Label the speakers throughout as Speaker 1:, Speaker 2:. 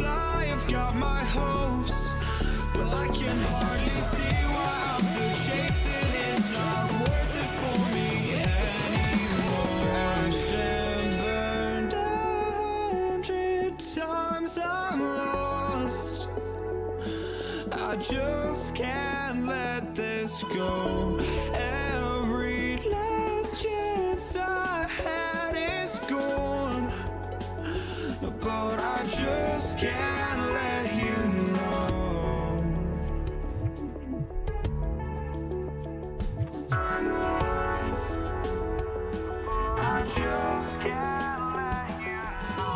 Speaker 1: fly, I've got my hopes, but I can hardly see why I'm still chasing. It's not worth it for me anymore. Crashed and burned 100 times, I'm lost. I just can't let this go. Every last chance I had is gone, but I just can't let you know. I just can't let you know.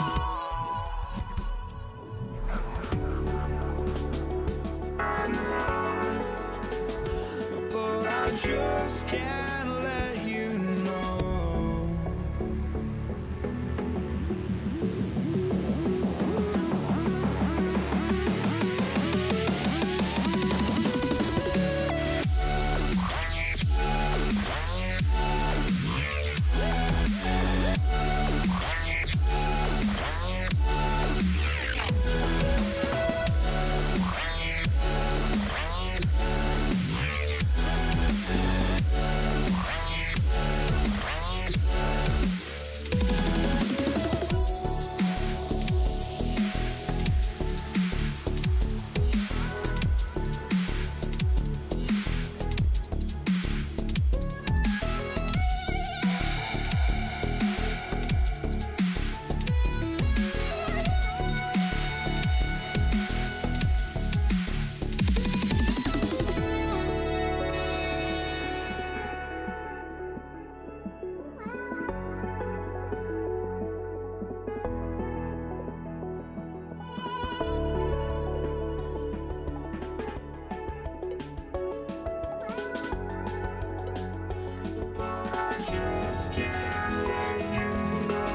Speaker 1: But I just can't let you know.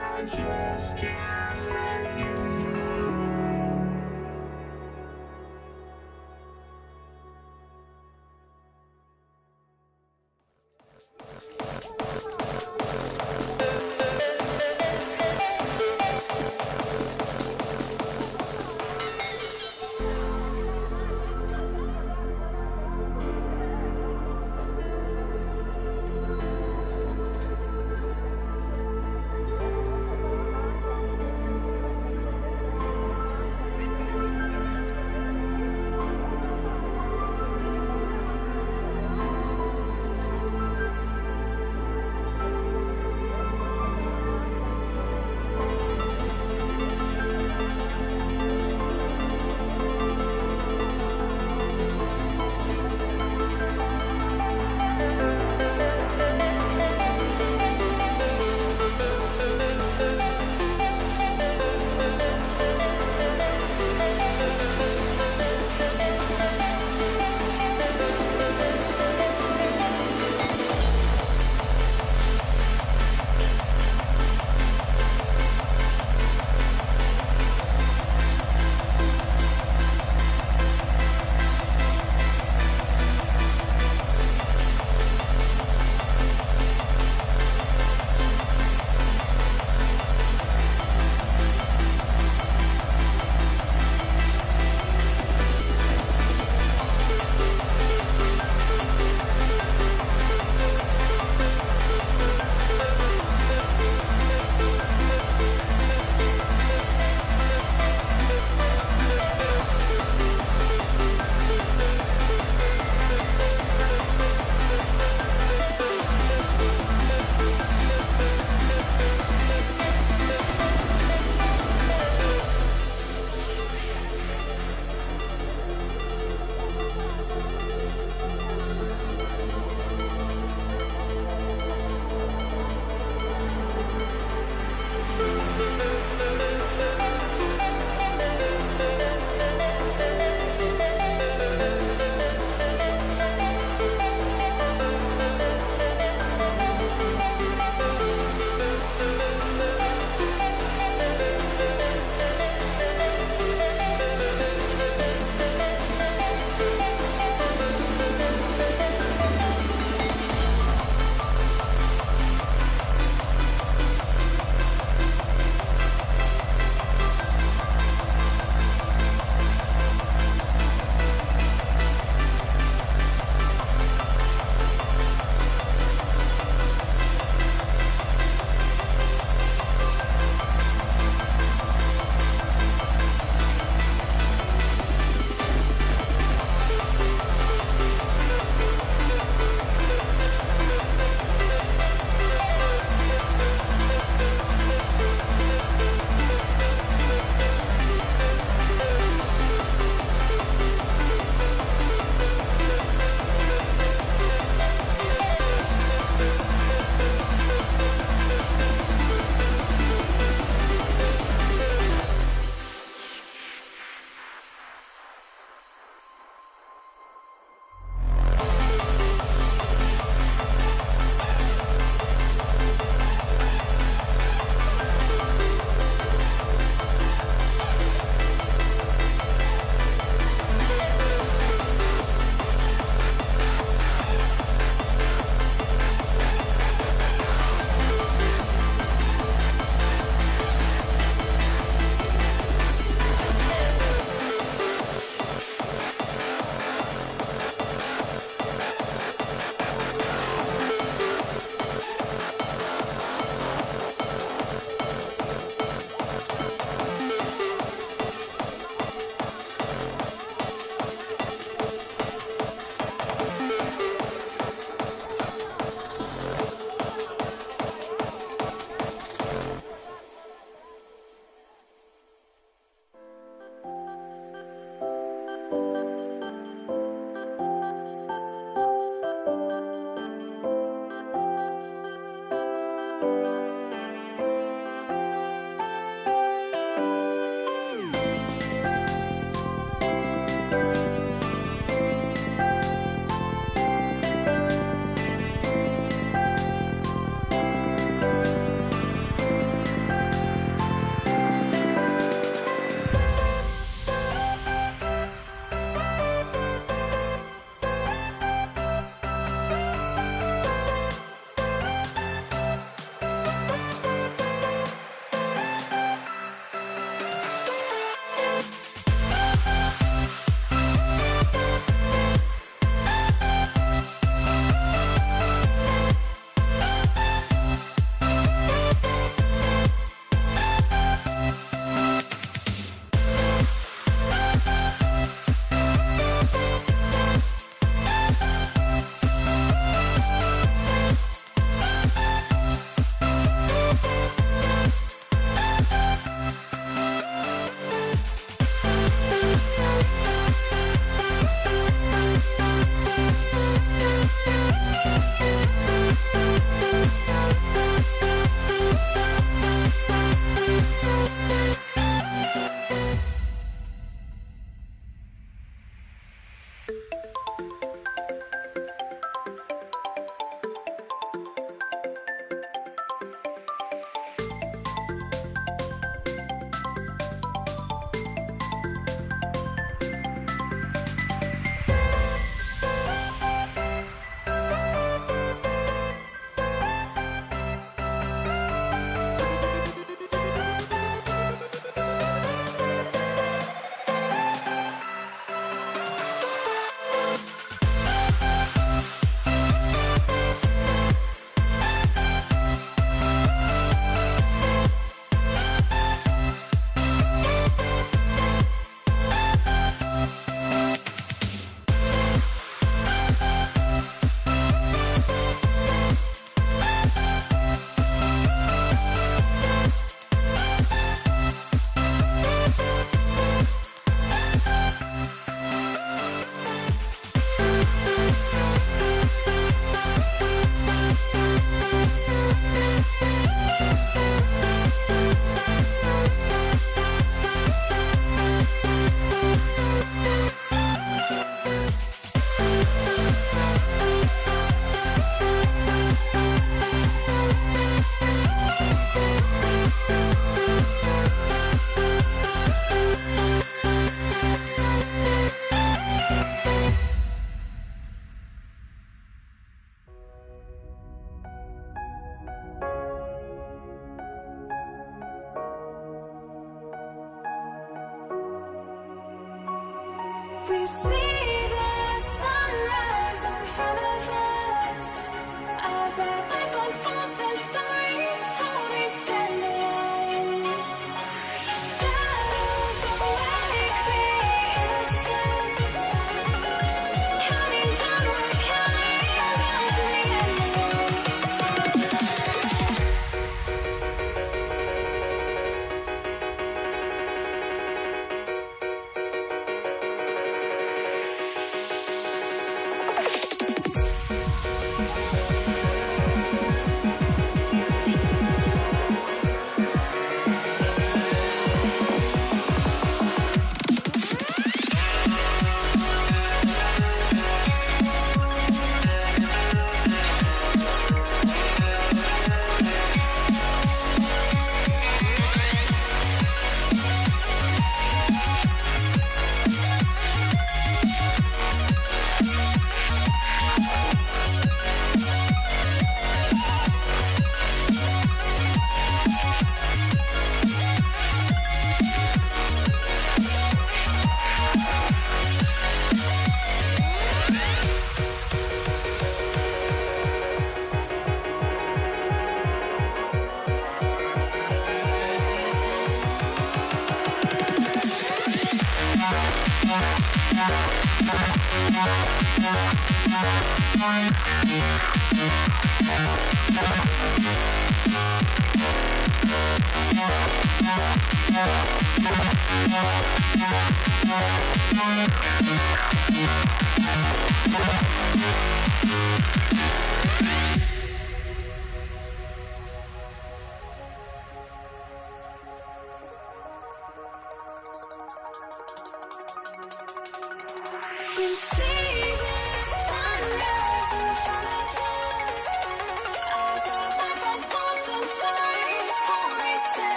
Speaker 1: I just can't let you know.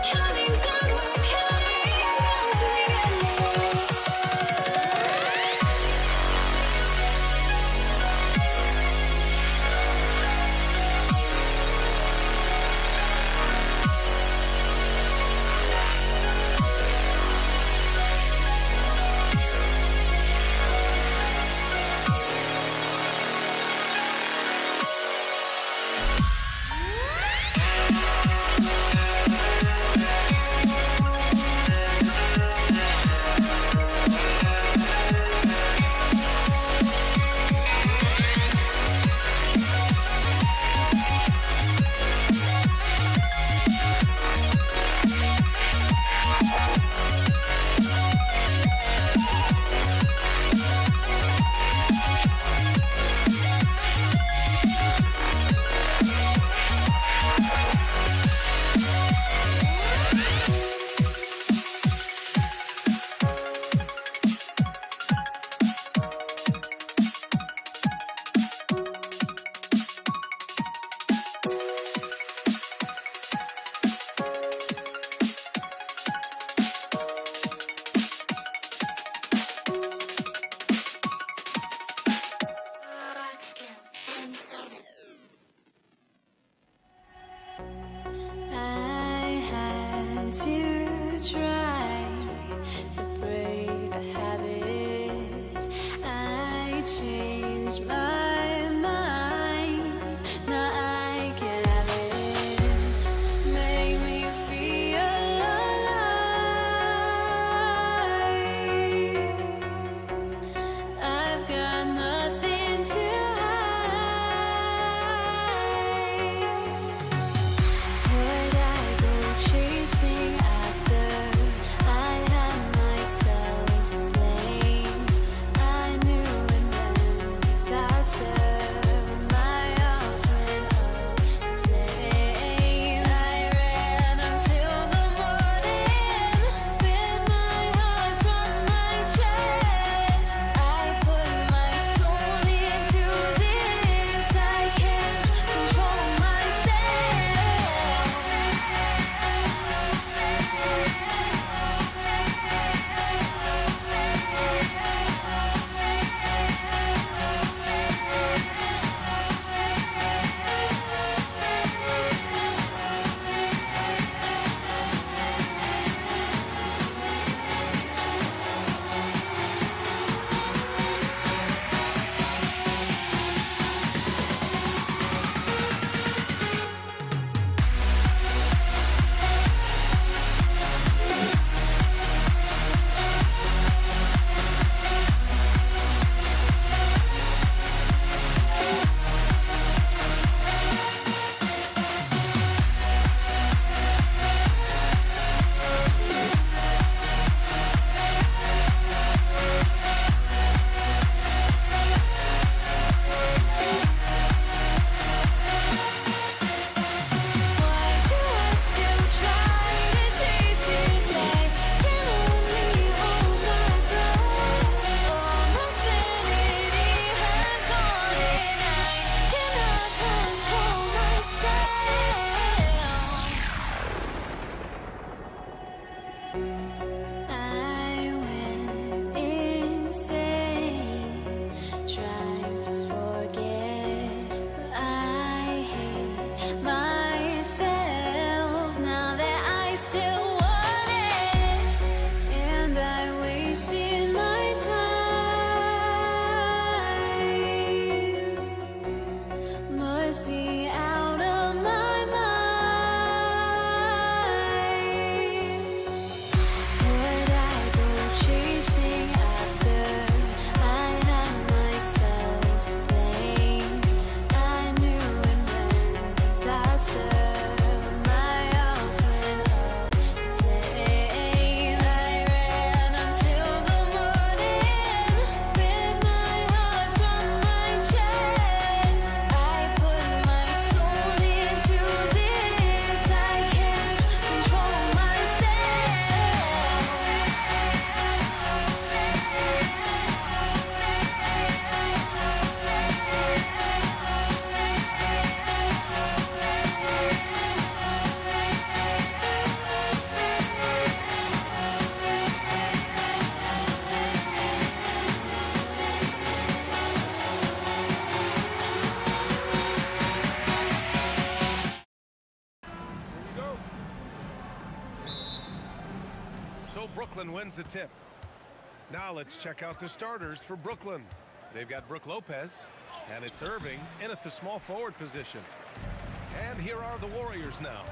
Speaker 2: Counting down, we're counting Brooklyn wins the tip. Now let's check out the starters for Brooklyn. They've got Brook Lopez, and it's Irving in at the small forward position. And here are the Warriors now.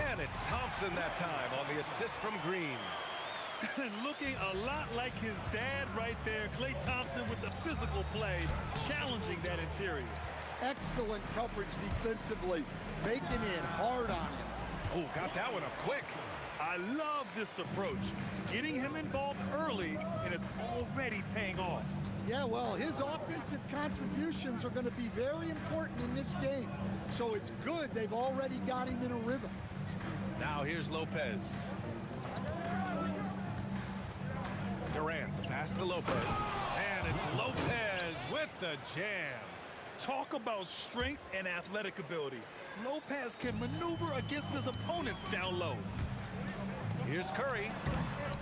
Speaker 2: And it's Thompson that time on the assist from Green.
Speaker 3: Looking a lot like his dad right there. Klay Thompson with the physical play, challenging that interior.
Speaker 4: Excellent coverage defensively, making it hard on him.
Speaker 2: Oh, got that one up quick.
Speaker 3: I love this approach. Getting him involved early, and it's already paying off.
Speaker 4: Yeah, well, his offensive contributions are going to be very important in this game. So it's good they've already got him in a rhythm.
Speaker 2: Now here's Lopez. Durant, the pass to Lopez. And it's Lopez with the jam.
Speaker 3: Talk about strength and athletic ability. Lopez can maneuver against his opponents down low.
Speaker 2: Here's Curry.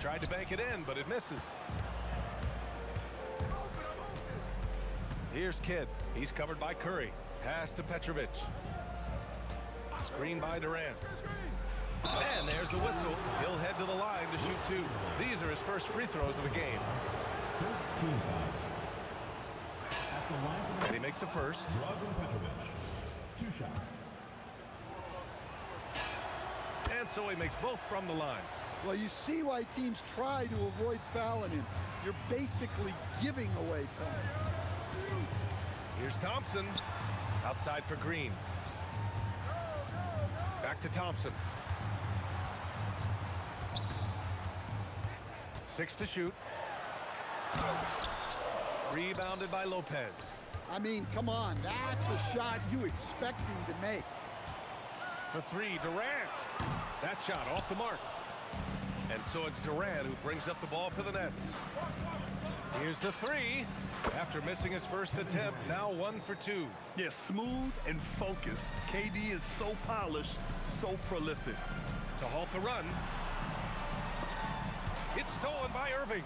Speaker 2: Tried to bank it in, but it misses. Here's Kidd. He's covered by Curry. Pass to Petrovic. Screen by Durant. And there's the whistle. He'll head to the line to shoot two. These are his first free throws of the game.
Speaker 5: First team foul. At the line for
Speaker 2: And he makes the first.
Speaker 5: Petrovic. 2 shots.
Speaker 2: And so he makes both from the line.
Speaker 4: Well, you see why teams try to avoid fouling him. You're basically giving away points.
Speaker 2: Here's Thompson. Outside for Green. Back to Thompson. 6 to shoot. Rebounded by Lopez.
Speaker 4: I mean, come on, that's a shot you expect him to make.
Speaker 2: For 3, Durant. That shot off the mark. And so it's Durant who brings up the ball for the Nets. Here's the 3. After missing his first attempt, now 1 for 2.
Speaker 3: Yeah, smooth and focused. KD is so polished, so prolific.
Speaker 2: To halt the run. It's stolen by Irving.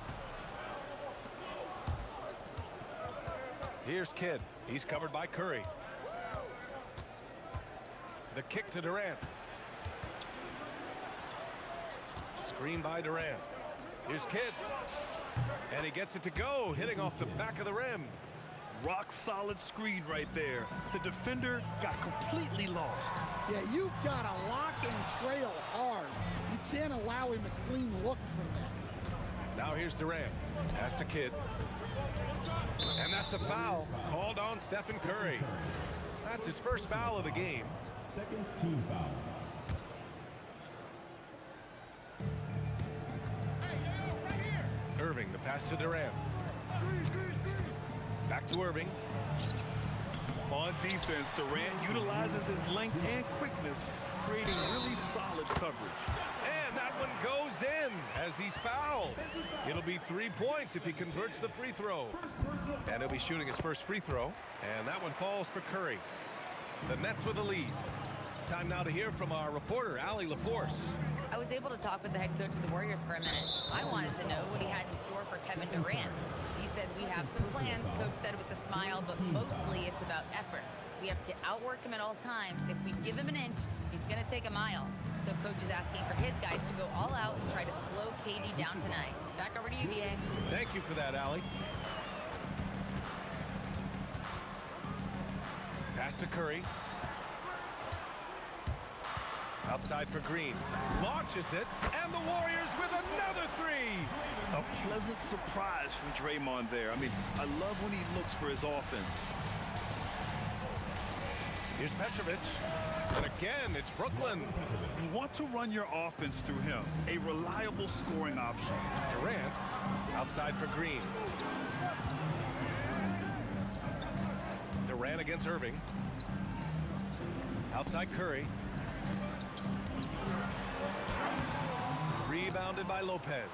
Speaker 2: Here's Kidd. He's covered by Curry. The kick to Durant. Screen by Durant. Here's Kidd. And he gets it to go, hitting off the back of the rim.
Speaker 3: Rock solid screen right there. The defender got completely lost.
Speaker 4: Yeah, you've got to lock and trail hard. You can't allow him a clean look from that.
Speaker 2: Now here's Durant. Pass to Kidd. And that's a foul called on Stephen Curry. That's his first foul of the game.
Speaker 5: Second team foul.
Speaker 2: Irving, the pass to Durant. Back to Irving.
Speaker 3: On defense, Durant utilizes his length and quickness, creating really solid coverage.
Speaker 2: And that one goes in as he's fouled. It'll be 3 points if he converts the free throw. And he'll be shooting his first free throw. And that one falls for Curry. The Nets with the lead. Time now to hear from our reporter, Allie LaForce.
Speaker 6: I was able to talk with the head coach of the Warriors for a minute. I wanted to know what he had in store for Kevin Durant. He said, we have some plans, Coach said with a smile, but mostly it's about effort. We have to outwork him at all times. If we give him an inch, he's going to take a mile. So Coach is asking for his guys to go all out and try to slow KD down tonight. Back over to you, BA.
Speaker 2: Thank you for that, Allie. Pass to Curry. Outside for Green. Launches it, and the Warriors with another 3.
Speaker 3: A pleasant surprise from Draymond there. I mean, I love when he looks for his offense.
Speaker 2: Here's Petrovic. And again, it's Brooklyn.
Speaker 3: You want to run your offense through him. A reliable scoring option.
Speaker 2: Durant outside for Green. Durant against Irving. Outside Curry. Rebounded by Lopez.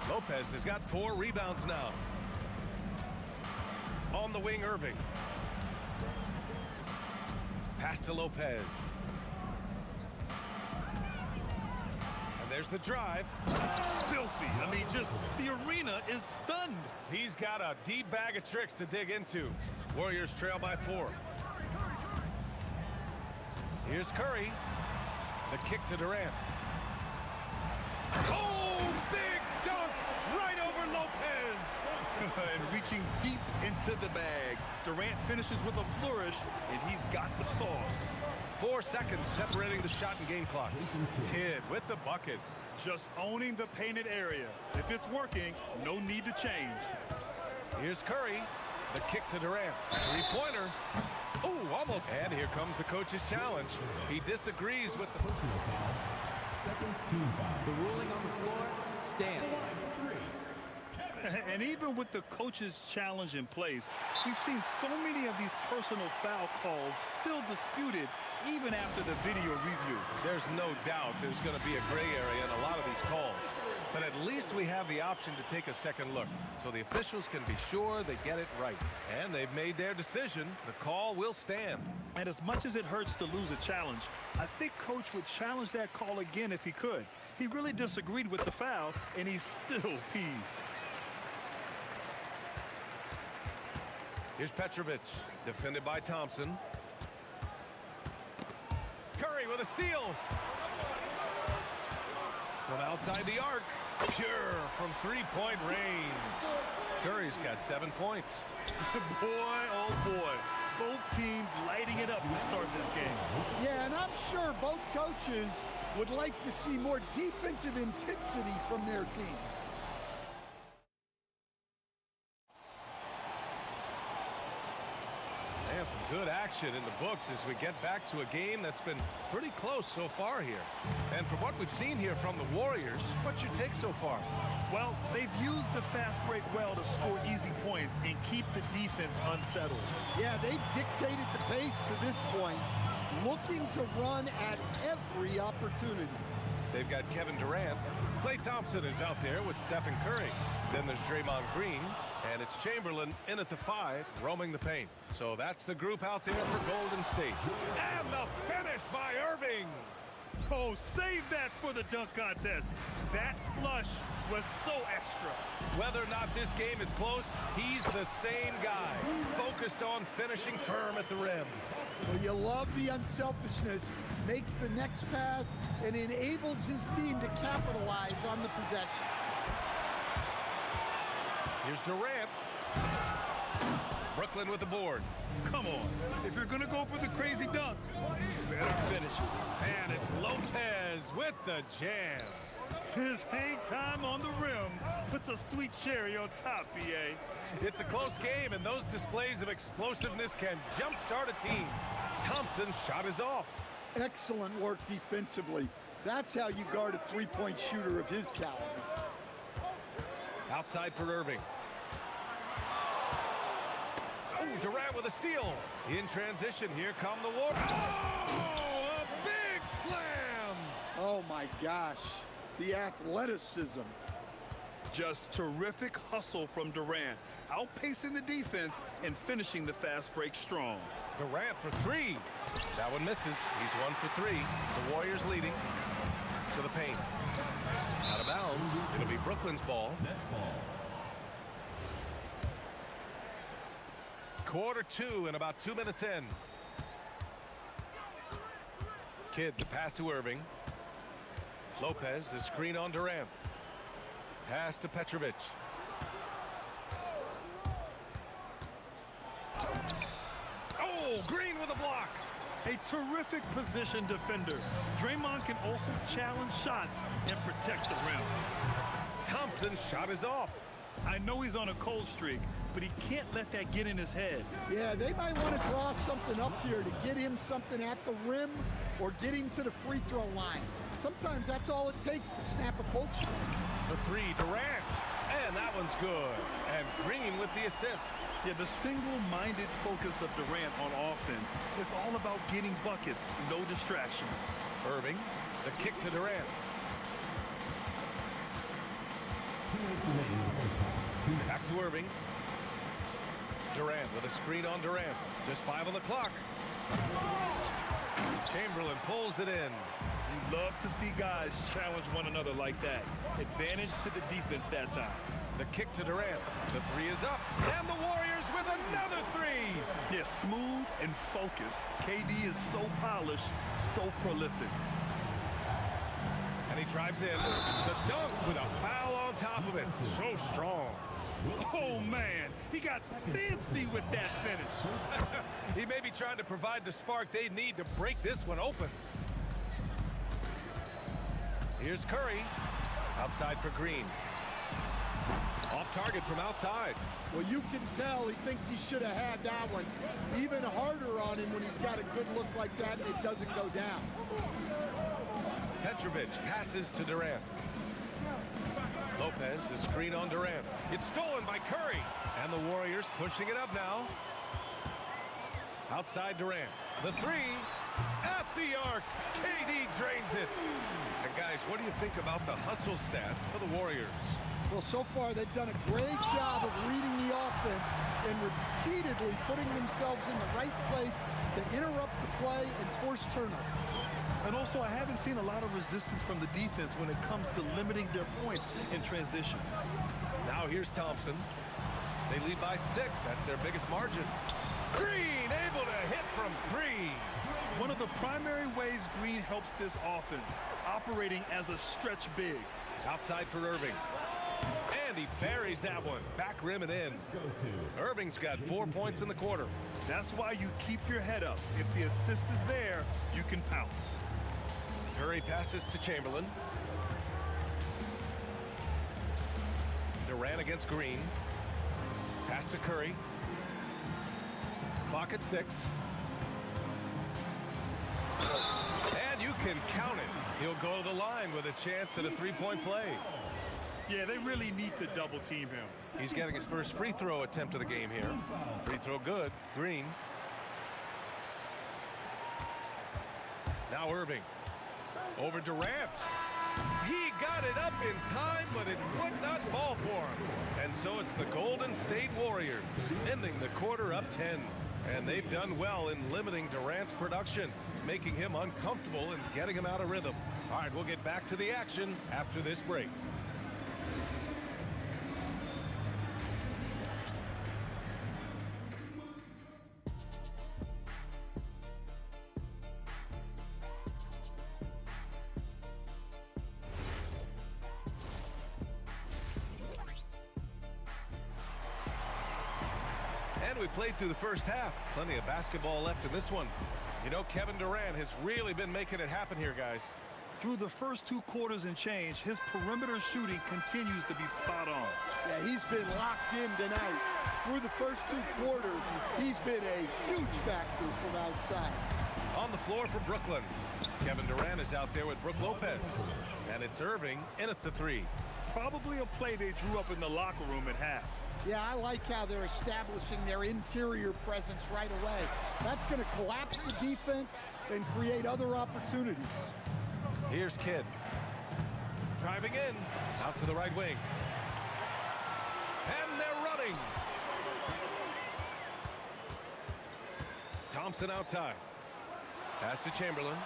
Speaker 2: Lopez has got 4 rebounds now. On the wing, Irving. Pass to Lopez. And there's the drive.
Speaker 3: Filthy. I mean, just the arena is stunned.
Speaker 2: He's got a deep bag of tricks to dig into. Warriors trail by 4. Here's Curry. The kick to Durant.
Speaker 3: to the bag. Durant finishes with a flourish, and he's got the sauce.
Speaker 2: 4 seconds separating the shot and game clock. Kidd with the bucket.
Speaker 3: Just owning the painted area. If it's working, no need to change.
Speaker 2: Here's Curry. The kick to Durant. Three-pointer. Oh, almost. And here comes the coach's challenge. He disagrees with the...
Speaker 5: Personal foul. Second team foul.
Speaker 7: The ruling on the floor stands.
Speaker 3: And even with the coach's challenge in place, we've seen so many of these personal foul calls still disputed even after the video review.
Speaker 2: There's no doubt there's going to be a gray area in a lot of these calls. But at least we have the option to take a second look, so the officials can be sure they get it right. And they've made their decision. The call will stand.
Speaker 3: And as much as it hurts to lose a challenge, I think Coach would challenge that call again if he could. He really disagreed with the foul, and he's still peeved.
Speaker 2: Here's Petrovic, defended by Thompson. Curry with a steal. From outside the arc, pure from three-point range. Curry's got 7 points.
Speaker 3: Boy, oh boy, both teams lighting it up to start this game.
Speaker 4: Yeah, and I'm sure both coaches would like to see more defensive intensity from their teams.
Speaker 2: And some good action in the books as we get back to a game that's been pretty close so far here. And from what we've seen here from the Warriors, what's your take so far?
Speaker 3: Well, they've used the fast break well to score easy points and keep the defense unsettled.
Speaker 4: Yeah, they've dictated the pace to this point, looking to run at every opportunity.
Speaker 2: They've got Kevin Durant. Klay Thompson is out there with Stephen Curry. Then there's Draymond Green, and it's Chamberlain in at the 5, roaming the paint. So that's the group out there for Golden State. And the finish by Irving.
Speaker 3: Oh, save that for the dunk contest. That flush was so extra.
Speaker 2: Whether or not this game is close, he's the same guy, focused on finishing firm at the rim.
Speaker 4: Well, you love the unselfishness, makes the next pass, and enables his team to capitalize on the possession.
Speaker 2: Here's Durant. Brooklyn with the board.
Speaker 3: Come on. If you're going to go for the crazy dunk, better finish it.
Speaker 2: And it's Lopez with the jam.
Speaker 3: His hang time on the rim puts a sweet cherry on top, BA.
Speaker 2: It's a close game, and those displays of explosiveness can jumpstart a team. Thompson's shot is off.
Speaker 4: Excellent work defensively. That's how you guard a three-point shooter of his caliber.
Speaker 2: Outside for Irving. Oh, Durant with a steal. In transition, here come the Warriors. Oh, a big slam.
Speaker 4: Oh, my gosh. The athleticism.
Speaker 3: Just terrific hustle from Durant, outpacing the defense and finishing the fast break strong.
Speaker 2: Durant for 3. That one misses. He's 1 for 3. The Warriors leading to the paint. Out of bounds. It'll be Brooklyn's ball.
Speaker 5: Next ball.
Speaker 2: Quarter 2 and about 2 minutes in. Kidd, the pass to Irving. Lopez, the screen on Durant. Pass to Petrovic. Oh, Green with a block.
Speaker 3: A terrific position defender. Draymond can also challenge shots and protect the rim.
Speaker 2: Thompson's shot is off.
Speaker 3: I know he's on a cold streak, but he can't let that get in his head.
Speaker 4: Yeah, they might want to draw something up here to get him something at the rim or get him to the free throw line. Sometimes that's all it takes to snap a cold streak.
Speaker 2: For 3, Durant. And that one's good. And Green with the assist.
Speaker 3: Yeah, the single-minded focus of Durant on offense. It's all about getting buckets, no distractions.
Speaker 2: Irving, the kick to Durant.
Speaker 5: 2 minutes remaining in the first half.
Speaker 2: Back to Irving. Durant with a screen on Durant. Just 5 on the clock. Chamberlain pulls it in.
Speaker 3: You love to see guys challenge one another like that. Advantage to the defense that time.
Speaker 2: The kick to Durant. The 3 is up. And the Warriors with another 3.
Speaker 3: Yeah, smooth and focused. KD is so polished, so prolific.
Speaker 2: And he drives in. The dunk with a foul on top of it. So strong.
Speaker 3: Oh, man, he got fancy with that finish.
Speaker 2: He may be trying to provide the spark they need to break this one open. Here's Curry. Outside for Green. Off target from outside.
Speaker 4: Well, you can tell he thinks he should have had that one. Even harder on him when he's got a good look like that and it doesn't go down.
Speaker 2: Petrovic passes to Durant. Lopez, the screen on Durant. It's stolen by Curry. And the Warriors pushing it up now. Outside Durant. The three at the arc. KD drains it. And guys, what do you think about the hustle stats for the Warriors?
Speaker 4: Well, so far they've done a great job of reading the offense and repeatedly putting themselves in the right place to interrupt the play and force turnovers.
Speaker 3: And also, I haven't seen a lot of resistance from the defense when it comes to limiting their points in transition.
Speaker 2: Now here's Thompson. They lead by 6. That's their biggest margin. Green able to hit from 3.
Speaker 3: One of the primary ways Green helps this offense, operating as a stretch big.
Speaker 2: Outside for Irving. And he buries that one. Back rim and in. Irving's got 4 points in the quarter.
Speaker 3: That's why you keep your head up. If the assist is there, you can pounce.
Speaker 2: Curry passes to Chamberlain. Durant against Green. Pass to Curry. Clock at 6. And you can count it. He'll go to the line with a chance at a three-point play.
Speaker 3: Yeah, they really need to double team him.
Speaker 2: He's getting his first free throw attempt of the game here. Free throw good. Green. Now Irving. Over Durant. He got it up in time, but it would not fall for him. And so it's the Golden State Warriors ending the quarter up 10. And they've done well in limiting Durant's production, making him uncomfortable and getting him out of rhythm. All right, we'll get back to the action after this break. And we played through the first half. Plenty of basketball left in this one. You know, Kevin Durant has really been making it happen here, guys.
Speaker 3: Through the first 2 quarters and change, his perimeter shooting continues to be spot on.
Speaker 4: Yeah, he's been locked in tonight. Through the first 2 quarters, he's been a huge factor from outside.
Speaker 2: On the floor for Brooklyn. Kevin Durant is out there with Brook Lopez. And it's Irving in at the 3.
Speaker 3: Probably a play they drew up in the locker room at half.
Speaker 4: Yeah, I like how they're establishing their interior presence right away. That's going to collapse the defense and create other opportunities.
Speaker 2: Here's Kidd. Driving in. Out to the right wing. And they're running. Thompson outside. Pass to Chamberlain.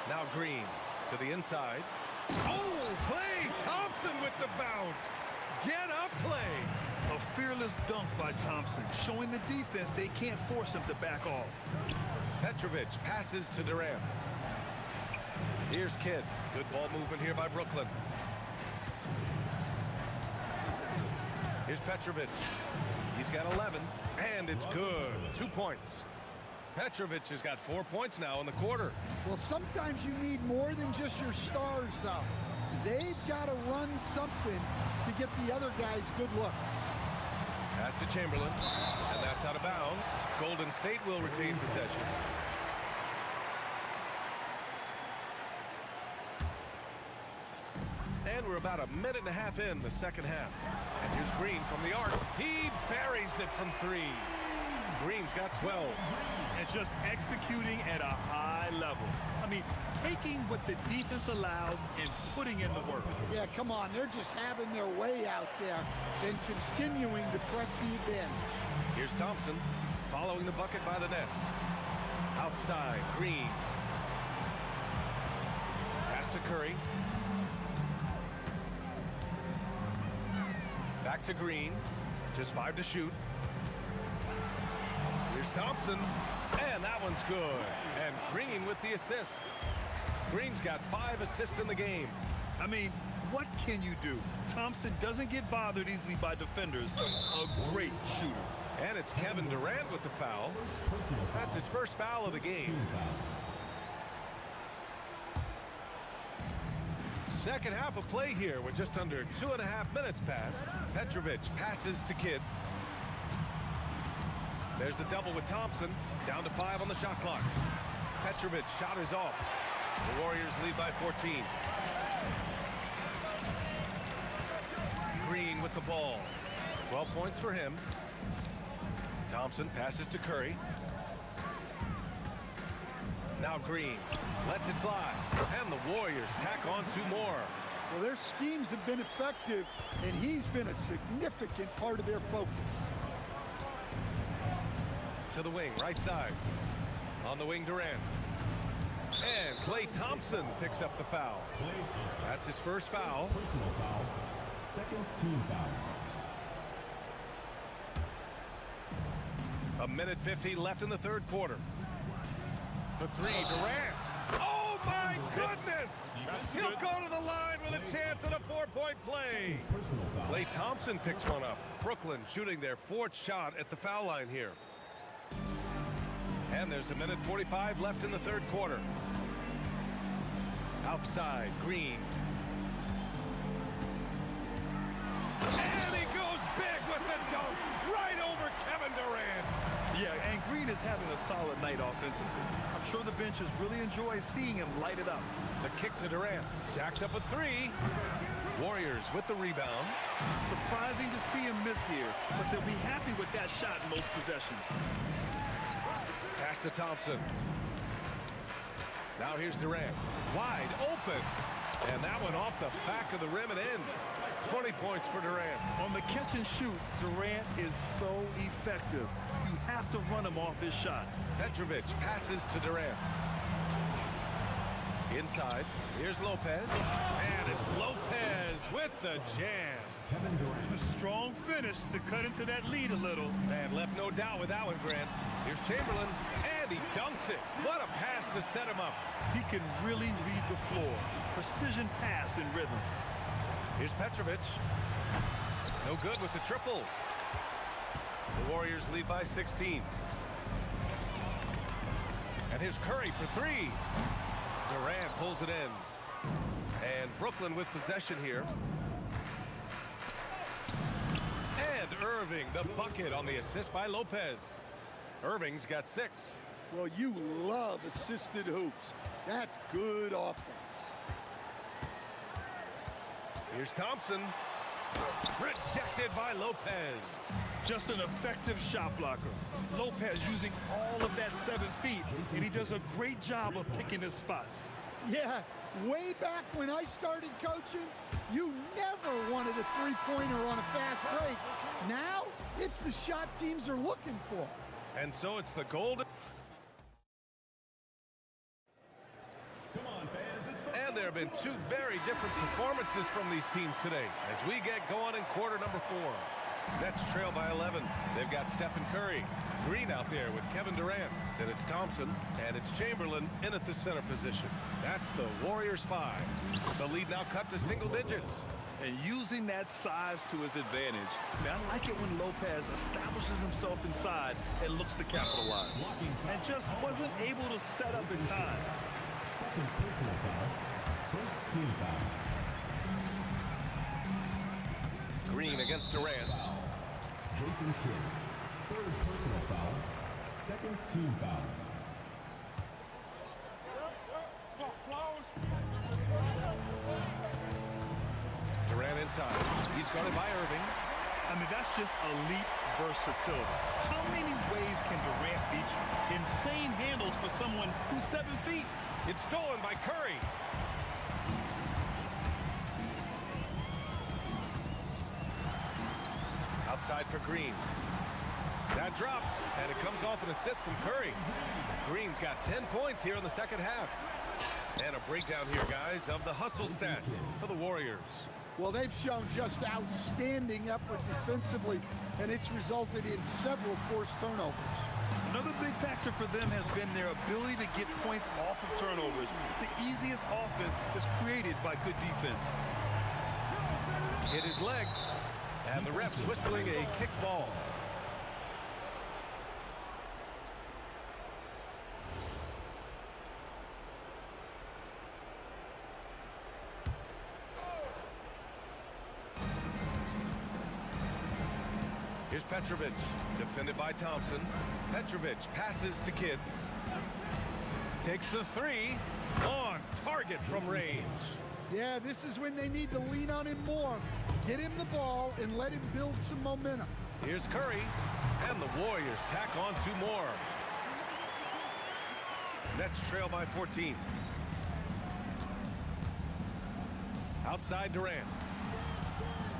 Speaker 2: Now Green to the inside. Oh, Klay Thompson with the bounce. Get up, Klay.
Speaker 3: A fearless dunk by Thompson, showing the defense they can't force him to back off.
Speaker 2: Petrovic passes to Durant. Here's Kidd. Good ball movement here by Brooklyn. Here's Petrovic. He's got 11, and it's good. 2 points. Petrovic has got 4 points now in the quarter.
Speaker 4: Well, sometimes you need more than just your stars, though. They've got to run something to get the other guys good looks.
Speaker 2: Pass to Chamberlain, and that's out of bounds. Golden State will retain possession. And we're about a minute and a half in the second half. And here's Green from the arc. He buries it from 3. Green's got 12.
Speaker 3: And just executing at a high level. I mean, taking what the defense allows and putting in the work.
Speaker 4: Yeah, come on. They're just having their way out there and continuing to press the advantage.
Speaker 2: Here's Thompson following the bucket by the nets. Outside, Green. Pass to Curry. Back to Green. Just 5 to shoot. Here's Thompson. And that one's good. And Green with the assist. Green's got 5 assists in the game.
Speaker 3: I mean, what can you do? Thompson doesn't get bothered easily by defenders. A great shooter.
Speaker 2: And it's Kevin Durant with the foul. That's his first foul of the game. Second half of play here with just under 2.5 minutes passed. Petrovic passes to Kidd. There's the double with Thompson. Down to 5 on the shot clock. Petrovic shot is off. The Warriors lead by 14. Green with the ball. 12 points for him. Thompson passes to Curry. Now Green lets it fly. And the Warriors tack on 2 more.
Speaker 4: Well, their schemes have been effective, and he's been a significant part of their focus.
Speaker 2: To the wing, right side. On the wing, Durant. And Klay Thompson picks up the foul. That's his first foul.
Speaker 5: Personal foul. Second team foul.
Speaker 2: 1:50 left in the third quarter. For 3, Durant. Oh, my goodness! He'll go to the line with a chance at a 4-point play.
Speaker 5: Personal foul.
Speaker 2: Klay Thompson picks one up. Brooklyn shooting their 4th shot at the foul line here. And there's 1:45 left in the third quarter. Outside, Green. And he goes big with the dunk right over Kevin Durant.
Speaker 3: Yeah, and Green is having a solid night offensively. I'm sure the benches really enjoy seeing him light it up.
Speaker 2: The kick to Durant. Jacks up with 3. Warriors with the rebound.
Speaker 3: Surprising to see him miss here, but they'll be happy with that shot in most possessions.
Speaker 2: Pass to Thompson. Now here's Durant. Wide open. And that one off the back of the rim and in. 20 points for Durant.
Speaker 3: On the catch and shoot, Durant is so effective. You have to run him off his shot.
Speaker 2: Petrovic passes to Durant. Inside, here's Lopez. And it's Lopez with the jam.
Speaker 5: Kevin Durant.
Speaker 3: A strong finish to cut into that lead a little.
Speaker 2: And left no doubt with that one, Grant. Here's Chamberlain, and he dunks it. What a pass to set him up.
Speaker 3: He can really read the floor. Precision pass in rhythm.
Speaker 2: Here's Petrovic. No good with the triple. The Warriors lead by 16. And here's Curry for 3. Durant pulls it in. And Brooklyn with possession here. And Irving, the bucket on the assist by Lopez. Irving's got 6.
Speaker 4: Well, you love assisted hoops. That's good offense.
Speaker 2: Here's Thompson. Rejected by Lopez.
Speaker 3: Just an effective shot blocker. Lopez using all of that 7 feet, and he does a great job of picking his spots.
Speaker 4: Yeah, way back when I started coaching, you never wanted a three-pointer on a fast break. Now, it's the shot teams are looking for.
Speaker 2: And so it's the golden. And there have been 2 very different performances from these teams today as we get going in quarter number 4. Nets trail by 11. They've got Stephen Curry. Green out there with Kevin Durant. Then it's Thompson, and it's Chamberlain in at the center position. That's the Warriors 5. The lead now cut to single digits.
Speaker 3: And using that size to his advantage. I like it when Lopez establishes himself inside and looks to capitalize. And just wasn't able to set up in time.
Speaker 5: Second personal foul. First team foul.
Speaker 2: Green against Durant.
Speaker 5: Jason Kidd. Third personal foul. Second team foul.
Speaker 2: Durant inside. He's guarded by Irving.
Speaker 3: I mean, that's just elite versatility. How many ways can Durant beat you? Insane handles for someone who's 7 feet.
Speaker 2: It's stolen by Curry. Outside for Green. That drops, and it comes off an assist from Curry. Green's got 10 points here in the second half. And a breakdown here, guys, of the hustle stats for the Warriors.
Speaker 4: Well, they've shown just outstanding effort defensively, and it's resulted in several forced turnovers.
Speaker 3: Another big factor for them has been their ability to get points off of turnovers. The easiest offense is created by good defense.
Speaker 2: hit his leg. And the ref's whistling a kick ball. Here's Petrovic, defended by Thompson. Petrovic passes to Kidd. Takes the three. On target from range.
Speaker 4: Yeah, this is when they need to lean on him more. Get him the ball and let him build some momentum.
Speaker 2: Here's Curry. And the Warriors tack on 2 more. Nets trail by 14. Outside Durant.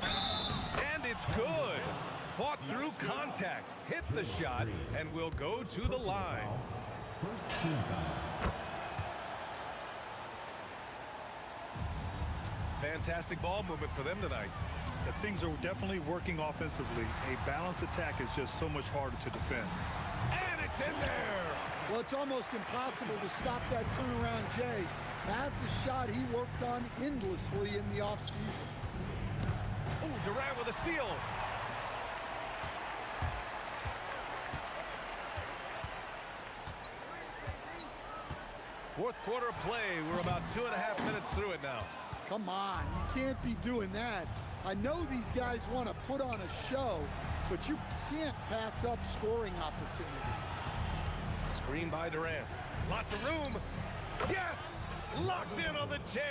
Speaker 2: And it's good. Fought through contact. Hit the shot and will go to the line.
Speaker 5: First team foul.
Speaker 2: Fantastic ball movement for them tonight.
Speaker 3: The things are definitely working offensively. A balanced attack is just so much harder to defend.
Speaker 2: And it's in there.
Speaker 4: Well, it's almost impossible to stop that turnaround, Jay. That's a shot he worked on endlessly in the offseason.
Speaker 2: Oh, Durant with a steal. Fourth quarter play. We're about 2.5 minutes through it now.
Speaker 4: Come on, you can't be doing that. I know these guys want to put on a show, but you can't pass up scoring opportunities.
Speaker 2: Screen by Durant. Lots of room. Yes! Locked in on the J.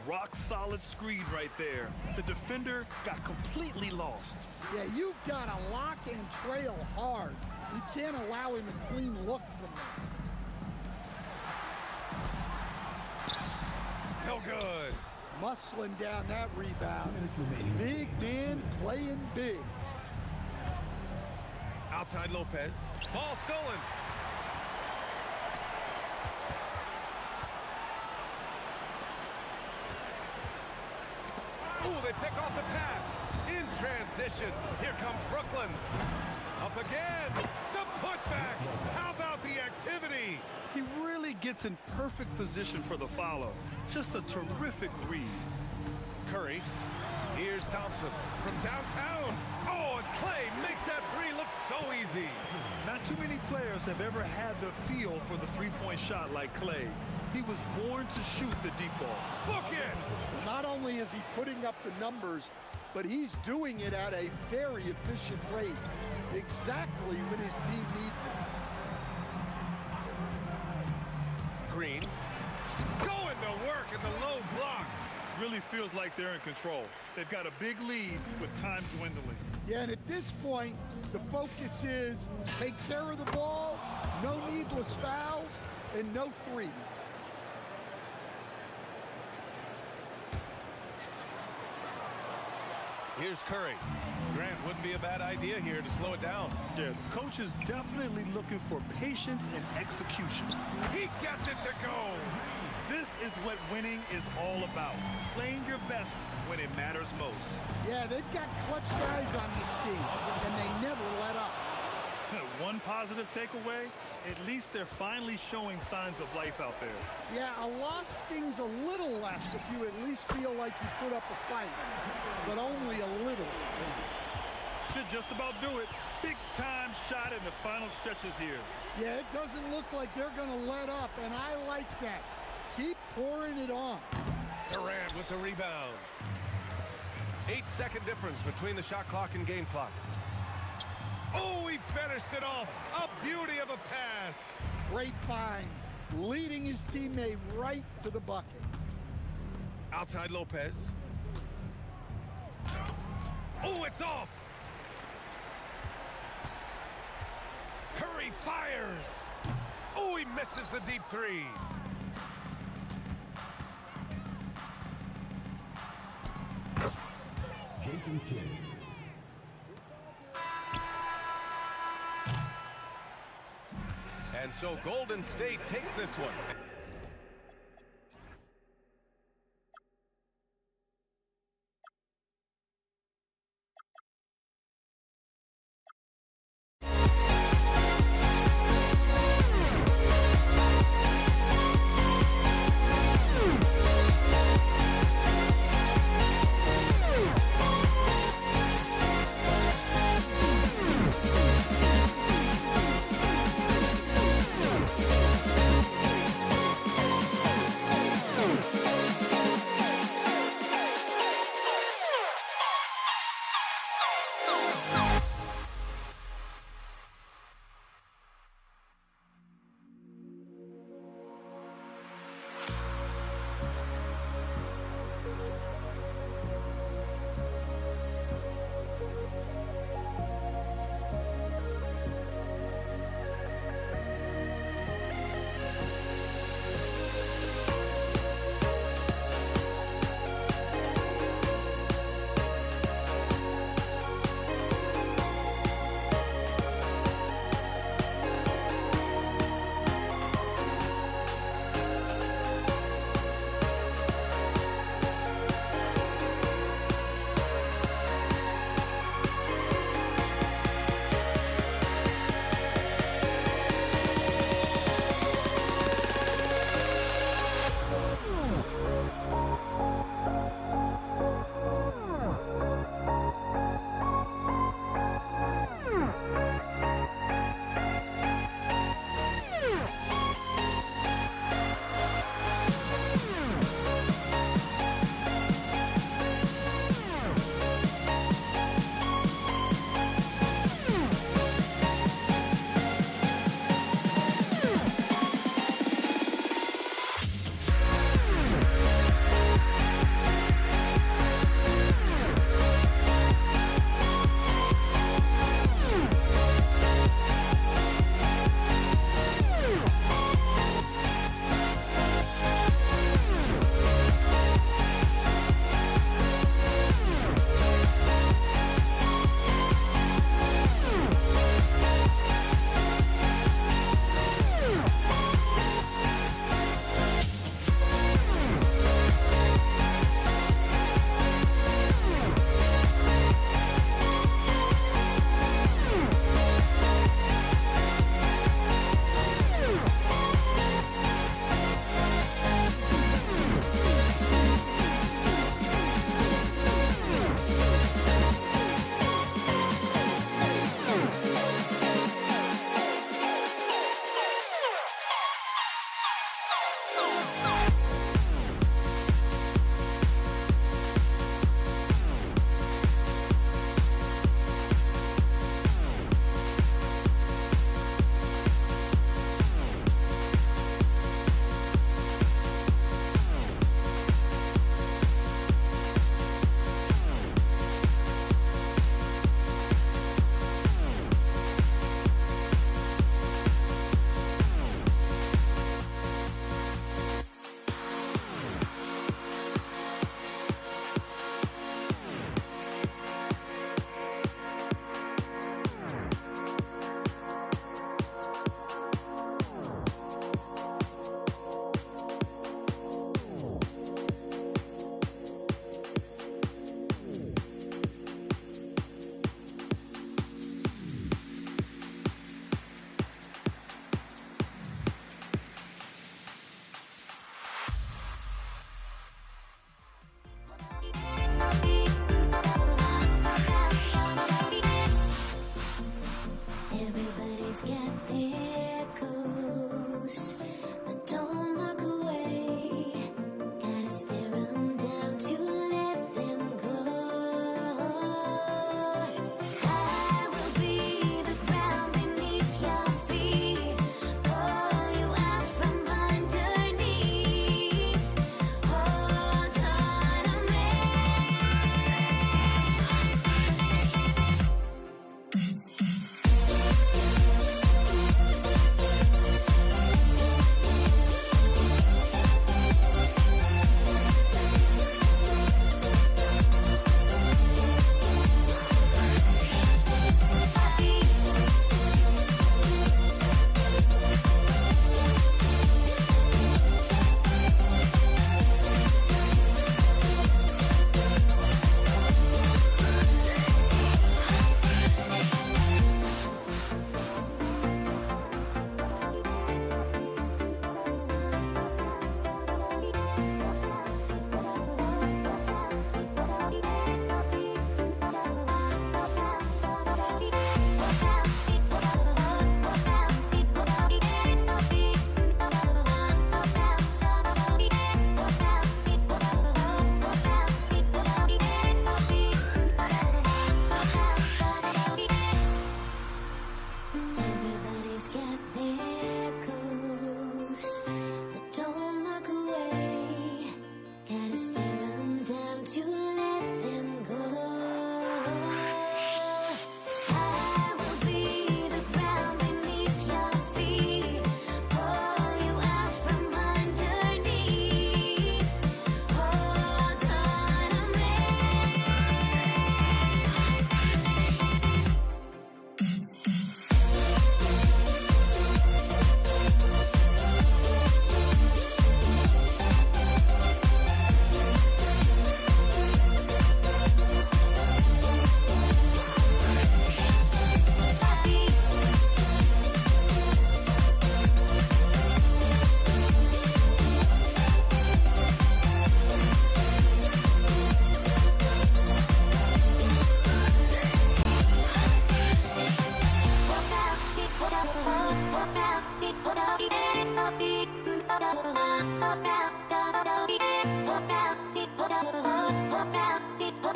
Speaker 3: Rock solid screen right there. The defender got completely lost.
Speaker 4: Yeah, you've got to lock and trail hard. You can't allow him a clean look from there.
Speaker 2: No good.
Speaker 4: Muscling down that rebound.
Speaker 5: 2 minutes remaining.
Speaker 4: Big man playing big.
Speaker 2: Outside Lopez. Ball stolen. Ooh, they pick off the pass. In transition. Here comes Brooklyn. Up again. The putback. How about the activity?
Speaker 3: He really gets in perfect position for the follow. Just a terrific read.
Speaker 2: Curry. Here's Thompson from downtown. Oh, and Clay makes that three look so easy.
Speaker 3: Not too many players have ever had the feel for the three-point shot like Clay. He was born to shoot the deep ball.
Speaker 2: Book it.
Speaker 4: Not only is he putting up the numbers, but he's doing it at a very efficient rate. Exactly when his team needs it.
Speaker 2: Green. Going to work in the low block.
Speaker 3: Really feels like they're in control. They've got a big lead with time dwindling.
Speaker 4: Yeah, and at this point, the focus is take care of the ball, no needless fouls, and no threes.
Speaker 2: Here's Curry. Grant, wouldn't be a bad idea here to slow it down.
Speaker 3: Yeah, the coach is definitely looking for patience and execution.
Speaker 2: He gets it to go.
Speaker 3: This is what winning is all about. Playing your best when it matters most.
Speaker 4: Yeah, they've got clutch guys on this team, and they never let up.
Speaker 3: One positive takeaway, at least they're finally showing signs of life out there.
Speaker 4: Yeah, a loss stings a little less if you at least feel like you put up a fight, but only a little.
Speaker 3: Should just about do it. Big time shot in the final stretches here.
Speaker 4: Yeah, it doesn't look like they're going to let up, and I like that. Keep pouring it on.
Speaker 2: Durant with the rebound. 8-second difference between the shot clock and game clock. Oh, he finished it off. A beauty of a pass.
Speaker 4: Great find, leading his teammate right to the bucket.
Speaker 2: Outside Lopez. Oh, it's off. Curry fires. Oh, he misses the deep three.
Speaker 5: Jason Kidd.
Speaker 2: And so Golden State takes this one.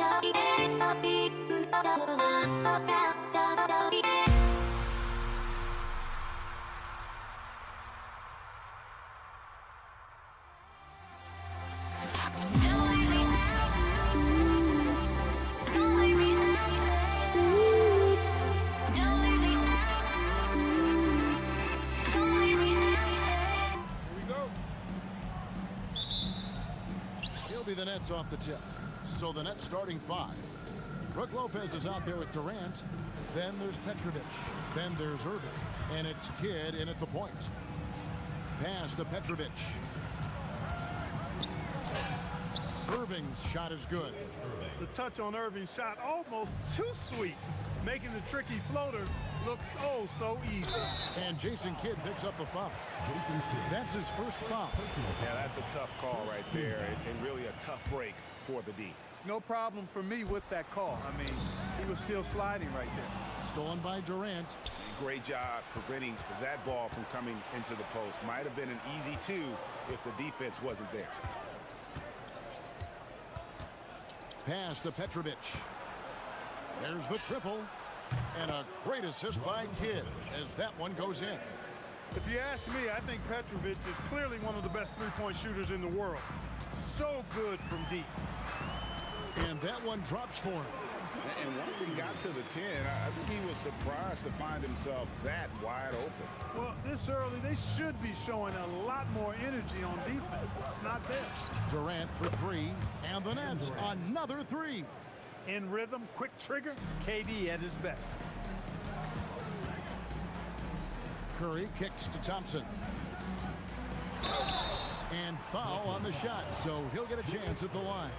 Speaker 8: He'll be the Nets off the tip. So the Nets starting 5. Brook Lopez is out there with Durant. Then there's Petrovic. Then there's Irving. And it's Kidd in at the point. Pass to Petrovic. Irving's shot is good.
Speaker 9: The touch on Irving's shot almost too sweet, making the tricky floater looks oh so easy.
Speaker 8: And Jason Kidd picks up the foul.
Speaker 5: Jason Kidd.
Speaker 8: That's his first foul.
Speaker 10: Yeah, that's a tough call right there, and really a tough break for the D.
Speaker 9: No problem for me with that call. I mean, he was still sliding right there.
Speaker 8: Stolen by Durant.
Speaker 10: Great job preventing that ball from coming into the post. Might have been an easy 2 if the defense wasn't there.
Speaker 8: Pass to Petrovic. There's the triple. And a great assist by Kidd as that one goes in.
Speaker 9: If you ask me, I think Petrovic is clearly one of the best three-point shooters in the world. So good from deep.
Speaker 8: And that one drops for him.
Speaker 10: And once he got to the 10, I think he was surprised to find himself that wide open.
Speaker 9: Well, this early, they should be showing a lot more energy on defense. It's not there.
Speaker 8: Durant for 3, and the Nets another 3.
Speaker 9: In rhythm, quick trigger, KD at his best.
Speaker 8: Curry kicks to Thompson. And foul on the shot, so he'll get a chance at the line.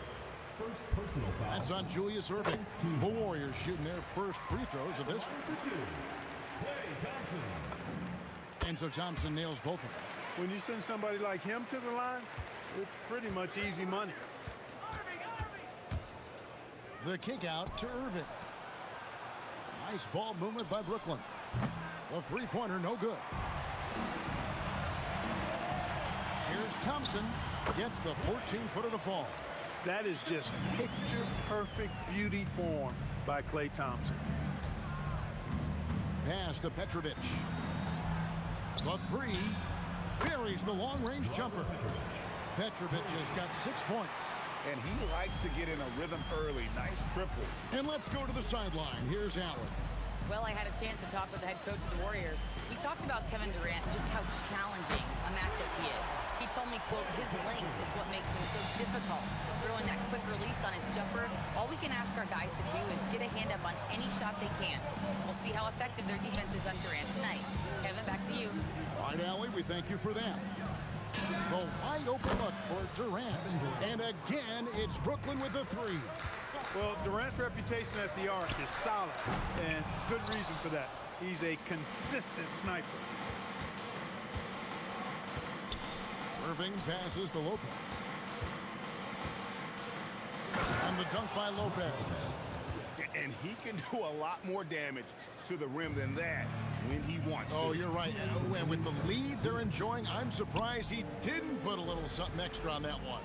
Speaker 5: First personal foul.
Speaker 8: That's on Julius Irving. The Warriors shooting their first free throws of this.
Speaker 5: Klay Thompson.
Speaker 8: And so Thompson nails both of them.
Speaker 9: When you send somebody like him to the line, it's pretty much easy money.
Speaker 8: The kick out to Irving. Nice ball movement by Brooklyn. The three-pointer no good. Here's Thompson. Gets the 14-footer to fall.
Speaker 9: That is just picture-perfect beauty form by Klay Thompson.
Speaker 8: Pass to Petrovic. The 3 buries the long-range jumper. Petrovic has got 6 points.
Speaker 10: And he likes to get in a rhythm early. Nice triple.
Speaker 8: And let's go to the sideline. Here's Allen.
Speaker 6: Well, I had a chance to talk with the head coach of the Warriors. We talked about Kevin Durant, just how challenging a matchup he is. He told me, quote, his length is what makes him so difficult. Throwing that quick release on his jumper, all we can ask our guys to do is get a hand up on any shot they can. We'll see how effective their defense is on Durant tonight. Kevin, back to you.
Speaker 8: All right, Allie, we thank you for that. The wide open look for Durant. And again, it's Brooklyn with a 3.
Speaker 9: Well, Durant's reputation at the arc is solid, and good reason for that. He's a consistent sniper.
Speaker 8: Irving passes to Lopez. And the dunk by Lopez.
Speaker 10: And he can do a lot more damage to the rim than that when he wants to.
Speaker 8: Oh, you're right. And with the lead they're enjoying, I'm surprised he didn't put a little something extra on that one.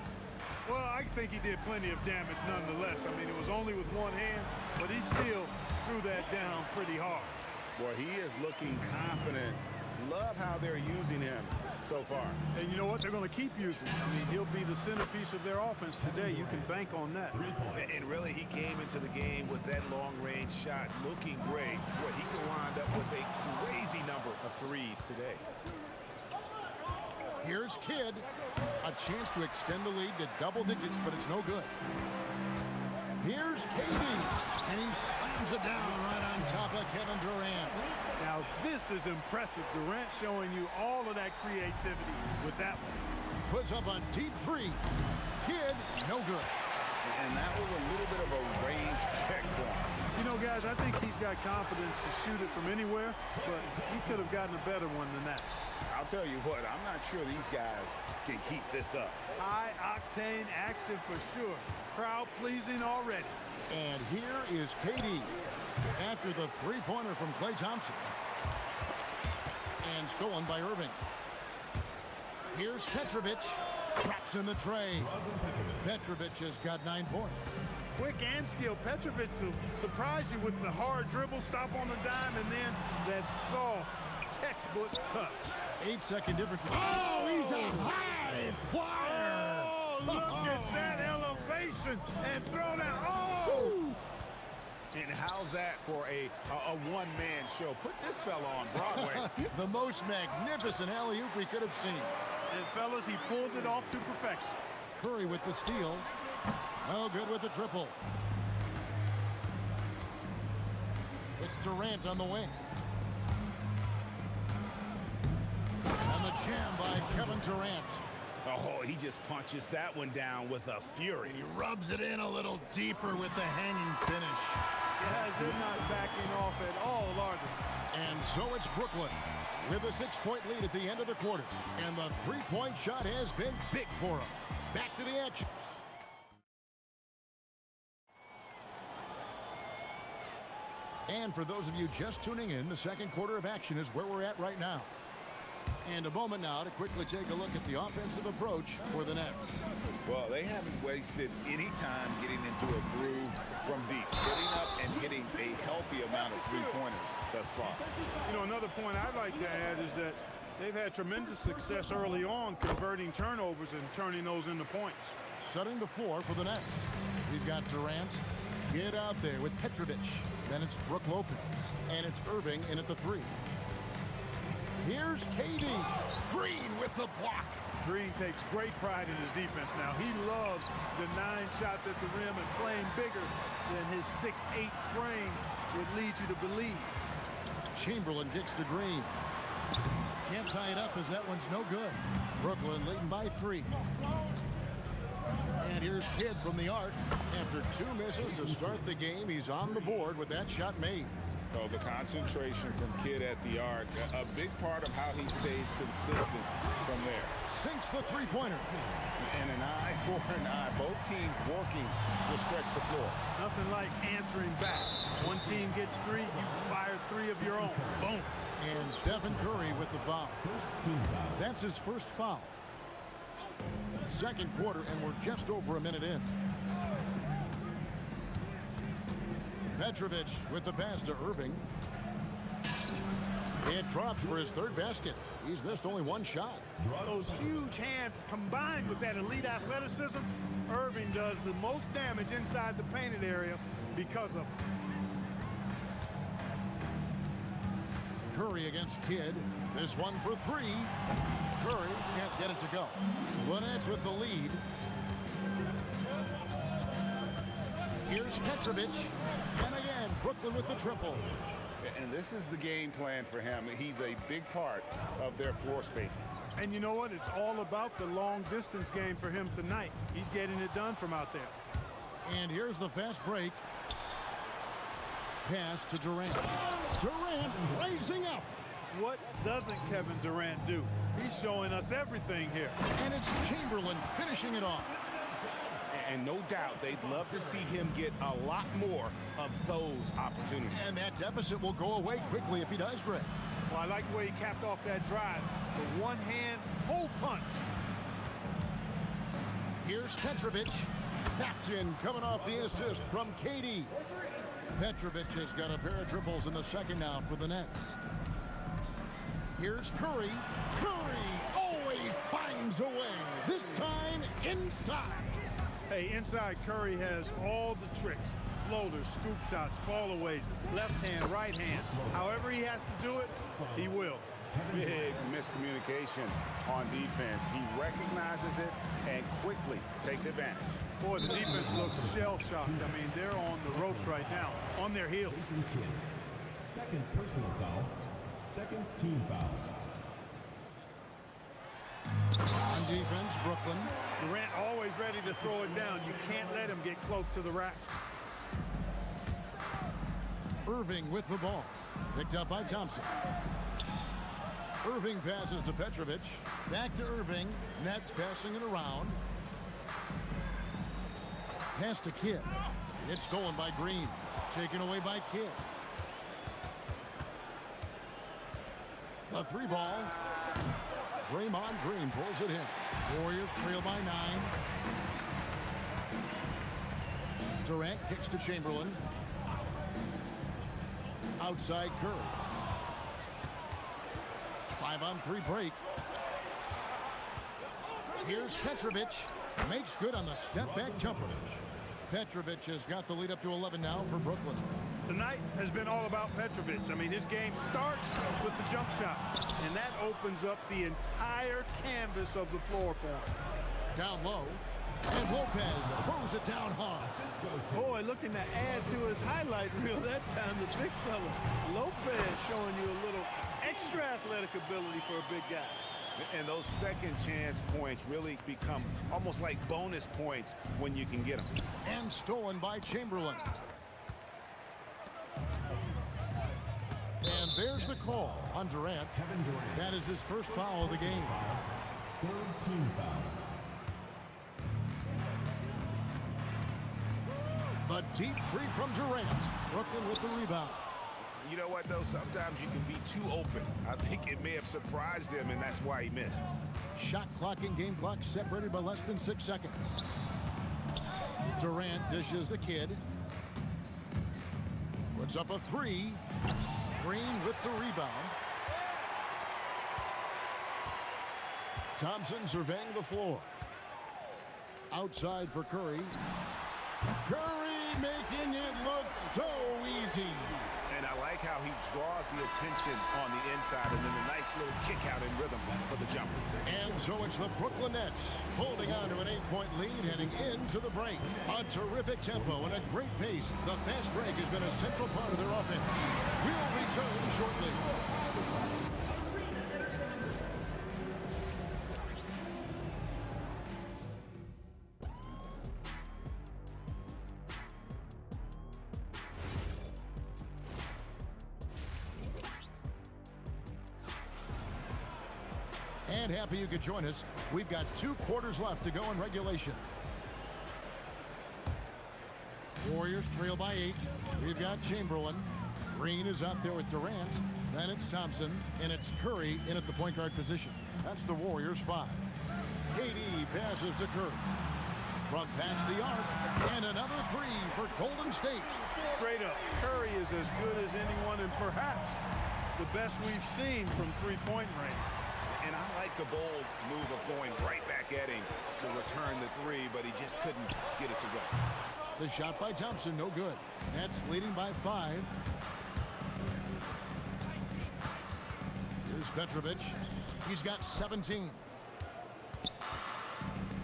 Speaker 9: Well, I think he did plenty of damage nonetheless. I mean, it was only with one hand, but he still threw that down pretty hard.
Speaker 10: Boy, he is looking confident. Love how they're using him so far.
Speaker 9: And you know what? They're going to keep using him. I mean, he'll be the centerpiece of their offense today. You can bank on that.
Speaker 10: And really, he came into the game with that long-range shot looking great. Boy, he can wind up with a crazy number of threes today.
Speaker 8: Here's Kidd. A chance to extend the lead to double digits, but it's no good. Here's KD. And he slams it down right on top of Kevin Durant.
Speaker 9: Now, this is impressive. Durant showing you all of that creativity with that one.
Speaker 8: Puts up a deep 3. Kidd, no good.
Speaker 10: And that was a little bit of a range check for him.
Speaker 9: You know, guys, I think he's got confidence to shoot it from anywhere, but he could have gotten a better one than that.
Speaker 10: I'll tell you what, I'm not sure these guys can keep this up.
Speaker 9: High-octane action for sure. Crowd-pleasing already.
Speaker 8: And here is KD after the three-pointer from Klay Thompson. And stolen by Irving. Here's Petrovic. Traps in the tray. Petrovic has got 9 points.
Speaker 9: quick and skilled. Petrovic will surprise you with the hard dribble, stop on the dime, and then that soft textbook touch.
Speaker 8: 8-second difference. Oh, he's a high flyer.
Speaker 9: Oh, look at that elevation and throw down. Oh!
Speaker 10: And how's that for a one-man show? Put this fella on Broadway.
Speaker 8: The most magnificent alley-oop we could have seen.
Speaker 9: And fellas, he pulled it off to perfection.
Speaker 8: Curry with the steal. No good with the triple. It's Durant on the wing. And the jam by Kevin Durant.
Speaker 10: Oh, he just punches that one down with a fury.
Speaker 8: He rubs it in a little deeper with the hanging finish.
Speaker 9: Guys, they're not backing off at all, are they?
Speaker 8: And so it's Brooklyn with a 6-point lead at the end of the quarter. And the three-point shot has been big for him. Back to the edge. And for those of you just tuning in, the second quarter of action is where we're at right now. And a moment now to quickly take a look at the offensive approach for the Nets.
Speaker 10: Well, they haven't wasted any time getting into a groove from deep, getting up and hitting a healthy amount of three-pointers thus far.
Speaker 9: You know, another point I'd like to add is that they've had tremendous success early on converting turnovers and turning those into points.
Speaker 8: Setting the floor for the Nets. We've got Durant. Get out there with Petrovic. Then it's Brook Lopez. And it's Irving in at the 3. Here's KD. Green with the block.
Speaker 9: Green takes great pride in his defense now. He loves denying shots at the rim and playing bigger than his 6'8" frame would lead you to believe.
Speaker 8: Chamberlain kicks to Green. Can't tie it up as that one's no good. Brooklyn leading by 3. And here's Kidd from the arc. After 2 misses to start the game, he's on the board with that shot made.
Speaker 10: Oh, the concentration from Kidd at the arc, a big part of how he stays consistent from there.
Speaker 8: Sinks the three-pointer.
Speaker 10: And an eye for an eye. Both teams working to stretch the floor.
Speaker 9: Nothing like answering back. One team gets 3, you fire 3 of your own. Boom.
Speaker 8: And Stephen Curry with the foul. That's his first foul. Second quarter, and we're just over a minute in. Petrovic with the pass to Irving. It drops for his 3rd basket. He's missed only 1 shot.
Speaker 9: Those huge hands combined with that elite athleticism, Irving does the most damage inside the painted area because of it.
Speaker 8: Curry against Kidd. This one for 3. Curry can't get it to go. The Nets with the lead. Here's Petrovic. And again, Brooklyn with the triple.
Speaker 10: And this is the game plan for him. He's a big part of their floor spacing.
Speaker 9: And you know what? It's all about the long distance game for him tonight. He's getting it done from out there.
Speaker 8: And here's the fast break. Pass to Durant. Durant raising up.
Speaker 9: What doesn't Kevin Durant do? He's showing us everything here.
Speaker 8: And it's Chamberlain finishing it off.
Speaker 10: And no doubt they'd love to see him get a lot more of those opportunities.
Speaker 8: And that deficit will go away quickly if he does, Greg.
Speaker 9: Well, I like the way he capped off that drive. The one-hand hole punch.
Speaker 8: Here's Petrovic. That's in, coming off the assist from KD. Petrovic has got a pair of triples in the second now for the Nets. Here's Curry. Curry always finds a way. This time inside.
Speaker 9: Hey, inside Curry has all the tricks. Floaters, scoop shots, fallaways, left hand, right hand. However he has to do it, he will.
Speaker 10: Big miscommunication on defense. He recognizes it and quickly takes advantage.
Speaker 9: Boy, the defense looks shell-shocked. I mean, they're on the ropes right now, on their heels.
Speaker 5: Second personal foul. Second team foul.
Speaker 8: On defense, Brooklyn.
Speaker 9: Durant always ready to throw it down. You can't let him get close to the rack.
Speaker 8: Irving with the ball. Picked up by Thompson. Irving passes to Petrovic. Back to Irving. Nets passing it around. Pass to Kidd. It's stolen by Green. Taken away by Kidd. The 3 ball. Draymond Green pulls it in. Warriors trail by 9. Durant kicks to Chamberlain. Outside Curry. 5-on-3 break. Here's Petrovic. Makes good on the step-back jumper. Petrovic has got the lead up to 11 now for Brooklyn.
Speaker 9: Tonight has been all about Petrovic. I mean, his game starts with the jump shot, and that opens up the entire canvas of the floor for him.
Speaker 8: Down low, and Lopez throws it down hard.
Speaker 9: Boy, looking to add to his highlight reel that time, the big fella. Lopez showing you a little extra athletic ability for a big guy.
Speaker 10: And those second chance points really become almost like bonus points when you can get them.
Speaker 8: And stolen by Chamberlain. And there's the call on Durant.
Speaker 5: Kevin Durant.
Speaker 8: That is his first foul of the game.
Speaker 5: Third team foul.
Speaker 8: But deep free from Durant. Brooklyn with the rebound.
Speaker 10: You know what, though? Sometimes you can be too open. I think it may have surprised him, and that's why he missed.
Speaker 8: Shot clock and game clock separated by less than 6 seconds. Durant dishes the kid. Puts up a three. Green with the rebound. Thompson surveying the floor. Outside for Curry. Curry making it look so easy.
Speaker 10: And I like how he draws the attention on the inside and then a nice little kick out in rhythm for the jumper.
Speaker 8: And so it's the Brooklyn Nets holding on to an 8-point lead heading into the break. A terrific tempo and a great pace. The fast break has been a central part of their offense. We'll return shortly. And happy you could join us. We've got 2 quarters left to go in regulation. Warriors trail by 8. We've got Chamberlain. Green is out there with Durant. Then it's Thompson, and it's Curry in at the point guard position. That's the Warriors 5. KD passes to Curry. Front past the arc, and another three for Golden State.
Speaker 9: Straight up, Curry is as good as anyone and perhaps the best we've seen from three-point range.
Speaker 10: And I like the bold move of going right back at him to return the three, but he just couldn't get it to go.
Speaker 8: The shot by Thompson, no good. Nets leading by 5. Here's Petrovic. He's got 17.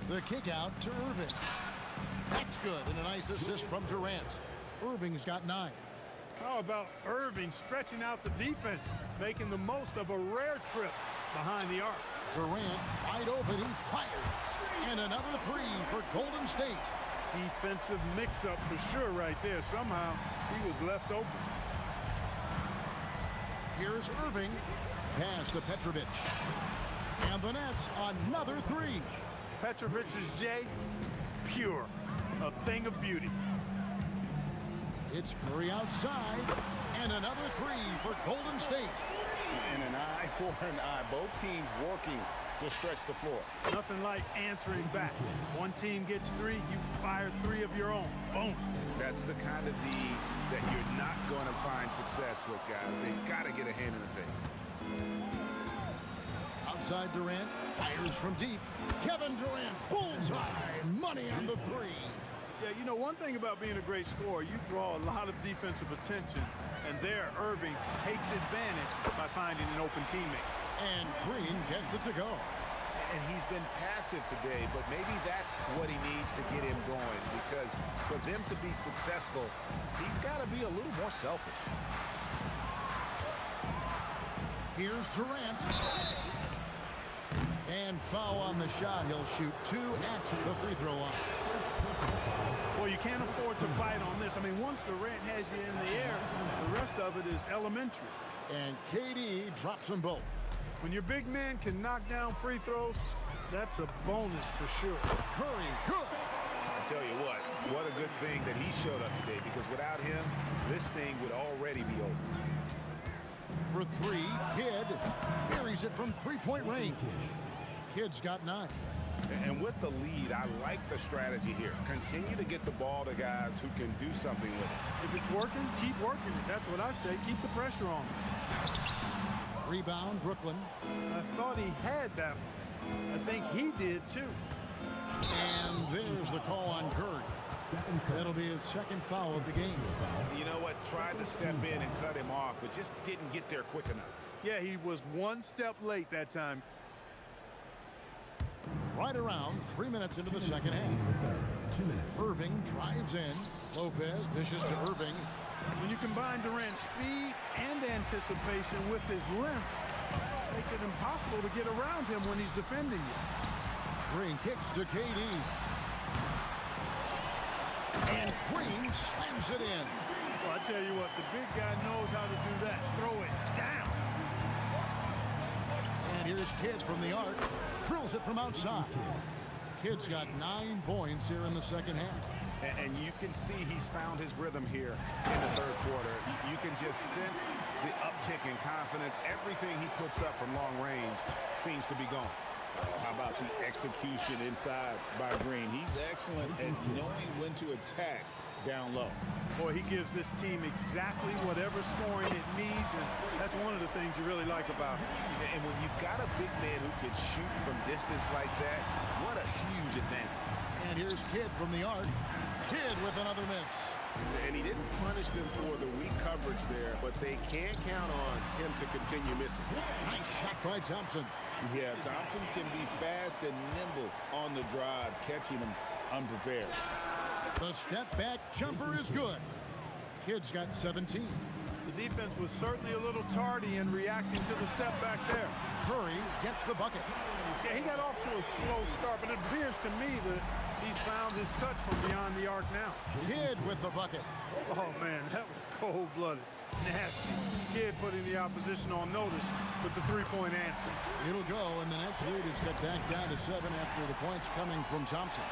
Speaker 8: The kick out to Irving. That's good, and a nice assist from Durant. Irving's got 9.
Speaker 9: How about Irving stretching out the defense, making the most of a rare trip behind the arc.
Speaker 8: Durant wide open, he fires. And another three for Golden State.
Speaker 9: Defensive mix-up for sure right there. Somehow he was left open.
Speaker 8: Here's Irving. Pass to Petrovic. And the Nets, another three.
Speaker 9: Petrovic's J, pure. A thing of beauty.
Speaker 8: It's Curry outside. And another three for Golden State.
Speaker 10: And an eye for an eye. Both teams working to stretch the floor.
Speaker 9: Nothing like answering back. One team gets 3, you fire 3 of your own. Boom.
Speaker 10: That's the kind of D that you're not going to find success with, guys. They got to get a hand in the face.
Speaker 8: Outside Durant, fires from deep. Kevin Durant, bullseye. Money on the three.
Speaker 9: Yeah, you know, one thing about being a great scorer, you draw a lot of defensive attention. And there, Irving takes advantage by finding an open teammate.
Speaker 8: And Green gets it to go.
Speaker 10: And he's been passive today, but maybe that's what he needs to get him going, because for them to be successful, he's got to be a little more selfish.
Speaker 8: Here's Durant. And foul on the shot. He'll shoot 2 at the free throw line.
Speaker 9: Well, you can't afford to bite on this. I mean, once Durant has you in the air, the rest of it is elementary.
Speaker 8: And KD drops them both.
Speaker 9: When your big man can knock down free throws, that's a bonus for sure.
Speaker 8: Curry, good.
Speaker 10: I tell you what a good thing that he showed up today, because without him, this thing would already be over.
Speaker 8: For 3, Kidd buries it from 3-point range. Kidd's got 9.
Speaker 10: And with the lead, I like the strategy here. Continue to get the ball to guys who can do something with it.
Speaker 9: If it's working, keep working it. That's what I say. Keep the pressure on.
Speaker 8: Rebound, Brooklyn.
Speaker 9: I thought he had that one. I think he did, too.
Speaker 8: And there's the call on Curry. That'll be his second foul of the game.
Speaker 10: You know what? Tried to step in and cut him off, but just didn't get there quick enough.
Speaker 9: Yeah, he was one step late that time.
Speaker 8: Right around 3 minutes into the second half.
Speaker 5: 2 minutes.
Speaker 8: Irving drives in. Lopez dishes to Irving.
Speaker 9: When you combine Durant's speed and anticipation with his length, it makes it impossible to get around him when he's defending you.
Speaker 8: Green kicks to KD. And Green slams it in.
Speaker 9: Well, I tell you what, the big guy knows how to do that. Throw it down.
Speaker 8: And here's Kidd from the arc. Drills it from outside. Kidd's got 9 points here in the second half.
Speaker 10: And you can see he's found his rhythm here in the third quarter. You can just sense the uptick in confidence. Everything he puts up from long range seems to be gone.
Speaker 11: How about the execution inside by Green? He's excellent at knowing when to attack down low.
Speaker 9: Boy, he gives this team exactly whatever scoring it needs, and that's one of the things you really like about him.
Speaker 10: And when you've got a big man who can shoot from distance like that, what a huge advantage.
Speaker 8: And here's Kidd from the arc. Kidd with another miss.
Speaker 10: And he didn't punish them for the weak coverage there, but they can't count on him to continue missing.
Speaker 8: Nice shot by Thompson.
Speaker 11: Yeah, Thompson can be fast and nimble on the drive, catching him unprepared.
Speaker 8: The step back jumper is good. Kidd's got 17.
Speaker 9: The defense was certainly a little tardy in reacting to the step back there.
Speaker 8: Curry gets the bucket.
Speaker 9: Yeah, he got off to a slow start, but it appears to me that he's found his touch from beyond the arc now.
Speaker 8: Kidd with the bucket.
Speaker 9: Oh, man, that was cold-blooded. Nasty. Kidd putting the opposition on notice with the three-point answer.
Speaker 8: It'll go, and the Nets lead is cut back down to 7 after the points coming from Thompson.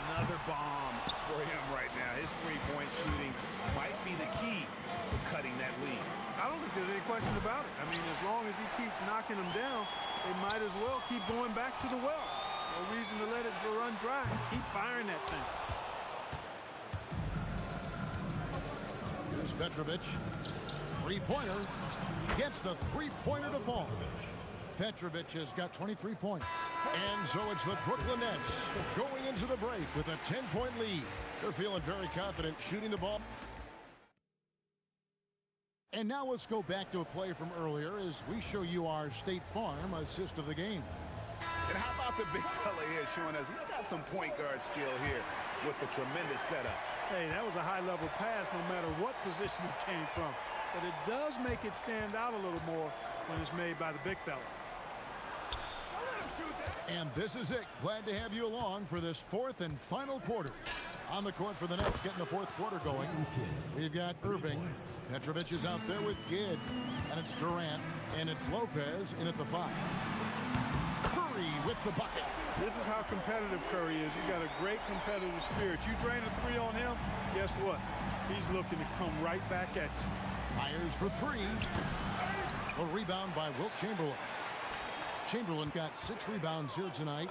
Speaker 10: Another bomb for him right now. His three-point shooting might be the key to cutting that lead.
Speaker 9: I don't think there's any question about it. I mean, as long as he keeps knocking them down, they might as well keep going back to the well. No reason to let it run dry. Keep firing that thing.
Speaker 8: Here's Petrovic. Three-pointer. Gets the three-pointer to fall. Petrovic has got 23 points. And so it's the Brooklyn Nets going into the break with a 10-point lead. They're feeling very confident shooting the ball. And now let's go back to a play from earlier as we show you our State Farm assist of the game.
Speaker 10: And how about the big fella here showing us he's got some point guard skill here with the tremendous setup.
Speaker 9: Hey, that was a high-level pass no matter what position it came from. But it does make it stand out a little more when it's made by the big fella.
Speaker 8: And this is it. Glad to have you along for this fourth and final quarter. On the court for the Nets, getting the fourth quarter going. We've got Irving. Petrovic is out there with Kidd. And it's Durant. And it's Lopez in at the 5. Curry with the bucket.
Speaker 9: This is how competitive Curry is. You got a great competitive spirit. You drain a three on him, guess what? He's looking to come right back at you.
Speaker 8: Fires for 3. A rebound by Wilt Chamberlain. Chamberlain got 6 rebounds here tonight.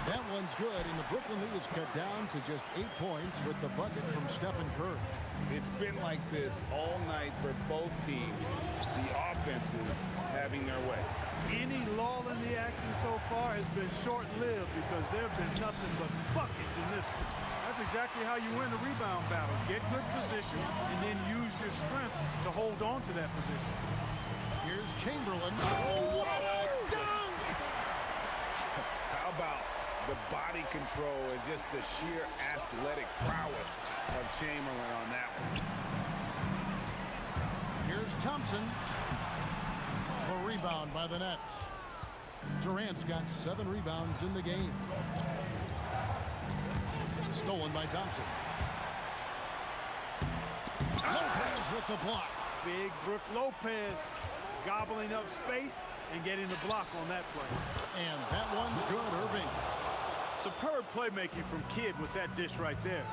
Speaker 8: That one's good, and the Brooklyn lead is cut down to just 8 points with the bucket from Stephen Curry.
Speaker 11: It's been like this all night for both teams. The offenses having their way.
Speaker 9: Any lull in the action so far has been short-lived because there have been nothing but buckets in this one. That's exactly how you win a rebound battle. Get good position and then use your strength to hold on to that position.
Speaker 8: Here's Chamberlain. Oh, what a dunk!
Speaker 10: How about the body control and just the sheer athletic prowess of Chamberlain on that one.
Speaker 8: Here's Thompson. A rebound by the Nets. Durant's got 7 rebounds in the game. Stolen by Thompson. Lopez with the block.
Speaker 9: Big Brook Lopez gobbling up space and getting the block on that play.
Speaker 8: And that one's good, Irving.
Speaker 9: Superb playmaking from Kidd with that dish right there.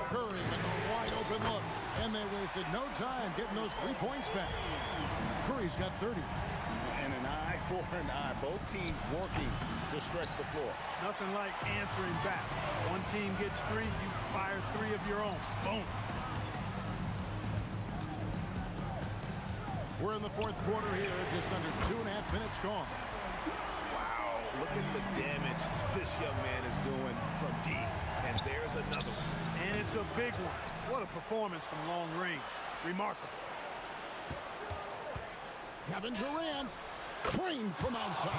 Speaker 8: Curry with a wide open look. And they wasted no time getting those 3 points back. Curry's got 30.
Speaker 10: And an eye for an eye. Both teams working to
Speaker 11: to stretch the floor.
Speaker 9: Nothing like answering back. One team gets 3, you fire 3 of your own. Boom.
Speaker 8: We're in the fourth quarter here, just under 2.5 minutes gone.
Speaker 11: Wow, look at the damage this young man is doing from deep. And there's another one.
Speaker 9: And it's a big one. What a performance from long range. Remarkable.
Speaker 8: Kevin Durant, trained from outside.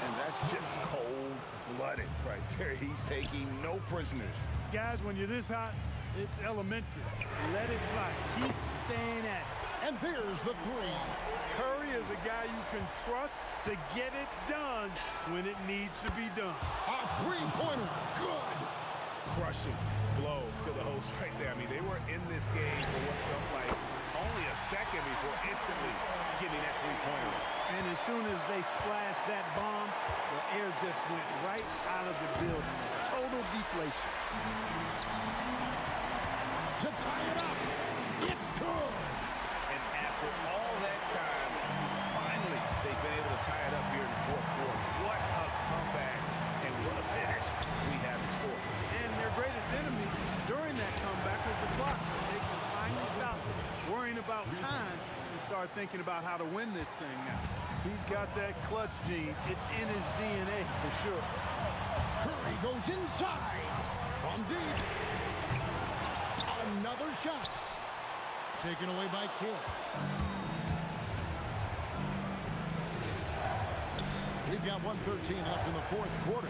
Speaker 11: And that's just cold-blooded right there. He's taking no prisoners.
Speaker 9: Guys, when you're this hot, it's elementary. Let it fly. Keep staying at it.
Speaker 8: And there's the 3.
Speaker 9: Curry is a guy you can trust to get it done when it needs to be done.
Speaker 8: A 3-pointer. Good.
Speaker 11: Crushing blow to the host right there. I mean, they were in this game for what felt like only a second before instantly getting that 3-pointer.
Speaker 9: And as soon as they splashed that bomb, the air just went right out of the building. Total deflation.
Speaker 8: To tie it up. It's good.
Speaker 11: And after all that time, finally, they've been able to tie it up here in the fourth quarter. What a comeback and what a finish we have in store.
Speaker 9: And their greatest enemy during that comeback was the clock. They can finally stop worrying about time and start thinking about how to win this thing now. He's got that clutch gene. It's in his DNA for sure.
Speaker 8: Curry goes inside. From deep. Another shot. Taken away by Kidd. We've got 1:13 left in the fourth quarter.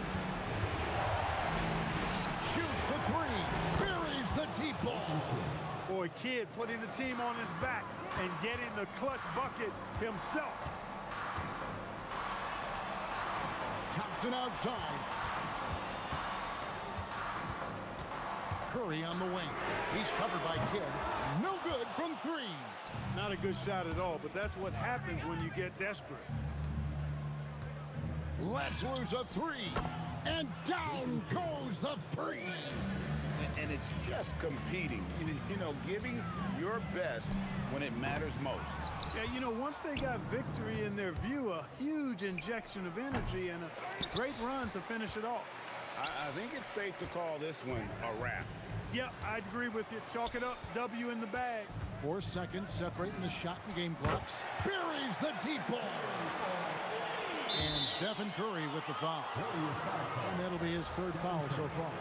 Speaker 8: Shoots the 3. Buries the deep ball.
Speaker 9: Boy, Kidd putting the team on his back and getting the clutch bucket himself.
Speaker 8: Thompson outside. Curry on the wing. He's covered by Kidd. No good from 3.
Speaker 9: Not a good shot at all, but that's what happens when you get desperate.
Speaker 8: Let's lose a 3. And down goes the 3.
Speaker 11: And it's just competing, you know, giving your best when it matters most.
Speaker 9: Yeah, you know, once they got victory in their view, a huge injection of energy and a great run to finish it off.
Speaker 11: I think it's safe to call this one a wrap.
Speaker 9: Yep, I'd agree with you. Chalk it up. W in the bag.
Speaker 8: 4 seconds separating the shot and game clocks. Buries the deep ball. And Stephen Curry with the foul. And that'll be his 3rd foul so far.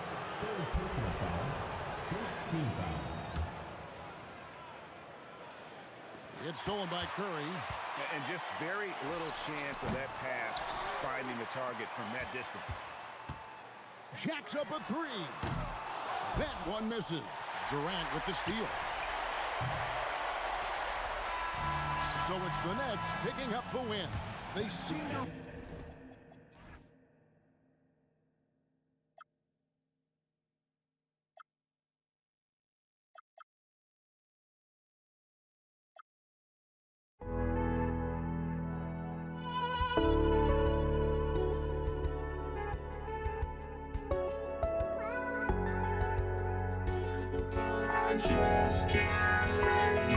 Speaker 5: 3rd personal foul. 1st team foul.
Speaker 8: It's stolen by Curry.
Speaker 11: And just very little chance of that pass finding the target from that distance.
Speaker 8: Jacks up a 3. That one misses. Durant with the steal. So it's the Nets picking up the win. They seem to...
Speaker 1: I just can't let you.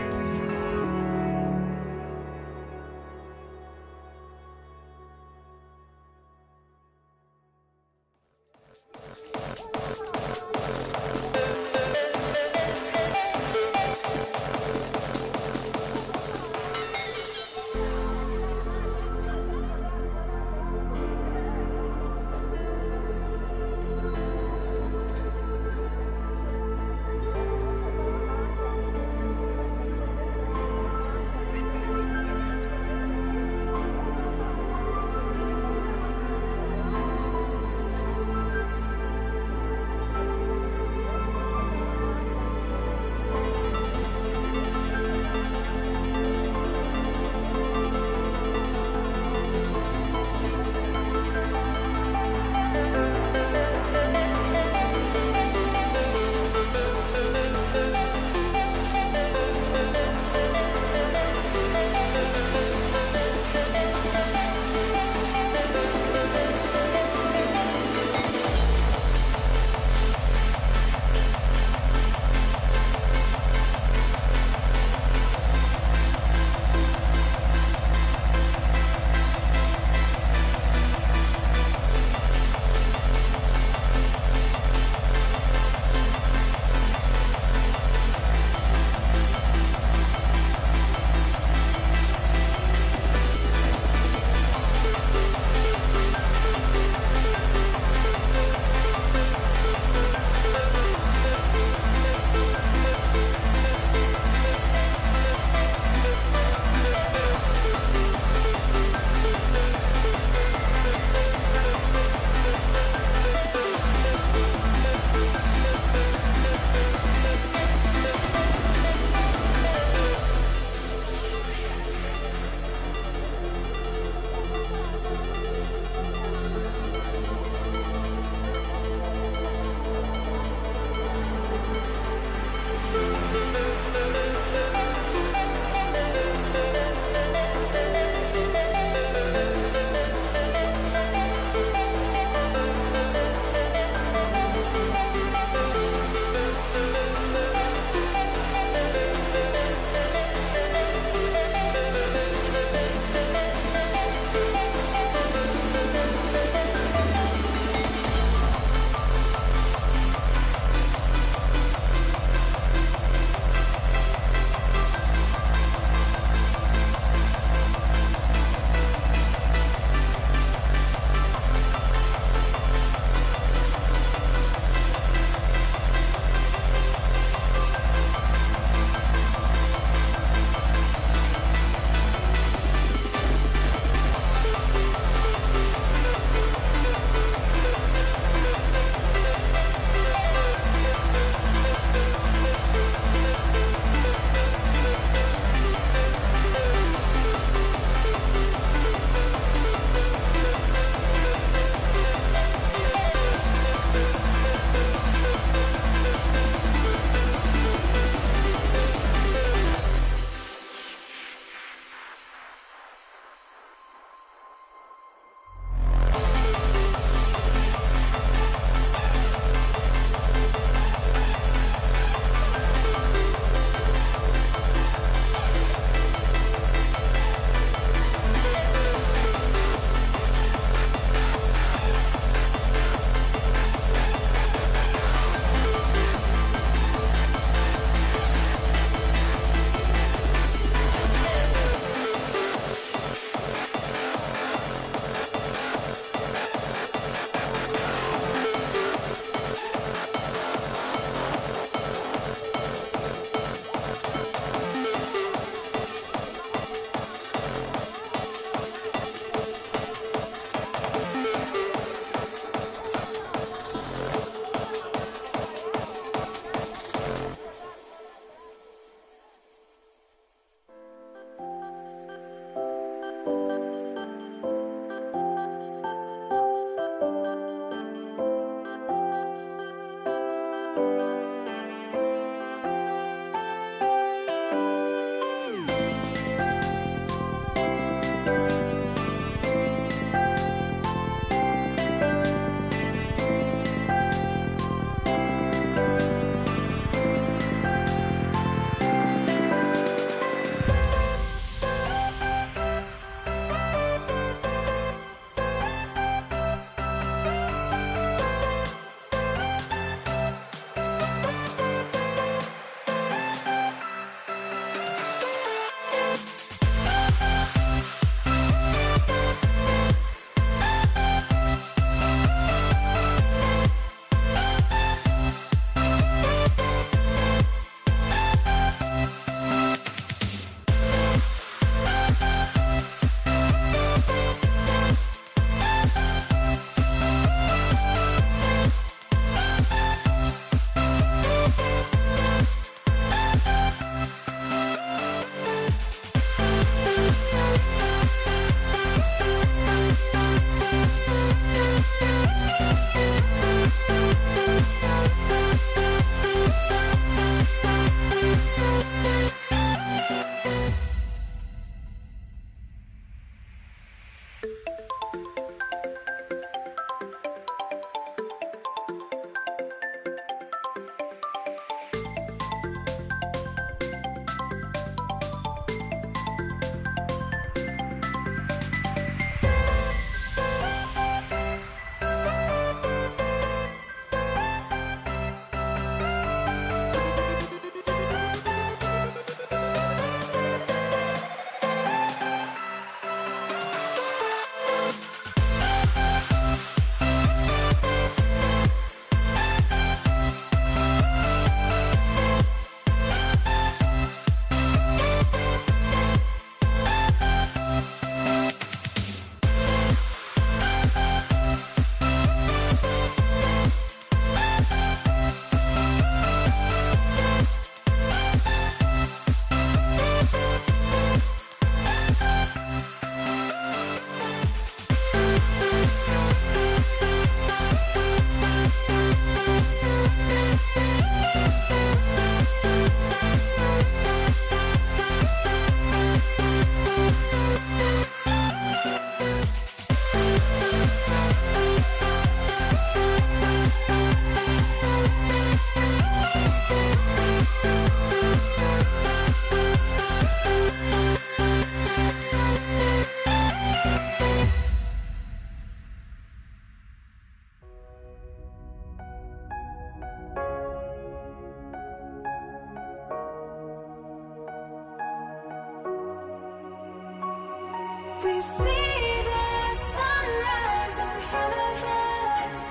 Speaker 12: we see the sunrise in front of us.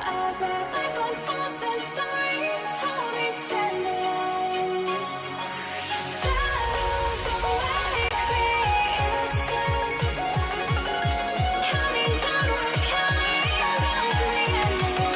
Speaker 12: As our life unfolds and stories told, we stand alone. Shadows awake the innocent. Counting down, we're counting down to the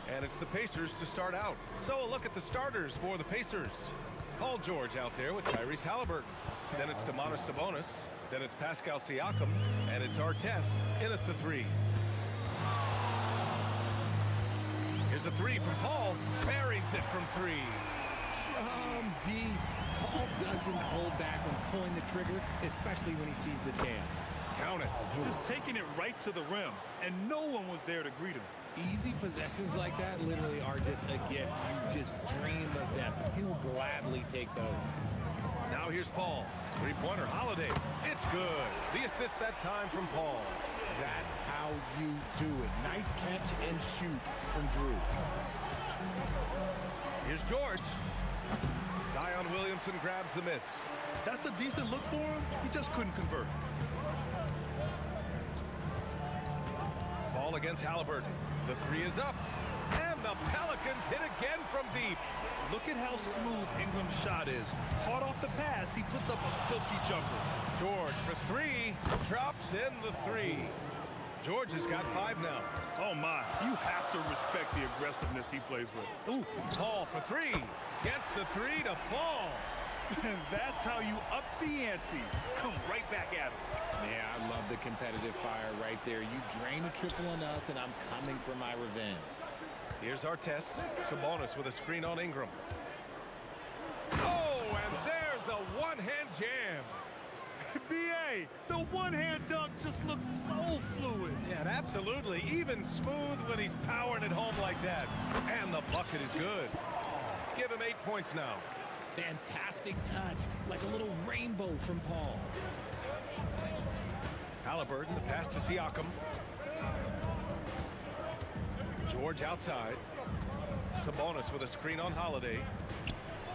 Speaker 2: And it's the Pacers to start out. So a look at the starters for the Pacers. Paul George out there with Tyrese Halliburton. Then it's Domantas Sabonis. Then it's Pascal Siakam. And it's Artest in at the three. Here's a three from Paul. Buries it from three.
Speaker 7: From deep. Paul doesn't hold back when pulling the trigger, especially when he sees the chance.
Speaker 2: Count it.
Speaker 3: Just taking it right to the rim, and no one was there to greet him.
Speaker 7: Easy possessions like that literally are just a gift. You just dream of them. He'll gladly take those.
Speaker 2: Now here's Paul. Three-pointer Holiday. It's good. The assist that time from Paul.
Speaker 7: That's how you do it. Nice catch and shoot from Drew.
Speaker 2: Here's George. Zion Williamson grabs the miss.
Speaker 3: That's a decent look for him. He just couldn't convert.
Speaker 2: Ball against Halliburton. The three is up. And the Pelicans hit again from deep.
Speaker 3: Look at how smooth Ingram's shot is. Hard off the pass, he puts up a silky jumper.
Speaker 2: George for three. Drops in the three. George has got five now.
Speaker 3: Oh my, you have to respect the aggressiveness he plays with.
Speaker 2: Ooh, Paul for three. Gets the three to fall.
Speaker 3: And that's how you up the ante. Come right back at him.
Speaker 7: Yeah, I love the competitive fire right there. You drain a triple on us, and I'm coming for my revenge.
Speaker 2: Here's Artest. Sabonis with a screen on Ingram. Oh, and there's a one-hand jam.
Speaker 3: B.A., the one-hand dunk just looks so fluid.
Speaker 2: Yeah, absolutely. Even smooth when he's powering it home like that. And the bucket is good. Give him 8 points now.
Speaker 7: Fantastic touch, like a little rainbow from Paul.
Speaker 2: Halliburton, the pass to Siakam. George outside. Sabonis with a screen on Holiday.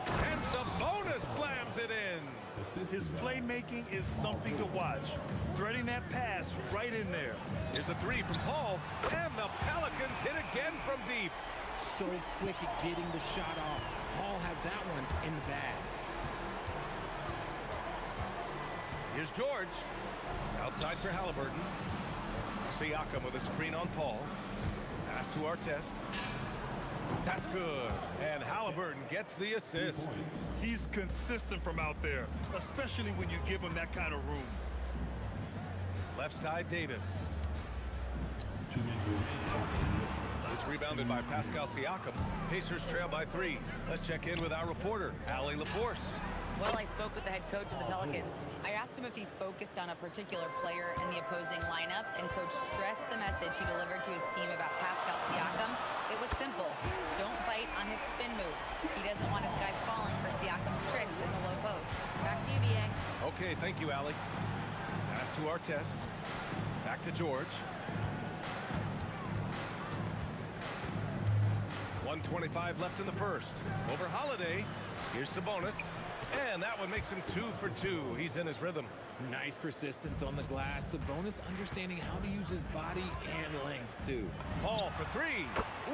Speaker 2: And Sabonis slams it in.
Speaker 3: His playmaking is something to watch. Threading that pass right in there.
Speaker 2: Here's a three from Paul. And the Pelicans hit again from deep.
Speaker 7: So quick at getting the shot off. Paul has that one in the bag.
Speaker 2: Here's George. Outside for Halliburton. Siakam with a screen on Paul. Pass to Artest. That's good. And Halliburton gets the assist.
Speaker 3: He's consistent from out there, especially when you give him that kind of room.
Speaker 2: Left side, Davis. It's rebounded by Pascal Siakam. Pacers trail by 3. Let's check in with our reporter, Allie LaForce.
Speaker 6: Well, I spoke with the head coach of the Pelicans. I asked him if he's focused on a particular player in the opposing lineup, and coach stressed the message he delivered to his team about Pascal Siakam. It was simple. Don't bite on his spin move. He doesn't want his guys falling for Siakam's tricks in the low post. Back to you, B.A.
Speaker 2: Okay, thank you, Allie. Pass to Artest. Back to George. 1:25 left in the first. Over Holiday. Here's Sabonis. And that one makes him 2 for 2. He's in his rhythm.
Speaker 7: Nice persistence on the glass. Sabonis understanding how to use his body and length, too.
Speaker 2: Paul for 3.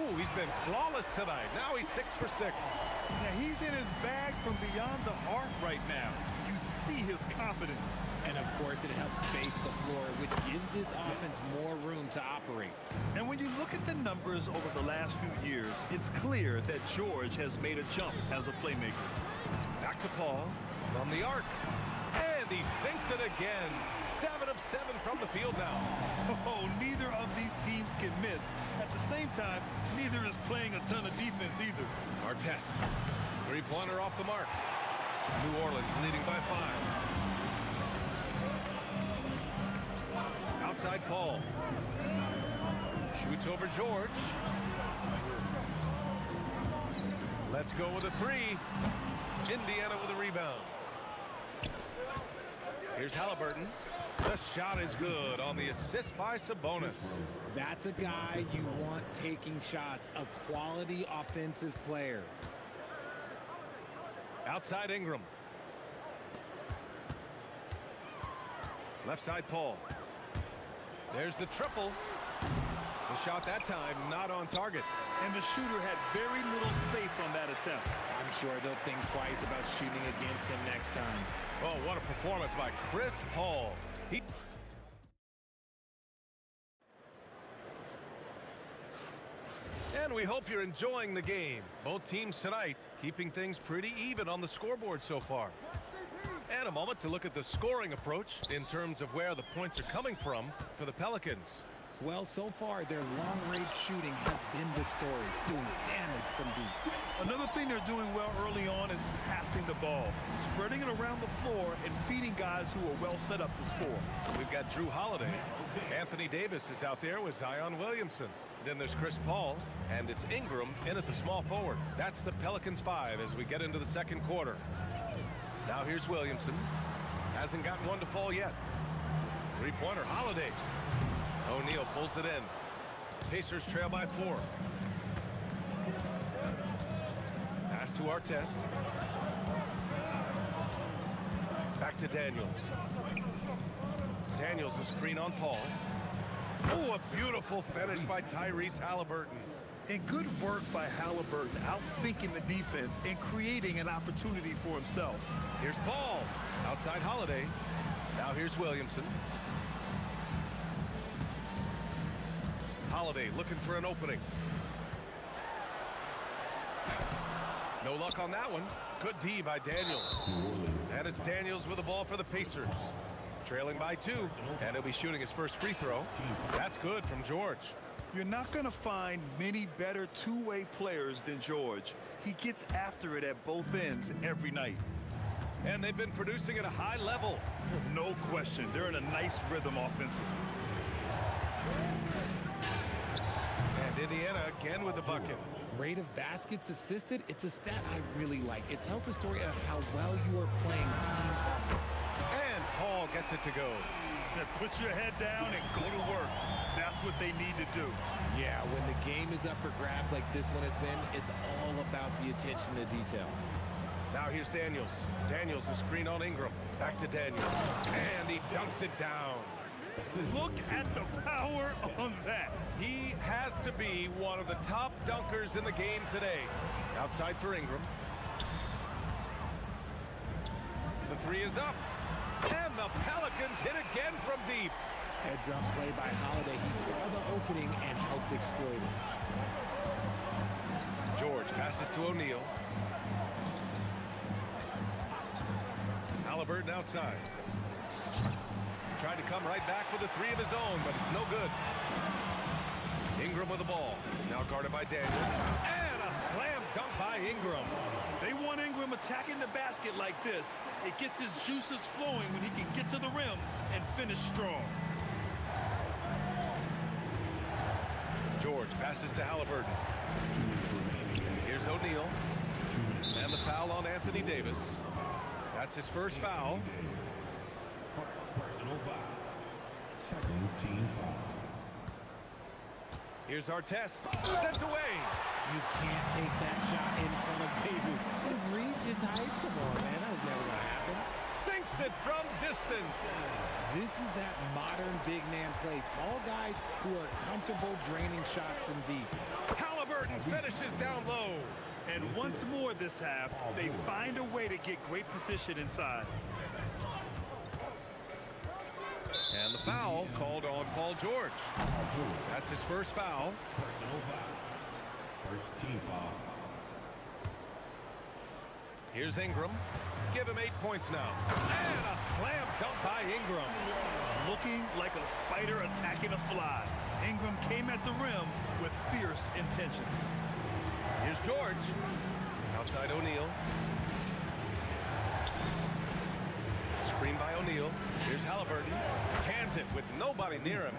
Speaker 2: Ooh, he's been flawless tonight. Now he's 6 for 6.
Speaker 3: Yeah, he's in his bag from beyond the arc right now. You see his confidence.
Speaker 7: And, of course, it helps space the floor, which gives this offense more room to operate.
Speaker 3: And when you look at the numbers over the last few years, it's clear that George has made a jump as a playmaker.
Speaker 2: Back to Paul from the arc. And he sinks it again. 7 of 7 from the field now.
Speaker 3: Oh, neither of these teams can miss. At the same time, neither is playing a ton of defense either.
Speaker 2: Our test. 3-pointer off the mark. New Orleans leading by 5. Outside Paul. Shoots over George. Let's go with a 3. Indiana with a rebound. Here's Halliburton. The shot is good on the assist by Sabonis.
Speaker 7: That's a guy you want taking shots, a quality offensive player.
Speaker 2: Outside Ingram. Left side Paul. There's the triple. The shot that time not on target.
Speaker 3: And the shooter had very little space on that attempt.
Speaker 7: I'm sure they'll think twice about shooting against him next time.
Speaker 2: Oh, what a performance by Chris Paul. And we hope you're enjoying the game. Both teams tonight keeping things pretty even on the scoreboard so far. And a moment to look at the scoring approach in terms of where the points are coming from for the Pelicans.
Speaker 7: Well, so far, their long-range shooting has been the story, doing damage from deep.
Speaker 3: Another thing they're doing well early on is passing the ball, spreading it around the floor and feeding guys who are well set up to score.
Speaker 2: We've got Drew Holiday. Anthony Davis is out there with Zion Williamson. Then there's Chris Paul, and it's Ingram in at the small forward. That's the Pelicans 5 as we get into the second quarter. Now here's Williamson. Hasn't gotten one to fall yet. 3-pointer, Holiday. O'Neal pulls it in. Pacers trail by 4. Pass to Artest. Back to Daniels. Daniels a screen on Paul. Oh, a beautiful finish by Tyrese Halliburton.
Speaker 3: And good work by Halliburton, outthinking the defense and creating an opportunity for himself.
Speaker 2: Here's Paul. Outside Holiday. Now here's Williamson. Holiday looking for an opening. No luck on that one. Good D by Daniels. And it's Daniels with the ball for the Pacers. Trailing by 2, and he'll be shooting his first free throw. That's good from George.
Speaker 3: You're not going to find many better two-way players than George. He gets after it at both ends every night.
Speaker 2: And they've been producing at a high level.
Speaker 3: No question. They're in a nice rhythm offensively.
Speaker 2: And Indiana again with the bucket.
Speaker 7: Rate of baskets assisted, it's a stat I really like. It tells the story of how well you are playing team offense.
Speaker 2: And Paul gets it to go.
Speaker 3: Put your head down and go to work. That's what they need to do.
Speaker 7: Yeah, when the game is up for grabs like this one has been, it's all about the attention to detail.
Speaker 2: Now here's Daniels. Daniels a screen on Ingram. Back to Daniels. And he dunks it down.
Speaker 3: Look at the power on that.
Speaker 2: He has to be one of the top dunkers in the game today. Outside for Ingram. The 3 is up. And the Pelicans hit again from deep.
Speaker 7: Heads up play by Holiday. He saw the opening and helped exploit it.
Speaker 2: George passes to O'Neal. Halliburton outside. Tried to come right back with a 3 of his own, but it's no good. Ingram with the ball. Now guarded by Daniels. And a slam dunk by Ingram.
Speaker 3: They want Ingram attacking the basket like this. It gets his juices flowing when he can get to the rim and finish strong.
Speaker 2: George passes to Halliburton. Here's O'Neal. And the foul on Anthony Davis. That's his first foul.
Speaker 5: Personal foul. Second team foul.
Speaker 2: Here's Artest. Sent away.
Speaker 7: You can't take that shot in front of Davis. His reach is high. Come on, man. That was never going to happen.
Speaker 2: Sinks it from distance.
Speaker 7: This is that modern big man play. Tall guys who are comfortable draining shots from deep.
Speaker 2: Halliburton finishes down low.
Speaker 3: And once more this half, they find a way to get great position inside.
Speaker 2: And the foul called on Paul George. That's his first foul.
Speaker 5: Personal foul. First team foul.
Speaker 2: Here's Ingram. give him 8 points now. And a slam dunk by Ingram.
Speaker 3: Looking like a spider attacking a fly. Ingram came at the rim with fierce intentions.
Speaker 2: Here's George. Outside O'Neal. Screen by O'Neal. Here's Halliburton. Cans it with nobody near him.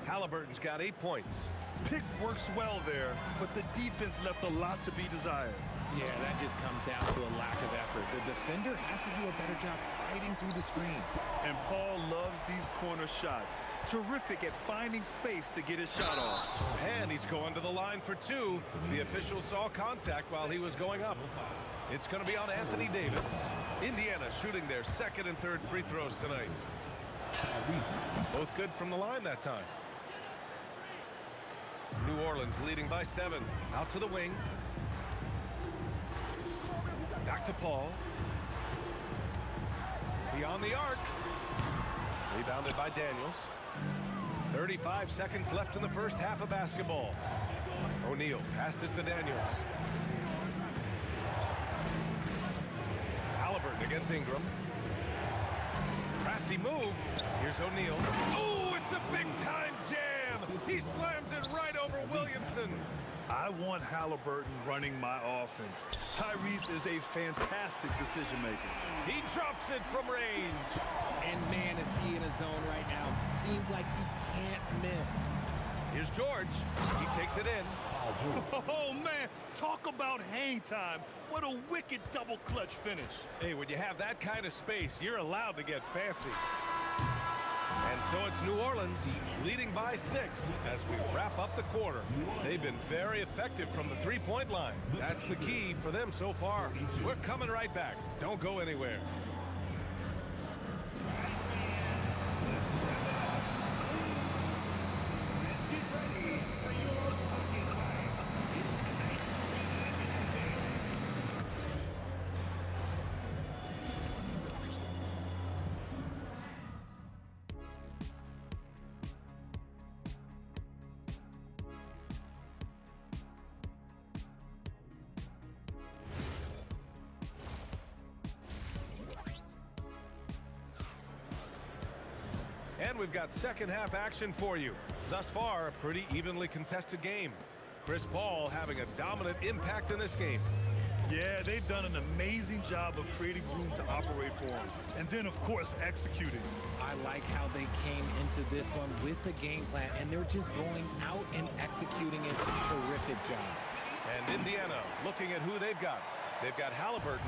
Speaker 2: Halliburton's got 8 points.
Speaker 3: Pick works well there, but the defense left a lot to be desired.
Speaker 7: Yeah, that just comes down to a lack of effort. The defender has to do a better job fighting through the screen.
Speaker 3: And Paul loves these corner shots. Terrific at finding space to get his shot off.
Speaker 2: And he's going to the line for 2. The official saw contact while he was going up. It's going to be on Anthony Davis. Indiana shooting their second and third free throws tonight. Both good from the line that time. New Orleans leading by 7. Out to the wing. Back to Paul. Beyond the arc. Rebounded by Daniels. 35 seconds left in the first half of basketball. O'Neal passes to Daniels. Halliburton against Ingram. Crafty move. Here's O'Neal. Oh, it's a big-time jam. He slams it right over Williamson.
Speaker 3: I want Halliburton running my offense. Tyrese is a fantastic decision maker.
Speaker 2: He drops it from range.
Speaker 7: And man, is he in a zone right now. Seems like he can't miss.
Speaker 2: Here's George. He takes it in.
Speaker 3: Oh, man, talk about hang time. What a wicked double clutch finish.
Speaker 2: Hey, when you have that kind of space, you're allowed to get fancy. And so it's New Orleans leading by 6 as we wrap up the quarter. They've been very effective from the three-point line. That's the key for them so far. We're coming right back. Don't go anywhere. And we've got second half action for you. Thus far, a pretty evenly contested game. Chris Paul having a dominant impact in this game.
Speaker 3: Yeah, they've done an amazing job of creating room to operate for him. And then, of course, executing.
Speaker 7: I like how they came into this one with a game plan, and they're just going out and executing it. Terrific job.
Speaker 2: And Indiana looking at who they've got. They've got Halliburton.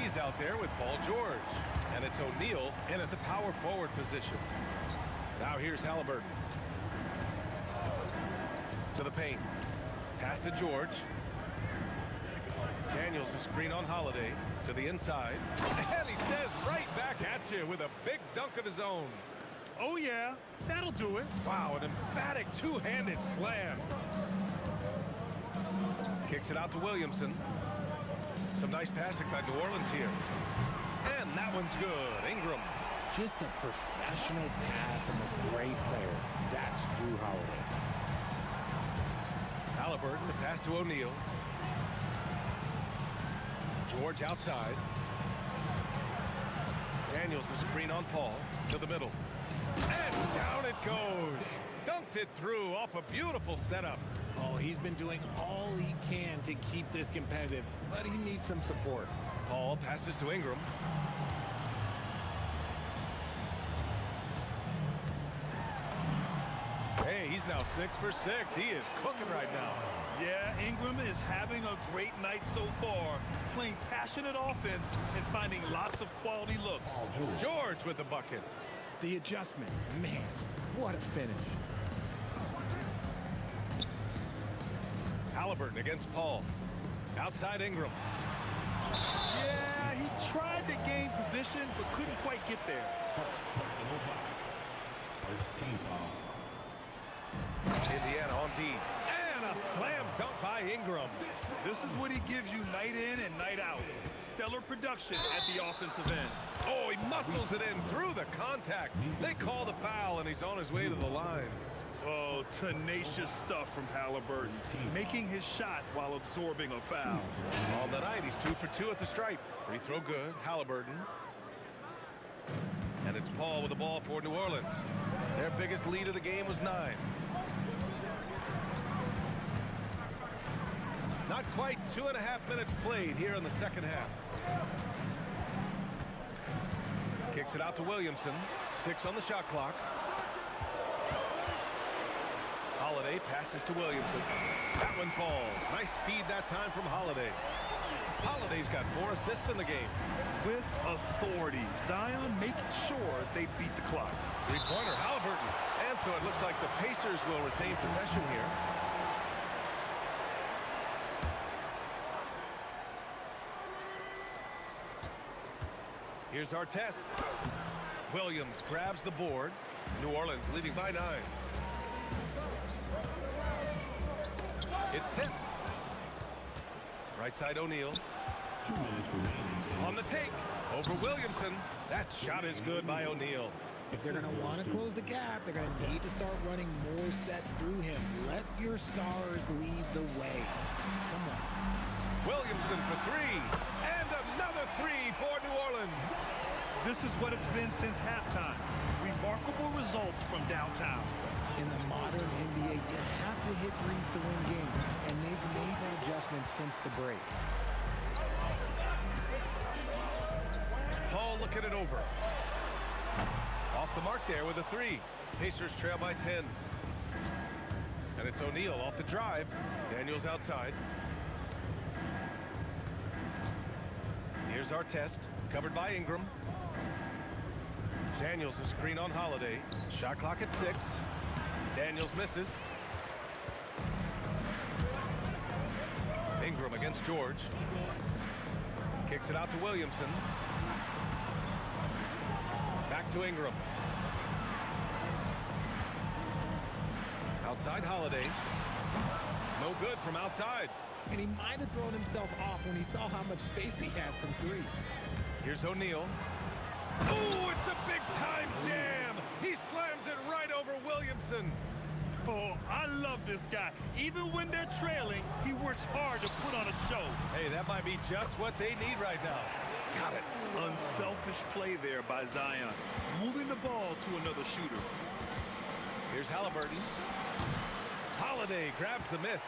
Speaker 2: He's out there with Paul George. And it's O'Neal in at the power forward position. Now here's Halliburton. To the paint. Pass to George. Daniels a screen on Holiday. To the inside. And he says right back at you with a big dunk of his own.
Speaker 3: Oh, yeah. That'll do it.
Speaker 2: Wow, an emphatic two-handed slam. Kicks it out to Williamson. Some nice passing by New Orleans here. And that one's good. Ingram.
Speaker 7: Just a professional pass from a great player. That's Drew Holiday.
Speaker 2: Halliburton, the pass to O'Neal. George outside. Daniels, the screen on Paul. To the middle. And down it goes. Dunked it through off a beautiful setup.
Speaker 7: Oh, he's been doing all he can to keep this competitive, but he needs some support.
Speaker 2: Paul passes to Ingram. Hey, he's now 6 for 6. He is cooking right now.
Speaker 3: Yeah, Ingram is having a great night so far, playing passionate offense and finding lots of quality looks.
Speaker 2: George with the bucket.
Speaker 7: The adjustment, man, what a finish.
Speaker 2: Halliburton against Paul. Outside Ingram.
Speaker 3: Yeah, he tried to gain position, but couldn't quite get there.
Speaker 2: Indiana on D. And a slam dunk by Ingram.
Speaker 3: This is what he gives you night in and night out. Stellar production at the offensive end.
Speaker 2: Oh, he muscles it in through the contact. They call the foul, and he's on his way to the line.
Speaker 3: Oh, tenacious stuff from Halliburton, making his shot while absorbing a foul.
Speaker 2: On the night, he's 2 for 2 at the stripe. Free throw good, Halliburton. And it's Paul with the ball for New Orleans. Their biggest lead of the game was 9. Not quite 2.5 minutes played here in the second half. Kicks it out to Williamson. 6 on the shot clock. Holiday passes to Williamson. That one falls. Nice feed that time from Holiday. Holiday's got 4 assists in the game.
Speaker 3: With authority, Zion making sure they beat the clock.
Speaker 2: Three-pointer, Halliburton. And so it looks like the Pacers will retain possession here. Here's our test. Williams grabs the board. New Orleans leading by 9. It's tipped. Right side O'Neal.
Speaker 5: 2 minutes remaining.
Speaker 2: On the take. Over Williamson. That shot is good by O'Neal.
Speaker 7: If they're going to want to close the gap, they're going to need to start running more sets through him. Let your stars lead the way. Come on.
Speaker 2: Williamson for 3. And another 3 for New Orleans.
Speaker 3: This is what it's been since halftime. Remarkable results from downtown.
Speaker 7: In the modern NBA, you have to hit threes to win games, and they've made that adjustment since the break.
Speaker 2: Paul looking it over. Off the mark there with a 3. Pacers trail by 10. And it's O'Neal off the drive. Daniels outside. Here's our test. Covered by Ingram. Daniels a screen on Holiday. Shot clock at 6. Daniels misses. Ingram against George. Kicks it out to Williamson. Back to Ingram. Outside Holiday. No good from outside.
Speaker 7: And he might have thrown himself off when he saw how much space he had from 3.
Speaker 2: Here's O'Neal. Oh, it's a big-time jam. He slams it right over Williamson.
Speaker 3: Oh, I love this guy. Even when they're trailing, he works hard to put on a show.
Speaker 2: Hey, that might be just what they need right now. Got it.
Speaker 3: Unselfish play there by Zion, moving the ball to another shooter.
Speaker 2: Here's Halliburton. Holiday grabs the miss.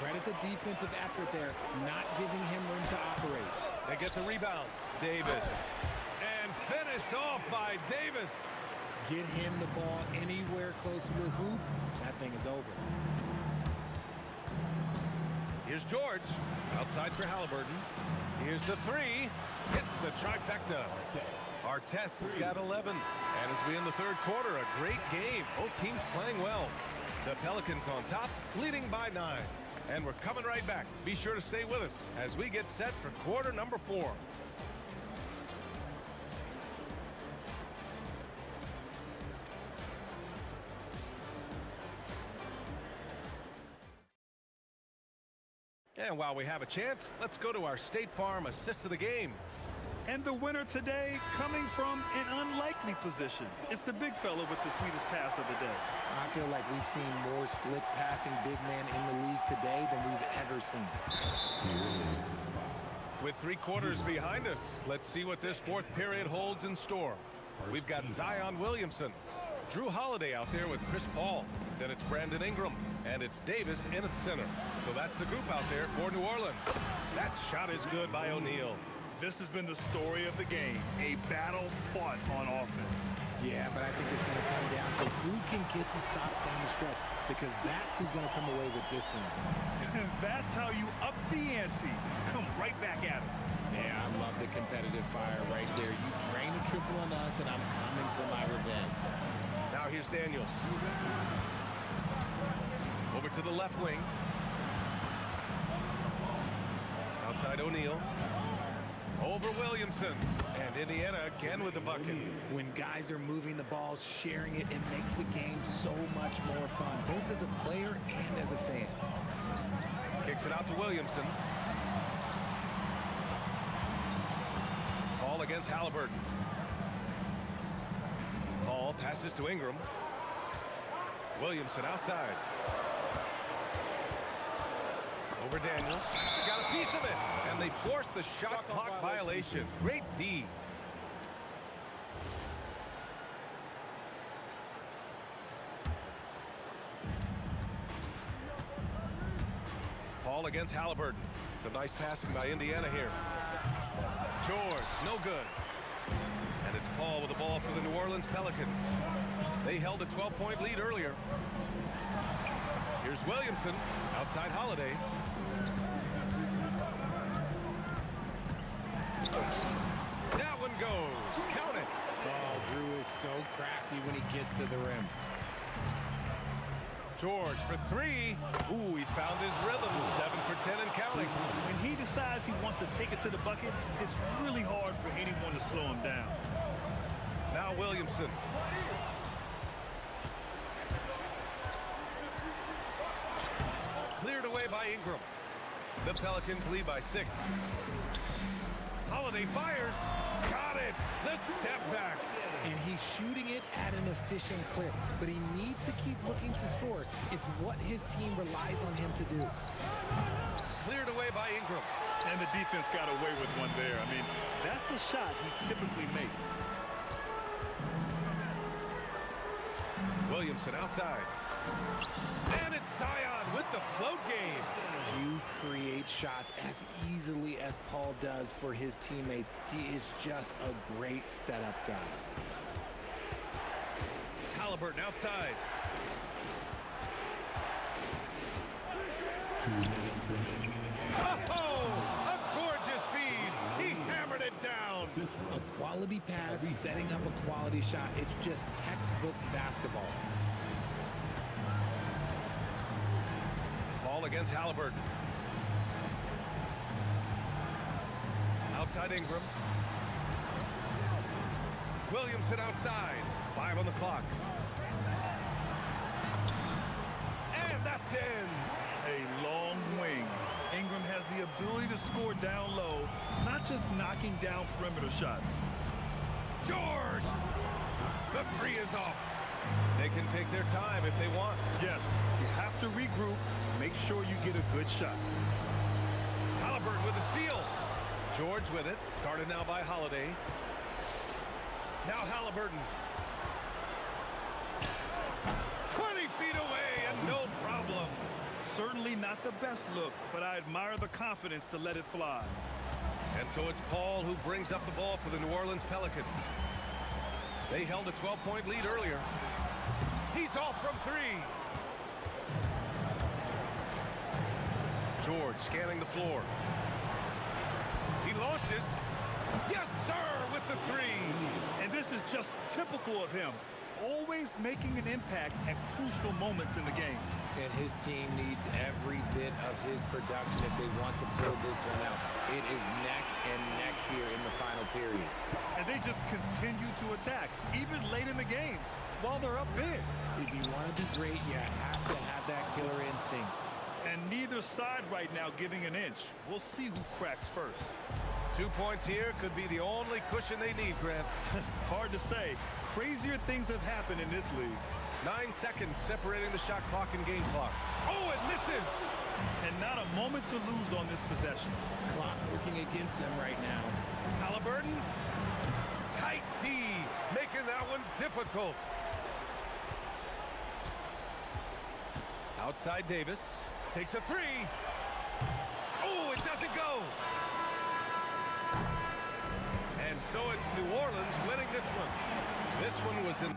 Speaker 7: Credit the defensive effort there, not giving him room to operate.
Speaker 2: They get the rebound. Davis. And finished off by Davis.
Speaker 7: Get him the ball anywhere close to the hoop, that thing is over.
Speaker 2: Here's George. Outside for Halliburton. Here's the 3. Hits the trifecta. Artest has got 11. And as we in the third quarter, a great game. Both teams playing well. The Pelicans on top, leading by 9. And we're coming right back. Be sure to stay with us as we get set for quarter number 4. And while we have a chance, let's go to our State Farm assist of the game.
Speaker 3: And the winner today coming from an unlikely position. It's the big fella with the sweetest pass of the day.
Speaker 7: I feel like we've seen more slick passing big men in the league today than we've ever seen.
Speaker 2: With 3 quarters behind us, let's see what this fourth period holds in store. We've got Zion Williamson, Drew Holiday out there with Chris Paul. Then it's Brandon Ingram, and it's Davis in at center. So that's the group out there for New Orleans. That shot is good by O'Neal.
Speaker 3: This has been the story of the game, a battle fought on offense.
Speaker 7: Yeah, but I think it's going to come down to who can get the stops down the stretch, because that's who's going to come away with this one.
Speaker 3: That's how you up the ante. Come right back at it.
Speaker 7: Yeah, I love the competitive fire right there. You drain a triple on us, and I'm coming for my revenge.
Speaker 2: Now here's Daniels. Over to the left wing. Outside O'Neal. Over Williamson. And Indiana again with the bucket.
Speaker 7: When guys are moving the ball, sharing it, it makes the game so much more fun, both as a player and as a fan.
Speaker 2: Kicks it out to Williamson. Paul against Halliburton. Paul passes to Ingram. Williamson outside. Over Daniels. Got a piece of it. And they forced the shot clock violation. Great D. Paul against Halliburton. Some nice passing by Indiana here. George, no good. And it's Paul with the ball for the New Orleans Pelicans. They held a 12-point lead earlier. Here's Williamson, outside Holiday. That one goes. Count it.
Speaker 7: Oh, Drew is so crafty when he gets to the rim.
Speaker 2: George for three. Ooh, he's found his rhythm. 7 for 10 and counting.
Speaker 3: When he decides he wants to take it to the bucket, it's really hard for anyone to slow him down.
Speaker 2: Now Williamson. Cleared away by Ingram. The Pelicans lead by 6. Holiday fires. Got it. The step back.
Speaker 7: And he's shooting it at an efficient clip, but he needs to keep looking to score. It's what his team relies on him to do.
Speaker 2: Cleared away by Ingram.
Speaker 3: And the defense got away with one there. I mean, that's a shot he typically makes.
Speaker 2: Williamson outside. And it's Zion with the float game.
Speaker 7: Few create shots as easily as Paul does for his teammates. He is just a great setup guy.
Speaker 2: Halliburton outside. Oh, a gorgeous feed. He hammered it down.
Speaker 7: A quality pass, setting up a quality shot. It's just textbook basketball.
Speaker 2: Paul against Halliburton. Outside Ingram. Williamson outside. 5 on the clock. And that's in.
Speaker 3: A long wing. Ingram has the ability to score down low, not just knocking down perimeter shots.
Speaker 2: George! The three is off. They can take their time if they want.
Speaker 3: Yes, you have to regroup. Make sure you get a good shot.
Speaker 2: Halliburton with a steal. George with it. Guarded now by Holiday. Now Halliburton. 20 feet away and no problem.
Speaker 3: Certainly not the best look, but I admire the confidence to let it fly.
Speaker 2: And so it's Paul who brings up the ball for the New Orleans Pelicans. They held a 12-point lead earlier. He's off from 3. George scanning the floor. He launches. Yes, sir, with the 3.
Speaker 3: And this is just typical of him. Always making an impact at crucial moments in the game.
Speaker 7: And his team needs every bit of his production if they want to pull this one out. It is neck and neck here in the final period.
Speaker 3: And they just continue to attack, even late in the game, while they're up big.
Speaker 7: If you want to be great, you have to have that killer instinct.
Speaker 3: And neither side right now giving an inch. We'll see who cracks first.
Speaker 2: 2 points here could be the only cushion they need, Grant.
Speaker 3: Hard to say. Crazier things have happened in this league.
Speaker 2: 9 seconds separating the shot clock and game clock. Oh, it misses!
Speaker 3: And not a moment to lose on this possession.
Speaker 7: Clock working against them right now.
Speaker 2: Halliburton. Tight D, making that one difficult. Outside Davis. Takes a 3. Oh, it doesn't go. And so it's New Orleans winning this one. This one was in...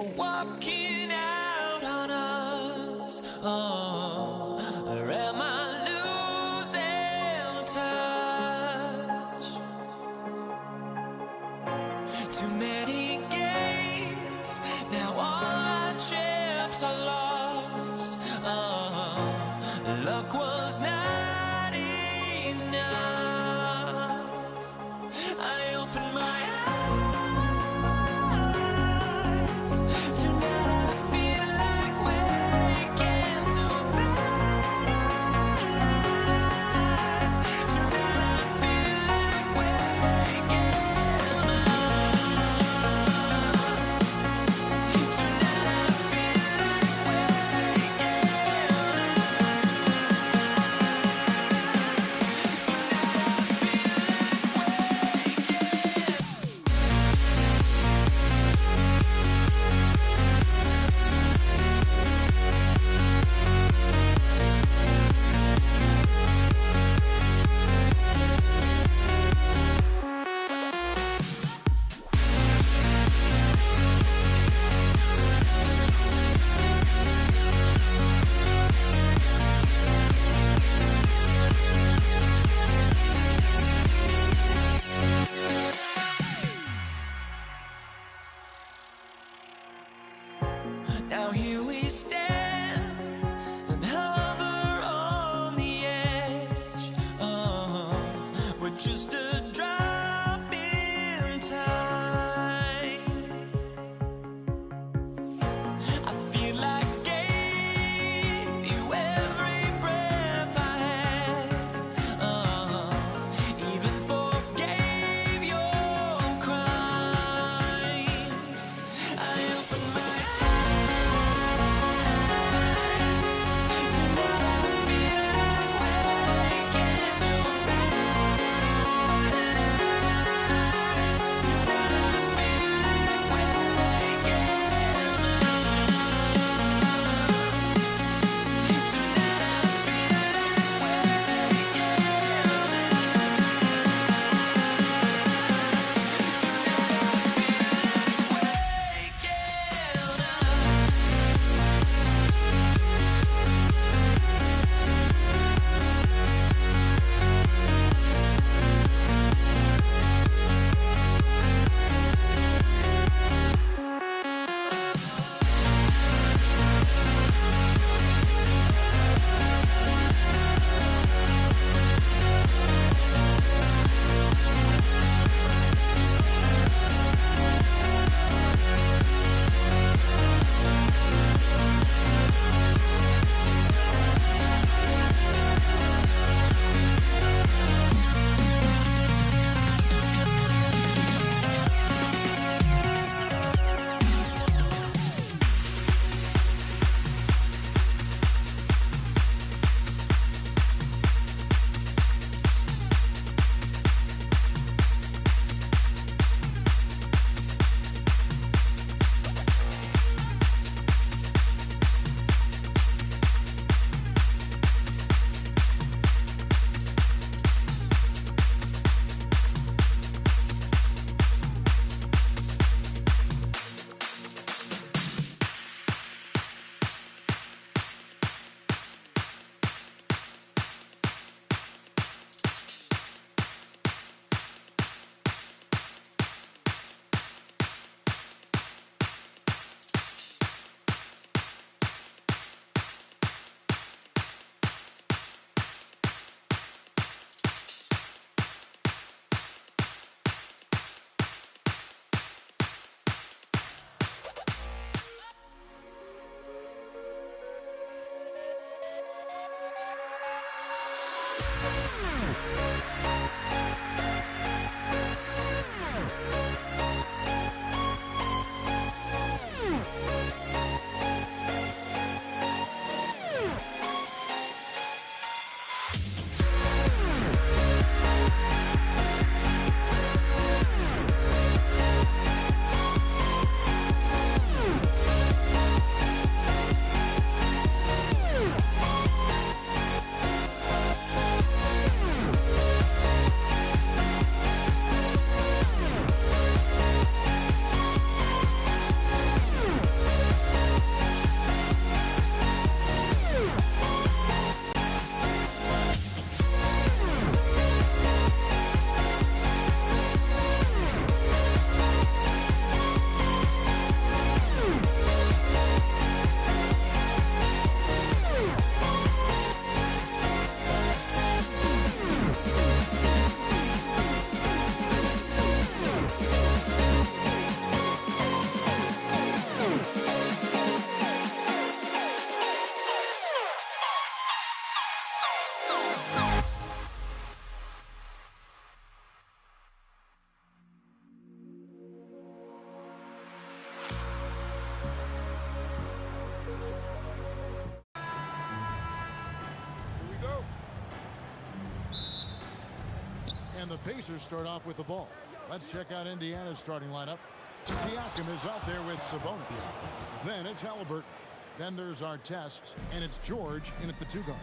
Speaker 1: walking out on us. Oh, or am I losing touch? Too many games, now all our chips are lost. Oh, luck was not enough. I opened my eyes. Tonight I feel like waking to life. Tonight I feel like waking up. Tonight I feel like now here we stand and hover on the edge. Oh, we're just a drop in time. I feel like I gave you every breath I had. Oh, even forgave your crimes. I opened my
Speaker 8: And the Pacers start off with the ball. Let's check out Indiana's starting lineup. Siakam is out there with Sabonis. Then it's Halliburton. Then there's Artest, and it's George in at the 2 guard.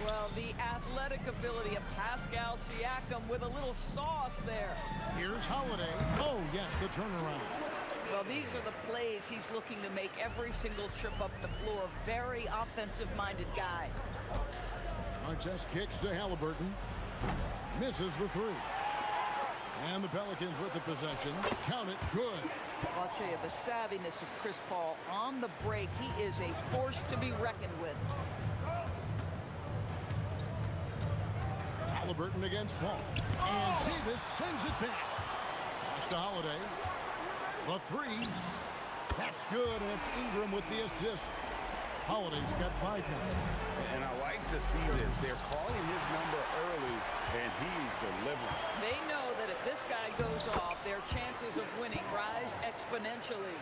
Speaker 13: Well, the athletic ability of Pascal Siakam with a little sauce there.
Speaker 8: Here's Holiday. Oh, yes, the turnaround.
Speaker 13: Well, these are the plays he's looking to make every single trip up the floor. Very offensive-minded guy.
Speaker 8: Artest kicks to Halliburton. Misses the 3. And the Pelicans with the possession. Count it. Good.
Speaker 13: I'll tell you, the savviness of Chris Paul on the break. He is a force to be reckoned with.
Speaker 8: Halliburton against Paul. And Davis sends it back. Pass to Holiday. The 3. That's good, and it's Ingram with the assist. Holiday's got 5 now.
Speaker 10: And I like to see this. They're calling his number early, and he's delivering.
Speaker 13: They know that if this guy goes off, their chances of winning rise exponentially.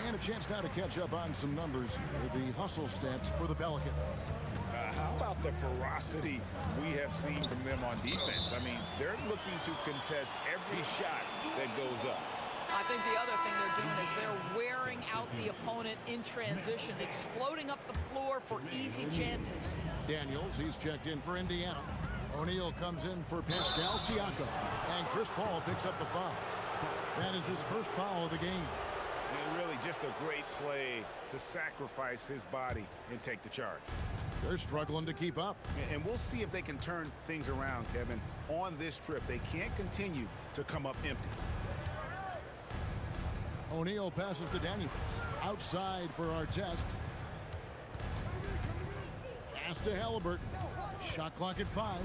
Speaker 8: And a chance now to catch up on some numbers here. The hustle stats for the Pelicans.
Speaker 10: How about the ferocity we have seen from them on defense? I mean, they're looking to contest every shot that goes up.
Speaker 13: I think the other thing they're doing is they're wearing out the opponent in transition, exploding up the floor for easy chances.
Speaker 8: Daniels, he's checked in for Indiana. O'Neal comes in for Pascal Siakam. And Chris Paul picks up the foul. That is his first foul of the game.
Speaker 10: And really just a great play to sacrifice his body and take the charge.
Speaker 8: They're struggling to keep up.
Speaker 10: And we'll see if they can turn things around, Kevin. On this trip, they can't continue to come up empty.
Speaker 8: O'Neal passes to Daniels. Outside for Artest. Pass to Halliburton. Shot clock at 5.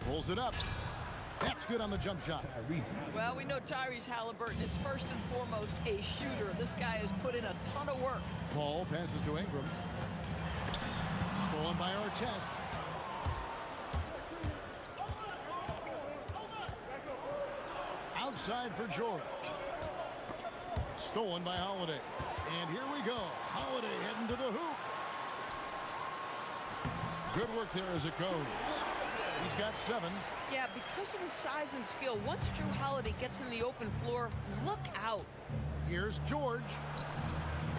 Speaker 8: Pulls it up. That's good on the jump shot.
Speaker 13: Well, we know Tyrese Halliburton is first and foremost a shooter. This guy has put in a ton of work.
Speaker 8: Paul passes to Ingram. Stolen by Artest. Outside for George. Stolen by Holiday. And here we go. Holiday heading to the hoop. Good work there as it goes. He's got 7.
Speaker 13: Yeah, because of his size and skill, once Drew Holiday gets in the open floor, look out.
Speaker 8: Here's George.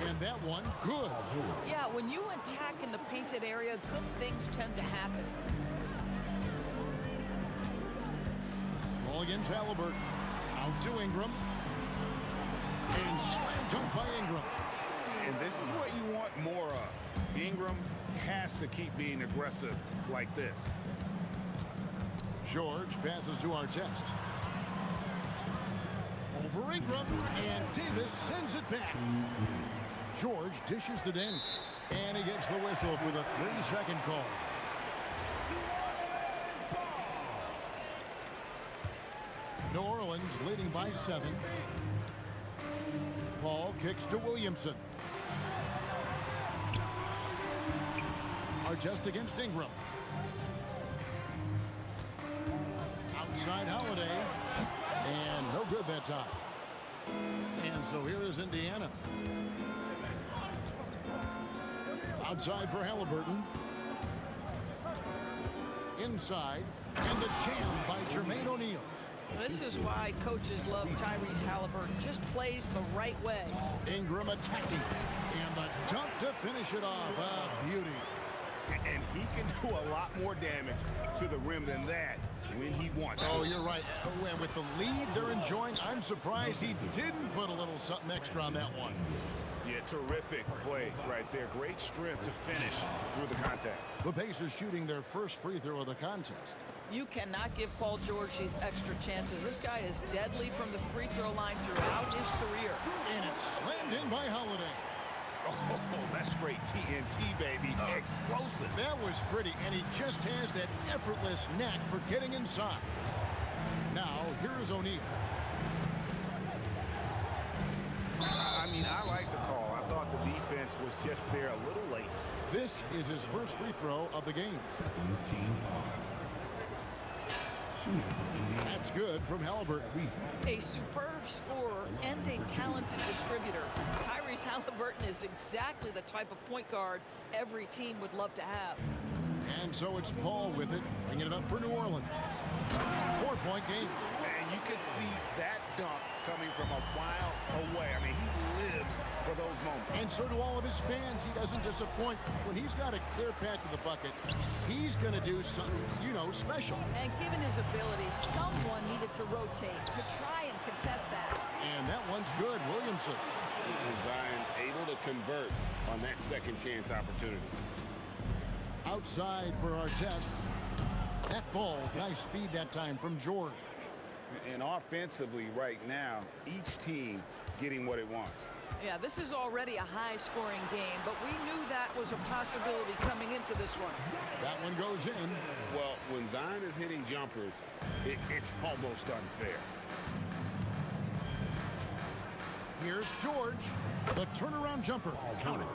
Speaker 8: And that one, good.
Speaker 13: Yeah, when you attack in the painted area, good things tend to happen.
Speaker 8: Ball against Halliburton. Out to Ingram. And slam dunk by Ingram.
Speaker 10: And this is what you want more of. Ingram has to keep being aggressive like this.
Speaker 8: George passes to Artest. Over Ingram, and Davis sends it back. George dishes to Daniels, and he gets the whistle for the 3-second call. New Orleans leading by 7. Paul kicks to Williamson. Artest against Ingram. Outside Holiday. And no good that time. And so here is Indiana. Outside for Halliburton. Inside. And the jam by Jermaine O'Neal.
Speaker 13: This is why coaches love Tyrese Halliburton. Just plays the right way.
Speaker 8: Ingram attacking. And the dunk to finish it off. A beauty.
Speaker 10: And he can do a lot more damage to the rim than that when he wants.
Speaker 8: Oh, you're right. And with the lead they're enjoying, I'm surprised he didn't put a little something extra on that one.
Speaker 10: Yeah, terrific play right there. Great strength to finish through the contact.
Speaker 8: The Pacers shooting their first free throw of the contest.
Speaker 13: You cannot give Paul George these extra chances. This guy is deadly from the free throw line throughout his career.
Speaker 8: And it's slammed in by Holiday.
Speaker 10: Oh, that's straight TNT, baby. Explosive.
Speaker 8: That was pretty, and he just has that effortless knack for getting inside. Now, here is O'Neal.
Speaker 10: I mean, I like the call. I thought the defense was just there a little late.
Speaker 8: This is his first free throw of the game. That's good from Halliburton.
Speaker 13: A superb scorer and a talented distributor. Tyrese Halliburton is exactly the type of point guard every team would love to have.
Speaker 8: And so it's Paul with it, bringing it up for New Orleans. 3-point game.
Speaker 10: And you could see that dunk coming from a mile away. I mean, he lives for those moments.
Speaker 8: And so do all of his fans. He doesn't disappoint. When he's got a clear path to the bucket, he's going to do something, special.
Speaker 13: And given his ability, someone needed to rotate to try and contest that.
Speaker 8: And that one's good. Williamson.
Speaker 10: And Zion able to convert on that second chance opportunity.
Speaker 8: Outside for our test. That ball, nice feed that time from George.
Speaker 10: And offensively right now, each team getting what it wants.
Speaker 13: Yeah, this is already a high-scoring game, but we knew that was a possibility coming into this one.
Speaker 8: That one goes in.
Speaker 10: Well, when Zion is hitting jumpers, it's almost unfair.
Speaker 8: Here's George. The turnaround jumper. Counted.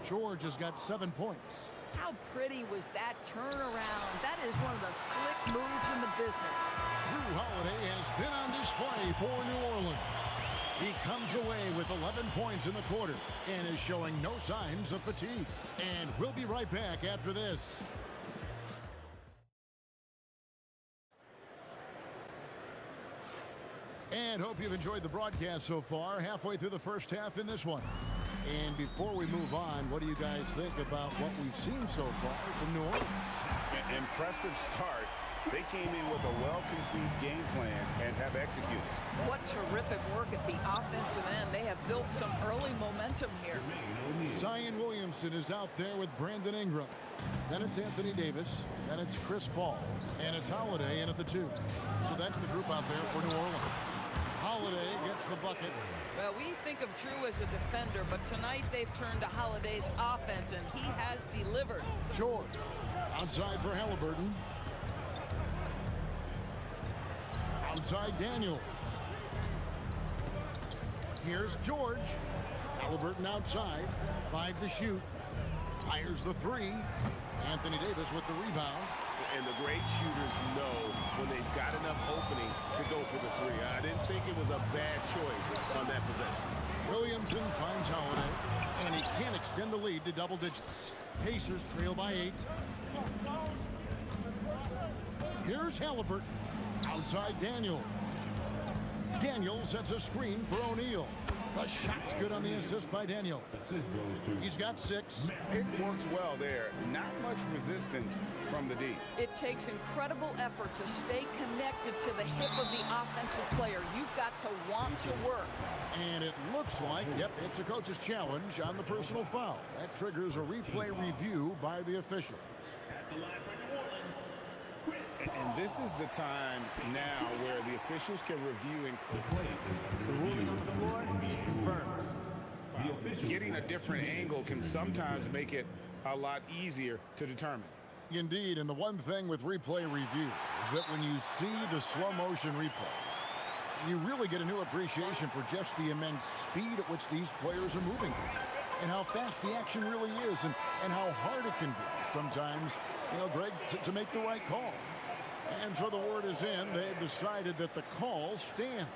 Speaker 8: George has got 7 points.
Speaker 13: How pretty was that turnaround? That is one of the slick moves in the business.
Speaker 8: Drew Holiday has been on display for New Orleans. He comes away with 11 points in the quarter and is showing no signs of fatigue. And we'll be right back after this. And hope you've enjoyed the broadcast so far. Halfway through the first half in this one. And before we move on, what do you guys think about what we've seen so far from New Orleans?
Speaker 10: Impressive start. They came in with a well-conceived game plan and have executed.
Speaker 13: What terrific work at the offensive end. They have built some early momentum here.
Speaker 8: Zion Williamson is out there with Brandon Ingram. Then it's Anthony Davis. Then it's Chris Paul. And it's Holiday in at the 2. So that's the group out there for New Orleans. Holiday gets the bucket.
Speaker 13: Well, we think of Drew as a defender, but tonight they've turned to Holiday's offense, and he has delivered.
Speaker 8: George outside for Halliburton. Outside Daniel. Here's George. Halliburton outside. 5 to shoot. Fires the 3. Anthony Davis with the rebound.
Speaker 10: And the great shooters know when they've got enough opening to go for the 3. I didn't think it was a bad choice on that possession.
Speaker 8: Williamson finds Holiday, and he can't extend the lead to double digits. Pacers trail by 8. Here's Halliburton. Outside Daniel. Daniel sets a screen for O'Neal. The shot's good on the assist by Daniel. He's got 6.
Speaker 10: Pick works well there. Not much resistance from the D.
Speaker 13: It takes incredible effort to stay connected to the hip of the offensive player. You've got to want to work.
Speaker 8: And it looks like, yep, it's a coach's challenge on the personal foul. That triggers a replay review by the officials.
Speaker 10: And this is the time now where the officials can review and
Speaker 11: The ruling on the floor is confirmed.
Speaker 10: getting a different angle can sometimes make it a lot easier to determine.
Speaker 8: Indeed, and the one thing with replay review is that when you see the slow motion replay, you really get a new appreciation for just the immense speed at which these players are moving and how fast the action really is and how hard it can be sometimes, Greg, to make the right call. And so the word is in. They've decided that the call stands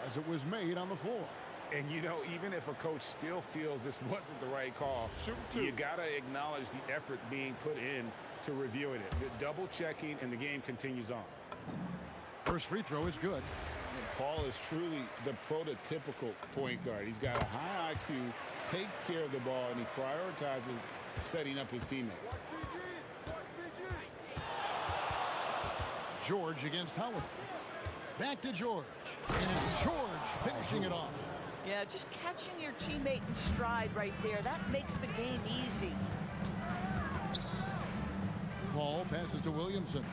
Speaker 8: as it was made on the floor.
Speaker 10: And, even if a coach still feels this wasn't the right call, you got to acknowledge the effort being put in to reviewing it. The double checking, and the game continues on.
Speaker 8: First free throw is good.
Speaker 10: And Paul is truly the prototypical point guard. He's got a high IQ, takes care of the ball, and he prioritizes setting up his teammates.
Speaker 8: George against Holiday. Back to George. And it's George finishing it off.
Speaker 13: Yeah, just catching your teammate in stride right there. That makes the game easy.
Speaker 8: Paul passes to Williamson.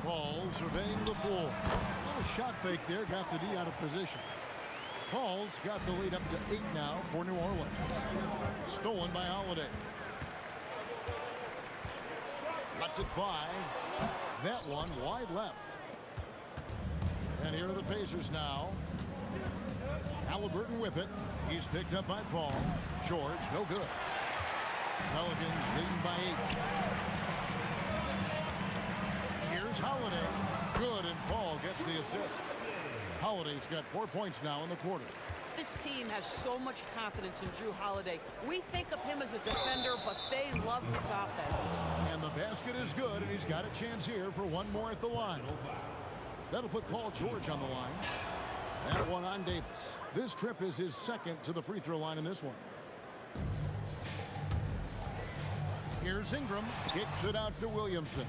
Speaker 8: Paul surveying the floor. A little shot fake there, got the D out of position. Paul's got the lead up to 8 now for New Orleans. Stolen by Holiday. Lets it fly. That one wide left. And here are the Pacers now. Halliburton with it. He's picked up by Paul. George, no good. Pelicans leading by 8. Here's Holiday. Good, and Paul gets the assist. Holiday's got 4 points now in the quarter.
Speaker 13: This team has so much confidence in Drew Holiday. We think of him as a defender, but they love his offense.
Speaker 8: And the basket is good, and he's got a chance here for one more at the line. That'll put Paul George on the line. That one on Davis. This trip is his second to the free throw line in this one. Here's Ingram. Kicks it out to Williamson.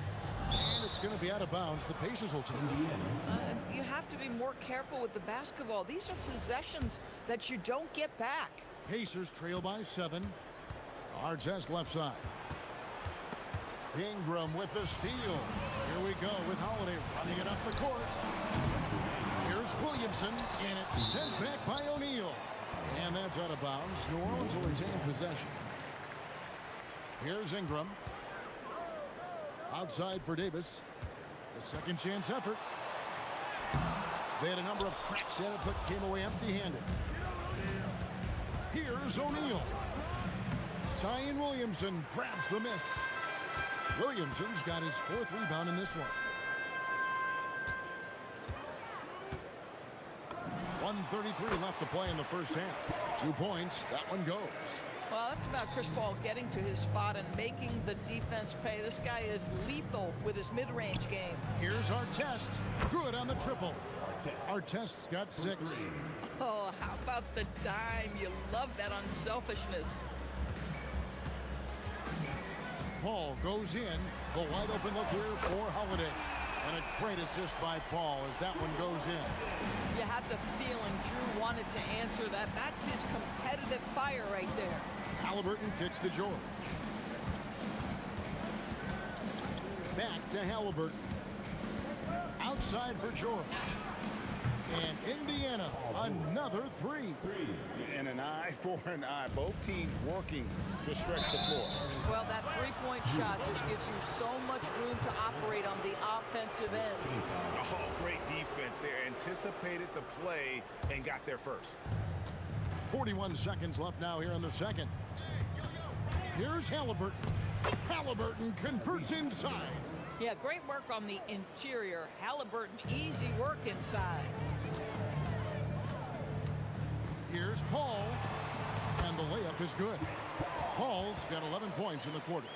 Speaker 8: And it's going to be out of bounds. The Pacers will take it.
Speaker 13: You have to be more careful with the basketball. These are possessions that you don't get back.
Speaker 8: Pacers trail by 7. Artest left side. Ingram with the steal. Here we go with Holiday running it up the court. Here's Williamson, and it's sent back by O'Neal. And that's out of bounds. New Orleans will retain possession. Here's Ingram. Outside for Davis. The second chance effort. They had a number of cracks at it, but came away empty-handed. Here's O'Neal. Zion Williamson grabs the miss. Williamson's got his 4th rebound in this one. 1:33 left to play in the first half. 2 points. That one goes.
Speaker 13: Well, that's about Chris Paul getting to his spot and making the defense pay. This guy is lethal with his mid-range game.
Speaker 8: Here's Artest. Good on the triple. Artest's got 6.
Speaker 13: Oh, how about the dime? You love that unselfishness.
Speaker 8: Paul goes in. The wide open look here for Holiday. And a great assist by Paul as that one goes in.
Speaker 13: You had the feeling Drew wanted to answer that. That's his competitive fire right there.
Speaker 8: Halliburton kicks to George. Back to Halliburton. Outside for George. And Indiana, another 3.
Speaker 10: And an eye for an eye. Both teams working to stretch the floor.
Speaker 13: Well, that three-point shot just gives you so much room to operate on the offensive end.
Speaker 10: Oh, great defense there. Anticipated the play and got there first.
Speaker 8: 41 seconds left now here in the second. Here's Halliburton. Halliburton converts inside.
Speaker 13: Yeah, great work on the interior. Halliburton, easy work inside.
Speaker 8: Here's Paul. And the layup is good. Paul's got 11 points in the quarter.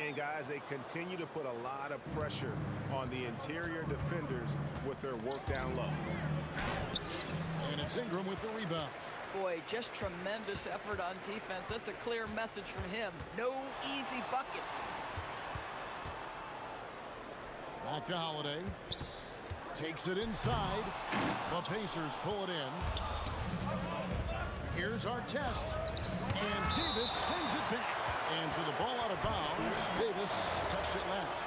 Speaker 10: And guys, they continue to put a lot of pressure on the interior defenders with their work down low.
Speaker 8: And it's Ingram with the rebound.
Speaker 13: Boy, just tremendous effort on defense. That's a clear message from him. No easy buckets.
Speaker 8: Back to Holiday. Takes it inside. The Pacers pull it in. Here's Artest. And Davis sends it back. And for the ball out of bounds, Davis touched it last.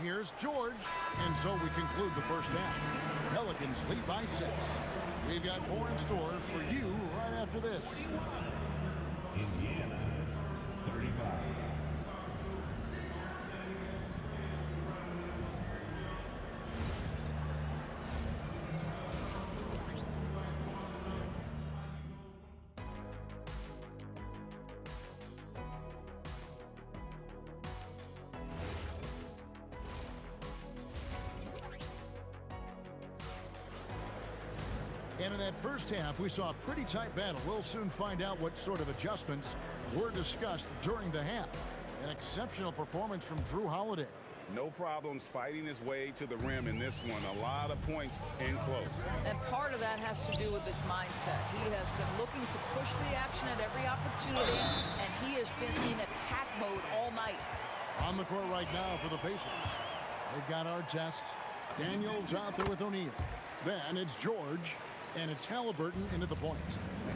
Speaker 8: Here's George. And so we conclude the first half. Pelicans lead by 6. We've got more in store for you right after this.
Speaker 5: Indiana, 35.
Speaker 8: And in that first half, we saw a pretty tight battle. We'll soon find out what sort of adjustments were discussed during the half. An exceptional performance from Drew Holiday.
Speaker 10: No problems fighting his way to the rim in this one. A lot of points in close.
Speaker 13: And part of that has to do with his mindset. He has been looking to push the action at every opportunity, and he has been in attack mode all night.
Speaker 8: On the court right now for the Pacers. They've got Artest. Daniels out there with O'Neal. Then it's George. And it's Halliburton into the point.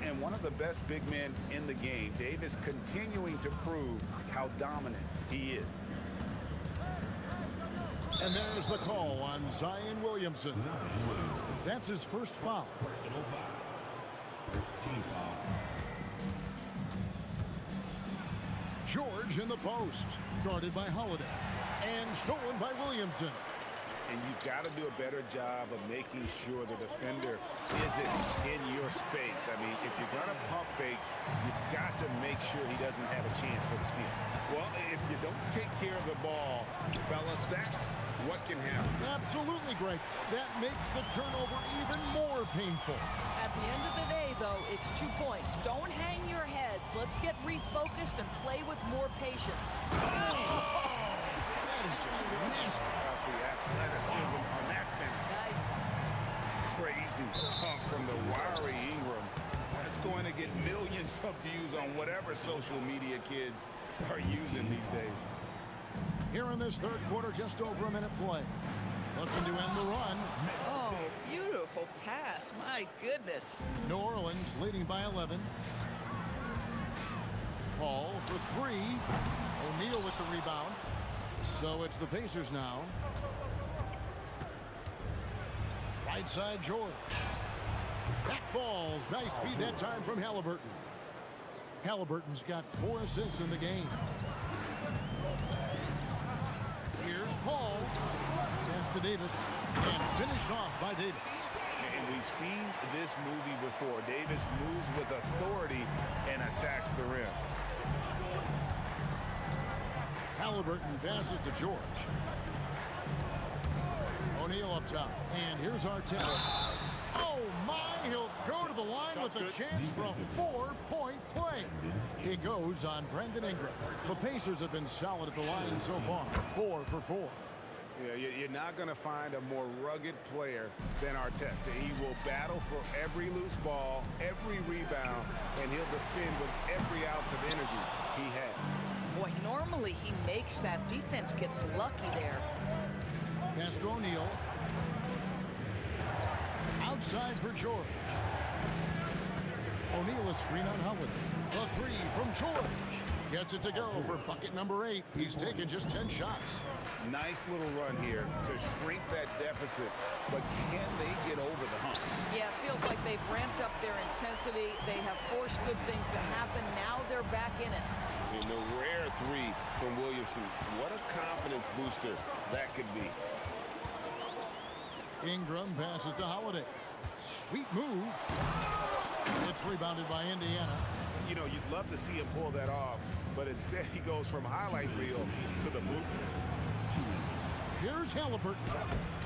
Speaker 10: And one of the best big men in the game, Davis, continuing to prove how dominant he is.
Speaker 8: And there's the call on Zion Williamson. That's his first foul.
Speaker 5: Personal foul. First team foul.
Speaker 8: George in the post. Guarded by Holiday. And stolen by Williamson.
Speaker 10: And you've got to do a better job of making sure the defender isn't in your space. I mean, if you're going to pump fake, you've got to to make sure he doesn't have a chance for the steal.
Speaker 11: Well, if you don't take care of the ball, fellas, that's what can happen.
Speaker 8: Absolutely, Greg. That makes the turnover even more painful.
Speaker 13: At the end of the day, though, it's 2 points. Don't hang your heads. Let's get refocused and play with more patience.
Speaker 8: That is just nasty.
Speaker 11: About the athleticism on that finish.
Speaker 13: Guys,
Speaker 11: Crazy dunk from the wiry Ingram. That's going to get millions of views on whatever social media kids are using these days.
Speaker 8: Here in this third quarter, just over a minute play. Looking to end the run.
Speaker 13: oh, beautiful pass. My goodness.
Speaker 8: New Orleans leading by 11. Paul for three. O'Neal with the rebound. So it's the Pacers now. Right side, George. That falls. Nice feed that time from Halliburton. Halliburton's got 4 assists in the game. Here's Paul. Pass to Davis. And finished off by Davis.
Speaker 11: And we've seen this movie before. Davis moves with authority and attacks the rim.
Speaker 8: Halliburton passes to George. O'Neal up top. And here's Artest. Oh, my. He'll go to the line with a chance for a 4-point play. It goes on Brandon Ingram. The Pacers have been solid at the line so far. 4 for 4.
Speaker 10: Yeah, you're not going to find a more rugged player than Artest. He will battle for every loose ball, every rebound, and he'll defend with every ounce of energy he has.
Speaker 13: Boy, normally he makes that. Defense gets lucky there.
Speaker 8: Pass to O'Neal. Outside for George. O'Neal a screen on Howard. The three from George. Gets it to go for bucket number 8. He's taken just 10 shots.
Speaker 10: Nice little run here to shrink that deficit, but can they get over the hump?
Speaker 13: Yeah, it feels like they've ramped up their intensity. They have forced good things to happen. Now they're back in it.
Speaker 11: And the rare three from Williamson. What a confidence booster that could be.
Speaker 8: Ingram passes to Holiday. Sweet move. It's rebounded by Indiana.
Speaker 10: You know, you'd love to see him pull that off, but instead he goes from highlight reel to the bloopers.
Speaker 8: Here's Halliburton.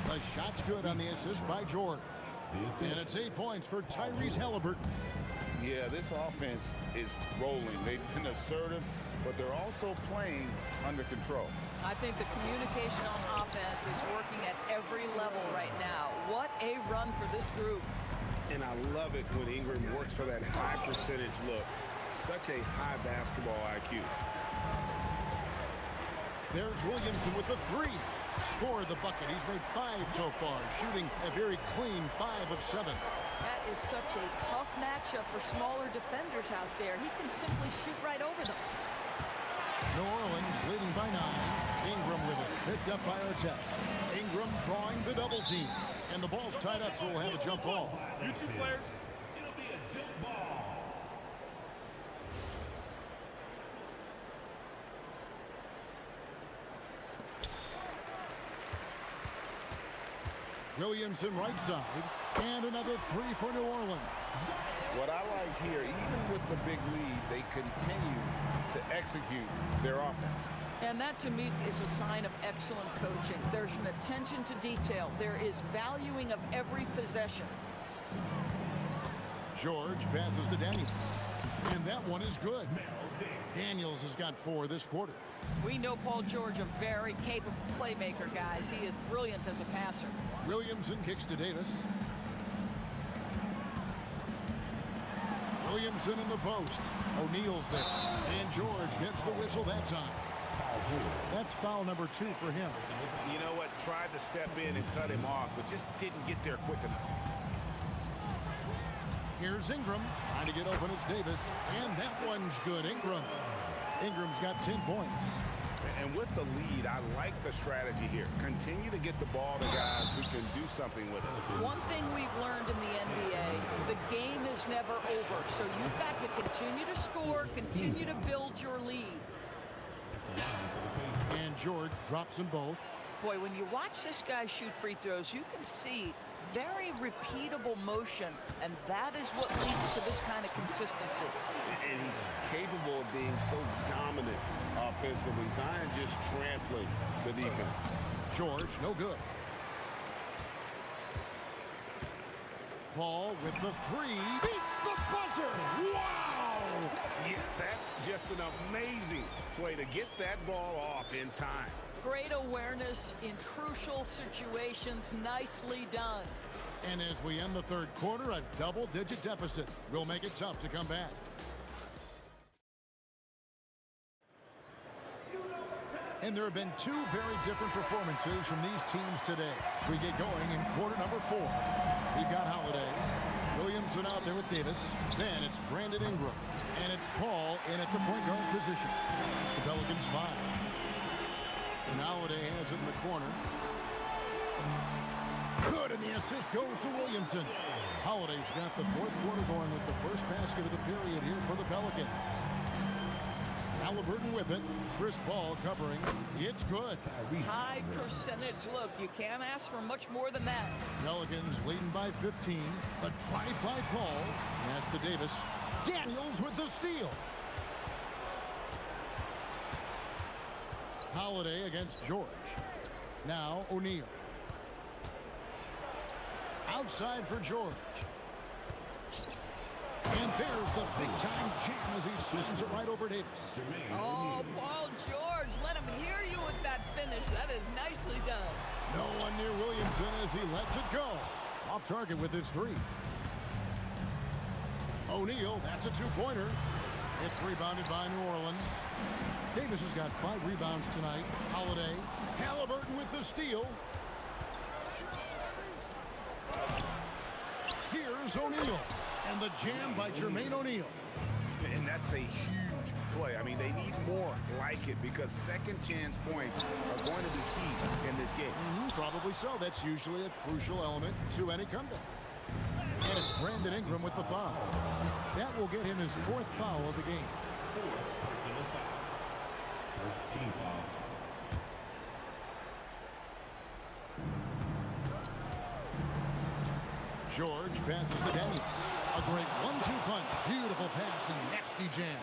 Speaker 8: The shot's good on the assist by George. And it's 8 points for Tyrese Halliburton.
Speaker 10: Yeah, this offense is rolling. They've been assertive, but they're also playing under control.
Speaker 13: I think the communication on offense is working at every level right now. What a run for this group.
Speaker 10: And I love it when Ingram works for that high percentage look. Such a high basketball IQ.
Speaker 8: There's Williamson with the three. Scored the bucket. He's made 5 so far, shooting a very clean 5 of 7.
Speaker 13: That is such a tough matchup for smaller defenders out there. He can simply shoot right over them.
Speaker 8: New Orleans leading by 9. Ingram with it. Picked up by Artest. Ingram drawing the double team. And the ball's tied up, so we'll have a jump ball.
Speaker 11: You two players, it'll be a jump ball.
Speaker 8: Williamson right side. And another 3 for New Orleans.
Speaker 10: What I like here, even with the big lead, they continue to execute their offense.
Speaker 13: And that, to me, is a sign of excellent coaching. There's an attention to detail. There is valuing of every possession.
Speaker 8: George passes to Daniels. And that one is good. Daniels has got 4 this quarter.
Speaker 13: We know Paul George, a very capable playmaker, guys. He is brilliant as a passer.
Speaker 8: Williamson kicks to Davis. Williamson in the post. O'Neal's there. And George gets the whistle that time. That's foul number 2 for him.
Speaker 10: You know what? Tried to step in and cut him off, but just didn't get there quick enough.
Speaker 8: Here's Ingram. Trying to get open, it's Davis. And that one's good. Ingram's got 10 points.
Speaker 10: And with the lead, I like the strategy here. Continue to get the ball to guys who can do something with it.
Speaker 13: One thing we've learned in the NBA, the game is never over. So you've got to continue to score, continue to build your lead.
Speaker 8: And George drops them both.
Speaker 13: Boy, when you watch this guy shoot free throws, you can see very repeatable motion, and that is what leads to this kind of consistency.
Speaker 10: And he's capable being so dominant offensively. Zion just trampling the defense.
Speaker 8: George, no good. Paul with the three. Beats the buzzer. Wow!
Speaker 10: Yeah, that's just an amazing play to get that ball off in time.
Speaker 13: Great awareness in crucial situations. Nicely done.
Speaker 8: And as we end the third quarter, a double-digit deficit will make it tough to come back. And there have been two very different performances from these teams today. We get going in quarter number 4. We've got Holiday. Williamson out there with Davis. Then it's Brandon Ingram. And it's Paul in at the point guard position. It's the Pelicans 5. And Holiday has it in the corner. Good, and the assist goes to Williamson. Holiday's got the fourth quarter going with the first basket of the period here for the Pelicans. Halliburton with it. Chris Paul covering. It's good.
Speaker 13: High percentage look. You can't ask for much more than that.
Speaker 8: Pelicans leading by 15. The drive by Paul. Pass to Davis. Daniels with the steal. Holiday against George. Now O'Neal. Outside for George. And there's the big-time jam as he sends it right over Davis.
Speaker 13: Oh, Paul George, let him hear you with that finish. That is nicely done.
Speaker 8: No one near Williamson as he lets it go. Off target with his three. O'Neal, that's a two-pointer. It's rebounded by New Orleans. Davis has got 5 rebounds tonight. Holiday. Halliburton with the steal. Here's O'Neal. And the jam by Jermaine O'Neal.
Speaker 10: And that's a huge play. I mean, they need more like it because second chance points are going to be key in this game.
Speaker 8: Probably so. That's usually a crucial element to any comeback. And it's Brandon Ingram with the foul. That will get him his 4th foul of the game.
Speaker 5: First team foul.
Speaker 8: George passes to Daniels. A great 1-2 punch. Beautiful pass and nasty jam.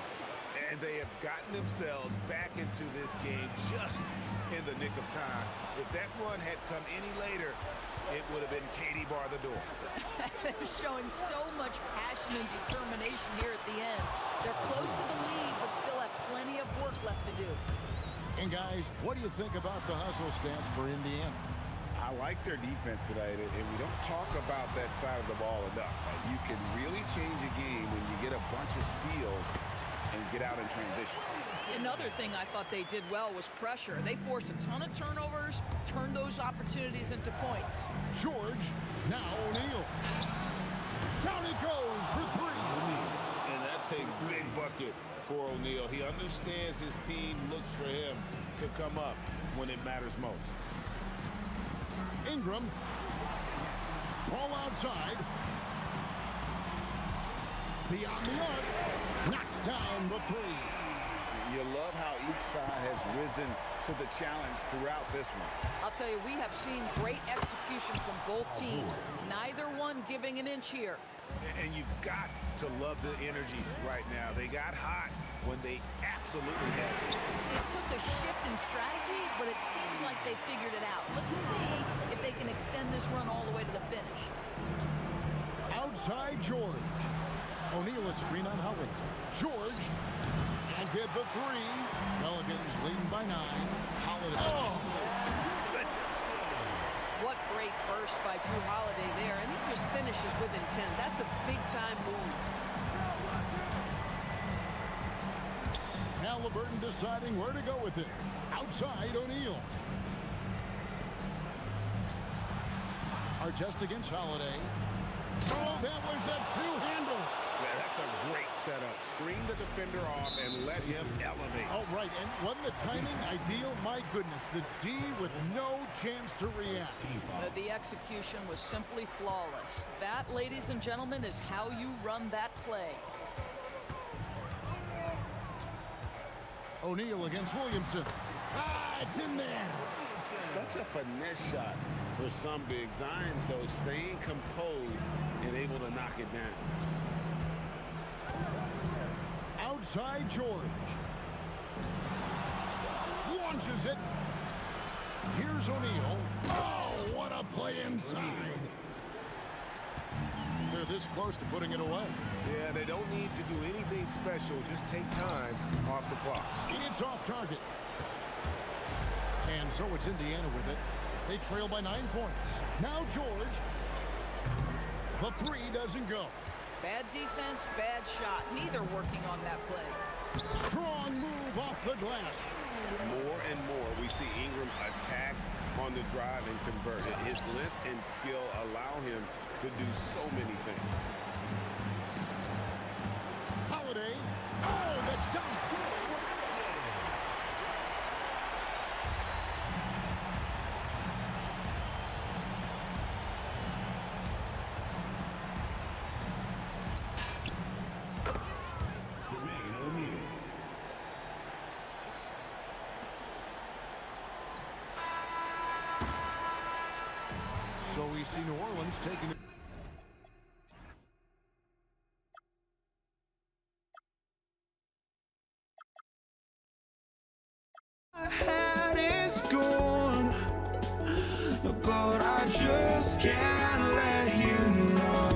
Speaker 10: And they have gotten themselves back into this game just in the nick of time. If that run had come any later, it would have been Katie bar the door.
Speaker 13: Showing so much passion and determination here at the end. They're close to the lead, but still have plenty of work left to do.
Speaker 8: And guys, what do you think about the hustle stats for Indiana?
Speaker 10: I like their defense today, and we don't talk about that side of the ball enough. You can really change a game when you get a bunch of steals and get out in transition.
Speaker 13: Another thing I thought they did well was pressure. They forced a ton of turnovers, turned those opportunities into points.
Speaker 8: George, now O'Neal. Down he goes for 3.
Speaker 10: And that's a big bucket for O'Neal. He understands his team looks for him to come up when it matters most.
Speaker 8: Ingram. Ball outside. Beyond the arc. Knocks down the 3.
Speaker 10: You love how each side has risen to the challenge throughout this one.
Speaker 13: I'll tell you, we have seen great execution from both teams. Neither one giving an inch here.
Speaker 10: And you've got to love the energy right now. They got hot when they absolutely had to.
Speaker 13: It took a shift in strategy, but it seems like they figured it out. Let's see if they can extend this run all the way to the finish.
Speaker 8: Outside George. O'Neal a screen on Howard. George. And get the 3. Pelicans leading by 9. Holiday. Oh!
Speaker 10: Goodness.
Speaker 13: What great burst by Drew Holiday there, and he just finishes with intent. That's a big-time move.
Speaker 8: Halliburton deciding where to go with it. Outside O'Neal. Artest against Holiday. Oh, that was a two-handle.
Speaker 10: Yeah, that's a great setup. Screen the defender off and let him elevate.
Speaker 8: Oh, right, and wasn't the timing ideal? My goodness, the D with no chance to react.
Speaker 13: The execution was simply flawless. That, ladies and gentlemen, is how you run that play.
Speaker 8: O'Neal against Williamson. Ah, it's in there.
Speaker 10: Such a finesse shot for some big. Zion's, though, staying composed and able to knock it down.
Speaker 8: outside George. Launches it. Here's O'Neal. Oh, what a play inside. They're this close to putting it away.
Speaker 10: Yeah, they don't need to do anything special. Just take time off the clock.
Speaker 8: It's off target. And so it's Indiana with it. They trail by 9 points. Now George. The three doesn't go.
Speaker 13: Bad defense, bad shot. Neither working on that play.
Speaker 8: Strong move off the glass.
Speaker 10: More and more, we see Ingram attack on the drive and convert it. His length and skill allow him to do so many things.
Speaker 8: Holiday. Oh, the dunk. So we see New Orleans taking it.
Speaker 1: My head is gone, but I just can't let you know.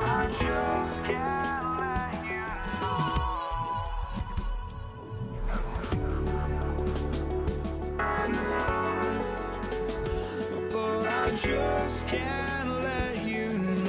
Speaker 1: I just can't let you know. But I just can't let you know.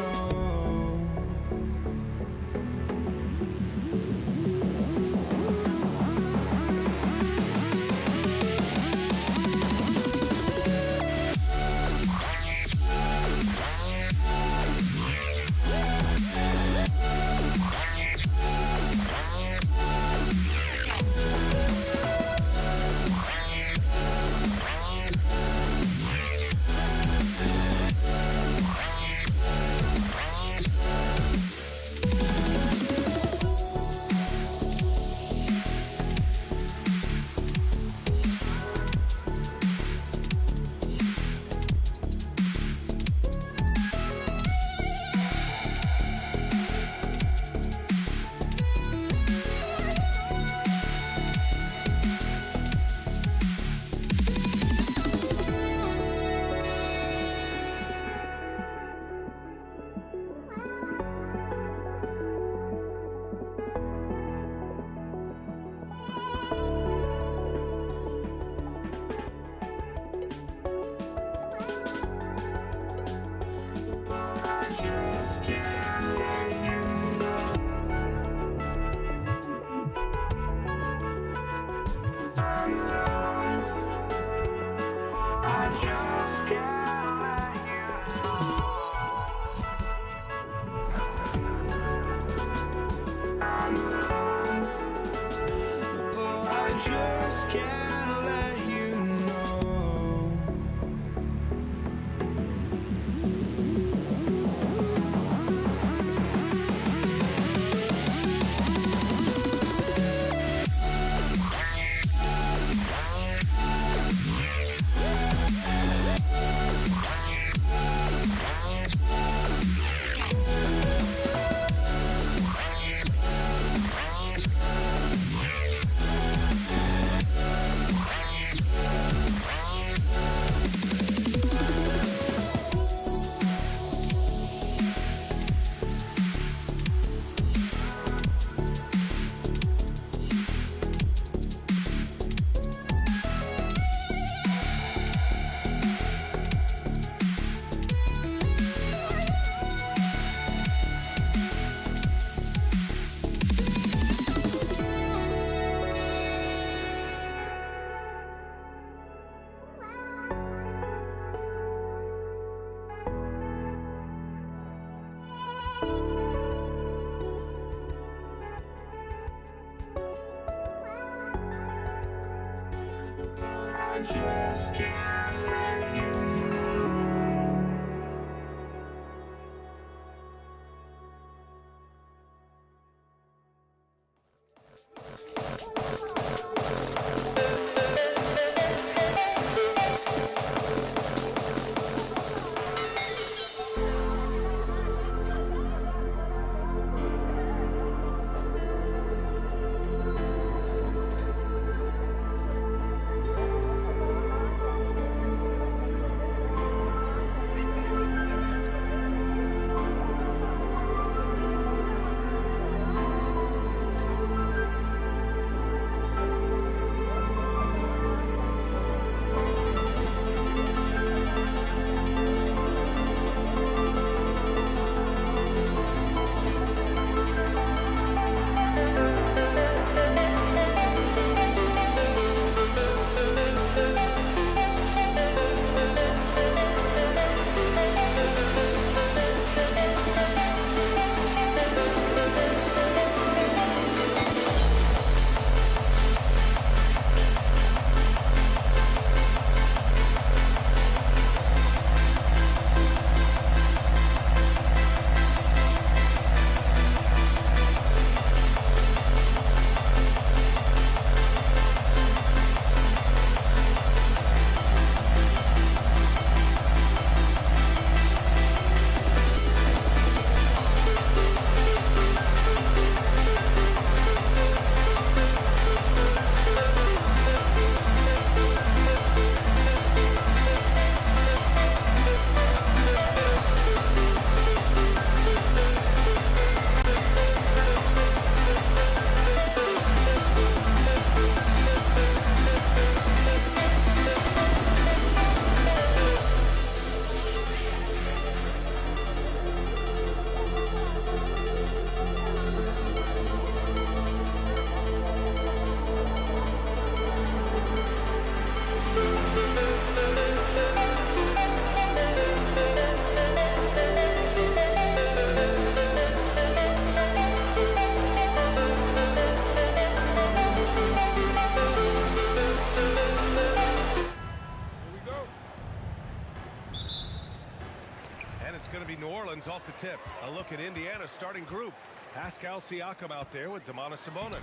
Speaker 2: it's going to be New Orleans off the tip. A look at Indiana's starting group. Pascal Siakam out there with Domantas Sabonis.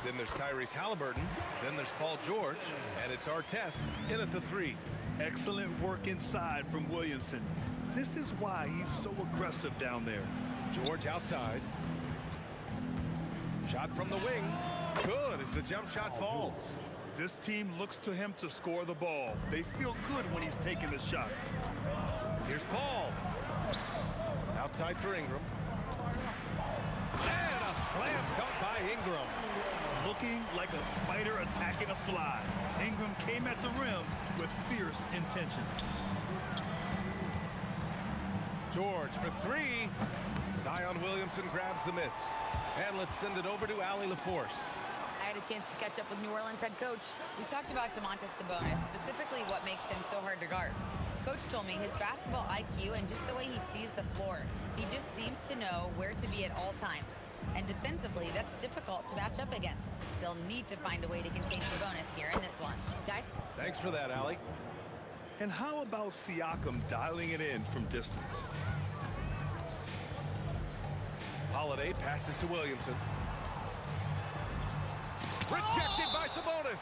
Speaker 2: Then there's Tyrese Halliburton. Then there's Paul George. And it's Artest in at the 3.
Speaker 3: Excellent work inside from Williamson. This is why he's so aggressive down there.
Speaker 2: George outside. Shot from the wing. Good as the jump shot falls.
Speaker 3: This team looks to him to score the ball. They feel good when he's taking the shots.
Speaker 2: Here's Paul. Outside for Ingram. And a slam dunk by Ingram.
Speaker 3: Looking like a spider attacking a fly. Ingram came at the rim with fierce intentions.
Speaker 2: George for 3. Zion Williamson grabs the miss. And let's send it over to Allie LaForce.
Speaker 6: I had a chance to catch up with New Orleans head coach. We talked about Domantas Sabonis, specifically what makes him so hard to guard. Coach told me his basketball IQ and just the way he sees the floor. He just seems to know where to be at all times. And defensively, that's difficult to match up against. They'll need to find a way to contain Sabonis here in this one. Guys?
Speaker 2: Thanks for that, Allie.
Speaker 3: And how about Siakam dialing it in from distance?
Speaker 2: Holiday passes to Williamson. Rejected by Sabonis.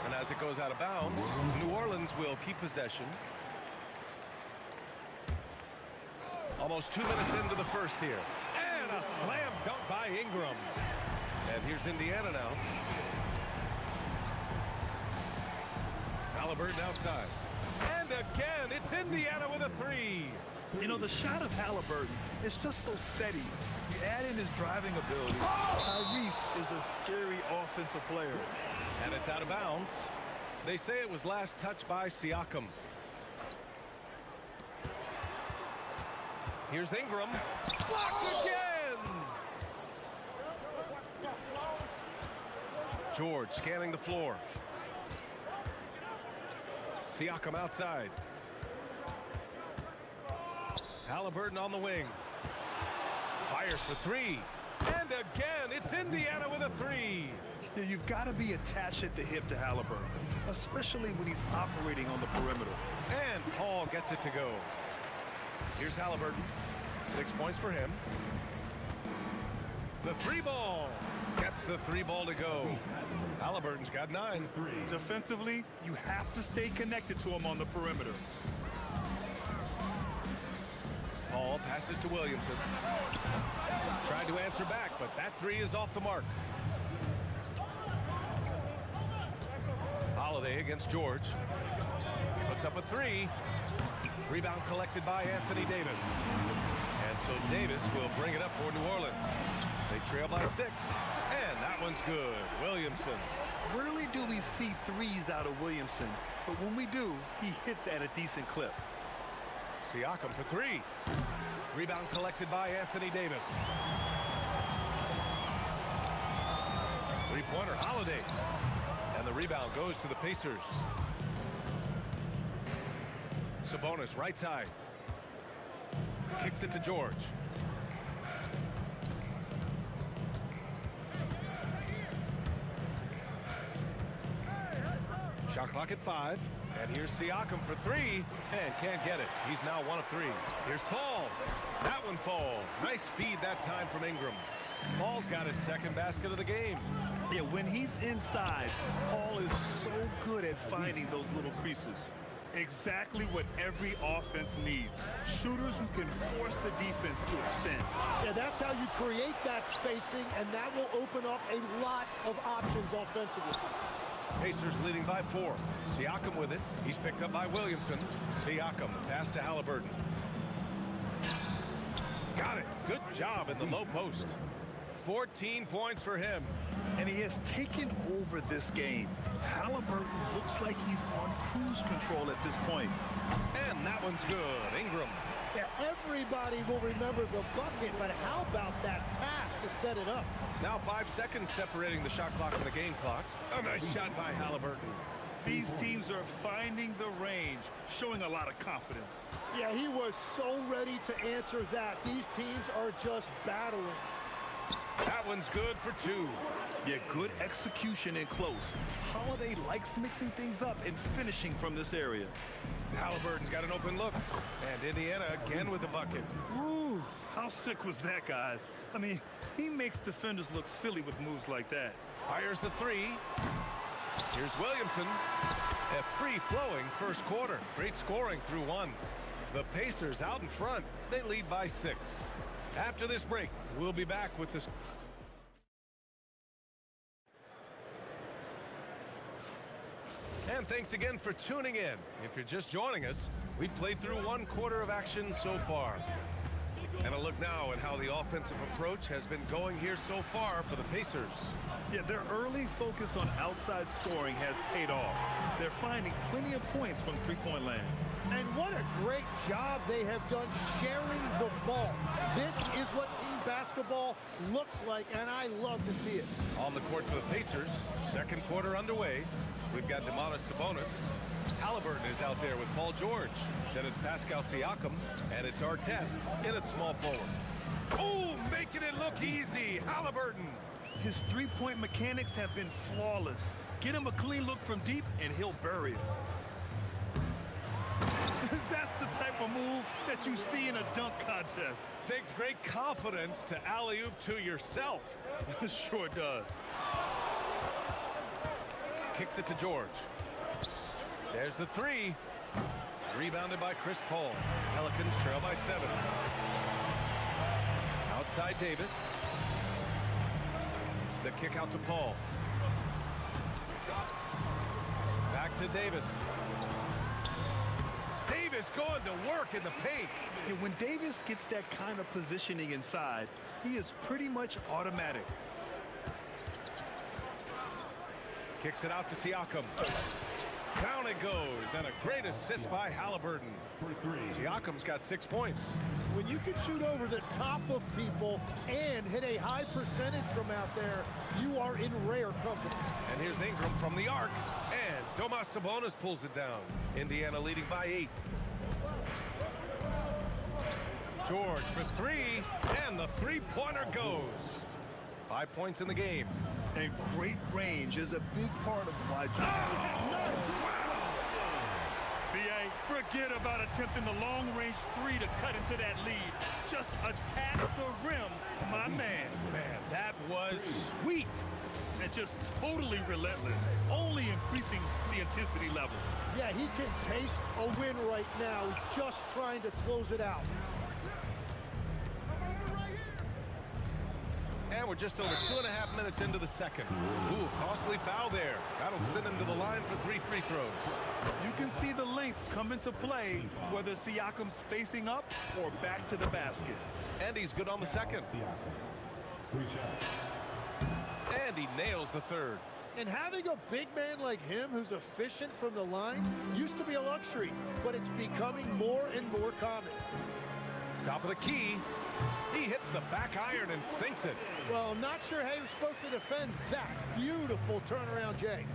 Speaker 2: And as it goes out of bounds, New Orleans will keep possession. Almost 2 minutes into the first here. And a slam dunk by Ingram. And here's Indiana now. Halliburton outside. And again, it's Indiana with a 3.
Speaker 3: You know, the shot of Halliburton is just so steady. You add in his driving ability. Tyrese is a scary offensive player.
Speaker 2: And it's out of bounds. They say it was last touched by Siakam. Here's Ingram. Blocked again! George scanning the floor. Siakam outside. Halliburton on the wing. Fires for 3. And again, it's Indiana with a 3.
Speaker 3: Yeah, you've got to be attached at the hip to Halliburton, especially when he's operating on the perimeter.
Speaker 2: And Paul gets it to go. Here's Halliburton. 6 points for him. The 3 ball. Gets the 3 ball to go. Halliburton's got 9.
Speaker 3: Defensively, you have to stay connected to him on the perimeter.
Speaker 2: Paul passes to Williamson. Tried to answer back, but that 3 is off the mark. Holiday against George. Puts up a 3. Rebound collected by Anthony Davis. And so Davis will bring it up for New Orleans. They trail by 6. And that one's good. Williamson.
Speaker 3: Rarely do we see 3s out of Williamson, but when we do, he hits at a decent clip.
Speaker 2: Siakam for 3. Rebound collected by Anthony Davis. 3-pointer Holiday. And the rebound goes to the Pacers. Sabonis right side. Kicks it to George. Shot clock at 5. And here's Siakam for 3. And can't get it. He's now 1 of 3. Here's Paul. That one falls. Nice feed that time from Ingram. Paul's got his second basket of the game.
Speaker 3: Yeah, when he's inside, Paul is so good at finding those little creases. Exactly what every offense needs. Shooters who can force the defense to extend.
Speaker 4: Yeah, that's how you create that spacing, and that will open up a lot of options offensively.
Speaker 2: Pacers leading by 4. Siakam with it. He's picked up by Williamson. Siakam, the pass to Halliburton. Got it. Good job in the low post. 14 points for him.
Speaker 3: And he has taken over this game. Halliburton looks like he's on cruise control at this point.
Speaker 2: And that one's good. Ingram.
Speaker 4: Yeah, everybody will remember the bucket, but how about that pass to set it up?
Speaker 2: Now 5 seconds separating the shot clock from the game clock. A nice shot by Halliburton.
Speaker 3: These teams are finding the range, showing a lot of confidence.
Speaker 4: Yeah, he was so ready to answer that. These teams are just battling.
Speaker 2: That one's good for 2.
Speaker 3: Yeah, good execution in close. Holiday likes mixing things up and finishing from this area.
Speaker 2: Halliburton's got an open look. And Indiana again with the bucket.
Speaker 3: Ooh, how sick was that, guys? I mean, he makes defenders look silly with moves like that.
Speaker 2: Fires the 3. Here's Williamson. A free-flowing first quarter. Great scoring through 1. The Pacers out in front. They lead by 6. After this break, we'll be back with this. And thanks again for tuning in. If you're just joining us, we've played through 1 quarter of action so far. And a look now at how the offensive approach has been going here so far for the Pacers.
Speaker 3: Yeah, their early focus on outside scoring has paid off. They're finding plenty of points from three-point land.
Speaker 14: And what a great job they have done sharing the ball. This is what team basketball looks like, and I love to see it.
Speaker 2: On the court for the Pacers, second quarter underway. We've got Domantas Sabonis. Halliburton is out there with Paul George. Then it's Pascal Siakam, and it's Artest in at small forward. Oh, making it look easy, Halliburton.
Speaker 3: His three-point mechanics have been flawless. Get him a clean look from deep, and he'll bury it. That's the type of move that you see in a dunk contest.
Speaker 2: Takes great confidence to alley-oop to yourself.
Speaker 3: Sure does.
Speaker 2: Kicks it to George. There's the 3. Rebounded by Chris Paul. Pelicans trail by 7. Outside Davis. The kick out to Paul. Back to Davis. Davis going to work in the paint.
Speaker 3: And when Davis gets that kind of positioning inside, he is pretty much automatic.
Speaker 2: Kicks it out to Siakam. Down it goes, and a great assist by Halliburton. Siakam's got 6 points.
Speaker 14: When you can shoot over the top of people and hit a high percentage from out there, you are in rare company.
Speaker 2: And here's Ingram from the arc, and Domantas Sabonis pulls it down. Indiana leading by 8. George for 3, and the three-pointer goes. 5 points in the game.
Speaker 3: And great range is a big part of why. B.A., forget about attempting the long-range 3 to cut into that lead. Just attack the rim, my man.
Speaker 2: Man, that was sweet.
Speaker 3: And just totally relentless, only increasing the intensity level.
Speaker 14: Yeah, he can taste a win right now, just trying to close it out.
Speaker 2: And we're just over 2.5 minutes into the second. Ooh, costly foul there. That'll send him to the line for 3 free throws.
Speaker 3: You can see the length come into play, whether Siakam's facing up or back to the basket.
Speaker 2: And he's good on the second. And he nails the third.
Speaker 14: And having a big man like him who's efficient from the line used to be a luxury, but it's becoming more and more common.
Speaker 2: Top of the key. He hits the back iron and sinks it.
Speaker 14: Well, I'm not sure how you're supposed to defend that. Beautiful turnaround, Jay.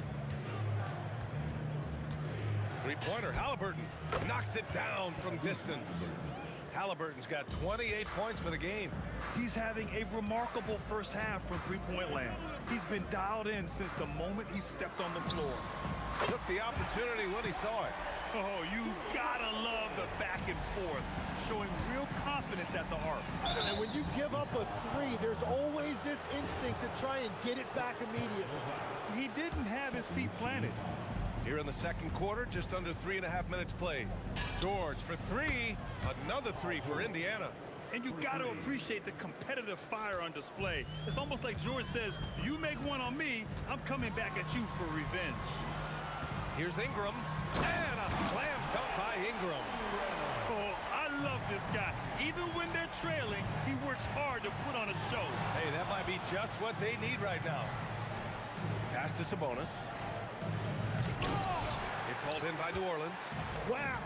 Speaker 2: Three-pointer, Halliburton knocks it down from distance. Halliburton's got 28 points for the game.
Speaker 3: He's having a remarkable first half from three-point land. He's been dialed in since the moment he stepped on the floor.
Speaker 2: Took the opportunity when he saw it.
Speaker 3: Oh, you gotta love the back and forth, showing real confidence at the arc.
Speaker 14: And when you give up a 3, there's always this instinct to try and get it back immediately.
Speaker 3: He didn't have his feet planted.
Speaker 2: Here in the second quarter, just under 3.5 minutes played. George for 3, another 3 for Indiana.
Speaker 3: And you got to appreciate the competitive fire on display. It's almost like George says, you make one on me, I'm coming back at you for revenge.
Speaker 2: Here's Ingram, and a slam dunk by Ingram.
Speaker 3: Oh, I love this guy. Even when they're trailing, he works hard to put on a show.
Speaker 2: Hey, that might be just what they need right now. Pass to Sabonis. It's hauled in by New Orleans.
Speaker 14: Wow,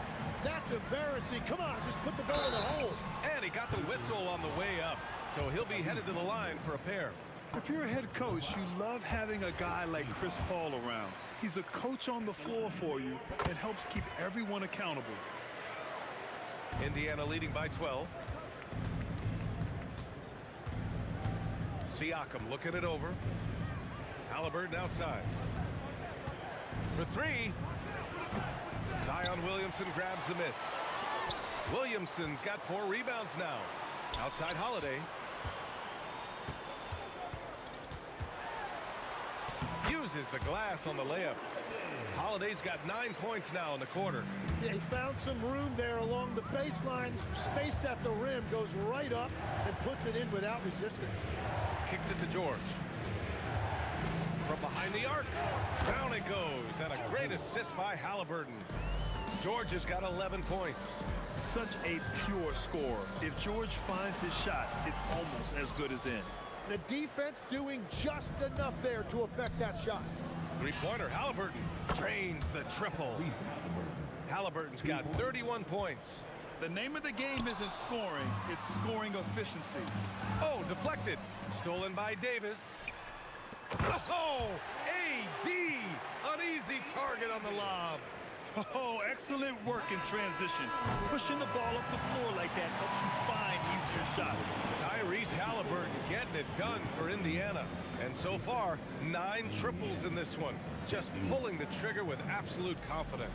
Speaker 14: that's embarrassing. Come on, just put the ball in the hole.
Speaker 2: And he got the whistle on the way up, so he'll be headed to the line for a pair.
Speaker 3: If you're a head coach, you love having a guy like Chris Paul around. He's a coach on the floor for you and helps keep everyone accountable.
Speaker 2: Indiana leading by 12. Siakam looking it over. Halliburton outside. For three. Zion Williamson grabs the miss. Williamson's got 4 rebounds now. Outside Holiday. Uses the glass on the layup. Holiday's got 9 points now in the quarter.
Speaker 14: Yeah, he found some room there along the baseline. Space at the rim, goes right up and puts it in without resistance.
Speaker 2: Kicks it to George. From behind the arc. Down it goes. And a great assist by Halliburton. George has got 11 points.
Speaker 3: Such a pure score. If George finds his shot, it's almost as good as in.
Speaker 14: The defense doing just enough there to affect that shot.
Speaker 2: Three-pointer, Halliburton drains the triple. Halliburton's got 31 points.
Speaker 3: The name of the game isn't scoring, it's scoring efficiency.
Speaker 2: Oh, deflected. Stolen by Davis. Oh, AD! An easy target on the lob.
Speaker 3: Oh, excellent work in transition. Pushing the ball up the floor like that helps you find easier shots.
Speaker 2: Tyrese Halliburton getting it done for Indiana. And so far, 9 triples in this one. Just pulling the trigger with absolute confidence.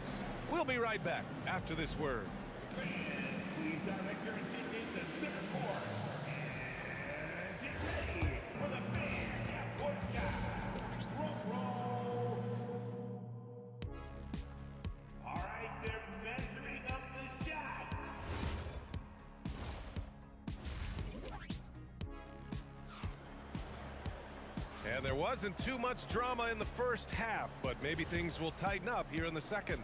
Speaker 2: We'll be right back after this word.
Speaker 5: Please direct your attention to center court. And get ready for the fan half-court shot. Roll. All right, they're measuring up the shot.
Speaker 2: And there wasn't too much drama in the first half, but maybe things will tighten up here in the second.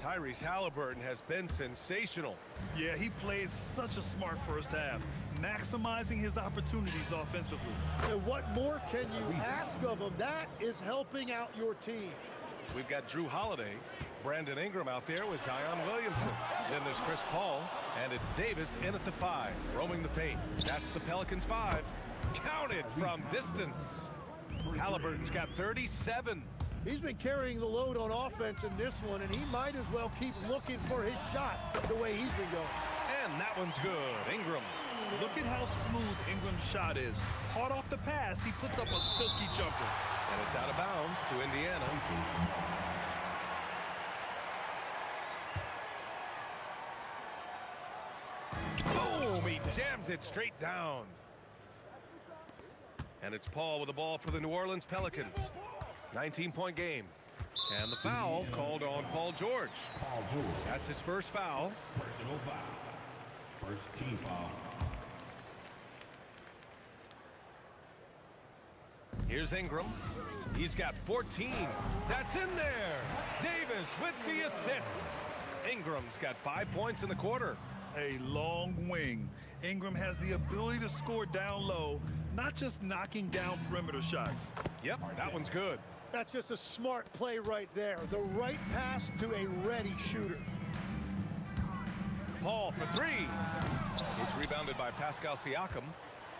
Speaker 2: Tyrese Halliburton has been sensational.
Speaker 3: Yeah, he played such a smart first half, maximizing his opportunities offensively.
Speaker 14: And what more can you ask of him? That is helping out your team.
Speaker 2: We've got Drew Holiday, Brandon Ingram out there with Zion Williamson. Then there's Chris Paul, and it's Davis in at the 5, roaming the paint. That's the Pelicans' 5. Counted from distance. Halliburton's got 37.
Speaker 14: He's been carrying the load on offense in this one, and he might as well keep looking for his shot the way he's been going.
Speaker 2: And that one's good. Ingram.
Speaker 3: Look at how smooth Ingram's shot is. Hard off the pass, he puts up a silky jumper.
Speaker 2: And it's out of bounds to Indiana. Boom! He jams it straight down. And it's Paul with the ball for the New Orleans Pelicans. 19-point game. And the foul called on Paul George. That's his first foul.
Speaker 5: Personal foul. First team foul.
Speaker 2: Here's Ingram. He's got 14. That's in there. Davis with the assist. Ingram's got 5 points in the quarter.
Speaker 3: A long wing. Ingram has the ability to score down low, not just knocking down perimeter shots.
Speaker 2: Yep, that one's good.
Speaker 14: That's just a smart play right there. The right pass to a ready shooter.
Speaker 2: Paul for 3. It's rebounded by Pascal Siakam.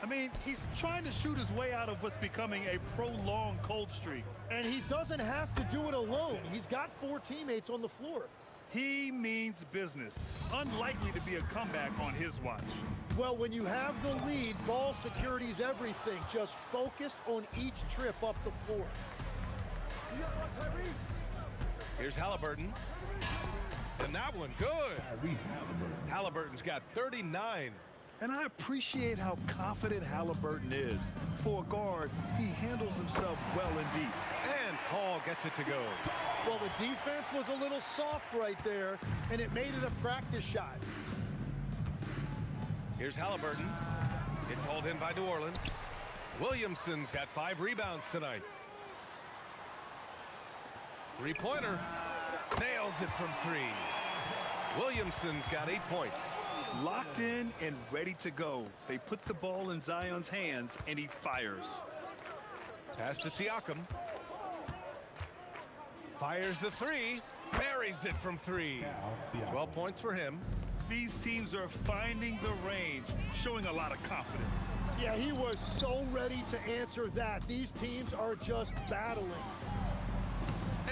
Speaker 3: I mean, he's trying to shoot his way out of what's becoming a prolonged cold streak.
Speaker 14: And he doesn't have to do it alone. He's got 4 teammates on the floor.
Speaker 3: He means business. Unlikely to be a comeback on his watch.
Speaker 14: Well, when you have the lead, ball security is everything. Just focus on each trip up the floor.
Speaker 2: Here's Halliburton. And that one, good. Halliburton's got 39.
Speaker 3: And I appreciate how confident Halliburton is. For a guard, he handles himself well indeed.
Speaker 2: And Paul gets it to go.
Speaker 14: Well, the defense was a little soft right there, and it made it a practice shot.
Speaker 2: Here's Halliburton. It's hauled in by New Orleans. Williamson's got 5 rebounds tonight. Three-pointer. Nails it from 3. Williamson's got 8 points.
Speaker 3: Locked in and ready to go. They put the ball in Zion's hands, and he fires.
Speaker 2: Pass to Siakam. Fires the 3. Buries it from 3. 12 points for him.
Speaker 3: These teams are finding the range, showing a lot of confidence.
Speaker 14: Yeah, he was so ready to answer that. These teams are just battling.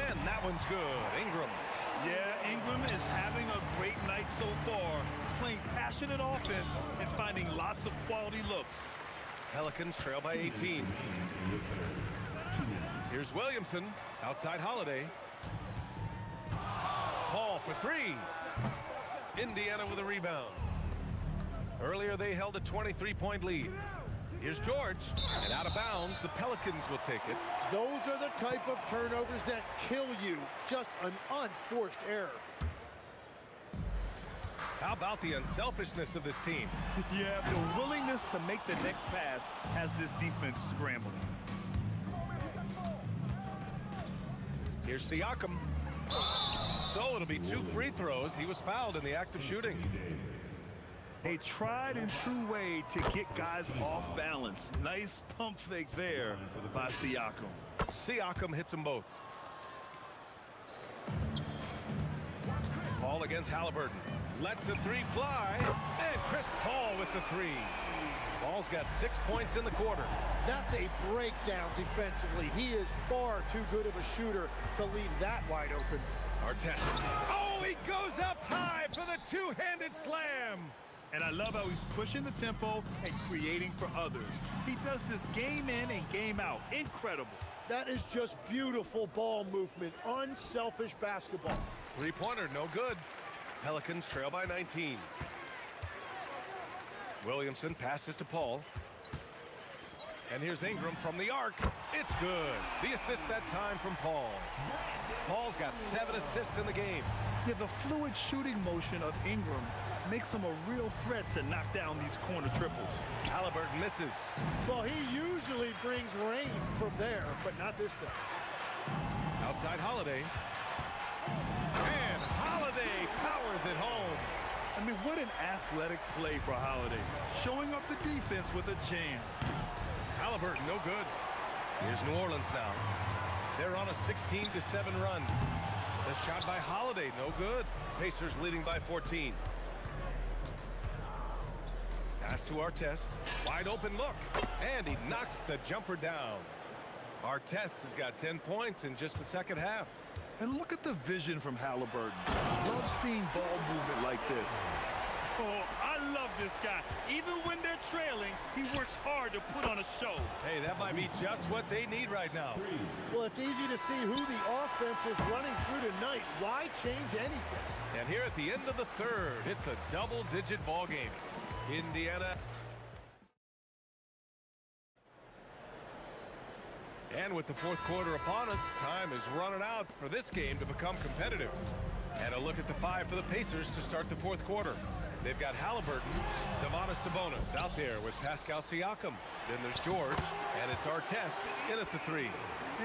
Speaker 2: And that one's good. Ingram.
Speaker 3: Yeah, Ingram is having a great night so far, playing passionate offense and finding lots of quality looks.
Speaker 2: Pelicans trail by 18. Here's Williamson. Outside Holiday. Paul for three. Indiana with a rebound. Earlier they held a 23-point lead. Here's George, and out of bounds, the Pelicans will take it.
Speaker 14: Those are the type of turnovers that kill you. Just an unforced error.
Speaker 2: How about the unselfishness of this team?
Speaker 3: Yeah, the willingness to make the next pass has this defense scrambling.
Speaker 2: Here's Siakam. So it'll be 2 free throws. He was fouled in the act of shooting.
Speaker 3: A tried and true way to get guys off balance. Nice pump fake there by Siakam.
Speaker 2: Siakam hits them both. Paul against Halliburton. Lets the three fly. And Chris Paul with the three. Paul's got 6 points in the quarter.
Speaker 14: That's a breakdown defensively. He is far too good of a shooter to leave that wide open.
Speaker 2: Artest. Oh, he goes up high for the two-handed slam.
Speaker 3: And I love how he's pushing the tempo and creating for others. He does this game in and game out. Incredible.
Speaker 14: That is just beautiful ball movement. Unselfish basketball.
Speaker 2: Three-pointer, no good. Pelicans trail by 19. Williamson passes to Paul. And here's Ingram from the arc. It's good. The assist that time from Paul. Paul's got 7 assists in the game.
Speaker 3: Yeah, the fluid shooting motion of Ingram makes him a real threat to knock down these corner triples.
Speaker 2: Halliburton misses.
Speaker 14: Well, he usually brings rain from there, but not this time.
Speaker 2: Outside Holiday. And Holiday powers it home.
Speaker 3: I mean, what an athletic play for Holiday. Showing up the defense with a jam.
Speaker 2: Halliburton, no good. Here's New Orleans now. They're on a 16-7 run. The shot by Holiday, no good. Pacers leading by 14. Pass to Artest. Wide open look. And he knocks the jumper down. Artest has got 10 points in just the second half.
Speaker 3: And look at the vision from Halliburton. Love seeing ball movement like this. Oh, I love this guy. Even when they're trailing, he works hard to put on a show.
Speaker 2: Hey, that might be just what they need right now.
Speaker 14: Well, it's easy to see who the offense is running through tonight. Why change anything?
Speaker 2: And here at the end of the third, it's a double-digit ball game. Indiana. And with the fourth quarter upon us, time is running out for this game to become competitive. And a look at the 5 for the Pacers to start the fourth quarter. They've got Halliburton, Domantas Sabonis out there with Pascal Siakam. Then there's George, and it's Artest in at the 3.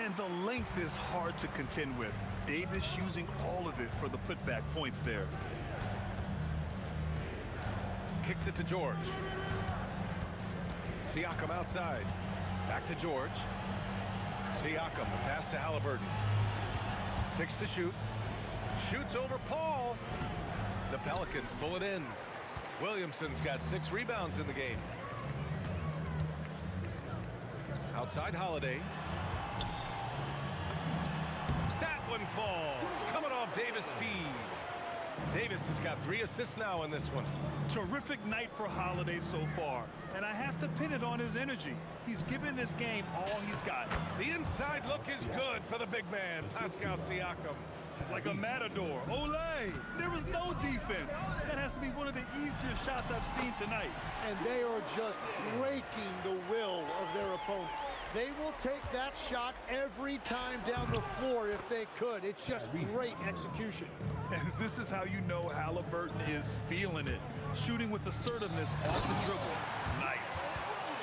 Speaker 3: And the length is hard to contend with. Davis using all of it for the putback points there.
Speaker 2: Kicks it to George. Siakam outside. Back to George. Siakam, the pass to Halliburton. 6 to shoot. Shoots over Paul. The Pelicans pull it in. Williamson's got 6 rebounds in the game. Outside Holiday. That one falls. Coming off Davis' feed. Davis has got 3 assists now in this one.
Speaker 3: Terrific night for Holiday so far. And I have to pin it on his energy. He's given this game all he's got.
Speaker 2: The inside look is good for the big man, Pascal Siakam.
Speaker 3: Like a matador. Olay! There was no defense. That has to be one of the easier shots I've seen tonight.
Speaker 14: And they are just breaking the will of their opponent. They will take that shot every time down the floor if they could. It's just great execution.
Speaker 3: And this is how you know Halliburton is feeling it. Shooting with assertiveness off the dribble. Nice.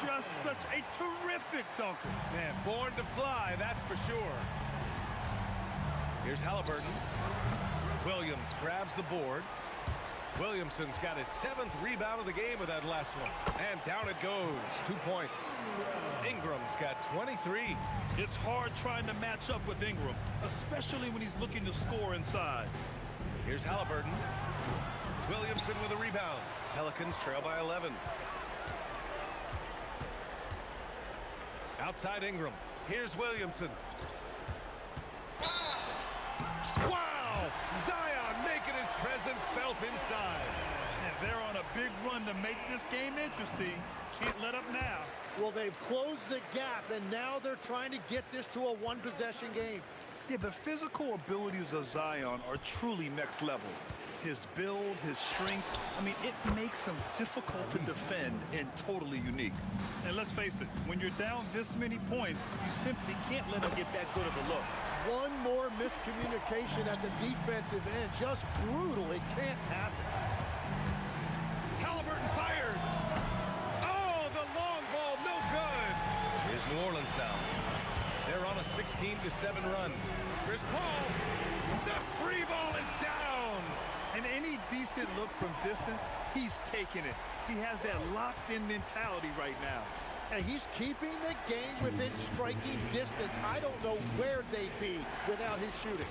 Speaker 3: Just such a terrific dunker.
Speaker 2: Man, born to fly, that's for sure. Here's Halliburton. Williams grabs the board. Williamson's got his 7th rebound of the game with that last one. And down it goes. 2 points. Ingram's got 23.
Speaker 3: It's hard trying to match up with Ingram, especially when he's looking to score inside.
Speaker 2: Here's Halliburton. Williamson with a rebound. Pelicans trail by 11. Outside Ingram. Here's Williamson. Wow! Zion making his presence felt inside.
Speaker 3: And They're on a big run to make this game interesting. Can't let up now.
Speaker 14: Well, they've closed the gap, and now they're trying to get this to a one-possession game.
Speaker 3: Yeah, the physical abilities of Zion are truly next level. His build, his strength, I mean, it makes him difficult to defend and totally unique. And let's face it, when you're down this many points, you simply can't let him get that good of a look.
Speaker 14: One more miscommunication at the defensive end. Just brutal. It can't happen.
Speaker 2: Halliburton fires. Oh, the long ball, no good. Here's New Orleans now. They're on a 16-7 run. Chris Paul, the free ball is down.
Speaker 3: And any decent look from distance, he's taking it. He has that locked-in mentality right now.
Speaker 14: And he's keeping the game within striking distance. I don't know where they'd be without his shooting.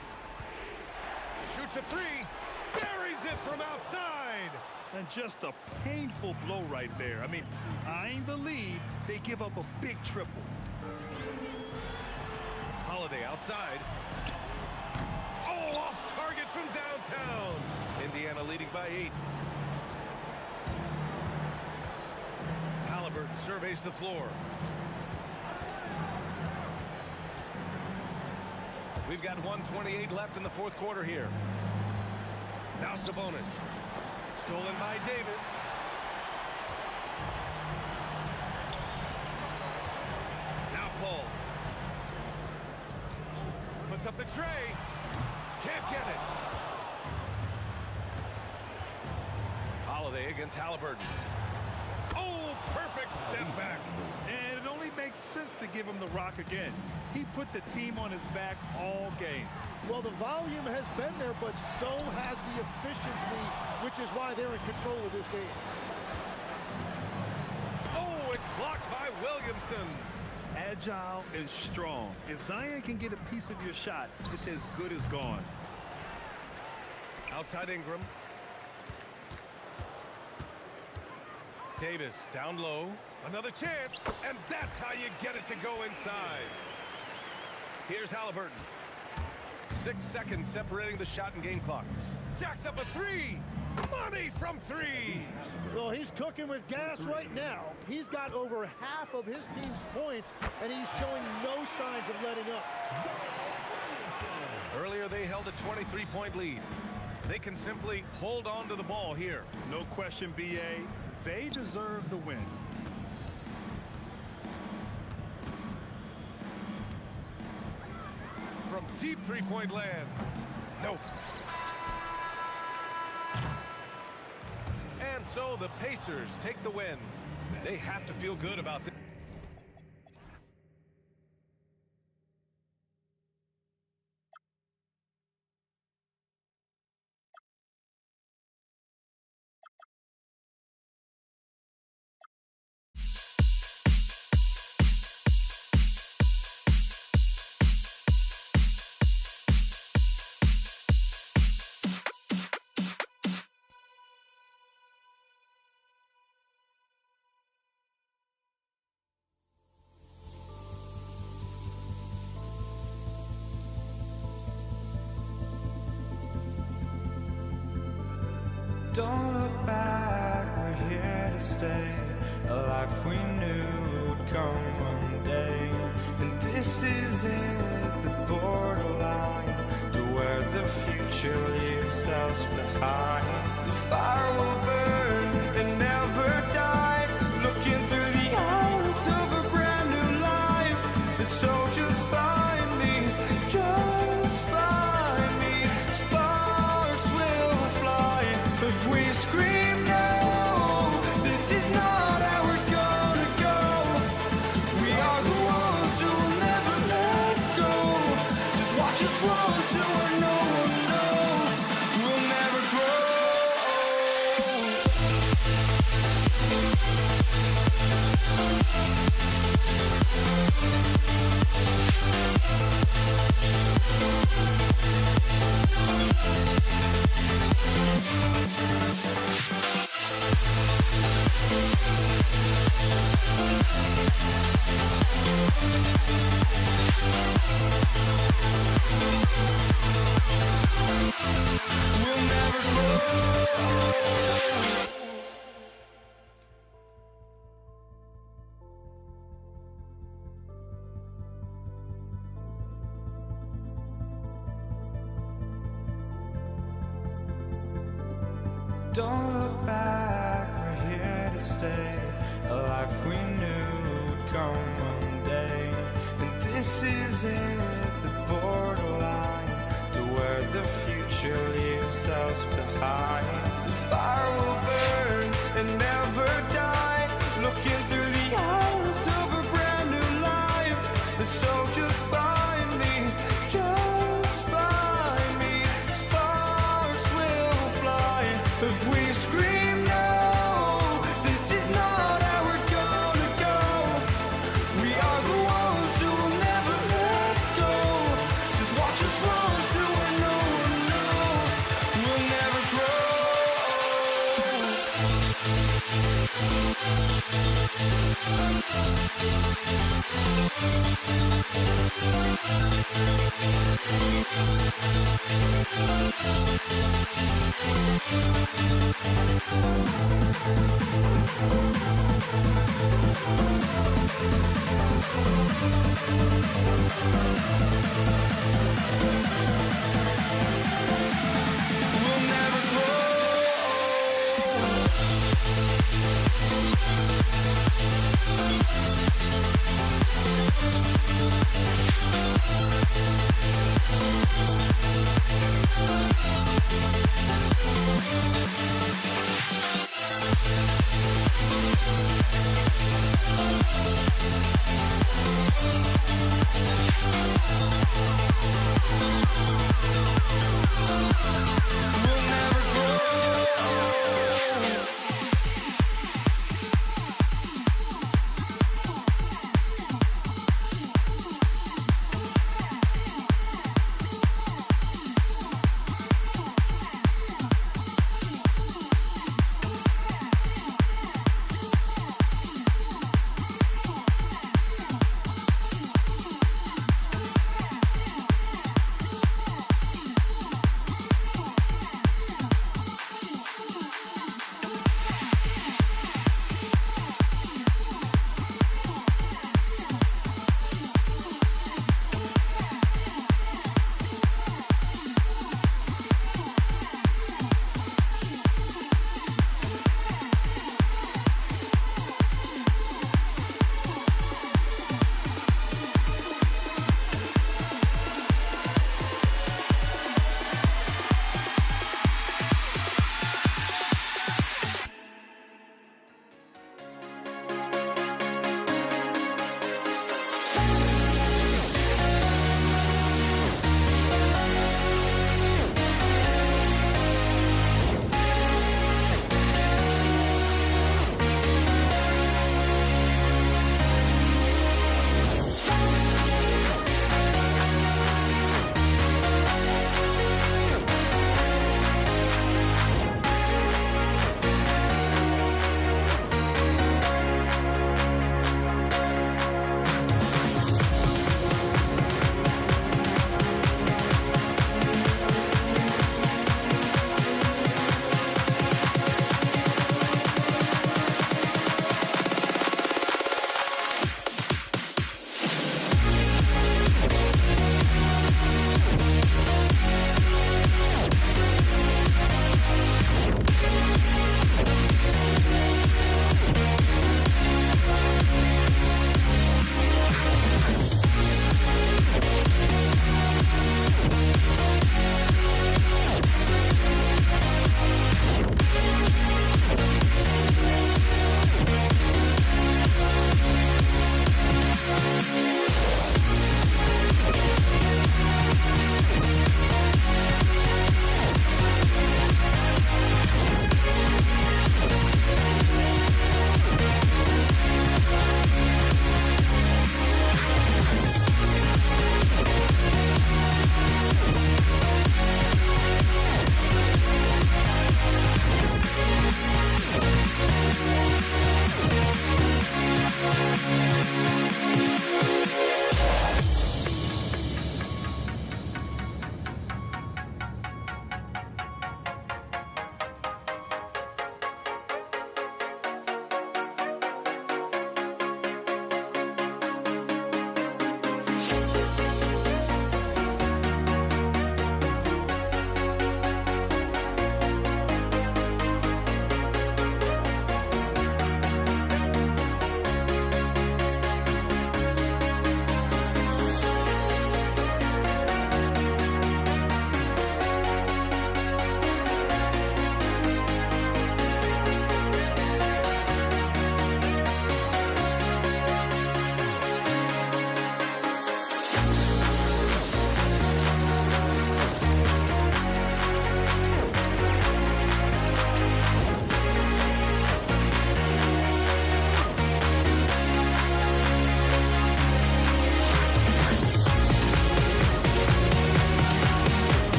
Speaker 2: Shoots a three, buries it from outside.
Speaker 3: And just a painful blow right there. I mean, eyeing the lead, they give up a big triple.
Speaker 2: Holiday outside. Oh, off target from downtown. Indiana leading by 8. Halliburton surveys the floor. We've got 1:28 left in the fourth quarter here. Now Sabonis. Stolen by Davis. Now Paul. Puts up the tray. Can't get it. Holiday against Halliburton. Oh, perfect step back.
Speaker 3: And it only makes sense to give him the rock again. He put the team on his back all game.
Speaker 14: Well, the volume has been there, but so has the efficiency, which is why they're in control of this game.
Speaker 2: Oh, it's blocked by Williamson.
Speaker 3: Agile and strong. If Zion can get a piece of your shot, it's as good as gone.
Speaker 2: Outside Ingram. Davis down low. Another chance, and that's how you get it to go inside. Here's Halliburton. 6 seconds separating the shot and game clocks. Jacks up a three. Money from 3.
Speaker 14: Well, he's cooking with gas right now. He's got over half of his team's points, and he's showing no signs of letting up.
Speaker 2: Earlier, they held a 23-point lead. They can simply hold on to the ball here.
Speaker 3: No question, B.A. They deserve the win.
Speaker 2: From deep three-point land. Nope. And so the Pacers take the win. They have to feel good about this.
Speaker 1: Don't look back, we're here to stay. A life we knew would come one day. And this is it, the borderline to where the future leaves us behind. The fire will burn and never die. Looking through the eyes of a brand new life. And so just find me, just find me. Sparks will fly if we scream no. This is not how we're gonna go. We are the ones who will never let go. Just watch us roll to where no one knows. We'll never grow. We'll never grow. Don't look back, we're here to stay. A life we knew would come one day. And this is it, the borderline to where the future leaves us behind. The fire will burn and never die, looking through the eyes of a brand new life. And so just find me, just find me. Sparks will fly if we scream no. This is not how we're gonna go. We are the ones who will never let go. Just watch us run to where no one knows. We'll never grow. We'll never grow. We'll never grow.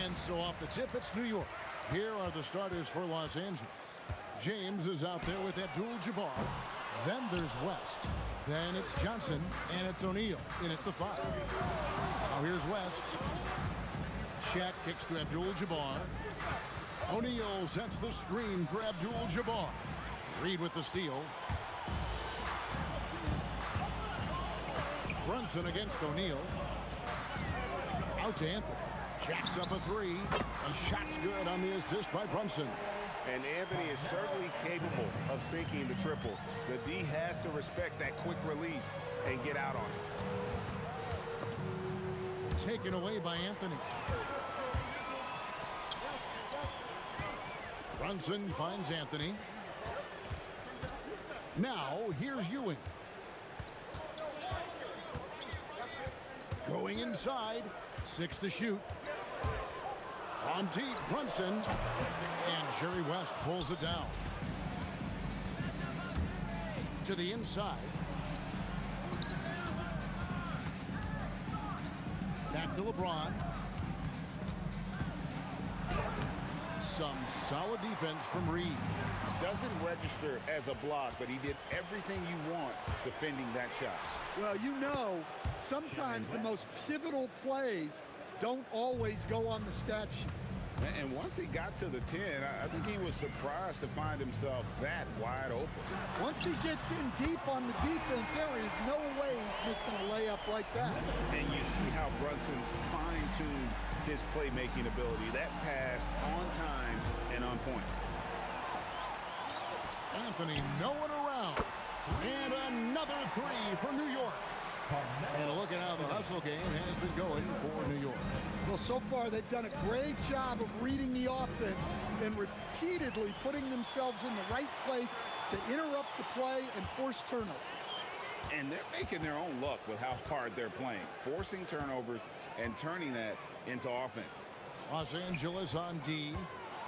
Speaker 8: And so off the tip, it's New York. Here are the starters for Los Angeles. James is out there with Abdul-Jabbar. Then there's West. Then it's Johnson, and it's O'Neal in at the 5. Now here's West. Shaq kicks to Abdul-Jabbar. O'Neal sets the screen for Abdul-Jabbar. Reed with the steal. Brunson against O'Neal. Out to Anthony. Jacks up a 3. A shot's good on the assist by Brunson.
Speaker 10: And Anthony is certainly capable of sinking the triple. The D has to respect that quick release and get out on it.
Speaker 8: Taken away by Anthony. Brunson finds Anthony. Now here's Ewing. Going inside. 6 to shoot. On deep, Brunson. And Jerry West pulls it down. To the inside. Back to LeBron. Some solid defense from Reed.
Speaker 10: Doesn't register as a block, but he did everything you want defending that shot.
Speaker 4: Well, you know, sometimes the most pivotal plays don't always go on the stat sheet.
Speaker 10: And once he got to the 10, I think he was surprised to find himself that wide open.
Speaker 4: Once he gets in deep on the defense, there is no way he's missing a layup like that.
Speaker 10: And you see how Brunson's fine-tuned his playmaking ability. That pass on time and on point.
Speaker 8: Anthony, no one around. And another 3 for New York. And look at how the hustle game has been going for New York.
Speaker 4: Well, so far they've done a great job of reading the offense and repeatedly putting themselves in the right place to interrupt the play and force turnovers.
Speaker 10: And they're making their own luck with how hard they're playing, forcing turnovers and turning that into offense.
Speaker 8: Los Angeles on D,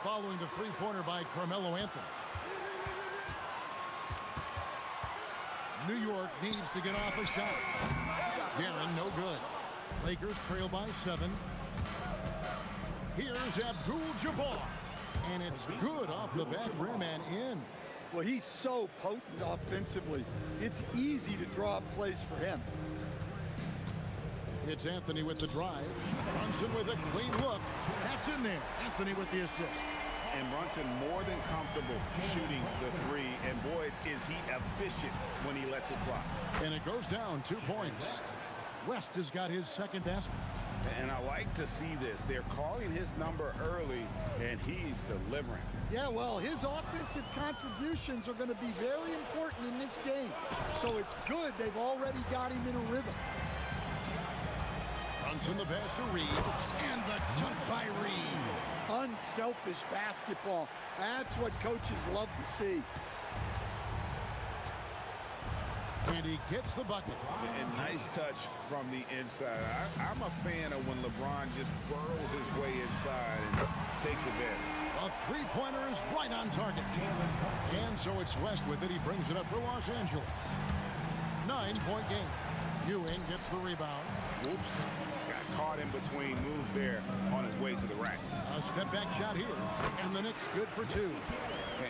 Speaker 8: following the three-pointer by Carmelo Anthony. New York needs to get off a shot. Guerin, no good. Lakers trail by 7. Here's Abdul-Jabbar. And it's good off the back rim and in.
Speaker 4: Well, he's so potent offensively. It's easy to draw up plays for him.
Speaker 8: It's Anthony with the drive. Brunson with a clean look. That's in there. Anthony with the assist.
Speaker 10: And Brunson more than comfortable shooting the 3. And boy, is he efficient when he lets it fly.
Speaker 8: And it goes down 2 points. West has got his second basket.
Speaker 10: And I like to see this. They're calling his number early, and he's delivering.
Speaker 4: Yeah, well, his offensive contributions are going to be very important in this game. So it's good they've already got him in a rhythm.
Speaker 8: Brunson the pass to Reed. And the dunk by Reed.
Speaker 4: Unselfish basketball. That's what coaches love to see.
Speaker 8: And he gets the bucket.
Speaker 10: And nice touch from the inside. I'm a fan of when LeBron just burrows his way inside and takes advantage.
Speaker 8: A three-pointer is right on target. And so it's West with it. He brings it up for Los Angeles. 9-point game. Ewing gets the rebound.
Speaker 10: Whoops. Got caught in between moves there on his way to the rack.
Speaker 8: A step-back shot here. And the Knicks good for 2.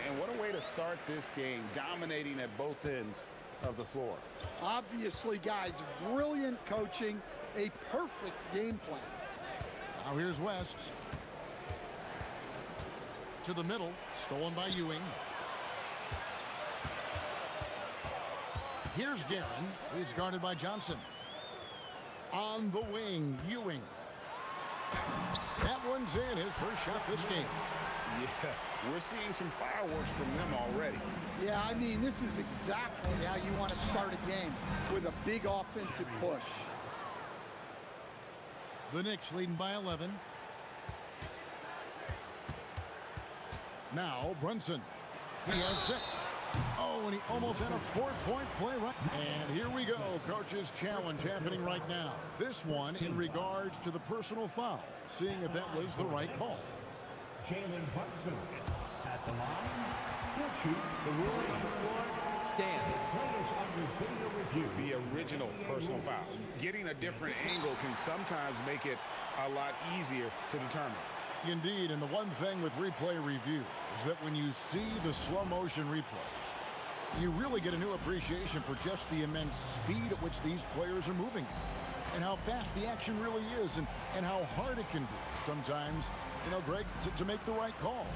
Speaker 10: And what a way to start this game, dominating at both ends of the floor.
Speaker 4: Obviously, guys, brilliant coaching, a perfect game plan.
Speaker 8: Now here's West. To the middle, stolen by Ewing. Here's Guerin. He's guarded by Johnson. On the wing, Ewing. That one's in, his first shot this game.
Speaker 10: Yeah, we're seeing some fireworks from them already.
Speaker 4: Yeah, I mean, this is exactly how you want to start a game, with a big offensive push.
Speaker 8: The Knicks leading by 11. Now Brunson. He has 6. Oh, and he almost had a 4-point play right. And here we go. Coach's challenge happening right now. This one in regards to the personal foul. Seeing if that was the right call.
Speaker 5: At the line, he'll shoot. The ruling on the floor stands. Players under video review.
Speaker 10: The original personal foul. Getting a different angle can sometimes make it a lot easier to determine.
Speaker 8: Indeed, and the one thing with replay review is that when you see the slow motion replay, you really get a new appreciation for just the immense speed at which these players are moving and how fast the action really is and how hard it can be sometimes, Greg, to make the right call.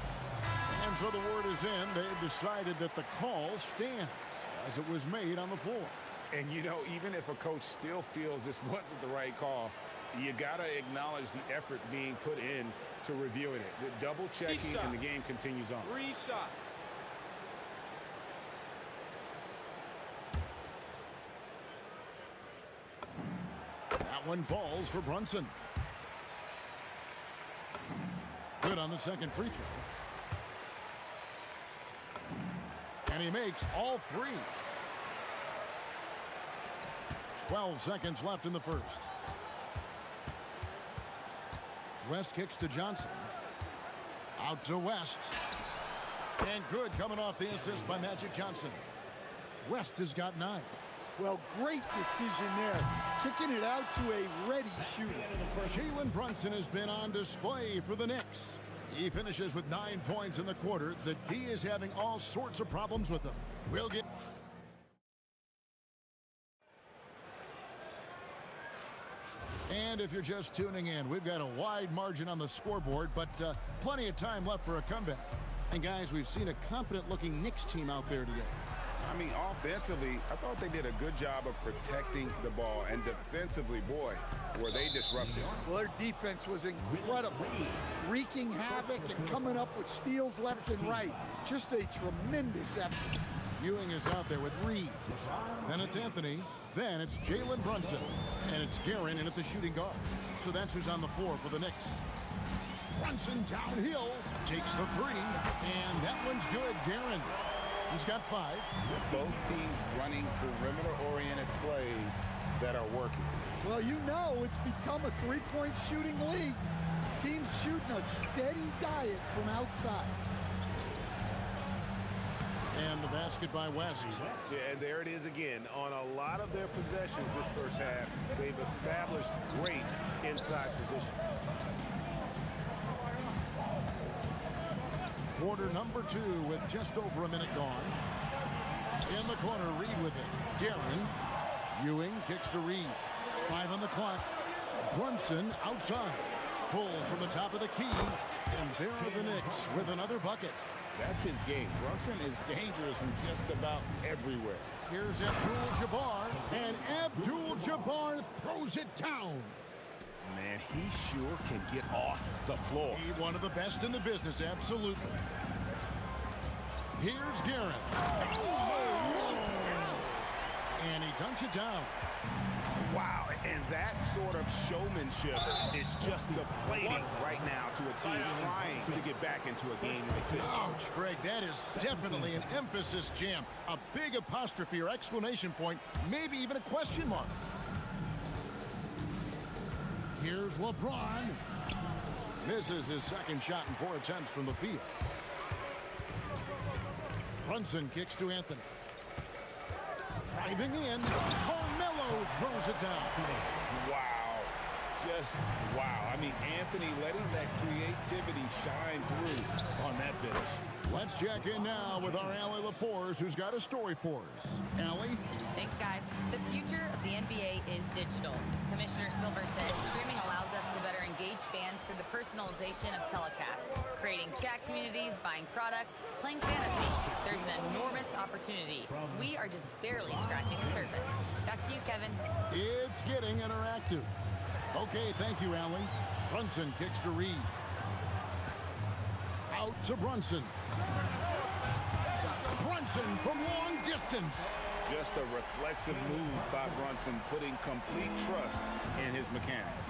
Speaker 8: And so the word is in. They've decided that the call stands as it was made on the floor.
Speaker 10: And, even if a coach still feels this wasn't the right call, you got to acknowledge the effort being put in to reviewing it. The double checking and the game continues on.
Speaker 11: Reshot.
Speaker 8: That one falls for Brunson. Good on the second free throw. And he makes all three. 12 seconds left in the first. West kicks to Johnson. Out to West. And good coming off the assist by Magic Johnson. West has got 9.
Speaker 4: Well, great decision there. Kicking it out to a ready shooter.
Speaker 8: Jalen Brunson has been on display for the Knicks. He finishes with 9 points in the quarter. The D is having all sorts of problems with him. We'll get... And if you're just tuning in, we've got a wide margin on the scoreboard, but plenty of time left for a comeback. And guys, we've seen a confident-looking Knicks team out there today.
Speaker 10: I mean, offensively, I thought they did a good job of protecting the ball. And defensively, boy, were they disruptive.
Speaker 4: Well, their defense was incredible. Wreaking havoc and coming up with steals left and right. Just a tremendous effort.
Speaker 8: Ewing is out there with Reed. Then it's Anthony. Then it's Jalen Brunson. And it's Guerin in at the shooting guard. So that's who's on the floor for the Knicks. Brunson downhill. Takes the three. And that one's good. Guerin. He's got 5.
Speaker 10: Both teams running perimeter-oriented plays that are working.
Speaker 4: Well, it's become a three-point shooting league. Teams shooting a steady diet from outside.
Speaker 8: And the basket by West.
Speaker 10: Yeah, and there it is again. On a lot of their possessions this first half, they've established great inside position.
Speaker 8: Quarter number 2 with just over a minute gone. In the corner, Reed with it. Guerin. Ewing kicks to Reed. 5 on the clock. Brunson outside. Pulls from the top of the key. And there are the Knicks with another bucket.
Speaker 10: That's his game. Brunson is dangerous from just about everywhere.
Speaker 8: Here's Abdul-Jabbar. And Abdul-Jabbar throws it down.
Speaker 10: Man, he sure can get off the floor.
Speaker 8: He's one of the best in the business, absolutely. Here's Guerin. And he dunks it down.
Speaker 10: Wow, and that sort of showmanship is just deflating right now to a team trying to get back into a game like this.
Speaker 8: Ouch, Greg, that is definitely an emphasis jam. A big apostrophe or exclamation point, maybe even a question mark. Here's LeBron. Misses his second shot in 4 attempts from the field. Brunson kicks to Anthony. Driving in. Carmelo throws it down.
Speaker 10: Wow. Just wow. I mean, Anthony letting that creativity shine through on that finish.
Speaker 8: Let's check in now with our Allie LaForce, who's got a story for us. Allie?
Speaker 6: Thanks, guys. The future of the NBA is digital. Commissioner Silver said streaming allows us to better engage fans through the personalization of telecasts, creating chat communities, buying products, playing fantasy. There's an enormous opportunity. We are just barely scratching the surface. Back to you, Kevin.
Speaker 8: It's getting interactive. Okay, thank you, Allie. Brunson kicks to Reed. Out to Brunson. Brunson from long distance.
Speaker 10: Just a reflexive move by Brunson, putting complete trust in his mechanics.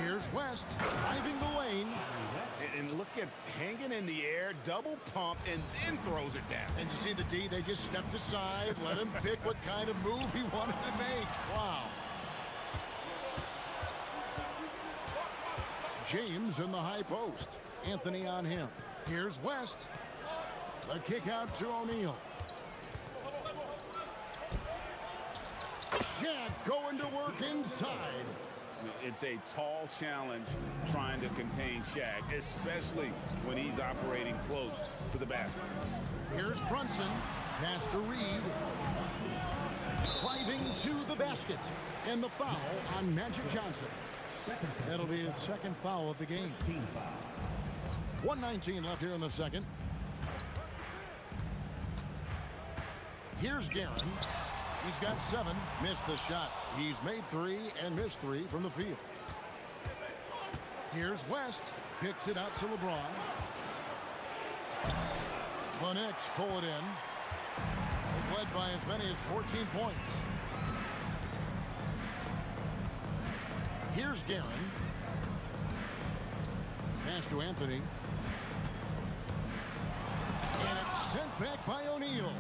Speaker 8: Here's West, driving the lane.
Speaker 10: And look at hanging in the air, double pump, and then throws it down.
Speaker 8: And you see the D, they just stepped aside, let him pick what kind of move he wanted to make. Wow. James in the high post. Anthony on him. Here's West. The kick out to O'Neal. Shaq going to work inside.
Speaker 11: It's a tall challenge trying to contain Shaq, especially when he's operating close to the basket.
Speaker 8: Here's Brunson. Pass to Reed. Driving to the basket. And the foul on Magic Johnson. That'll be his second foul of the game. 1:19 left here in the second. Here's Guerin. He's got 7. Missed the shot. He's made 3 and missed 3 from the field. Here's West. Kicks it out to LeBron. The Knicks pull it in. They've led by as many as 14 points. Here's Guerin. Pass to Anthony. And it's sent back by O'Neal.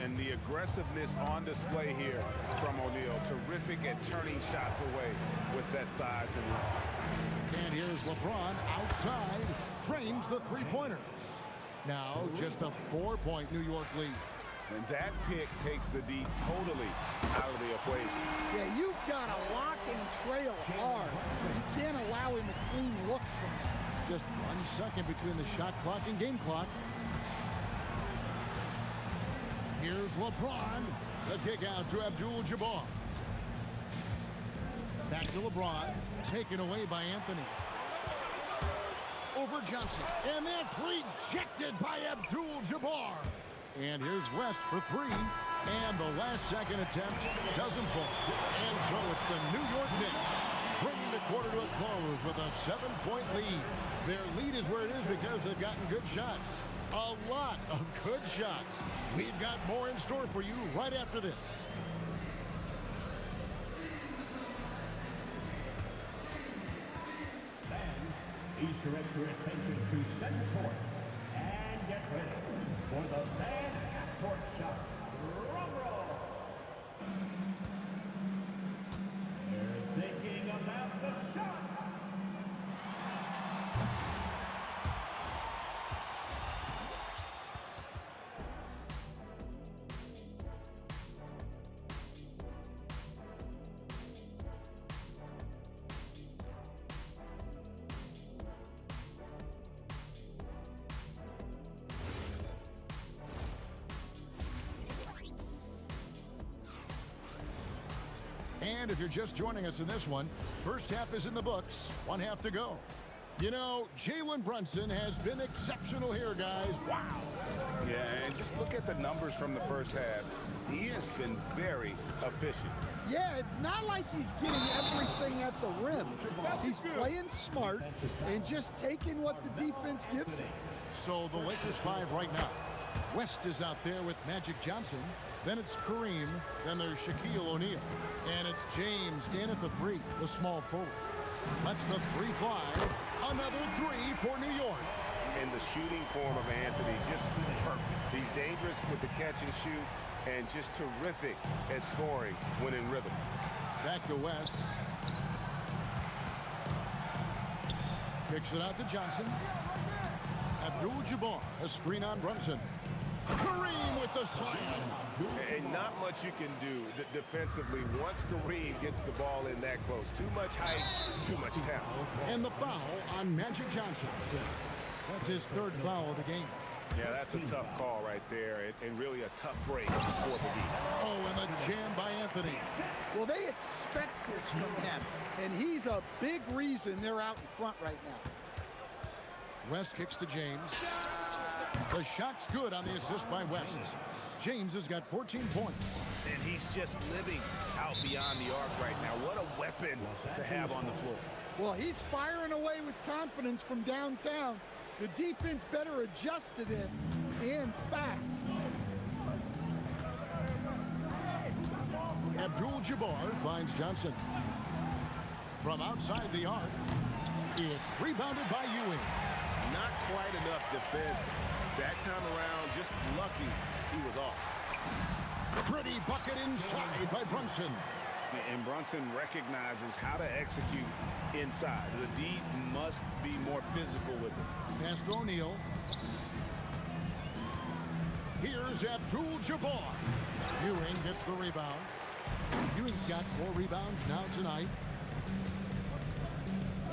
Speaker 10: And the aggressiveness on display here from O'Neal. Terrific at turning shots away with that size and length.
Speaker 8: And here's LeBron outside. Drains the three-pointer. Now just a 4-point New York lead.
Speaker 10: And that pick takes the D totally out of the equation.
Speaker 4: Yeah, you've got to lock and trail hard. You can't allow him a clean look from that.
Speaker 8: Just 1 second between the shot clock and game clock. Here's LeBron. The kick out to Abdul-Jabbar. Back to LeBron. Taken away by Anthony. Over Johnson. And that's rejected by Abdul-Jabbar. And here's West for 3. And the last second attempt doesn't fall. And so it's the New York Knicks bringing the quarter to a close with a 7-point lead. Their lead is where it is because they've gotten good shots. A lot of good shots. We've got more in store for you right after this.
Speaker 5: Fans, please direct your attention to center court and get ready for the fan half-court shot. Drum roll. They're thinking about the shot.
Speaker 8: And if you're just joining us in this one, first half is in the books. 1 half to go. You know, Jalen Brunson has been exceptional here, guys. Wow.
Speaker 10: Yeah, and just look at the numbers from the first half. He has been very efficient.
Speaker 4: Yeah, it's not like he's getting everything at the rim. He's playing smart and just taking what the defense gives him.
Speaker 8: So the Lakers 5 right now. West is out there with Magic Johnson. Then it's Kareem. Then there's Shaquille O'Neal. And it's James in at the 3, the small forward. Lets the 3 fly. Another 3 for New York.
Speaker 10: And the shooting form of Anthony, just perfect. He's dangerous with the catch and shoot and just terrific at scoring when in rhythm.
Speaker 8: Back to West. Kicks it out to Johnson. Abdul-Jabbar, a screen on Brunson. Kareem with the slam.
Speaker 10: And not much you can do defensively once Kareem gets the ball in that close. Too much height, too much talent.
Speaker 8: And the foul on Magic Johnson. That's his 3rd foul of the game.
Speaker 10: Yeah, that's a tough call right there, and really a tough break for the D.
Speaker 8: Oh, and the jam by Anthony.
Speaker 4: Well, they expect this from him, and he's a big reason they're out in front right now.
Speaker 8: West kicks to James. The shot's good on the assist by West. James has got 14 points.
Speaker 11: And he's just living out beyond the arc right now. What a weapon to have on the floor.
Speaker 4: Well, he's firing away with confidence from downtown. The defense better adjust to this, and fast.
Speaker 8: Abdul-Jabbar finds Johnson. From outside the arc, it's rebounded by Ewing.
Speaker 10: Not quite enough defense. That time around, just lucky he was off.
Speaker 8: Pretty bucket inside by Brunson.
Speaker 10: And Brunson recognizes how to execute inside. The D must be more physical with it.
Speaker 8: Pass to O'Neal. Here's Abdul-Jabbar. Ewing gets the rebound. Ewing's got 4 rebounds now tonight.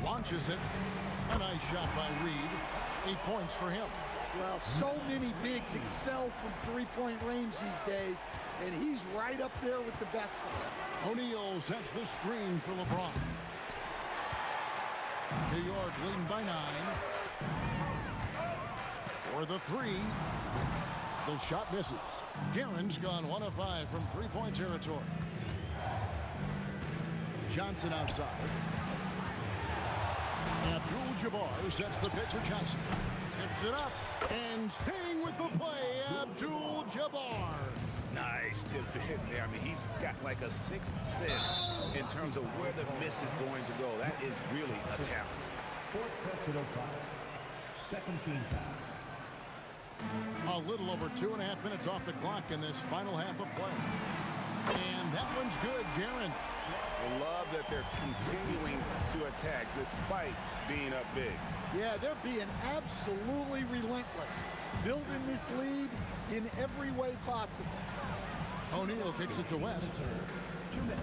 Speaker 8: Launches it. A nice shot by Reed. 8 points for him.
Speaker 4: Well, so many bigs excel from three-point range these days, and he's right up there with the best of them.
Speaker 8: O'Neal sets the screen for LeBron. New York leading by 9. For the 3. The shot misses. Guerin's gone 1 of 5 from three-point territory. Johnson outside. Abdul-Jabbar sets the pick for Johnson. Tips it up. And staying with the play, Abdul-Jabbar.
Speaker 10: Nice tip hit there. I mean, he's got like a 6th sense in terms of where the miss is going to go. That is really a talent.
Speaker 5: Fourth question of 5. Second team foul.
Speaker 8: A little over 2.5 minutes off the clock in this final half of play. And that one's good, Guerin.
Speaker 10: I love that they're continuing to attack despite being up big.
Speaker 4: Yeah, they're being absolutely relentless, building this lead in every way possible.
Speaker 8: O'Neal kicks it to West.
Speaker 5: 2 minutes.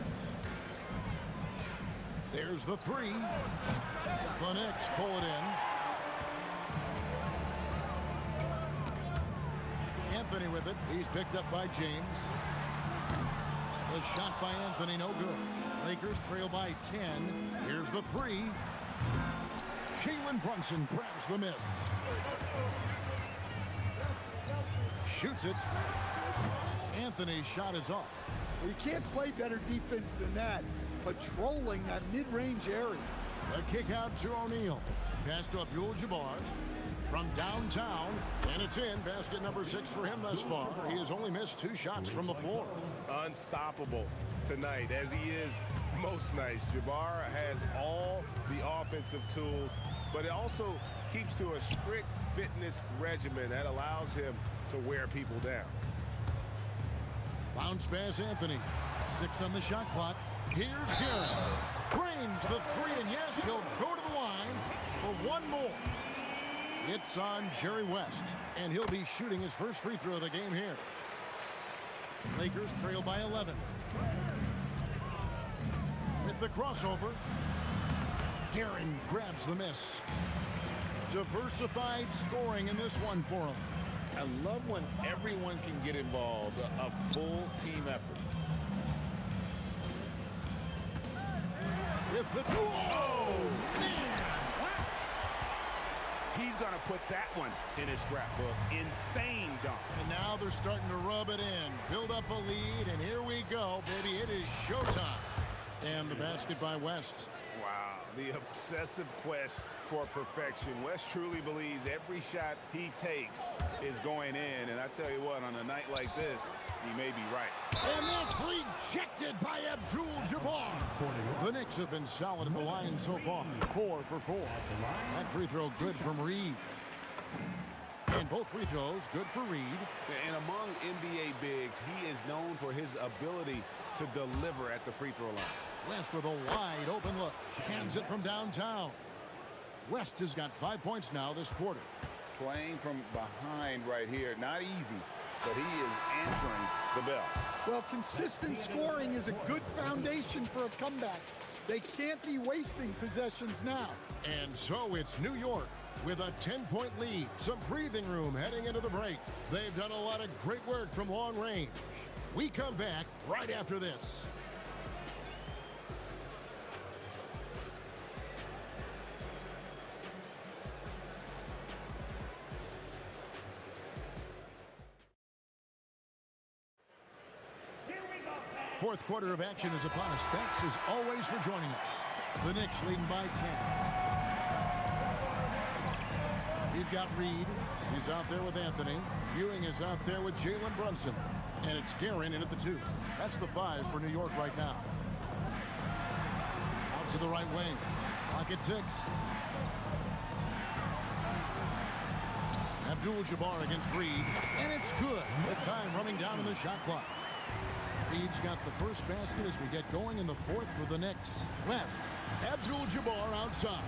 Speaker 8: There's the 3. The Knicks pull it in. Anthony with it. He's picked up by James. The shot by Anthony, no good. Lakers trail by 10. Here's the 3. Jalen Brunson grabs the miss. Shoots it. Anthony's shot is off.
Speaker 4: Well, you can't play better defense than that, patrolling that mid-range area.
Speaker 8: A kick out to O'Neal. Pass to Abdul-Jabbar. From downtown, and it's in. Basket number 6 for him thus far. He has only missed 2 shots from the floor.
Speaker 10: Unstoppable tonight, as he is most nights. Jabbar has all the offensive tools, but it also keeps to a strict fitness regimen that allows him to wear people down.
Speaker 8: Bounce pass, Anthony. 6 on the shot clock. Here's Guerin. Cranes the 3, and yes, he'll go to the line for one more. It's on Jerry West, and he'll be shooting his first free throw of the game here. Lakers trail by 11. With the crossover, Guerin grabs the miss. Diversified scoring in this one for him.
Speaker 10: I love when everyone can get involved, a full team effort.
Speaker 8: With the... Oh, man!
Speaker 10: He's going to put that one in his scrapbook. Insane dunk.
Speaker 8: And now they're starting to rub it in. Build up a lead, and here we go, baby. It is showtime. And the basket by West.
Speaker 10: Wow, the obsessive quest for perfection. West truly believes every shot he takes is going in. And I tell you what, on a night like this, he may be right.
Speaker 8: And that's rejected by Abdul-Jabbar. The Knicks have been solid at the line so far. 4 for 4. That free throw good from Reed. And both free throws good for Reed.
Speaker 10: And among NBA bigs, he is known for his ability to deliver at the free throw line.
Speaker 8: West with a wide open look. Hands it from downtown. West has got 5 points now this quarter.
Speaker 10: Playing from behind right here. Not easy, but he is answering the bell.
Speaker 4: Well, consistent scoring is a good foundation for a comeback. They can't be wasting possessions now.
Speaker 8: And so it's New York with a 10-point lead. Some breathing room heading into the break. They've done a lot of great work from long range. We come back right after this. Fourth quarter of action is upon us. Thanks as always for joining us. The Knicks leading by 10. He's got Reed. He's out there with Anthony. Ewing is out there with Jalen Brunson. And it's Guerin in at the 2. That's the 5 for New York right now. Out to the right wing. Clock at 6. Abdul-Jabbar against Reed. And it's good with time running down in the shot clock. He's got the first basket as we get going in the fourth for the Knicks. West, Abdul-Jabbar outside.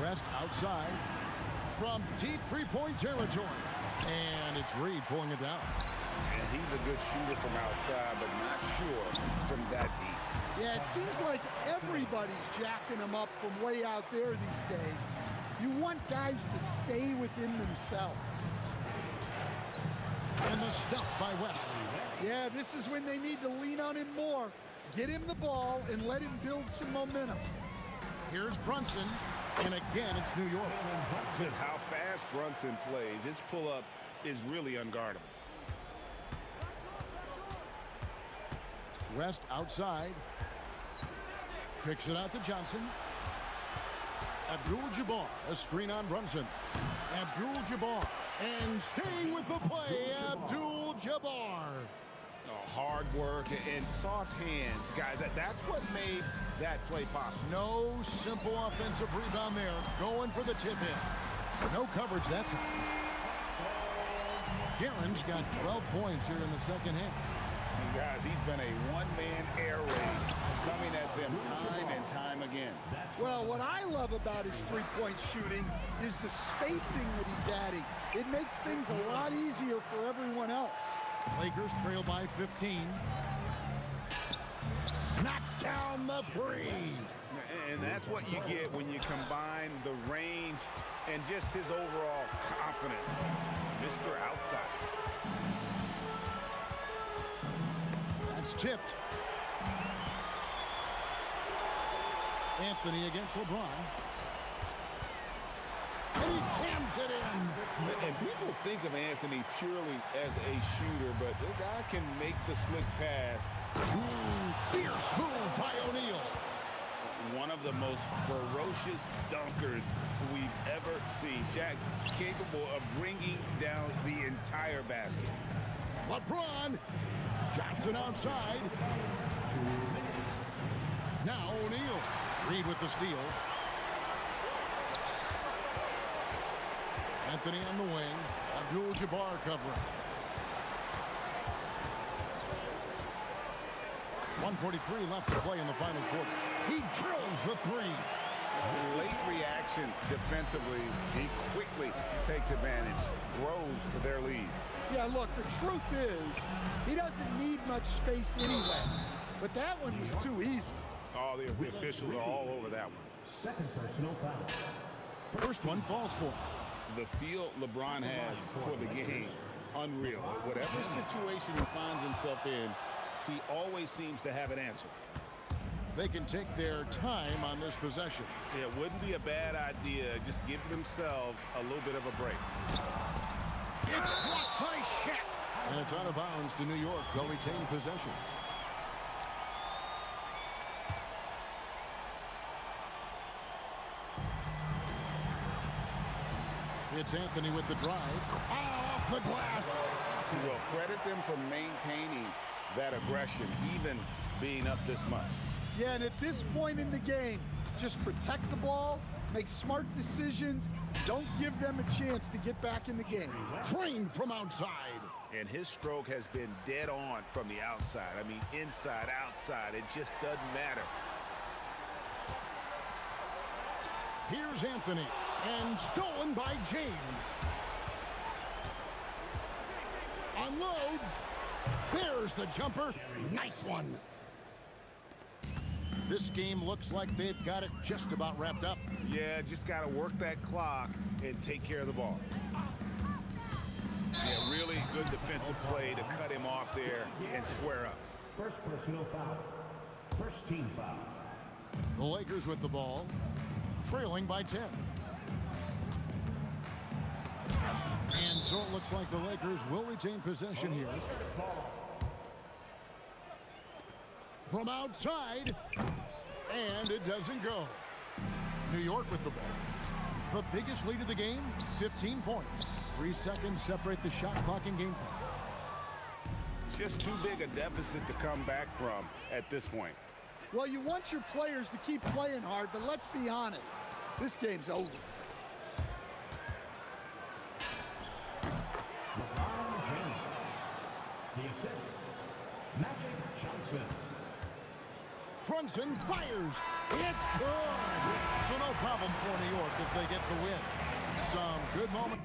Speaker 8: West outside from deep three-point territory. And it's Reed pulling it down.
Speaker 10: And he's a good shooter from outside, but not sure from that deep.
Speaker 4: Yeah, it seems like everybody's jacking them up from way out there these days. You want guys to stay within themselves.
Speaker 8: And the stuff by West.
Speaker 4: Yeah, this is when they need to lean on him more. Get him the ball and let him build some momentum.
Speaker 8: Here's Brunson. And again, it's New York.
Speaker 10: With how fast Brunson plays, his pull-up is really unguardable.
Speaker 8: West outside. Kicks it out to Johnson. Abdul-Jabbar, a screen on Brunson. Abdul-Jabbar, and staying with the play, Abdul-Jabbar.
Speaker 10: Hard work and soft hands, guys. That's what made that play possible.
Speaker 8: No simple offensive rebound there. Going for the tip-in. No coverage that time. Guerin's got 12 points here in the second half.
Speaker 10: And guys, he's been a one-man air raid coming at them time and time again.
Speaker 4: Well, what I love about his three-point shooting is the spacing that he's adding. It makes things a lot easier for everyone else.
Speaker 8: Lakers trail by 15. Knocks down the three.
Speaker 10: And that's what you get when you combine the range and just his overall confidence. Mr. Outside.
Speaker 8: That's tipped. Anthony against LeBron. And he jams it in.
Speaker 10: And people think of Anthony purely as a shooter, but the guy can make the slick pass.
Speaker 8: Ooh, fierce move by O'Neal.
Speaker 10: One of the most ferocious dunkers we've ever seen. Shaq capable of bringing down the entire basket.
Speaker 8: LeBron. Johnson outside. 2 minutes. Now O'Neal. Reed with the steal. Anthony on the wing. Abdul-Jabbar covering. 1:43 left to play in the final quarter. He drills the three.
Speaker 10: Late reaction defensively. He quickly takes advantage, grows their lead.
Speaker 4: Yeah, look, the truth is, he doesn't need much space anyway. But that one was too easy.
Speaker 10: All the officials are all over that one.
Speaker 5: Second personal foul.
Speaker 8: First one falls for him.
Speaker 10: The feel LeBron has for the game, unreal. Whatever situation he finds himself in, he always seems to have an answer.
Speaker 8: They can take their time on this possession.
Speaker 10: It wouldn't be a bad idea. Just give themselves a little bit of a break.
Speaker 8: It's blocked by Shaq. And it's out of bounds to New York. They'll retain possession. It's Anthony with the drive. Off the glass.
Speaker 10: Well, credit them for maintaining that aggression, even being up this much.
Speaker 4: Yeah, and at this point in the game, just protect the ball, make smart decisions, don't give them a chance to get back in the game.
Speaker 8: Trained from outside.
Speaker 10: And his stroke has been dead on from the outside. I mean, inside, outside, it just doesn't matter.
Speaker 8: Here's Anthony, and stolen by James. Unloads. There's the jumper. Nice one. This game looks like they've got it just about wrapped up.
Speaker 10: Yeah, just got to work that clock and take care of the ball. Yeah, really good defensive play to cut him off there and square up.
Speaker 5: First personal foul. First team foul.
Speaker 8: The Lakers with the ball, trailing by 10. And so it looks like the Lakers will retain possession here. From outside, and it doesn't go. New York with the ball. The biggest lead of the game, 15 points. 3 seconds separate the shot clock and game clock.
Speaker 10: Just too big a deficit to come back from at this point.
Speaker 4: Well, you want your players to keep playing hard, but let's be honest, this game's over.
Speaker 5: LeBron James.
Speaker 8: swings and fires. It's good. So no problem for New York as they get the win. Some good moments.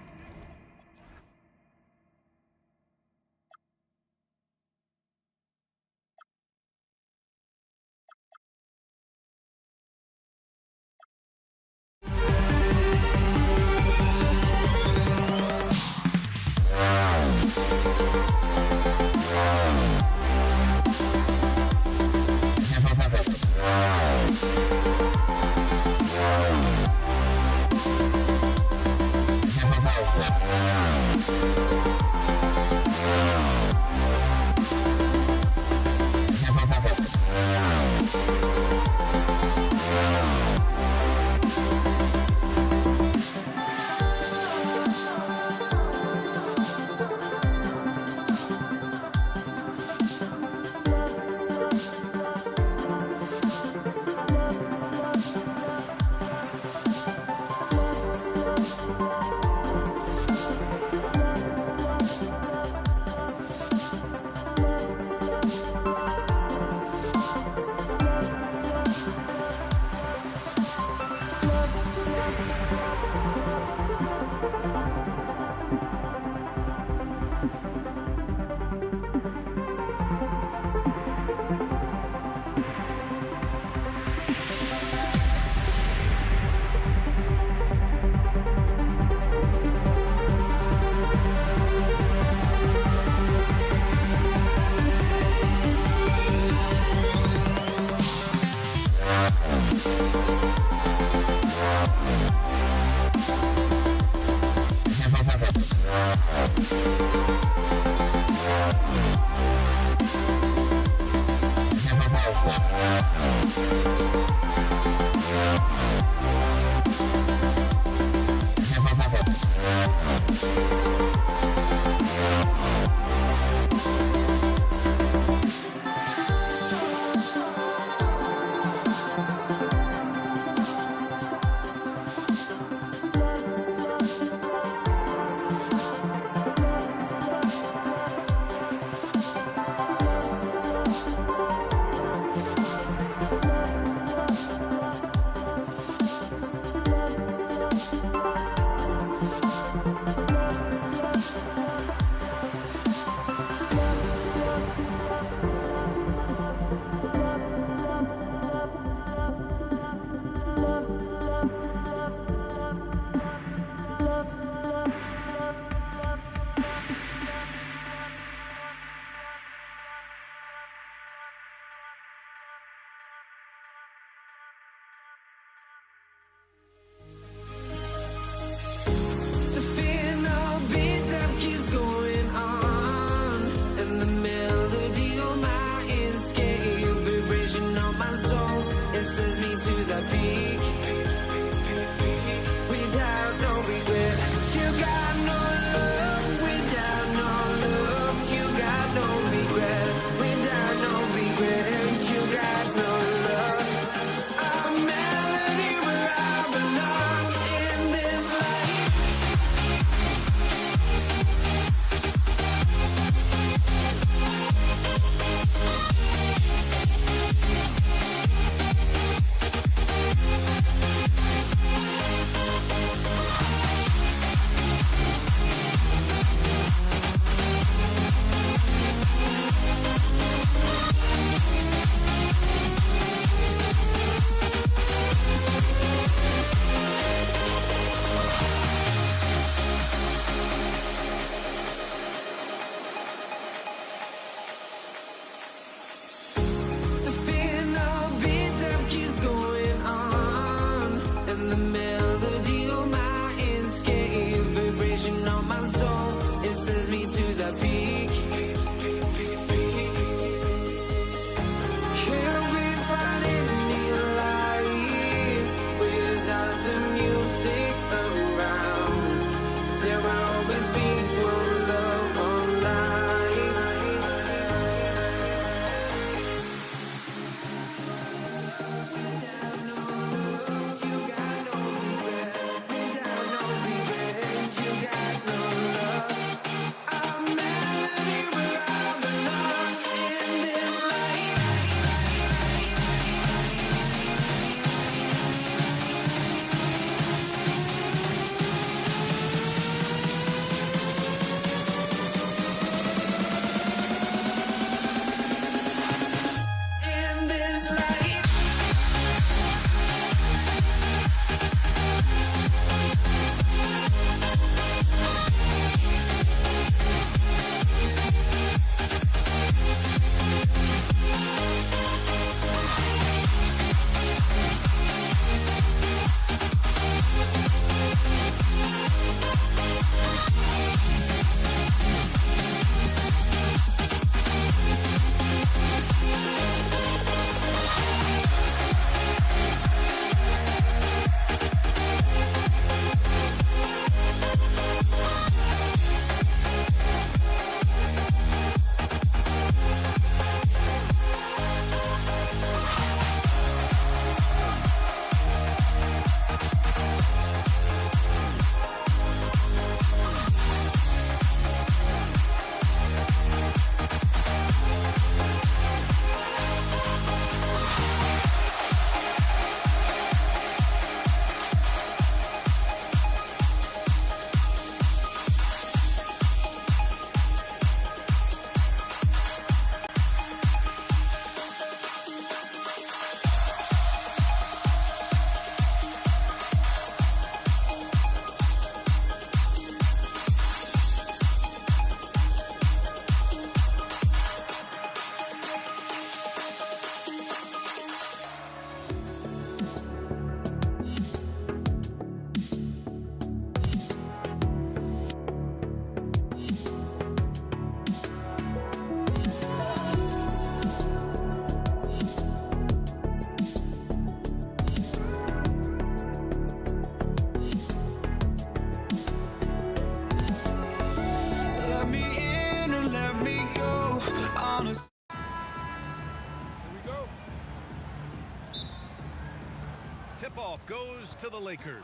Speaker 2: tip-off goes to the Lakers.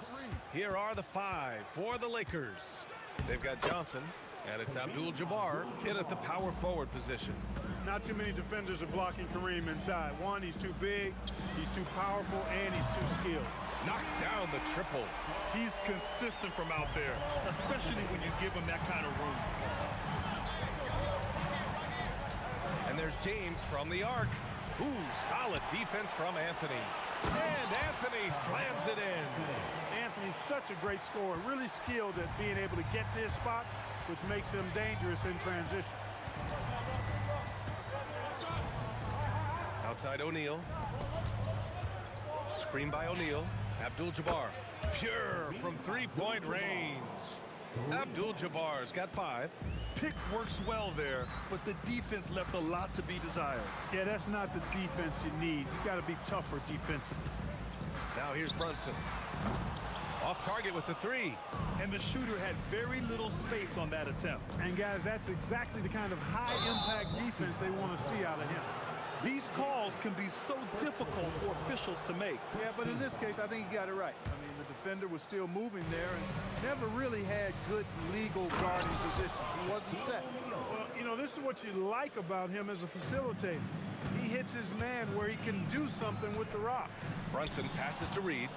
Speaker 2: Here are the 5 for the Lakers. They've got Johnson, and it's Abdul-Jabbar in at the power forward position.
Speaker 9: Not too many defenders are blocking Kareem inside. One, he's too big, he's too powerful, and he's too skilled.
Speaker 2: Knocks down the triple.
Speaker 3: He's consistent from out there, especially when you give him that kind of room.
Speaker 2: And there's James from the arc. Ooh, solid defense from Anthony. And Anthony slams it in.
Speaker 9: Anthony's such a great scorer, really skilled at being able to get to his spots, which makes him dangerous in transition.
Speaker 2: Outside O'Neal. Screen by O'Neal. Abdul-Jabbar. Pure from three-point range. Abdul-Jabbar's got 5.
Speaker 3: Pick works well there, but the defense left a lot to be desired.
Speaker 9: Yeah, that's not the defense you need. You got to be tougher defensively.
Speaker 2: Now here's Brunson. Off target with the 3.
Speaker 3: And the shooter had very little space on that attempt.
Speaker 9: And guys, that's exactly the kind of high-impact defense they want to see out of him.
Speaker 3: These calls can be so difficult for officials to make.
Speaker 9: Yeah, but in this case, I think he got it right. I mean, the defender was still moving there and never really had good legal guarding position. He wasn't set. Well, you know, this is what you like about him as a facilitator. He hits his man where he can do something with the rock.
Speaker 2: Brunson passes to Reed,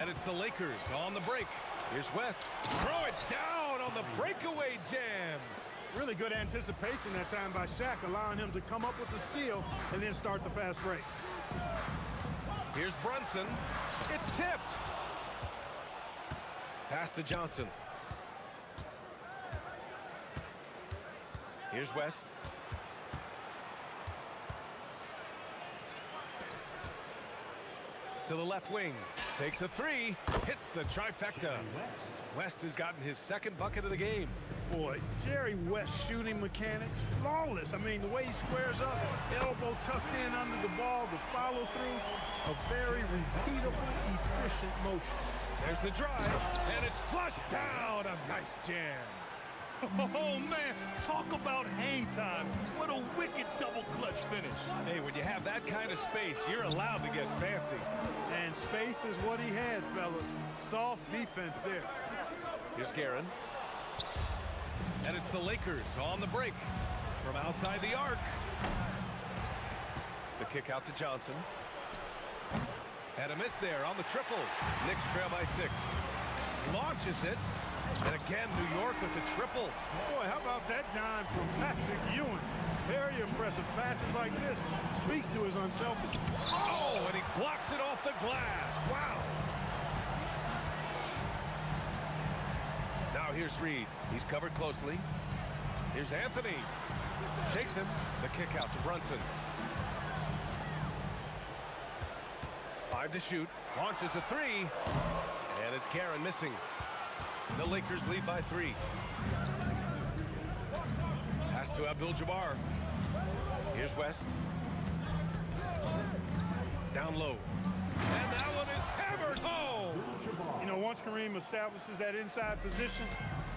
Speaker 2: and it's the Lakers on the break. Here's West. Throw it down on the breakaway jam.
Speaker 9: Really good anticipation that time by Shaq, allowing him to come up with the steal and then start the fast break.
Speaker 2: Here's Brunson. It's tipped. Pass to Johnson. Here's West. To the left wing. Takes a 3. Hits the trifecta. West has gotten his 2nd bucket of the game.
Speaker 9: Boy, Jerry West shooting mechanics, flawless. I mean, the way he squares up, elbow tucked in under the ball, the follow through, a very repeatable, efficient motion.
Speaker 2: There's the drive, and it's flushed down. A nice jam.
Speaker 3: Oh, man, talk about hang time. What a wicked double clutch finish.
Speaker 2: Hey, when you have that kind of space, you're allowed to get fancy.
Speaker 9: And space is what he had, fellas. Soft defense there.
Speaker 2: Here's Guerin. And it's the Lakers on the break from outside the arc. The kick out to Johnson. And a miss there on the triple. Knicks trail by 6. Launches it. And again, New York with the triple.
Speaker 9: Boy, how about that dime from Patrick Ewing? Very impressive. Passes like this speak to his unselfishness.
Speaker 2: Oh, and he blocks it off the glass. Wow. Now here's Reed. He's covered closely. Here's Anthony. Shakes him. The kick out to Brunson. 5 to shoot. Launches a 3. And it's Guerin missing. The Lakers lead by 3. Pass to Abdul-Jabbar. Here's West. Down low. And that one is hammered home.
Speaker 9: You know, once Kareem establishes that inside position,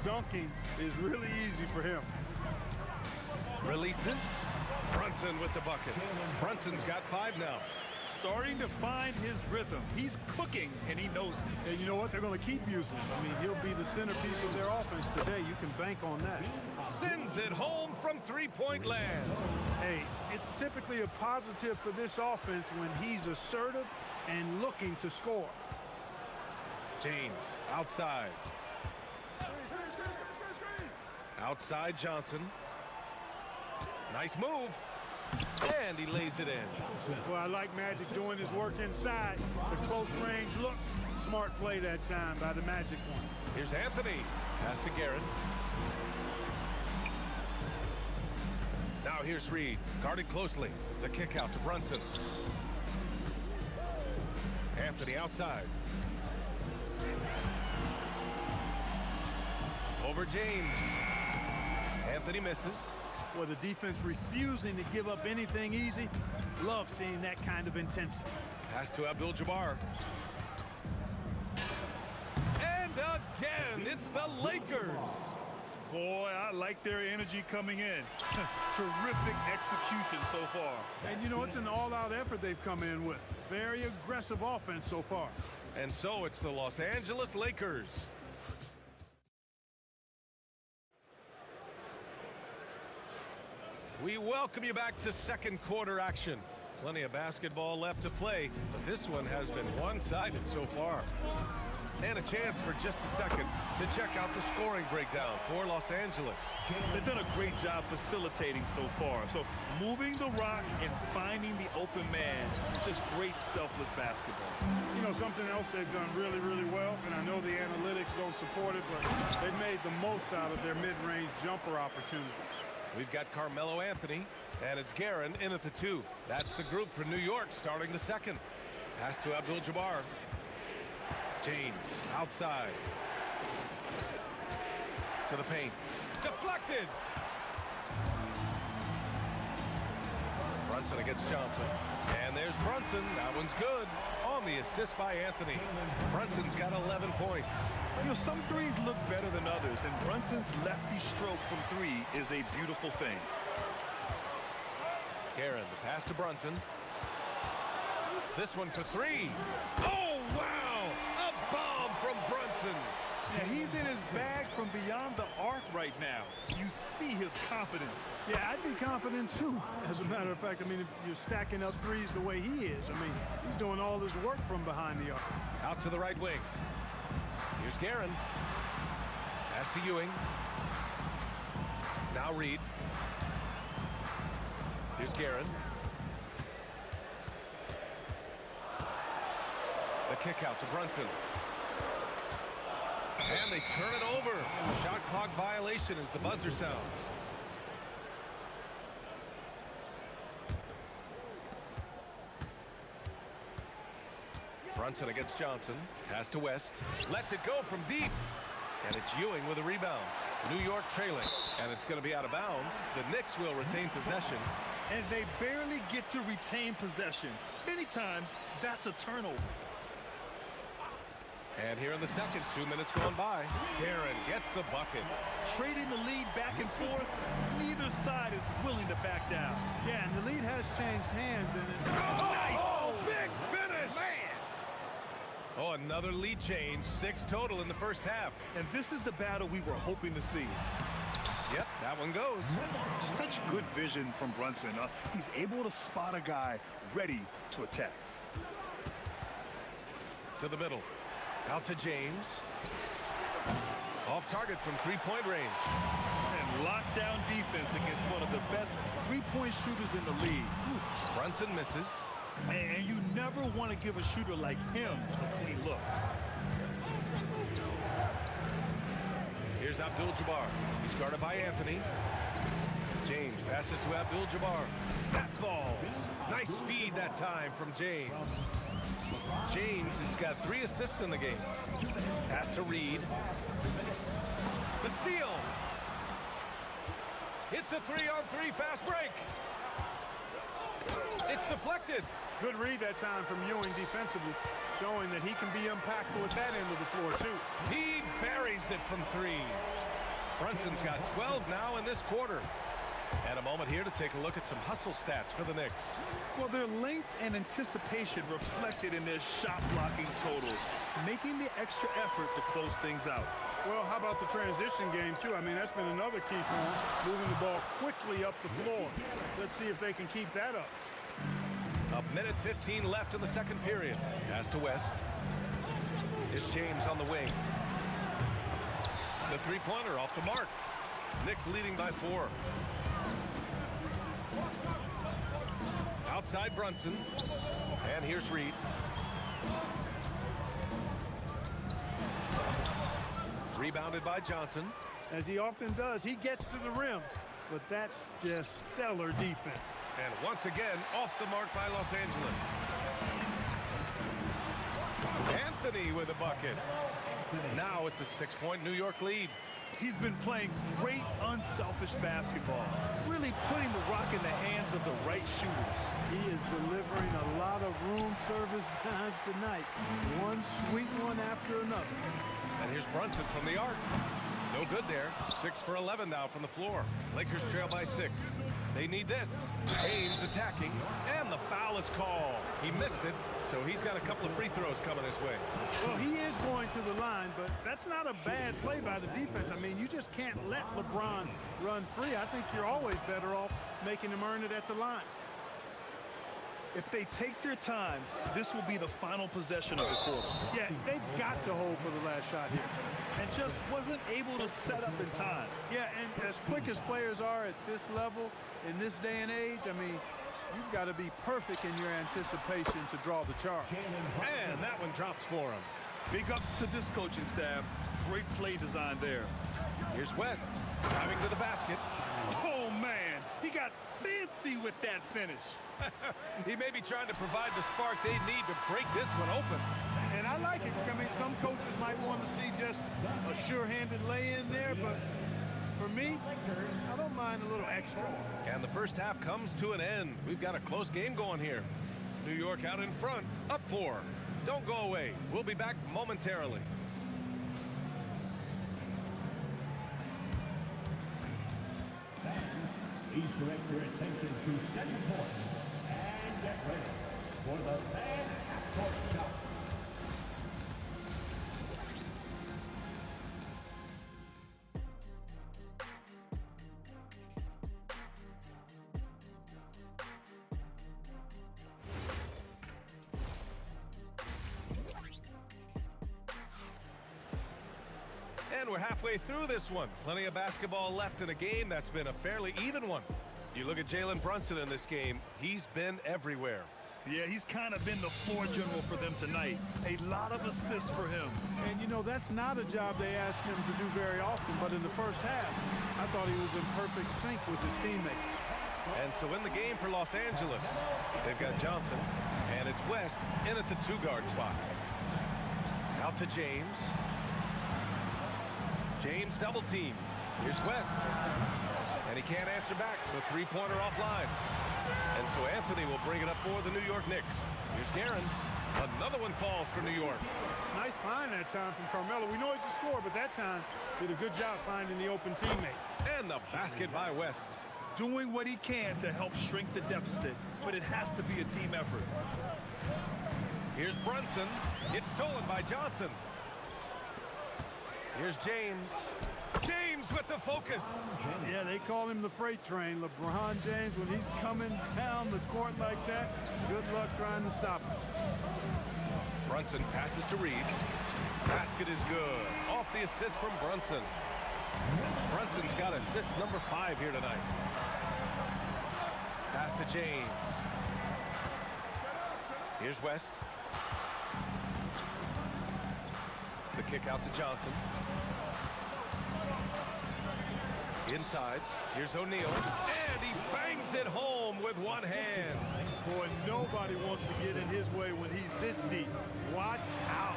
Speaker 9: dunking is really easy for him.
Speaker 2: Releases. Brunson with the bucket. Brunson's got 5 now.
Speaker 3: Starting to find his rhythm. He's cooking, and he knows it.
Speaker 9: And you know what? They're going to keep using him. I mean, he'll be the centerpiece of their offense today. You can bank on that.
Speaker 2: Sends it home from three-point land.
Speaker 9: Hey, it's typically a positive for this offense when he's assertive and looking to score.
Speaker 2: James outside. Outside Johnson. Nice move. And he lays it in.
Speaker 9: Well, I like Magic doing his work inside. The close range look. Smart play that time by the Magic one.
Speaker 2: Here's Anthony. Pass to Guerin. Now here's Reed. Guarded closely. The kick out to Brunson. Anthony outside. Over James. Anthony misses.
Speaker 9: Well, the defense refusing to give up anything easy. Love seeing that kind of intensity.
Speaker 2: Pass to Abdul-Jabbar. And again, it's the Lakers.
Speaker 3: Boy, I like their energy coming in. Terrific execution so far.
Speaker 9: And you know, it's an all-out effort they've come in with. Very aggressive offense so far.
Speaker 2: And so it's the Los Angeles Lakers. We welcome you back to second quarter action. Plenty of basketball left to play, but this one has been one-sided so far. And a chance for just a second to check out the scoring breakdown for Los Angeles.
Speaker 3: They've done a great job facilitating so far. So moving the rock and finding the open man, just great selfless basketball.
Speaker 9: You know, something else they've done really, really well, and I know the analytics don't support it, but they've made the most out of their mid-range jumper opportunities.
Speaker 2: We've got Carmelo Anthony, and it's Guerin in at the 2. That's the group for New York starting the second. Pass to Abdul-Jabbar. James outside. To the paint. Deflected! Brunson against Johnson. And there's Brunson. That one's good. On the assist by Anthony. Brunson's got 11 points.
Speaker 3: You know, some threes look better than others, and Brunson's lefty stroke from 3 is a beautiful thing.
Speaker 2: Guerin, the pass to Brunson. This one for 3. Oh, wow! A bomb from Brunson.
Speaker 3: Yeah, he's in his bag from beyond the arc right now. You see his confidence.
Speaker 9: Yeah, I'd be confident too. As a matter of fact, I mean, if you're stacking up threes the way he is, I mean, he's doing all his work from behind the arc.
Speaker 2: Out to the right wing. Here's Guerin. Pass to Ewing. Now Reed. Here's Guerin. The kick out to Brunson. And they turn it over. Shot clock violation as the buzzer sounds. Brunson against Johnson. Pass to West. Lets it go from deep. And it's Ewing with a rebound. New York trailing. And it's going to be out of bounds. The Knicks will retain possession.
Speaker 3: And they barely get to retain possession. Many times, that's a turnover.
Speaker 2: And here in the second, 2 minutes going by. Guerin gets the bucket.
Speaker 3: Trading the lead back and forth, neither side is willing to back down.
Speaker 9: Yeah, and the lead has changed hands. And
Speaker 2: nice! Big finish! Man! Oh, another lead change. 6 total in the first half.
Speaker 3: And this is the battle we were hoping to see.
Speaker 2: Yep, that one goes.
Speaker 3: Such good vision from Brunson. He's able to spot a guy ready to attack.
Speaker 2: To the middle. Out to James. Off target from three-point range.
Speaker 3: And lockdown defense against one of the best three-point shooters in the league.
Speaker 2: Brunson misses.
Speaker 3: And you never want to give a shooter like him a clean look.
Speaker 2: Here's Abdul-Jabbar. He's guarded by Anthony. James passes to Abdul-Jabbar. That falls. Nice feed that time from James. James has got 3 assists in the game. Pass to Reed. The steal. It's a 3-on-3 fast break. It's deflected.
Speaker 9: Good read that time from Ewing defensively, showing that he can be impactful at that end of the floor, too.
Speaker 2: He buries it from 3. Brunson's got 12 now in this quarter. And a moment here to take a look at some hustle stats for the Knicks.
Speaker 3: Well, their length and anticipation reflected in their shot blocking totals, making the extra effort to close things out.
Speaker 9: Well, how about the transition game, too? I mean, that's been another key for them, moving the ball quickly up the floor. Let's see if they can keep that up.
Speaker 2: A minute 15 left in the second period. Pass to West. It's James on the wing. The three-pointer off the mark. Knicks leading by 4. Outside Brunson. And here's Reed. Rebounded by Johnson.
Speaker 9: As he often does, he gets to the rim. But that's just stellar defense.
Speaker 2: And once again, off the mark by Los Angeles. Anthony with a bucket. Now it's a 6-point New York lead.
Speaker 3: He's been playing great, unselfish basketball, really putting the rock in the hands of the right shooters.
Speaker 9: He is delivering a lot of room service times tonight. One sweet one after another.
Speaker 2: And here's Brunson from the arc. No good there. 6 for 11 now from the floor. Lakers trail by 6. They need this. James attacking, and the foul is called. He missed it, so he's got a couple of free throws coming his way.
Speaker 9: Well, he is going to the line, but that's not a bad play by the defense. I mean, you just can't let LeBron run free. I think you're always better off making him earn it at the line.
Speaker 3: If they take their time, this will be the final possession of the quarter.
Speaker 9: Yeah, they've got to hold for the last shot here.
Speaker 3: And just wasn't able to set up in time.
Speaker 9: Yeah, and as quick as players are at this level, in this day and age, I mean, you've got to be perfect in your anticipation to draw the charge.
Speaker 2: And that one drops for him.
Speaker 3: Big ups to this coaching staff. Great play design there.
Speaker 2: Here's West, driving to the basket.
Speaker 3: Oh, man, he got fancy with that finish.
Speaker 2: He may be trying to provide the spark they need to break this one open.
Speaker 9: And I like it. I mean, some coaches might want to see just a sure-handed lay-in there, but for me, I don't mind a little extra.
Speaker 2: And the first half comes to an end. We've got a close game going here. New York out in front, up 4. Don't go away. We'll be back momentarily.
Speaker 5: Please direct your attention to center court and get ready for the fan half-court shot.
Speaker 2: And we're halfway through this one. Plenty of basketball left in a game that's been a fairly even one. You look at Jalen Brunson in this game, he's been everywhere.
Speaker 3: Yeah, he's kind of been the floor general for them tonight. A lot of assists for him.
Speaker 9: And, you know, that's not a job they ask him to do very often, but in the first half, I thought he was in perfect sync with his teammates.
Speaker 2: And so in the game for Los Angeles, they've got Johnson, and it's West in at the 2-guard spot. Out to James. James double-teamed. Here's West. And he can't answer back. The three-pointer offline. And so Anthony will bring it up for the New York Knicks. Here's Guerin. Another one falls for New York.
Speaker 9: Nice find that time from Carmelo. We know he's a scorer, but that time did a good job finding the open teammate.
Speaker 2: And the basket by West.
Speaker 3: Doing what he can to help shrink the deficit, but it has to be a team effort.
Speaker 2: Here's Brunson. It's stolen by Johnson. Here's James. James with the focus.
Speaker 9: Yeah, they call him the freight train. LeBron James, when he's coming down the court like that, good luck trying to stop him.
Speaker 2: Brunson passes to Reed. Basket is good. Off the assist from Brunson. Brunson's got assist number 5 here tonight. Pass to James. Here's West. The kick out to Johnson. Inside, here's O'Neal, and he bangs it home with one hand.
Speaker 9: Boy, nobody wants to get in his way when he's this deep. Watch out.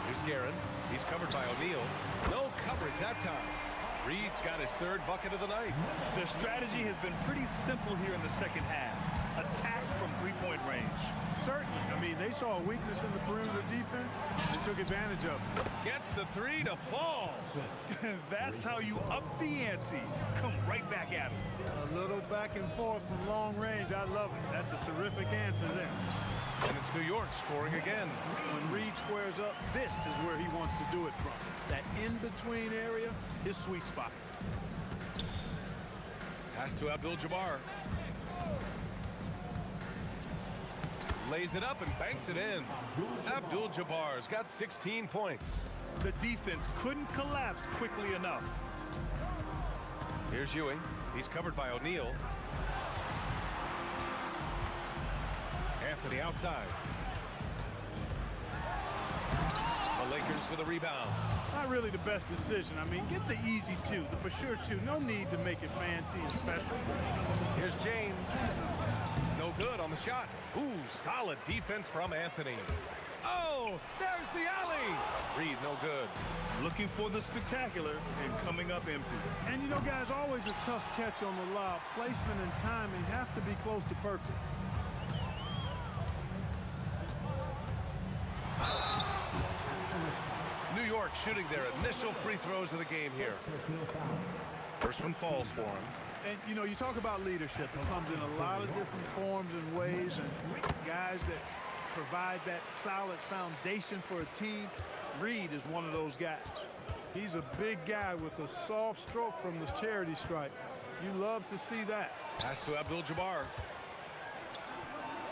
Speaker 2: Here's Guerin. He's covered by O'Neal. No coverage that time. Reed's got his 3rd bucket of the night.
Speaker 3: Their strategy has been pretty simple here in the second half. Attack from 3-point range.
Speaker 9: Certainly. I mean, they saw a weakness in the perimeter defense and took advantage of it.
Speaker 2: Gets the 3 to fall.
Speaker 3: That's how you up the ante. Come right back at him.
Speaker 9: A little back and forth from long range. I love it. That's a terrific answer there.
Speaker 2: And it's New York scoring again.
Speaker 9: When Reed squares up, this is where he wants to do it from. That in-between area, his sweet spot.
Speaker 2: Pass to Abdul-Jabbar. Lays it up and banks it in. Abdul-Jabbar's got 16 points.
Speaker 3: The defense couldn't collapse quickly enough.
Speaker 2: Here's Ewing. He's covered by O'Neal. Anthony outside. The Lakers with a rebound.
Speaker 9: Not really the best decision. I mean, get the easy 2, the for sure 2. No need to make it fancy and special.
Speaker 2: Here's James. No good on the shot. Ooh, solid defense from Anthony. Oh, there's the alley. Reed, no good.
Speaker 3: Looking for the spectacular and coming up empty.
Speaker 9: And you know, guys, always a tough catch on the lob. Placement and timing have to be close to perfect.
Speaker 2: York shooting their initial free throws of the game here. First one falls for him.
Speaker 9: And, you know, you talk about leadership. It comes in a lot of different forms and ways, and guys that provide that solid foundation for a team. Reed is one of those guys. He's a big guy with a soft stroke from the charity stripe. You love to see that.
Speaker 2: Pass to Abdul-Jabbar.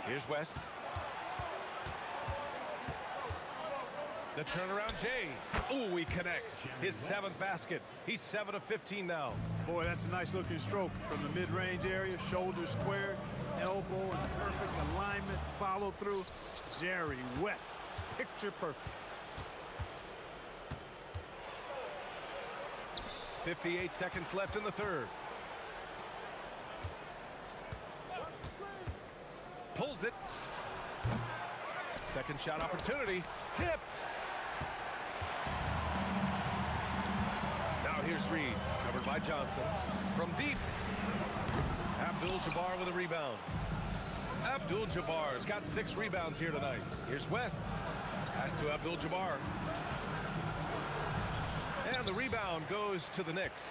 Speaker 2: Here's West. The turnaround, Jay. Ooh, he connects. His 7th basket. He's 7 of 15 now.
Speaker 9: Boy, that's a nice looking stroke from the mid-range area. Shoulder square, elbow in perfect alignment, follow through. Jerry West, picture perfect.
Speaker 2: 58 seconds left in the third. Pulls it. Second shot opportunity. Tipped. Now here's Reed. Covered by Johnson. From deep. Abdul-Jabbar with a rebound. Abdul-Jabbar's got 6 rebounds here tonight. Here's West. Pass to Abdul-Jabbar. And the rebound goes to the Knicks.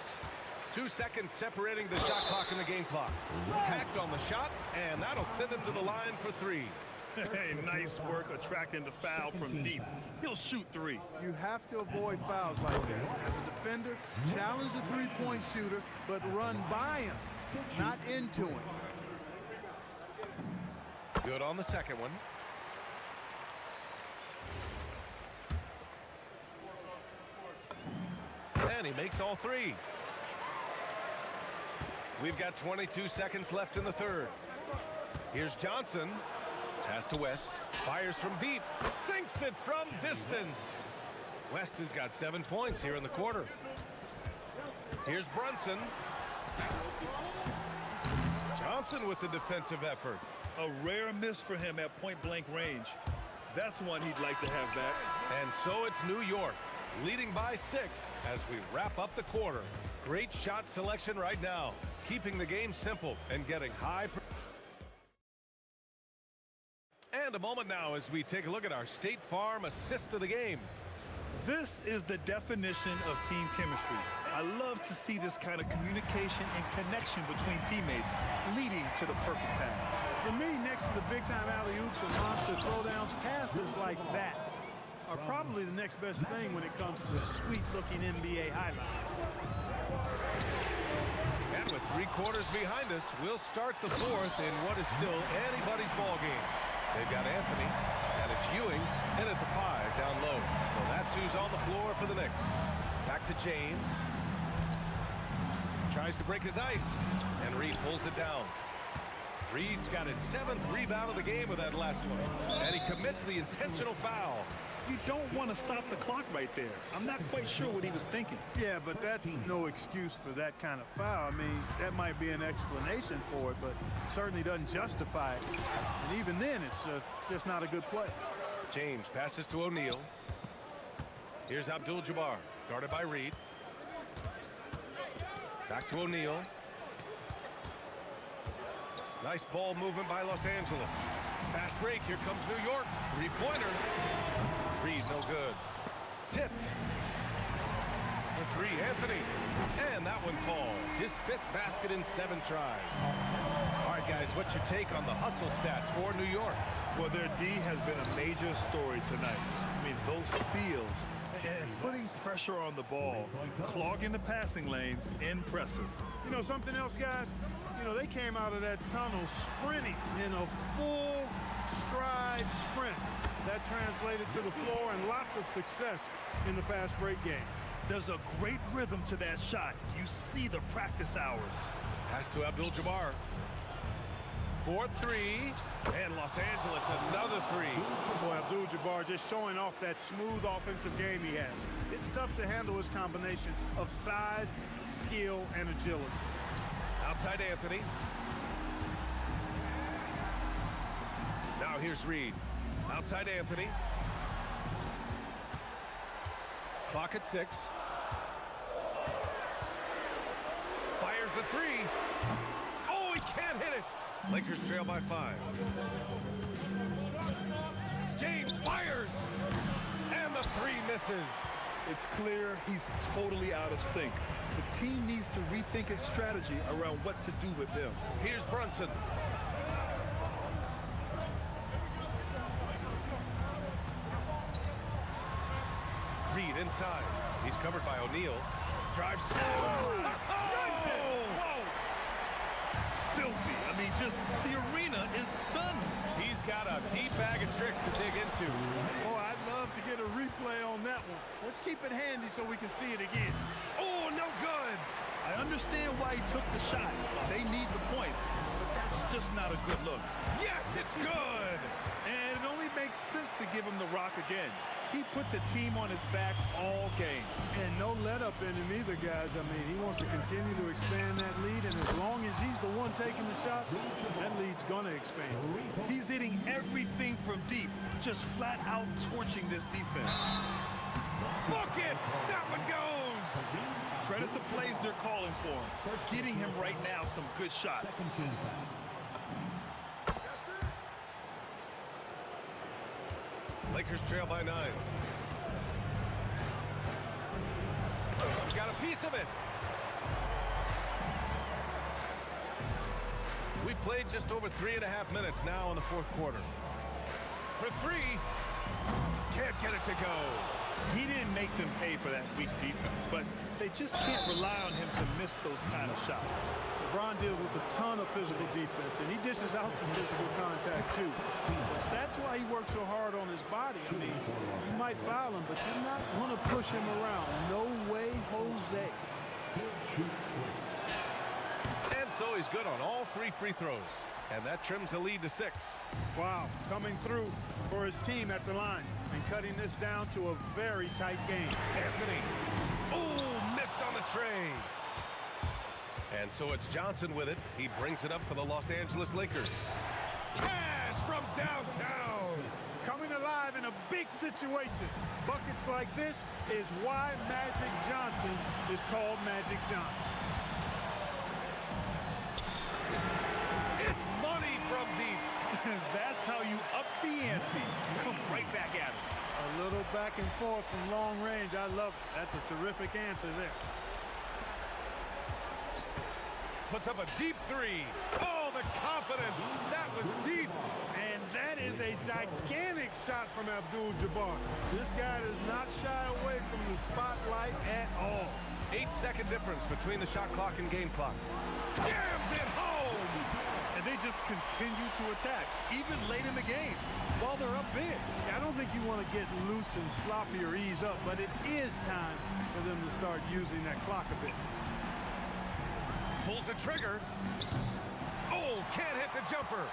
Speaker 2: 2 seconds separating the shot clock and the game clock. Hacked on the shot, and that'll send him to the line for 3.
Speaker 3: Hey, nice work attracting the foul from deep. He'll shoot 3.
Speaker 9: You have to avoid fouls like that. As a defender, challenge the three-point shooter, but run by him, not into him.
Speaker 2: Good on the second one. And he makes all 3. We've got 22 seconds left in the third. Here's Johnson. Pass to West. Fires from deep. Sinks it from distance. West has got 7 points here in the quarter. Here's Brunson. Johnson with the defensive effort.
Speaker 3: A rare miss for him at point-blank range. That's one he'd like to have back.
Speaker 2: And so it's New York, leading by 6 as we wrap up the quarter. Great shot selection right now, keeping the game simple and getting high. And a moment now as we take a look at our State Farm assist of the game.
Speaker 3: This is the definition of team chemistry. I love to see this kind of communication and connection between teammates leading to the perfect pass.
Speaker 9: For me, next to the big-time alley-oops and monster throwdowns, passes like that are probably the next best thing when it comes to sweet-looking NBA highlights.
Speaker 2: And with 3 quarters behind us, we'll start the fourth in what is still anybody's ball game. They've got Anthony, and it's Ewing in at the 5 down low. So that's who's on the floor for the Knicks. Back to James. Tries to break his ice, and Reed pulls it down. Reed's got his 7th rebound of the game with that last one, and he commits the intentional foul.
Speaker 3: You don't want to stop the clock right there. I'm not quite sure what he was thinking.
Speaker 9: Yeah, but that's no excuse for that kind of foul. I mean, that might be an explanation for it, but certainly doesn't justify it. And even then, it's just not a good play.
Speaker 2: James passes to O'Neal. Here's Abdul-Jabbar, guarded by Reed. Back to O'Neal. Nice ball movement by Los Angeles. Fast break, here comes New York. 3-pointer. Reed, no good. Tipped. For 3, Anthony. And that one falls. His 5th basket in 7 tries. All right, guys, what's your take on the hustle stats for New York?
Speaker 3: Well, their D has been a major story tonight. I mean, those steals and putting pressure on the ball, clogging the passing lanes, impressive.
Speaker 9: You know something else, guys? You know, they came out of that tunnel sprinting in a full stride sprint. That translated to the floor and lots of success in the fast break game.
Speaker 3: There's a great rhythm to that shot. You see the practice hours.
Speaker 2: Pass to Abdul-Jabbar. 4-3, and Los Angeles another 3.
Speaker 9: Boy, Abdul-Jabbar just showing off that smooth offensive game he has. It's tough to handle his combination of size, skill, and agility.
Speaker 2: Outside Anthony. Now here's Reed. Outside Anthony. Clock at 6. Fires the 3. Oh, he can't hit it. Lakers trail by 5. James fires. And the 3 misses.
Speaker 3: It's clear he's totally out of sync. The team needs to rethink its strategy around what to do with him.
Speaker 2: Here's Brunson. Reed inside. He's covered by O'Neal. Drives.
Speaker 3: Whoa! Filthy. I mean, just the arena is stunned.
Speaker 2: He's got a deep bag of tricks to dig into.
Speaker 9: Oh, I'd love to get a replay on that one. Let's keep it handy so we can see it again.
Speaker 2: Oh, no good.
Speaker 3: I understand why he took the shot. They need the points, but that's just not a good look.
Speaker 2: Yes, it's good.
Speaker 3: And it only makes sense to give him the rock again. He put the team on his back all game.
Speaker 9: And no let up in him either, guys. I mean, he wants to continue to expand that lead, and as long as he's the one taking the shots, that lead's gonna expand.
Speaker 3: He's hitting everything from deep, just flat out torching this defense.
Speaker 2: Book it! That one goes!
Speaker 3: Credit the plays they're calling for him. Getting him right now some good shots.
Speaker 2: Lakers trail by 9. Got a piece of it. We played just over 3.5 minutes now in the fourth quarter. For 3. Can't get it to go.
Speaker 3: He didn't make them pay for that weak defense, but they just can't rely on him to miss those kind of shots.
Speaker 9: LeBron deals with a ton of physical defense, and he dishes out some physical contact, too. That's why he works so hard on his body. I mean, you might foul him, but you're not going to push him around. No way, Jose.
Speaker 2: And so he's good on all 3 free throws. And that trims the lead to 6.
Speaker 9: Wow, coming through for his team at the line and cutting this down to a very tight game.
Speaker 2: Anthony. Oh, missed on the tray. And so it's Johnson with it. He brings it up for the Los Angeles Lakers. Cash from downtown.
Speaker 9: Coming alive in a big situation. Buckets like this is why Magic Johnson is called Magic Johnson.
Speaker 2: It's money from deep.
Speaker 3: That's how you up the ante. Come right back at it.
Speaker 9: A little back and forth from long range. I love it. That's a terrific answer there.
Speaker 2: Puts up a deep 3. Oh, the confidence. That was deep.
Speaker 9: And that is a gigantic shot from Abdul-Jabbar. This guy does not shy away from the spotlight at all.
Speaker 2: 8-second difference between the shot clock and game clock. Jams it home.
Speaker 3: And they just continue to attack, even late in the game, while they're up big.
Speaker 9: I don't think you want to get loose and sloppy or ease up, but it is time for them to start using that clock a bit.
Speaker 2: Pulls the trigger. Oh, can't hit the jumper.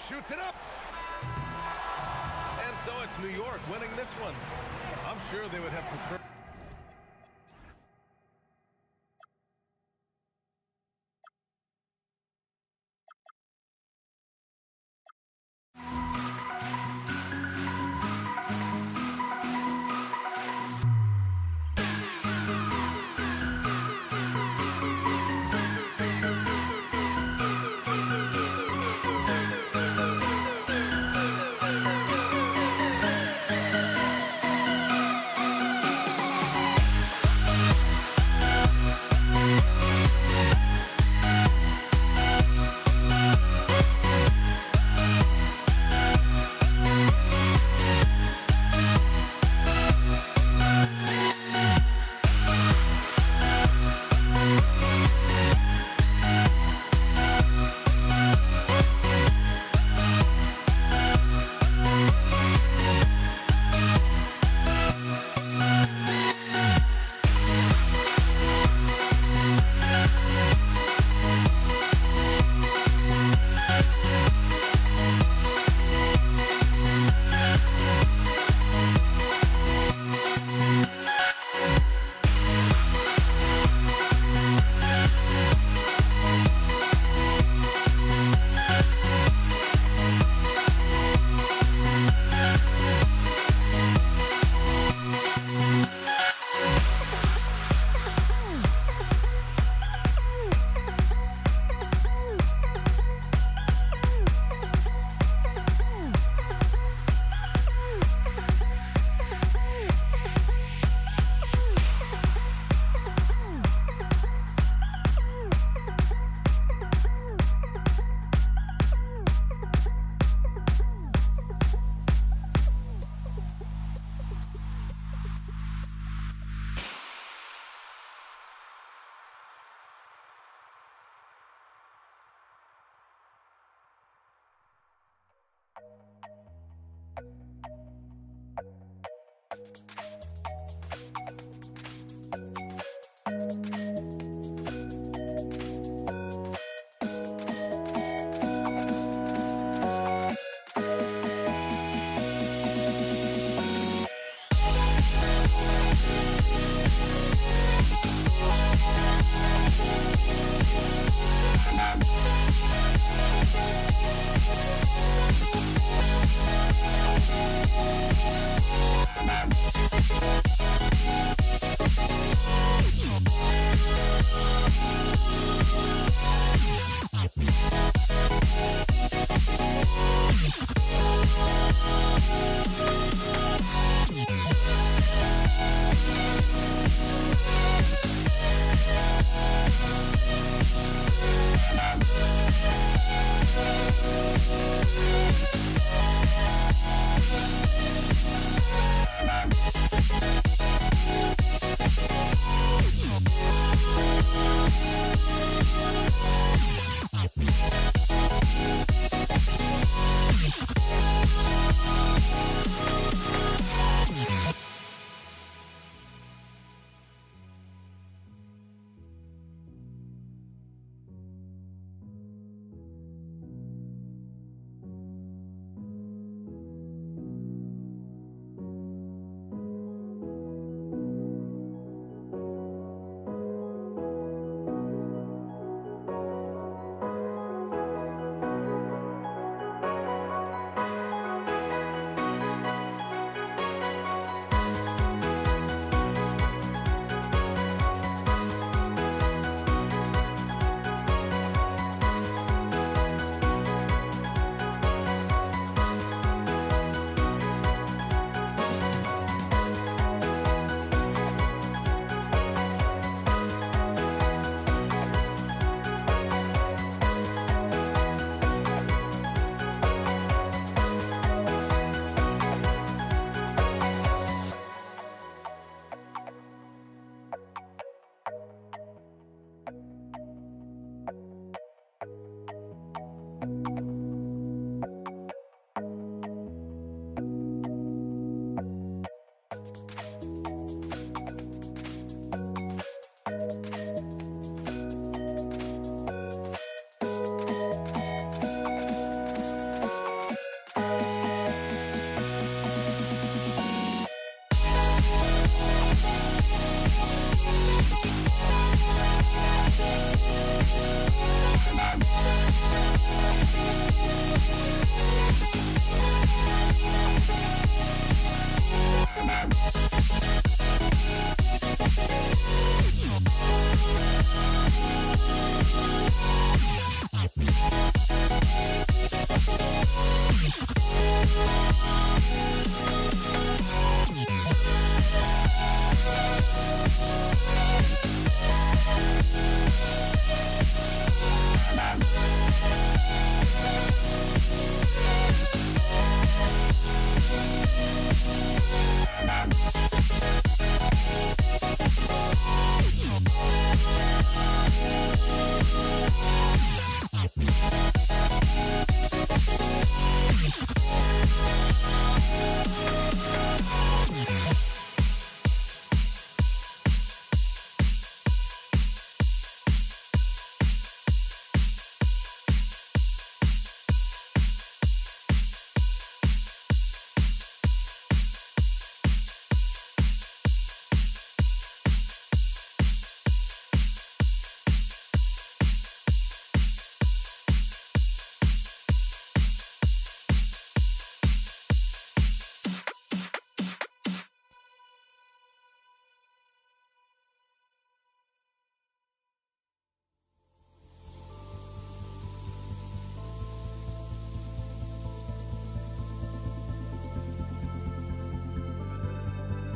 Speaker 2: Shoots it up. And so it's New York winning this one. I'm sure they would have preferred.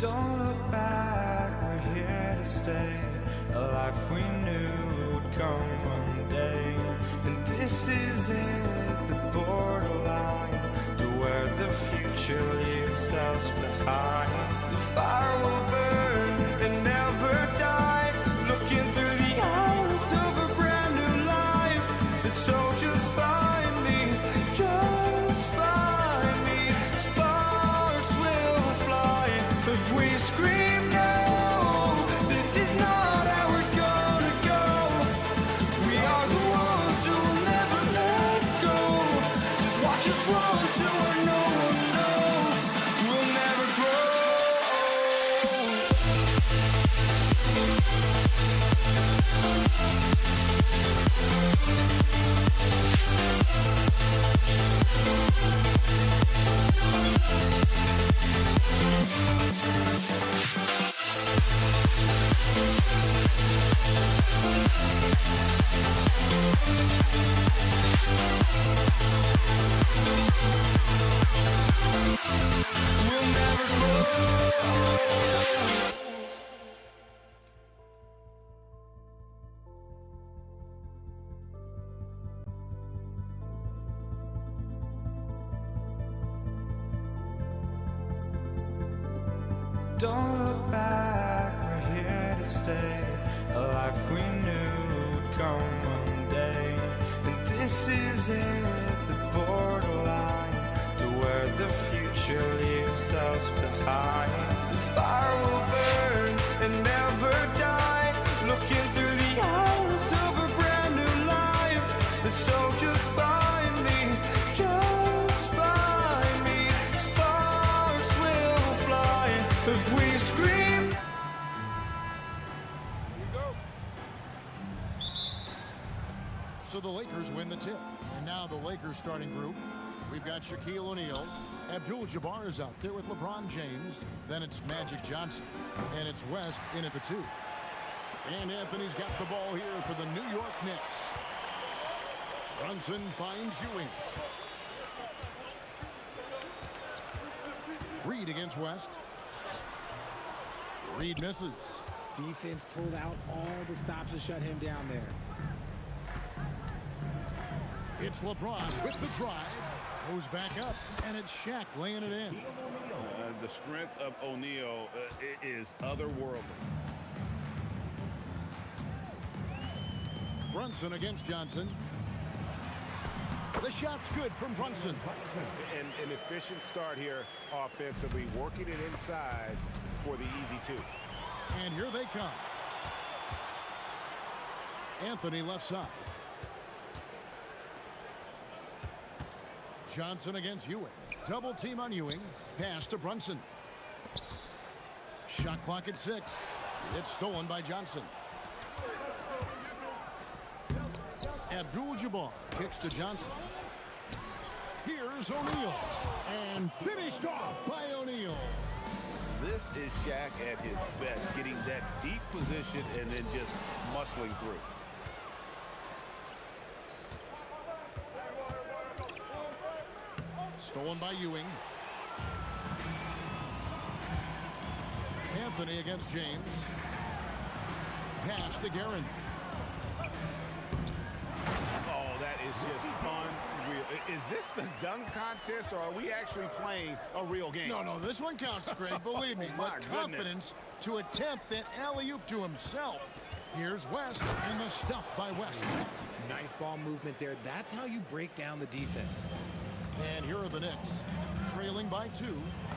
Speaker 1: Don't look back, we're here to stay. A life we knew would come one day. And this is it, the borderline to where the future leaves us behind. The fire will burn and never die, looking through the eyes of a brand new life. And so just find me, just find me. Sparks will fly if we scream no. This is not how we're gonna go. We are the ones who will never let go. Just watch us run to where no one knows. We'll never grow. We'll never grow. Don't look back, we're here to stay. A life we knew would come one day. And this is it, the borderline to where the future leaves us behind. The fire will burn and never die, looking through the eyes of a brand new life. And so just find me, just find me. Sparks will fly if we scream.
Speaker 8: So the Lakers win the tip. And now the Lakers starting group. We've got Shaquille O'Neal. Abdul-Jabbar is out there with LeBron James. Then it's Magic Johnson. And it's West in at the 2. And Anthony's got the ball here for the New York Knicks. Brunson finds Ewing. Reed against West. Reed misses.
Speaker 7: Defense pulled out all the stops to shut him down there.
Speaker 8: It's LeBron with the drive. Goes back up, and it's Shaq laying it in.
Speaker 11: The strength of O'Neal is otherworldly.
Speaker 8: Brunson against Johnson. The shot's good from Brunson.
Speaker 10: An efficient start here offensively, working it inside for the easy 2.
Speaker 8: And here they come. Anthony left side. Johnson against Ewing. Double team on Ewing. Pass to Brunson. Shot clock at 6. It's stolen by Johnson. Abdul-Jabbar kicks to Johnson. Here's O'Neal. And finished off by O'Neal.
Speaker 11: This is Shaq at his best, getting that deep position and then just muscling through.
Speaker 8: Stolen by Ewing. Anthony against James. Pass to Guerin.
Speaker 10: Oh, that is just unreal. Is this the dunk contest, or are we actually playing a real game?
Speaker 8: No, this one counts, Greg. Believe me.
Speaker 10: My
Speaker 8: With confidence to attempt that alley-oop to himself. Here's West, and the stuff by West.
Speaker 7: Nice ball movement there. That's how you break down the defense.
Speaker 8: And here are the Knicks, trailing by 2.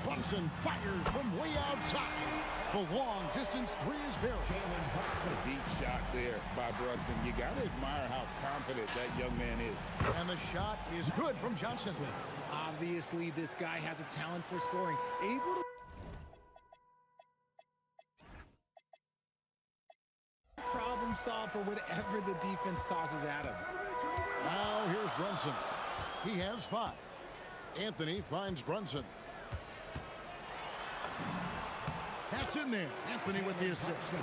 Speaker 8: Brunson fires from way outside. The long distance 3 is barely.
Speaker 11: A deep shot there by Brunson. You got to admire how confident that young man is.
Speaker 8: And the shot is good from Johnson.
Speaker 7: Obviously, this guy has a talent for scoring. Able to problem solve for whatever the defense tosses at him.
Speaker 8: Now here's Brunson. He has 5. Anthony finds Brunson. That's in there. Anthony with the assist.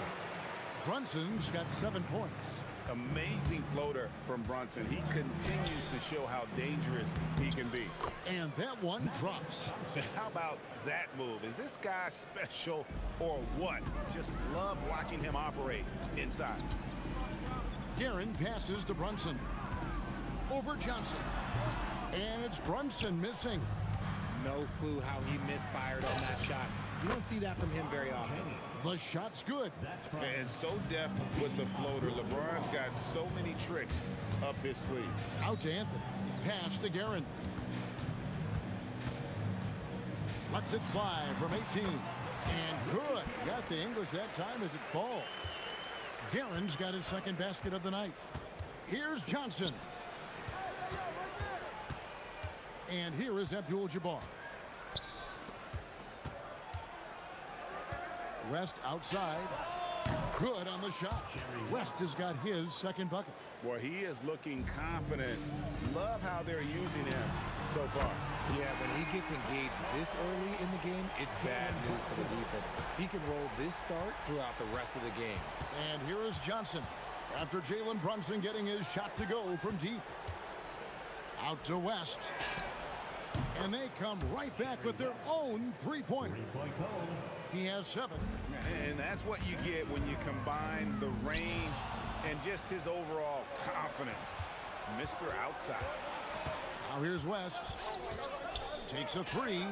Speaker 8: Brunson's got 7 points.
Speaker 10: Amazing floater from Brunson. He continues to show how dangerous he can be.
Speaker 8: And that one drops.
Speaker 10: How about that move? Is this guy special or what? Just love watching him operate inside.
Speaker 8: Guerin passes to Brunson. Over Johnson. And it's Brunson missing.
Speaker 7: No clue how he misfired on that shot. You don't see that from him very often.
Speaker 8: The shot's good.
Speaker 10: And so deft with the floater. LeBron's got so many tricks up his sleeve.
Speaker 8: Out to Anthony. Pass to Guerin. Lets it fly from 18. And good. Got the English that time as it falls. Guerin's got his second basket of the night. Here's Johnson. And here is Abdul-Jabbar. West outside. Good on the shot. West has got his second bucket.
Speaker 10: Well, he is looking confident. Love how they're using him so far.
Speaker 7: Yeah, when he gets engaged this early in the game, it's bad news for the defense. He can roll this start throughout the rest of the game.
Speaker 8: And here is Johnson. After Jalen Brunson getting his shot to go from deep. Out to West. And they come right back with their own three-pointer. He has 7.
Speaker 10: And that's what you get when you combine the range and just his overall confidence. Mr. Outside.
Speaker 8: Now here's West. Takes a 3.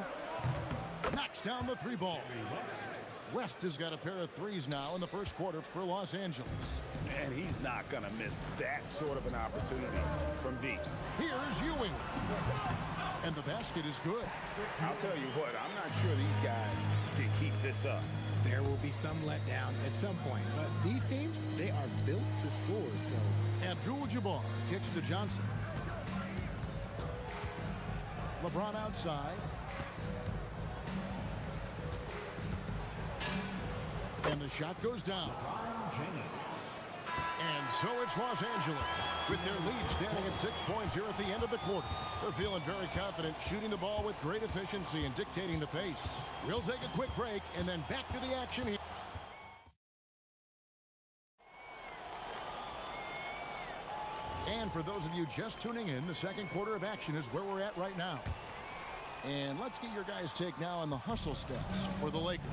Speaker 8: Knocks down the 3 ball. West has got a pair of threes now in the first quarter for Los Angeles.
Speaker 10: And he's not going to miss that sort of an opportunity from deep.
Speaker 8: Here's Ewing. And the basket is good.
Speaker 10: I'll tell you what, I'm not sure these guys can keep this up.
Speaker 7: There will be some letdown at some point, but these teams, they are built to score, so.
Speaker 8: Abdul-Jabbar kicks to Johnson. LeBron outside. And the shot goes down. And so it's Los Angeles with their lead standing at 6 points here at the end of the quarter. They're feeling very confident, shooting the ball with great efficiency and dictating the pace. We'll take a quick break and then back to the action here. And for those of you just tuning in, the second quarter of action is where we're at right now. And let's get your guys' take now on the hustle stats for the Lakers.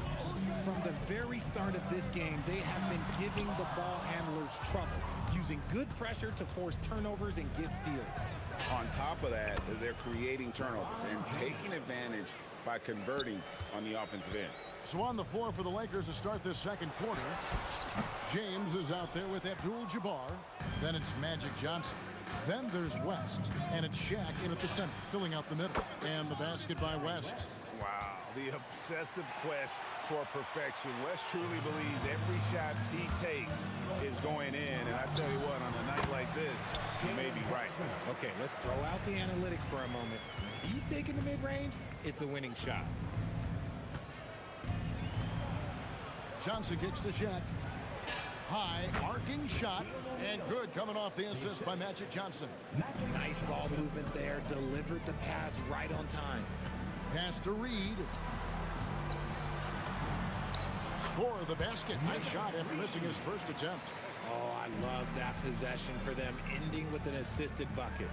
Speaker 7: From the very start of this game, they have been giving the ball handlers trouble, using good pressure to force turnovers and get steals.
Speaker 10: On top of that, they're creating turnovers and taking advantage by converting on the offensive end.
Speaker 8: So on the floor for the Lakers to start this second quarter, James is out there with Abdul-Jabbar. Then it's Magic Johnson. Then there's West, and it's Shaq in at the center, filling out the middle. And the basket by West.
Speaker 10: Wow, the obsessive quest for perfection. West truly believes every shot he takes is going in. And I tell you what, on a night like this, he may be right.
Speaker 7: Okay, let's throw out the analytics for a moment. When he's taking the mid-range, it's a winning shot.
Speaker 8: Johnson kicks to Shaq. High, arcing shot, and good coming off the assist by Magic Johnson.
Speaker 7: Nice ball movement there, delivered the pass right on time.
Speaker 8: Pass to Reed. Score the basket. Nice shot after missing his first attempt.
Speaker 7: Oh, I love that possession for them, ending with an assisted bucket.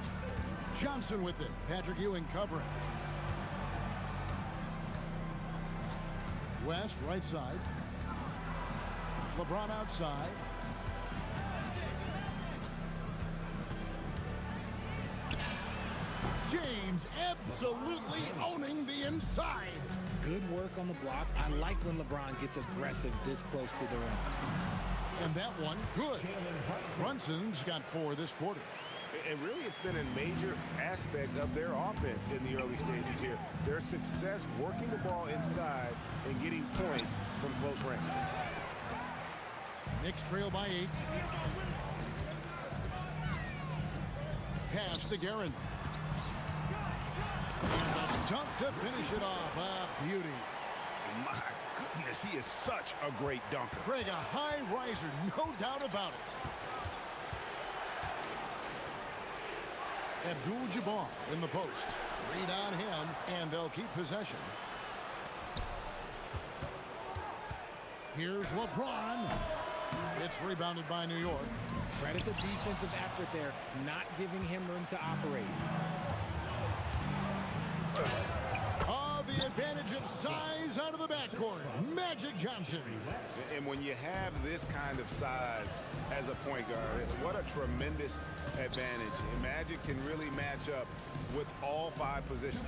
Speaker 8: Johnson with it. Patrick Ewing covering. West, right side. LeBron outside. James absolutely owning the inside.
Speaker 7: Good work on the block. I like when LeBron gets aggressive this close to the rim.
Speaker 8: And that one, good. Brunson's got 4 this quarter.
Speaker 10: And really, it's been a major aspect of their offense in the early stages here. Their success working the ball inside and getting points from close range.
Speaker 8: Knicks trail by 8. Pass to Guerin. And the dunk to finish it off. A beauty.
Speaker 10: My goodness, he is such a great dunker.
Speaker 8: Greg, a high riser, no doubt about it. Abdul-Jabbar in the post. Read on him, and they'll keep possession. Here's LeBron. It's rebounded by New York.
Speaker 7: Credit the defensive effort there, not giving him room to operate.
Speaker 8: Oh, the advantage of size out of the backcourt. Magic Johnson.
Speaker 10: And when you have this kind of size as a point guard, what a tremendous advantage. And Magic can really match up with all 5 positions.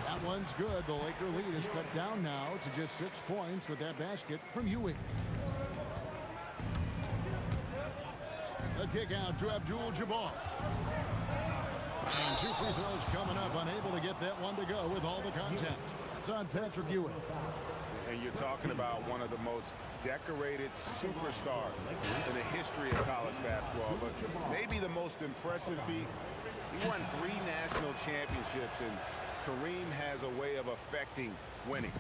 Speaker 8: That one's good. The Laker lead is cut down now to just 6 points with that basket from Ewing. The kick out to Abdul-Jabbar. And 2 free throws coming up, unable to get that one to go with all the contact. It's on Patrick Ewing.
Speaker 10: And you're talking about one of the most decorated superstars in the history of college basketball, but maybe the most impressive feat. He won 3 national championships, and Kareem has a way of affecting winning.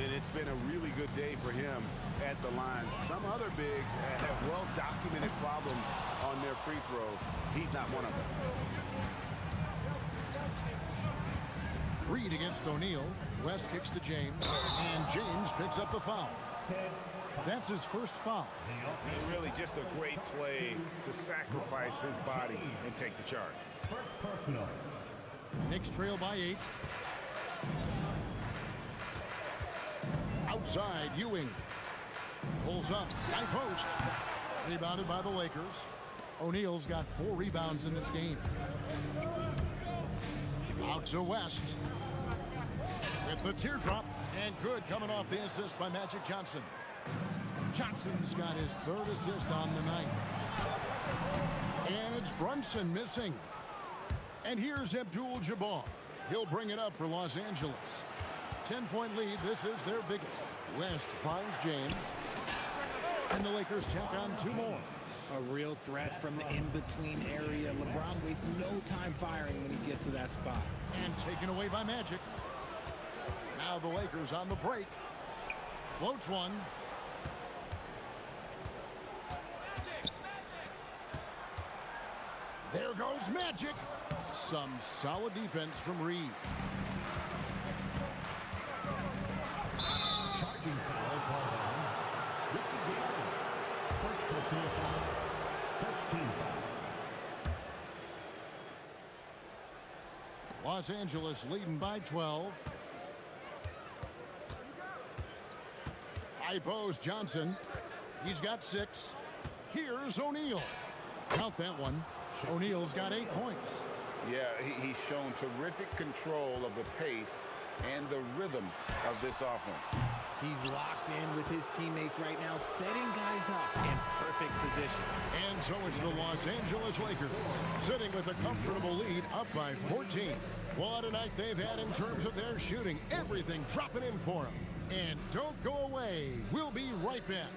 Speaker 10: And it's been a really good day for him at the line. Some other bigs have well-documented problems on their free throws. He's not one of them.
Speaker 8: Reed against O'Neal. West kicks to James, and James picks up the foul. That's his first foul.
Speaker 10: And really just a great play to sacrifice his body and take the charge.
Speaker 8: Knicks trail by 8. Outside, Ewing pulls up, high post. Rebounded by the Lakers. O'Neal's got 4 rebounds in this game. Out to West. With the teardrop, and good coming off the assist by Magic Johnson. Johnson's got his 3rd assist on the night. And it's Brunson missing. And here's Abdul-Jabbar. He'll bring it up for Los Angeles. 10-point lead. This is their biggest. West finds James. And the Lakers tack on 2 more.
Speaker 7: A real threat from the in-between area. LeBron wastes no time firing when he gets to that spot.
Speaker 8: And taken away by Magic. Now the Lakers on the break. Floats one. There goes Magic. Some solid defense from Reed.
Speaker 5: Charging foul called on. Richard Gary. First personal foul. First team foul.
Speaker 8: Los Angeles leading by 12. High post Johnson. He's got 6. Here's O'Neal. Count that one. O'Neal's got 8 points.
Speaker 10: Yeah, he's shown terrific control of the pace and the rhythm of this offense.
Speaker 7: He's locked in with his teammates right now, setting guys up in perfect position.
Speaker 8: And so it's the Los Angeles Lakers sitting with a comfortable lead, up by 14. What a night they've had in terms of their shooting. Everything dropping in for them. And don't go away. We'll be right back.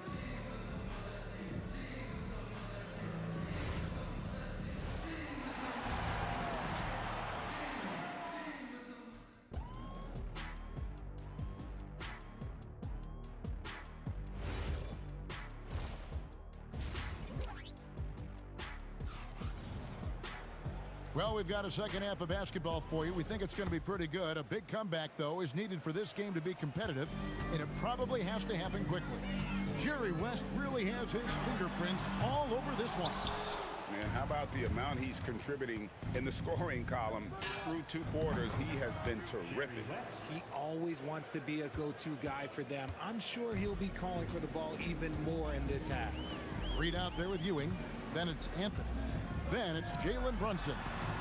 Speaker 8: Well, we've got a second half of basketball for you. We think it's going to be pretty good. A big comeback, though, is needed for this game to be competitive, and it probably has to happen quickly. Jerry West really has his fingerprints all over this one.
Speaker 10: Man, how about the amount he's contributing in the scoring column through 2 quarters? He has been terrific.
Speaker 7: He always wants to be a go-to guy for them. I'm sure he'll be calling for the ball even more in this half.
Speaker 8: Reed out there with Ewing. Then it's Anthony. Then it's Jalen Brunson.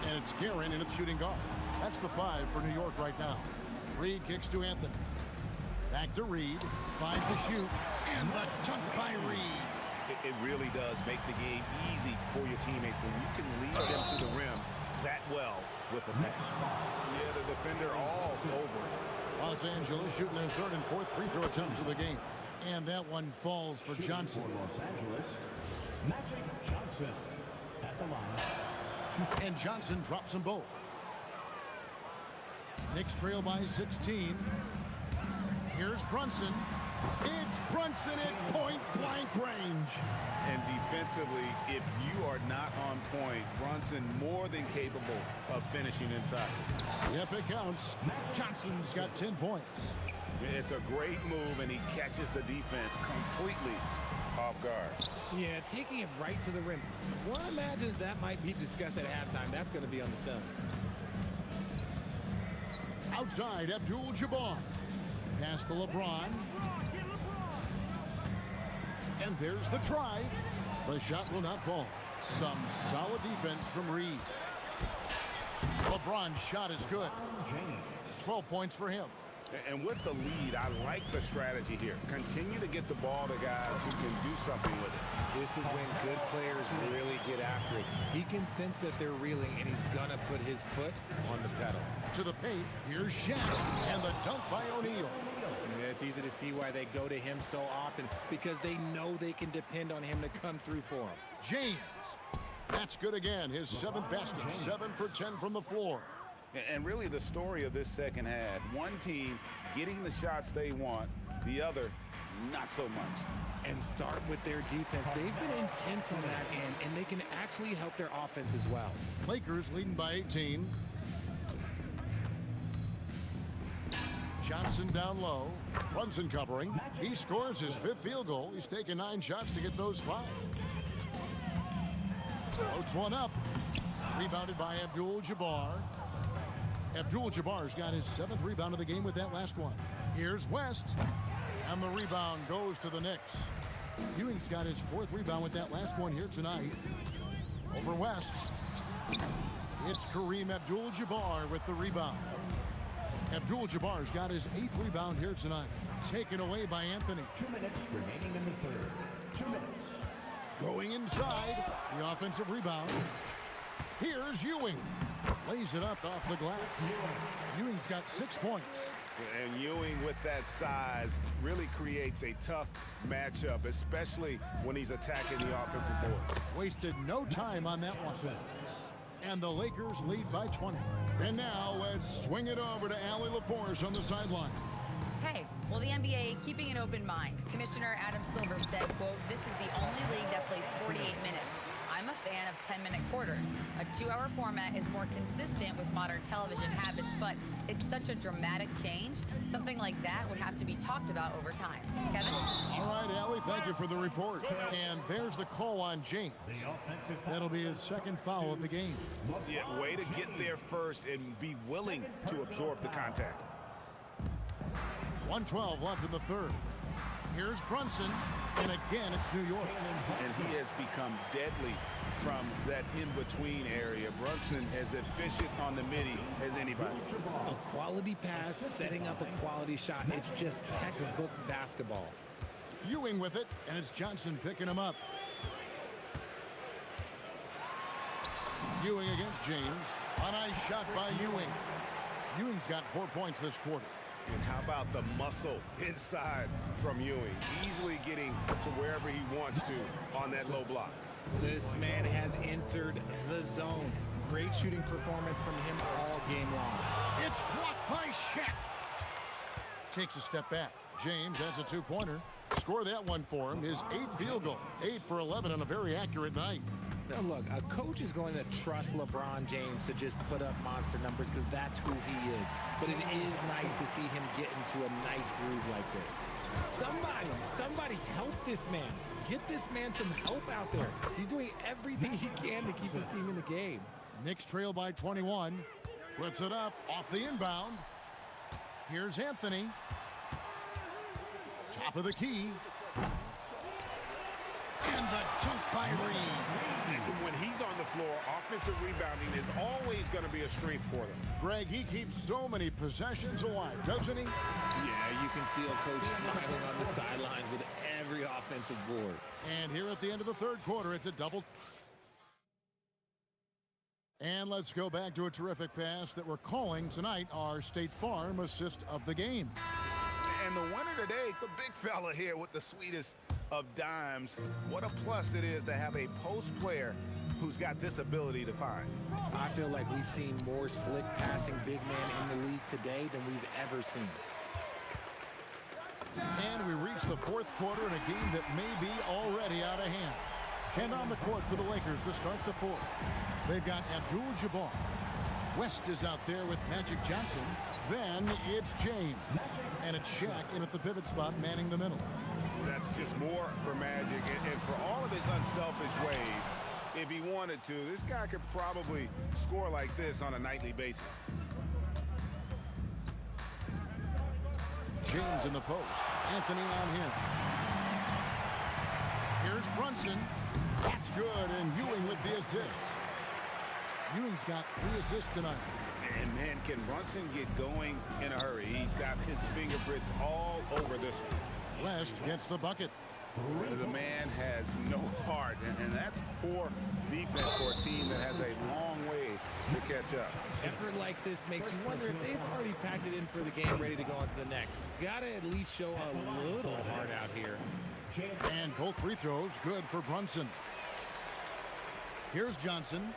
Speaker 8: And it's Guerin in its shooting guard. That's the 5 for New York right now. Reed kicks to Anthony. Back to Reed. 5 to shoot. And the dunk by Reed.
Speaker 11: It really does make the game easy for your teammates when you can lead them to the rim that well with a pass.
Speaker 10: Yeah, the defender all over.
Speaker 8: Los Angeles shooting their 3rd and 4th free throw attempts of the game. And that one falls for Johnson.
Speaker 5: Los Angeles, Magic Johnson at the line.
Speaker 8: And Johnson drops them both. Knicks trail by 16. Here's Brunson. It's Brunson at point-blank range.
Speaker 10: And defensively, if you are not on point, Brunson more than capable of finishing inside.
Speaker 8: Yep, it counts. Johnson's got 10 points.
Speaker 10: It's a great move, and he catches the defense completely off guard.
Speaker 7: Yeah, taking it right to the rim. One imagines that might be discussed at halftime. That's going to be on the film.
Speaker 8: Outside, Abdul-Jabbar. Pass to LeBron. And there's the drive. The shot will not fall. Some solid defense from Reed. LeBron's shot is good. 12 points for him.
Speaker 10: And with the lead, I like the strategy here. Continue to get the ball to guys who can do something with it.
Speaker 7: This is when good players really get after it. He can sense that they're reeling, and he's going to put his foot on the pedal.
Speaker 8: To the paint, here's Shaq, and the dunk by O'Neal.
Speaker 7: Yeah, it's easy to see why they go to him so often, because they know they can depend on him to come through for them.
Speaker 8: James. That's good again. His 7th basket, 7 for 10 from the floor.
Speaker 10: And really the story of this second half, one team getting the shots they want, the other not so much.
Speaker 7: And start with their defense. They've been intense on that end, and they can actually help their offense as well.
Speaker 8: Lakers leading by 18. Johnson down low. Brunson covering. He scores his 5th field goal. He's taken 9 shots to get those 5. Floats one up. Rebounded by Abdul-Jabbar. Abdul-Jabbar's got his 7th rebound of the game with that last one. Here's West. And the rebound goes to the Knicks. Ewing's got his 4th rebound with that last one here tonight. Over West. It's Kareem Abdul-Jabbar with the rebound. Abdul-Jabbar's got his 8th rebound here tonight. Taken away by Anthony.
Speaker 5: 2 minutes remaining in the third. 2 minutes.
Speaker 8: Going inside. The offensive rebound. Here's Ewing. Lays it up off the glass. Ewing's got 6 points.
Speaker 10: And Ewing with that size really creates a tough matchup, especially when he's attacking the offensive board.
Speaker 8: Wasted no time on that one. And the Lakers lead by 20. And now let's swing it over to Allie LaForce on the sideline.
Speaker 6: Hey, well, the NBA keeping an open mind. Commissioner Adam Silver said, quote, "This is the only league that plays 48 minutes. I'm a fan of 10-minute quarters. A 2-hour format is more consistent with modern television habits, but it's such a dramatic change. Something like that would have to be talked about over time." Kevin?
Speaker 8: All right, Allie, thank you for the report. And there's the call on James. That'll be his 2nd foul of the game.
Speaker 10: Yeah, way to get there first and be willing to absorb the contact.
Speaker 8: 1:12 left in the 3rd. Here's Brunson, and again it's New York.
Speaker 10: And he has become deadly from that in-between area. Brunson as efficient on the midi as anybody.
Speaker 7: A quality pass, setting up a quality shot. It's just textbook basketball.
Speaker 8: Ewing with it, and it's Johnson picking him up. Ewing against James. A nice shot by Ewing. Ewing's got 4 points this quarter.
Speaker 10: And how about the muscle inside from Ewing? Easily getting to wherever he wants to on that low block.
Speaker 7: This man has entered the zone. Great shooting performance from him all game long.
Speaker 8: It's blocked by Shaq. Takes a step back. James has a 2-pointer. Score that one for him. His 8th field goal. 8 for 11 on a very accurate night.
Speaker 7: Now look, a coach is going to trust LeBron James to just put up monster numbers because that's who he is. But it is nice to see him get into a nice groove like this. Somebody help this man. Get this man some help out there. He's doing everything he can to keep his team in the game.
Speaker 8: Knicks trail by 21. Puts it up off the inbound. Here's Anthony. Top of the key. And the dunk by Reed.
Speaker 10: When he's on the floor, offensive rebounding is always going to be a strength for them.
Speaker 8: Greg, he keeps so many possessions alive, doesn't he?
Speaker 7: Yeah, you can feel Coach smiling on the sidelines with every offensive board.
Speaker 8: And here at the end of the 3rd quarter, it's a double. And let's go back to a terrific pass that we're calling tonight our State Farm assist of the game.
Speaker 10: And the winner today, the big fella here with the sweetest of dimes. What a plus it is to have a post player who's got this ability to find.
Speaker 7: I feel like we've seen more slick passing big man in the league today than we've ever seen.
Speaker 8: And we reach the 4th quarter in a game that may be already out of hand. And on the court for the Lakers to start the 4th. They've got Abdul-Jabbar. West is out there with Magic Johnson. Then it's James. And it's Shaq in at the pivot spot manning the middle.
Speaker 10: That's That's just more for Magic. And for all of his unselfish ways, if he wanted to, this guy could probably score like this on a nightly basis.
Speaker 8: James in the post. Anthony on him. Here's Brunson. That's good, and Ewing with the assist. Ewing's got 3 assists tonight.
Speaker 10: And man, can Brunson get going in a hurry? He's got his fingerprints all over this one.
Speaker 8: West gets the bucket.
Speaker 10: The man has no heart, and that's poor defense for a team that has a long way to catch up.
Speaker 7: Effort like this makes you wonder if they've already packed it in for the game, ready to go on to the next. Gotta at least show a little heart out here.
Speaker 8: And both free throws good for Brunson. Here's Johnson.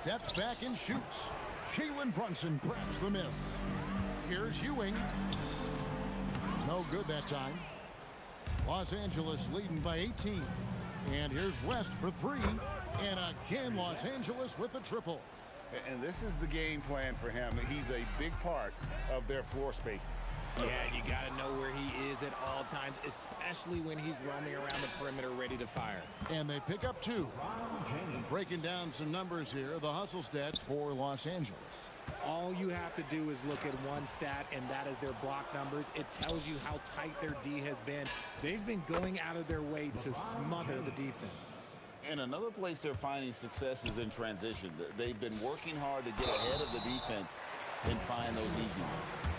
Speaker 8: Steps back and shoots. Jalen Brunson grabs the miss. Here's Ewing. No good that time. Los Angeles leading by 18. And here's West for 3. And again, Los Angeles with the triple.
Speaker 10: And this is the game plan for him. He's a big part of their floor spacing.
Speaker 7: Yeah, you got to know where he is at all times, especially when he's roaming around the perimeter ready to fire.
Speaker 8: And they pick up 2. Breaking down some numbers here, the hustle stats for Los Angeles.
Speaker 7: All you have to do is look at one stat, and that is their block numbers. It tells you how tight their D has been. They've been going out of their way to smother the defense.
Speaker 15: And another place they're finding success is in transition. They've been working hard to get ahead of the defense and find those easy ones.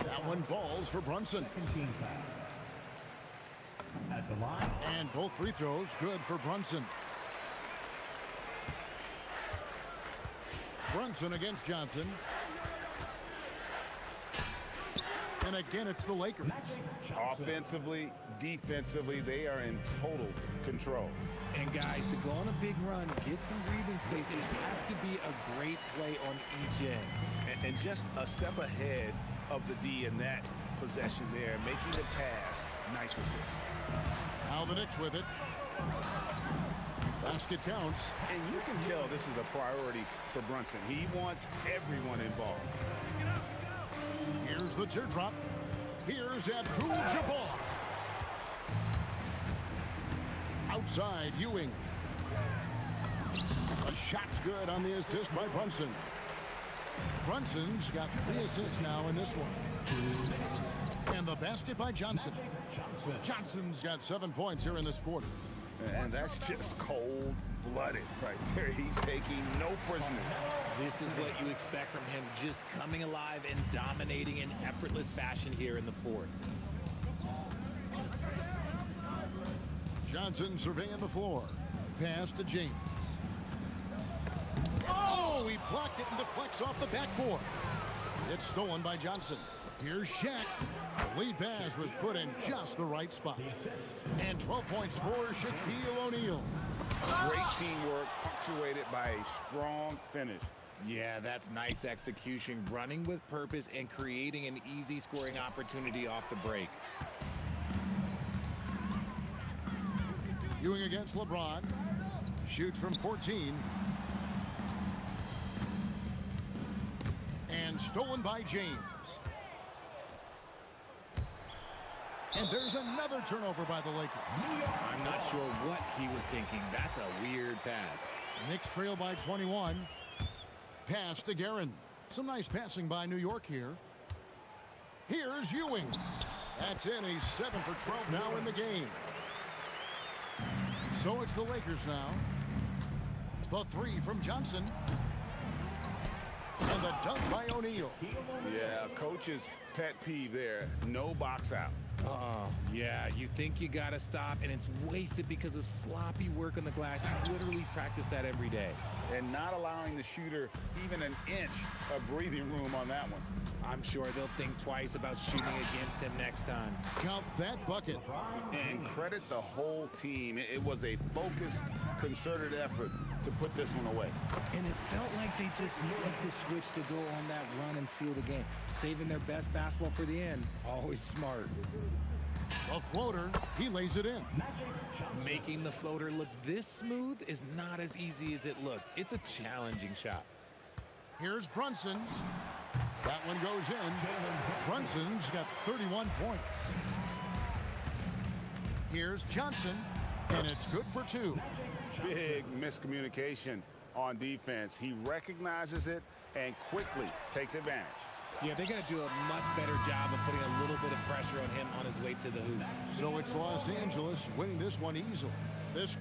Speaker 8: That one falls for Brunson.
Speaker 5: At the line.
Speaker 8: And both free throws good for Brunson. Brunson against Johnson. And again, it's the Lakers.
Speaker 10: Offensively, defensively, they are in total control.
Speaker 7: And guys, to go on a big run, get some breathing space, it has to be a great play on each end.
Speaker 10: And just a step ahead of the D in that possession there, making the pass. Nice assist.
Speaker 8: Now the Knicks with it. Basket counts.
Speaker 10: And you can tell this is a priority for Brunson. He wants everyone involved.
Speaker 8: Here's the teardrop. Here's Abdul-Jabbar. Outside, Ewing. A shot's good on the assist by Brunson. Brunson's got 3 assists now in this one. And the basket by Johnson. Johnson's got 7 points here in this quarter.
Speaker 10: And that's just cold-blooded right there. He's taking no prisoners.
Speaker 7: This is what you expect from him, just coming alive and dominating in effortless fashion here in the fourth.
Speaker 8: Johnson surveying the floor. Pass to James. Oh, he blocked it and deflects off the backboard. It's stolen by Johnson. Here's Shaq. The lead pass was put in just the right spot. And 12 points for Shaquille O'Neal.
Speaker 10: Great teamwork punctuated by a strong finish.
Speaker 7: Yeah, that's nice execution, running with purpose and creating an easy scoring opportunity off the break.
Speaker 8: Ewing against LeBron. Shoots from 14. And stolen by James. And there's another turnover by the Lakers.
Speaker 7: I'm not sure what he was thinking. That's a weird pass.
Speaker 8: Knicks trail by 21. Pass to Guerin. Some nice passing by New York here. Here's Ewing. That's in. He's 7 for 12 now in the game. So it's the Lakers now. The 3 from Johnson. And the dunk by O'Neal.
Speaker 10: Yeah, coach's pet peeve there. No box out.
Speaker 7: Yeah, you think you gotta stop, and it's wasted because of sloppy work on the glass. You literally practice that every day.
Speaker 10: And not allowing the shooter even an inch of breathing room on that one.
Speaker 7: I'm sure they'll think twice about shooting against him next time.
Speaker 8: Count that bucket.
Speaker 10: And credit the whole team. It was a focused, concerted effort to put this one away.
Speaker 7: And it felt like they just flipped the switch to go on that run and seal the game. Saving their best basketball for the end. Always smart.
Speaker 8: A floater. He lays it in.
Speaker 7: Making the floater look this smooth is not as easy as it looked. It's a challenging shot.
Speaker 8: Here's Brunson. That one goes in. Brunson's got 31 points. Here's Johnson, and it's good for 2.
Speaker 10: Big miscommunication on defense. He recognizes it and quickly takes advantage.
Speaker 7: Yeah, they're going to do a much better job of putting a little bit of pressure on him on his way to the hoop.
Speaker 8: So it's Los Angeles winning this one easily. This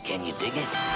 Speaker 16: Can you dig it?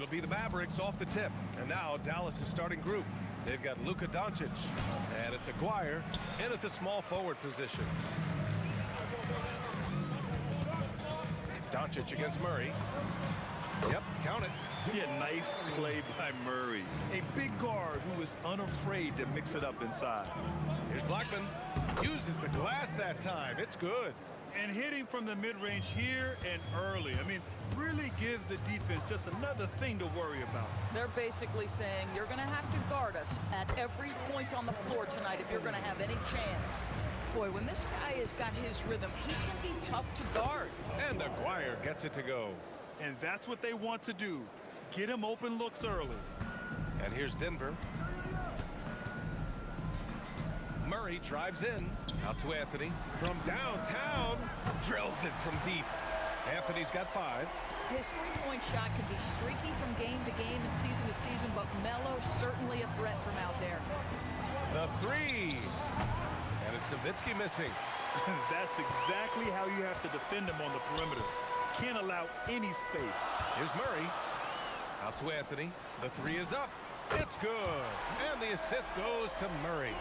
Speaker 2: It'll be the Mavericks off the tip. And now Dallas' starting group. They've got Luka Doncic. And it's Aguirre in at the small forward position. Doncic against Murray. Yep, count it.
Speaker 3: Yeah, nice play by Murray. A big guard who was unafraid to mix it up inside.
Speaker 2: Here's Blackman. Uses the glass that time. It's good.
Speaker 3: And hitting from the mid-range here and early. I mean, really give the defense just another thing to worry about.
Speaker 13: They're basically saying you're going to have to guard us at every point on the floor tonight if you're going to have any chance. Boy, when this guy has got his rhythm, he can be tough to guard.
Speaker 2: And Aguirre gets it to go.
Speaker 3: And that's what they want to do. Get him open looks early.
Speaker 2: And here's Denver. Murray drives in. Out to Anthony. From downtown. Drills it from deep. Anthony's got 5.
Speaker 13: His three-point shot can be streaky from game to game and season to season, but Melo's certainly a threat from out there.
Speaker 2: The 3. And it's Nowitzki missing.
Speaker 3: That's exactly how you have to defend him on the perimeter. Can't allow any space.
Speaker 2: Here's Murray. Out to Anthony. The 3 is up. It's good. And the assist goes to Murray.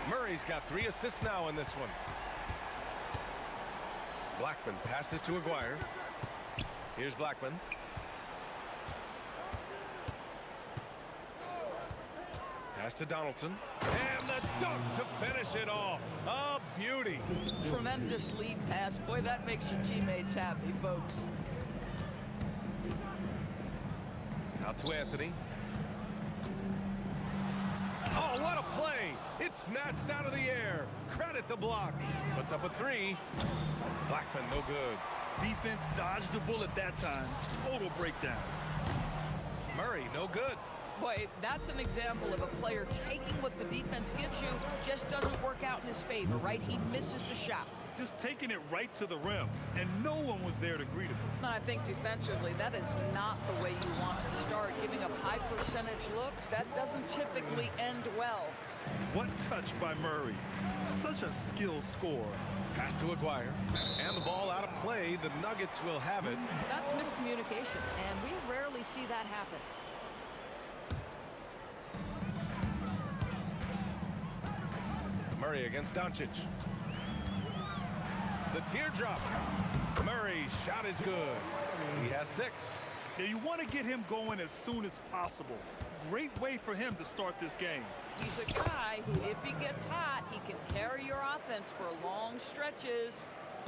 Speaker 2: Murray's got 3 assists now in this one. Blackman passes to Aguirre. Here's Blackman. Pass to Donaldson. And the dunk to finish it off. A beauty.
Speaker 13: Tremendous lead pass. Boy, that makes your teammates happy, folks.
Speaker 2: Out to Anthony. Oh, what a play. It's snatched out of the air. Credit the block. Puts up a 3. Blackman, no good.
Speaker 3: Defense dodged the bullet that time. Total breakdown.
Speaker 2: Murray, no good.
Speaker 13: Boy, that's an example of a player taking what the defense gives you, just doesn't work out in his favor, right? He misses the shot.
Speaker 3: Just taking it right to the rim, and no one was there to greet him.
Speaker 13: No, I think defensively, that is not the way you want to start. Giving up high percentage looks, that doesn't typically end well.
Speaker 3: What touch by Murray. Such a skilled scorer.
Speaker 2: Pass to Aguirre. And the ball out of play. The Nuggets will have it.
Speaker 13: That's miscommunication, and we rarely see that happen.
Speaker 2: Murray against Doncic. The teardrop. Murray's shot is good. He has 6.
Speaker 3: Yeah, you want to get him going as soon as possible. Great way for him to start this game.
Speaker 13: He's a guy who, if he gets hot, he can carry your offense for long stretches.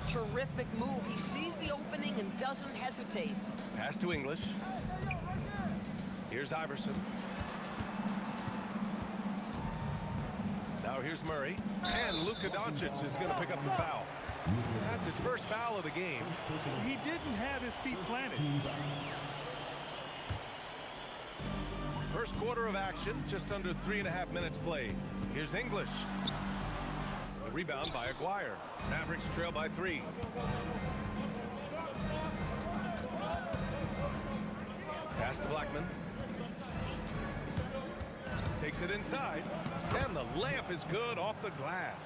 Speaker 13: Terrific move. He sees the opening and doesn't hesitate.
Speaker 2: Pass to English. Here's Iverson. Now here's Murray. And Luka Doncic is going to pick up the foul. That's his first foul of the game.
Speaker 3: He didn't have his feet planted.
Speaker 2: First quarter of action, just under 3.5 minutes played. Here's English. The rebound by Aguirre. Mavericks trail by 3. Pass to Blackman. Takes it inside. And the layup is good off the glass.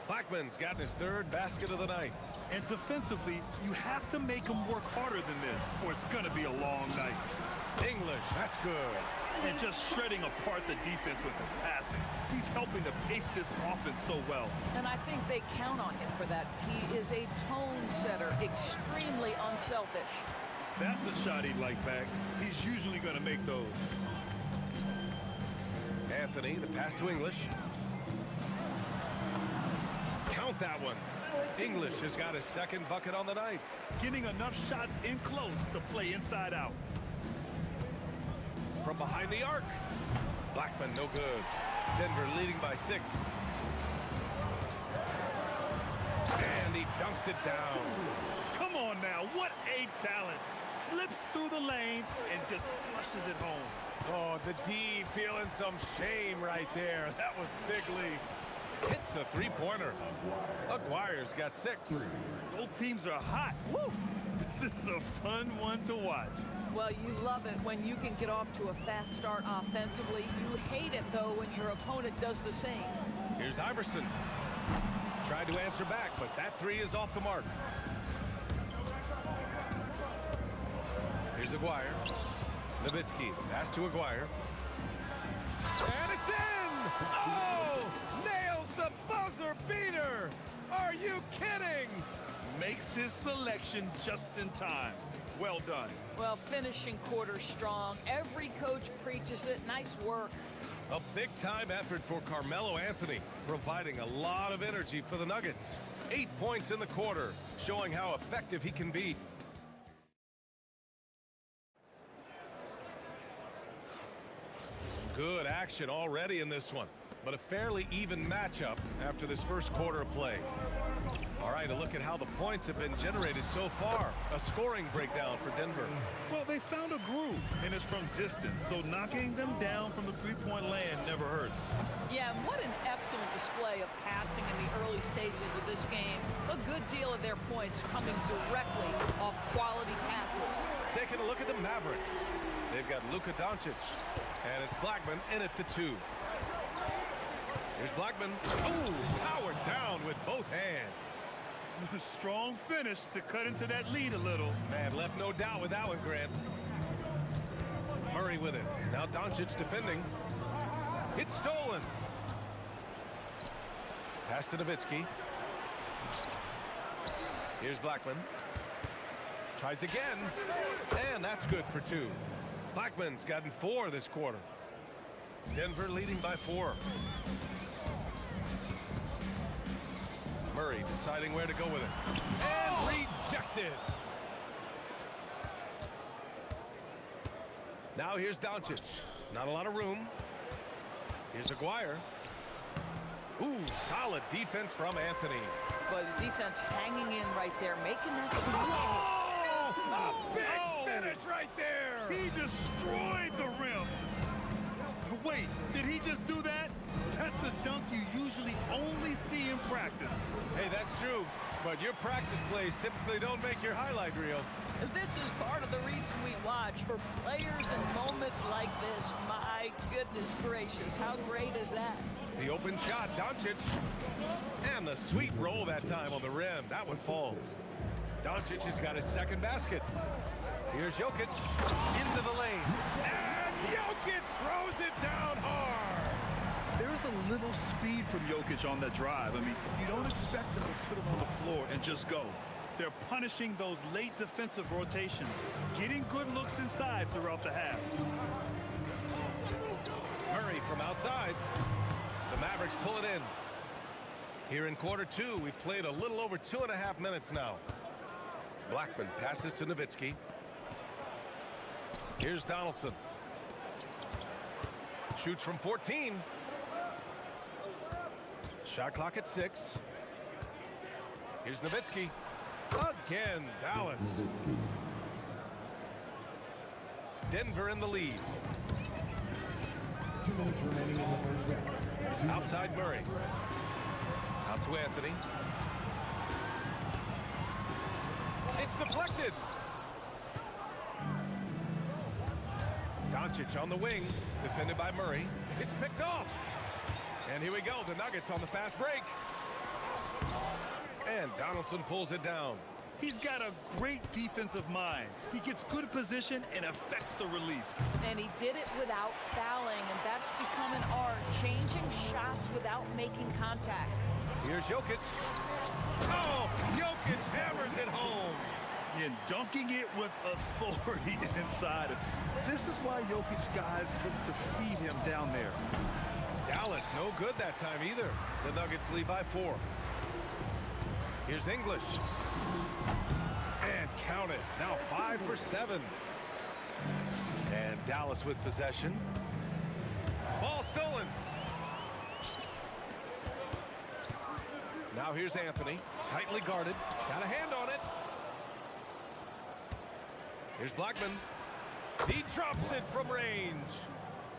Speaker 2: Blackman's gotten his 3rd basket of the night.
Speaker 3: And defensively, you have to make him work harder than this, or it's going to be a long night.
Speaker 2: English, that's good.
Speaker 3: And just shredding apart the defense with his passing. He's helping to pace this offense so well.
Speaker 13: And I think they count on him for that. He is a tone setter, extremely unselfish.
Speaker 3: That's a shot he'd like back. He's usually going to make those.
Speaker 2: Anthony, the pass to English. Count that one. English has got his 2nd bucket on the night.
Speaker 3: Getting enough shots in close to play inside out.
Speaker 2: From behind the arc. Blackman, no good. Denver leading by 6. And he dunks it down.
Speaker 3: Come on now, what a talent. Slips through the lane and just flushes it home.
Speaker 2: Oh, the D feeling some shame right there. That was big league. Hits the 3-pointer. Aguirre's got 6.
Speaker 3: Both teams are hot. Woo! This is a fun one to watch.
Speaker 13: Well, you love it when you can get off to a fast start offensively. You hate it, though, when your opponent does the same.
Speaker 2: Here's Iverson. Tried to answer back, but that 3 is off the mark. Here's Aguirre. Nowitzki, pass to Aguirre. And it's in! Oh! Nails the buzzer beater! Are you kidding?
Speaker 3: Makes his selection just in time. Well done.
Speaker 13: Well, finishing quarter strong. Every coach preaches it. Nice work.
Speaker 2: A big-time effort for Carmelo Anthony, providing a lot of energy for the Nuggets. 8 points in the quarter, showing how effective he can be. Good action already in this one, but a fairly even matchup after this first quarter of play. All right, a look at how the points have been generated so far. A scoring breakdown for Denver.
Speaker 3: Well, they found a groove, and it's from distance, so knocking them down from the three-point land never hurts.
Speaker 13: Yeah, and what an excellent display of passing in the early stages of this game. A good deal of their points coming directly off quality passes.
Speaker 2: Taking a look at the Mavericks. They've got Luka Doncic, and it's Blackman in at the 2. Here's Blackman. Oh, powered down with both hands.
Speaker 3: Strong finish to cut into that lead a little.
Speaker 2: Man, left no doubt with that one, Grant. Murray with it. Now Doncic defending. It's stolen. Pass to Nowitzki. Here's Blackman. Tries again. And that's good for 2. Blackman's gotten 4 this quarter. Denver leading by 4. Murray deciding where to go with it. And rejected. Now here's Doncic. Not a lot of room. Here's Aguirre. Ooh, solid defense from Anthony.
Speaker 13: But the defense hanging in right there, making that.
Speaker 2: Whoa! A big finish right there.
Speaker 3: He destroyed the rim. Wait, did he just do that? That's a dunk you usually only see in practice.
Speaker 2: Hey, that's true, but your practice plays typically don't make your highlight reel.
Speaker 13: This is part of the reason we watch, for players in moments like this. My goodness gracious, how great is that?
Speaker 2: The open shot, Doncic. And the sweet roll that time on the rim. That one falls. Doncic has got his second basket. Here's Jokic into the lane. And Jokic throws it down hard.
Speaker 3: There's a little speed from Jokic on that drive. I mean, you don't expect him to put him on the floor and just go. They're punishing those late defensive rotations, getting good looks inside throughout the half.
Speaker 2: Murray from outside. The Mavericks pull it in. Here in quarter 2, we've played a little over 2.5 minutes now. Blackman passes to Nowitzki. Here's Donaldson. Shoots from 14. Shot clock at 6. Here's Nowitzki. Again, Dallas. Denver in the lead.
Speaker 1: 2 minutes remaining in the first round.
Speaker 2: Outside Murray. Out to Anthony. It's deflected. Doncic on the wing, defended by Murray. It's picked off. And here we go, the Nuggets on the fast break. And Donaldson pulls it down.
Speaker 3: He's got a great defensive mind. He gets good position and affects the release.
Speaker 13: And he did it without fouling, and that's become an art, changing shots without making contact.
Speaker 2: Here's Jokic. Oh, Jokic hammers it home.
Speaker 3: And dunking it with authority inside. This is why Jokic guys look to feed him down there.
Speaker 2: Dallas no good that time either. The Nuggets lead by 4. Here's English. And count it. Now 5 for 7. And Dallas with possession. Ball stolen. Now here's Anthony. Tightly guarded. Got a hand on it. Here's Blackman. He drops it from range.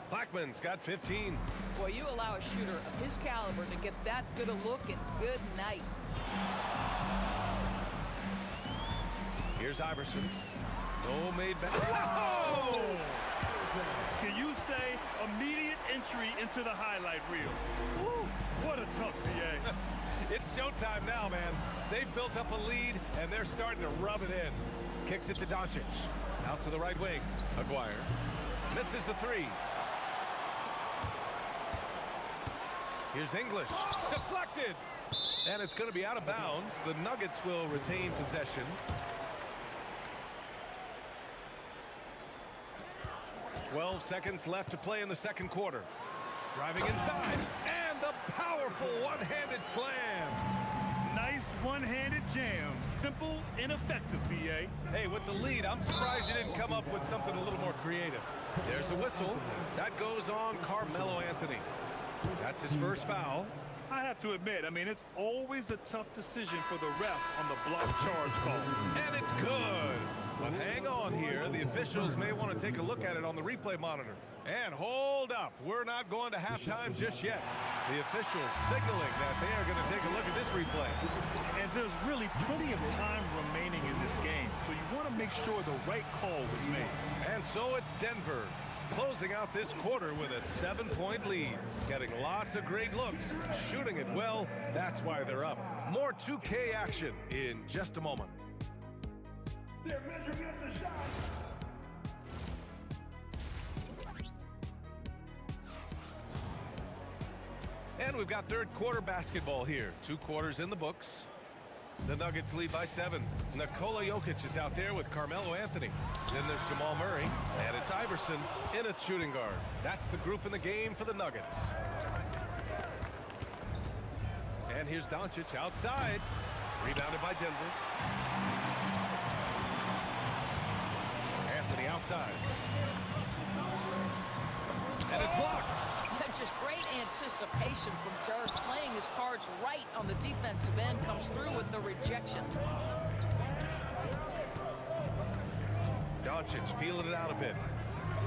Speaker 2: Blackman's got 15.
Speaker 13: Boy, you allow a shooter of his caliber to get that good a look, and good night.
Speaker 2: Here's Iverson. No made back. Whoa!
Speaker 3: Can you say immediate entry into the highlight reel? Woo! What a tough PA.
Speaker 2: It's showtime now, man. They've built up a lead, and they're starting to rub it in. Kicks it to Doncic. Out to the right wing. Aguirre. Misses the three. Here's English. Deflected. And it's going to be out of bounds. The Nuggets will retain possession. "12 seconds left to play in the second quarter. Driving inside. And the powerful one-handed slam.
Speaker 3: Nice one-handed jam. Simple and effective, B.A.
Speaker 2: Hey, with the lead, I'm surprised you didn't come up with something a little more creative. There's a whistle. That goes on Carmelo Anthony. That's his first foul.
Speaker 3: I have to admit, I mean, it's always a tough decision for the ref on the block charge call.
Speaker 2: And it's good. But hang on here. The officials may want to take a look at it on the replay monitor. And hold up. We're not going to halftime just yet. The officials signaling that they are going to take a look at this replay.
Speaker 3: And there's really plenty of time remaining in this game, so you want to make sure the right call was made.
Speaker 2: And so it's Denver closing out this quarter with a 7-point lead. Getting lots of great looks, shooting it well. That's why they're up. More 2K action in just a moment.
Speaker 5: They're measuring up the shot.
Speaker 2: And we've got third quarter basketball here. 2 quarters in the books. The Nuggets lead by 7. Nikola Jokic is out there with Carmelo Anthony. Then there's Jamal Murray, and it's Iverson in a shooting guard. That's the group in the game for the Nuggets. And here's Doncic outside. Rebounded by Denver. Anthony outside. And it's blocked.
Speaker 13: Just great anticipation from Dirk, playing his cards right on the defensive end, comes through with the rejection.
Speaker 2: Doncic feeling it out a bit.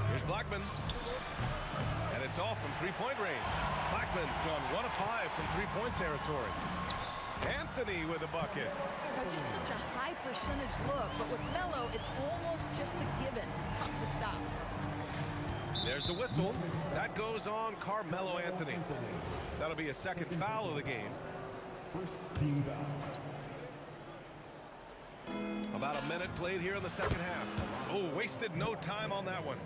Speaker 2: Here's Blackman. And it's off from three-point range. Blackman's gone 1 of 5 from three-point territory. Anthony with a bucket.
Speaker 13: Just such a high percentage look, but with Melo, it's almost just a given. Tough to stop.
Speaker 2: There's a whistle. That goes on Carmelo Anthony. That'll be a second foul of the game.
Speaker 5: First team foul.
Speaker 2: About a minute played here in the second half. Oh, wasted no time on that one.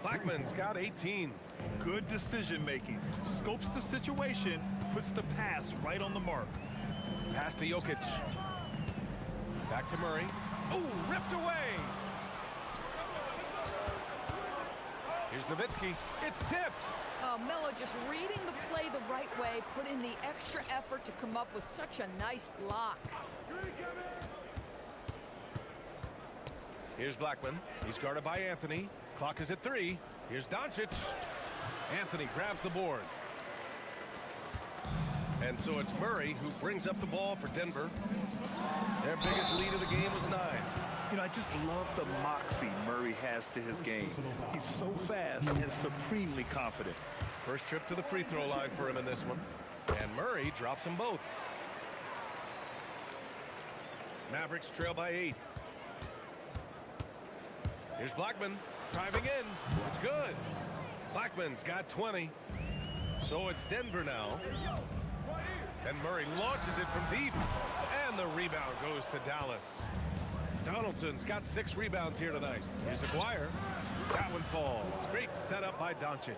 Speaker 2: Blackman's got 18.
Speaker 3: Good decision making. Scopes the situation, puts the pass right on the mark.
Speaker 2: Pass to Jokic. Back to Murray. Oh, ripped away. Here's Nowitzki. It's tipped.
Speaker 13: Melo just reading the play the right way, put in the extra effort to come up with such a nice block.
Speaker 2: Here's Blackman. He's guarded by Anthony. Clock is at 3. Here's Doncic. Anthony grabs the board. And so it's Murray who brings up the ball for Denver. Their biggest lead of the game was 9.
Speaker 3: You know, I just love the moxie Murray has to his game. He's so fast and supremely confident.
Speaker 2: First trip to the free throw line for him in this one. And Murray drops them both. Mavericks trail by 8. Here's Blackman driving in. It's good. Blackman's got 20. So it's Denver now. And Murray launches it from deep. And the rebound goes to Dallas. Donaldson's got 6 rebounds here tonight. Here's Aguirre. That one falls. Great setup by Doncic.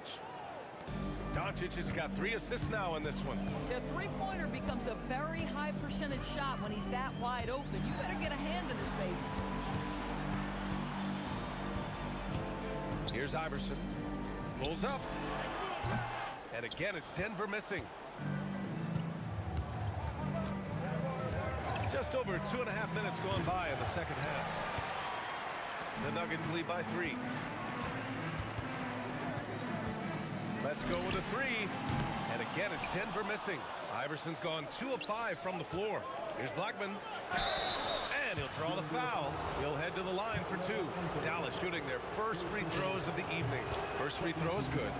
Speaker 2: Doncic has got 3 assists now in this one.
Speaker 13: The three-pointer becomes a very high percentage shot when he's that wide open. You better get a hand in his face.
Speaker 2: Here's Iverson. Pulls up. And again, it's Denver missing. Just over 2.5 minutes going by in the second half. The Nuggets lead by 3. Let's go with a 3. And again, it's Denver missing. Iverson's gone 2 of 5 from the floor. Here's Blackman. And he'll draw the foul. He'll head to the line for 2. Dallas shooting their first free throws of the evening. First free throw is good.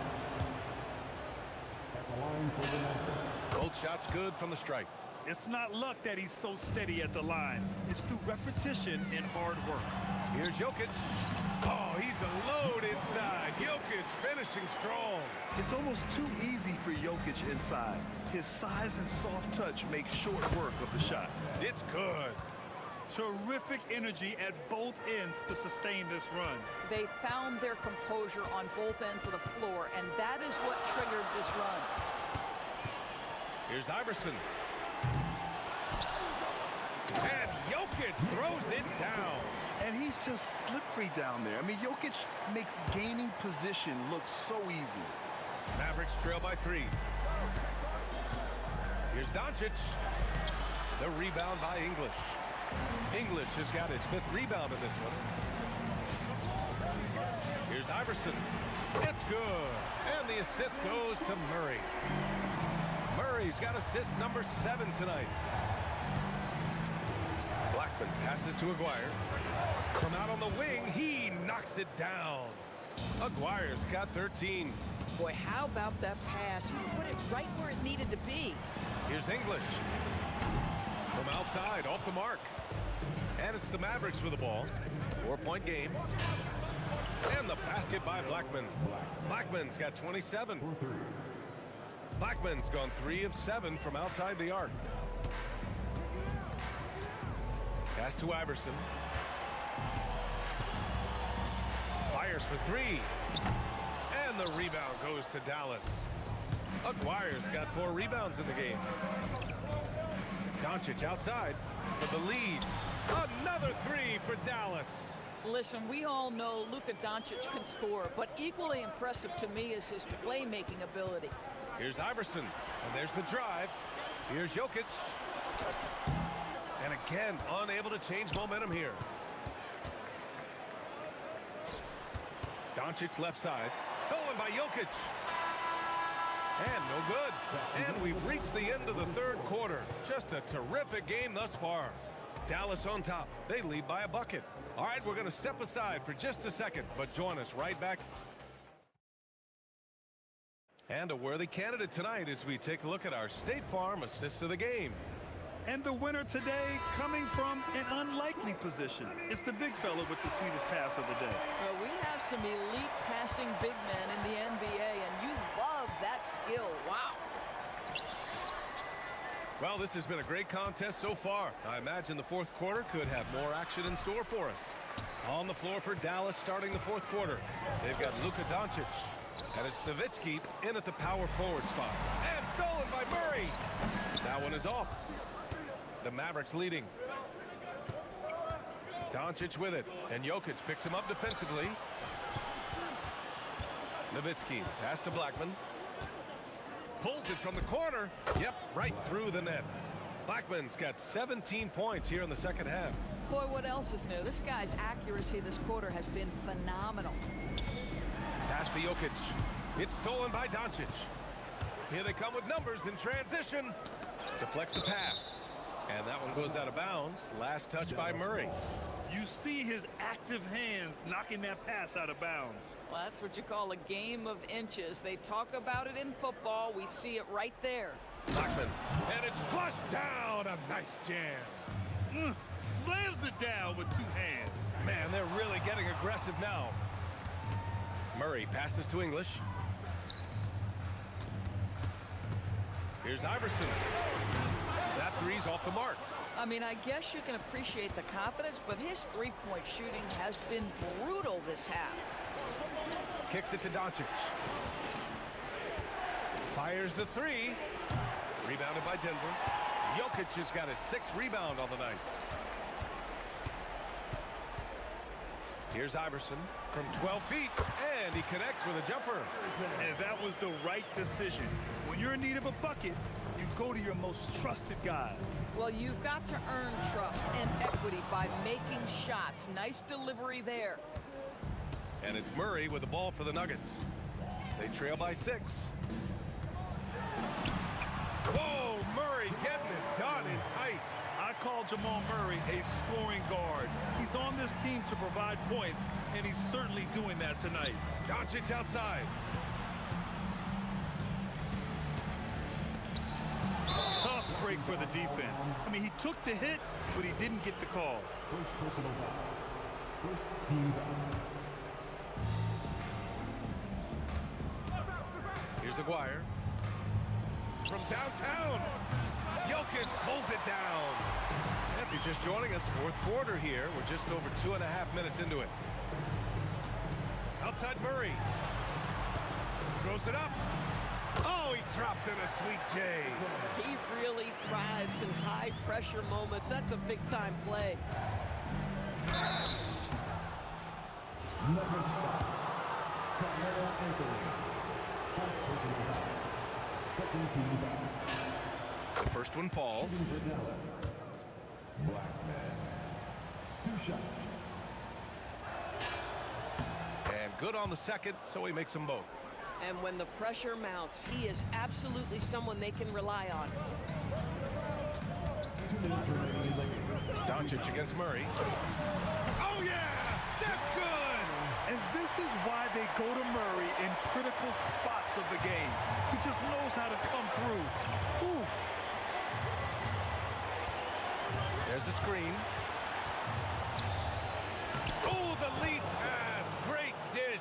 Speaker 5: At the line for the Nuggets.
Speaker 2: Both shots good from the strike.
Speaker 3: It's not luck that he's so steady at the line. It's through repetition and hard work.
Speaker 2: Here's Jokic. Oh, he's a load inside. Jokic finishing strong.
Speaker 3: It's almost too easy for Jokic inside. His size and soft touch make short work of the shot.
Speaker 2: It's good.
Speaker 3: Terrific energy at both ends to sustain this run.
Speaker 13: They found their composure on both ends of the floor, and that is what triggered this run.
Speaker 2: Here's Iverson. And Jokic throws it down.
Speaker 3: And he's just slippery down there. I mean, Jokic makes gaining position look so easy.
Speaker 2: Mavericks trail by 3. Here's Doncic. The rebound by English. English has got his 5th rebound in this one. Here's Iverson. It's good. And the assist goes to Murray. Murray's got assist number 7 tonight. Blackman passes to Aguirre. From out on the wing, he knocks it down. Aguirre's got 13.
Speaker 13: Boy, how about that pass? He put it right where it needed to be.
Speaker 2: Here's English. From outside, off the mark. And it's the Mavericks with the ball. 4-point game. And the basket by Blackman. Blackman's got 27. Blackman's gone 3 of 7 from outside the arc. Pass to Iverson. Fires for 3. And the rebound goes to Dallas. Aguirre's got 4 rebounds in the game. Doncic outside for the lead. Another 3 for Dallas.
Speaker 13: Listen, we all know Luka Doncic can score, but equally impressive to me is his playmaking ability.
Speaker 2: Here's Iverson, and there's the drive. Here's Jokic. And again, unable to change momentum here. Doncic left side. Stolen by Jokic. And no good. And we've reached the end of the 3rd quarter. Just a terrific game thus far. Dallas on top. They lead by a bucket. All right, we're going to step aside for just a second, but join us right back. And a worthy candidate tonight as we take a look at our State Farm assists of the game.
Speaker 3: And the winner today coming from an unlikely position. It's the big fella with the sweetest pass of the day.
Speaker 13: Well, we have some elite passing big men in the NBA, and you love that skill. Wow.
Speaker 2: Well, this has been a great contest so far. I imagine the 4th quarter could have more action in store for us. On the floor for Dallas starting the 4th quarter. They've got Luka Doncic. And it's Nowitzki in at the power forward spot. And stolen by Murray. That one is off. The Mavericks leading. Doncic with it. And Jokic picks him up defensively. Nowitzki, pass to Blackman. Pulls it from the corner. Yep, right through the net. Blackman's got 17 points here in the 2nd half.
Speaker 13: Boy, what else is new? This guy's accuracy this quarter has been phenomenal.
Speaker 2: Pass to Jokic. It's stolen by Doncic. Here they come with numbers in transition. Deflects the pass. And that one goes out of bounds. Last touch by Murray.
Speaker 3: You see his active hands knocking that pass out of bounds.
Speaker 13: Well, that's what you call a game of inches. They talk about it in football. We see it right there.
Speaker 2: Blackman. And it's flushed down. A nice jam.
Speaker 3: Slams it down with 2 hands.
Speaker 2: Man, they're really getting aggressive now. Murray passes to English. Here's Iverson. That 3's off the mark.
Speaker 13: I mean, I guess you can appreciate the confidence, but his 3-point shooting has been brutal this half.
Speaker 2: Kicks it to Doncic. Fires the 3. Rebounded by Denver. Jokic has got his 6th rebound on the night. Here's Iverson from 12 feet, and he connects with a jumper.
Speaker 3: And that was the right decision. When you're in need of a bucket, you go to your most trusted guys.
Speaker 13: Well, you've got to earn trust and equity by making shots. Nice delivery there.
Speaker 2: And it's Murray with the ball for the Nuggets. They trail by 6. Whoa, Murray getting it done in tight.
Speaker 3: I call Jamal Murray a scoring guard. He's on this team to provide points, and he's certainly doing that tonight.
Speaker 2: Doncic outside.
Speaker 3: Tough break for the defense. I mean, he took the hit, but he didn't get the call.
Speaker 5: First personal foul. First team foul.
Speaker 2: Here's Aguirre. From downtown. Jokic pulls it down. And If you're just joining us, fourth quarter here. We're just over 2.5 minutes into it. Outside Murray. Throws it up. Oh, he dropped in a sweet J.
Speaker 17: He really thrives in high-pressure moments. That's a big-time play.
Speaker 5: Second team foul.
Speaker 2: The first one falls.
Speaker 5: Black man. 2 shots.
Speaker 2: And good on the second, so he makes them both.
Speaker 17: And when the pressure mounts, he is absolutely someone they can rely on.
Speaker 5: 2 minutes remaining in the game.
Speaker 2: Doncic against Murray. Oh, yeah! That's good!
Speaker 3: And this is why they go to Murray in critical spots of the game. He just knows how to come through. Ooh.
Speaker 2: There's a screen. Oh, the lead pass. Great dish.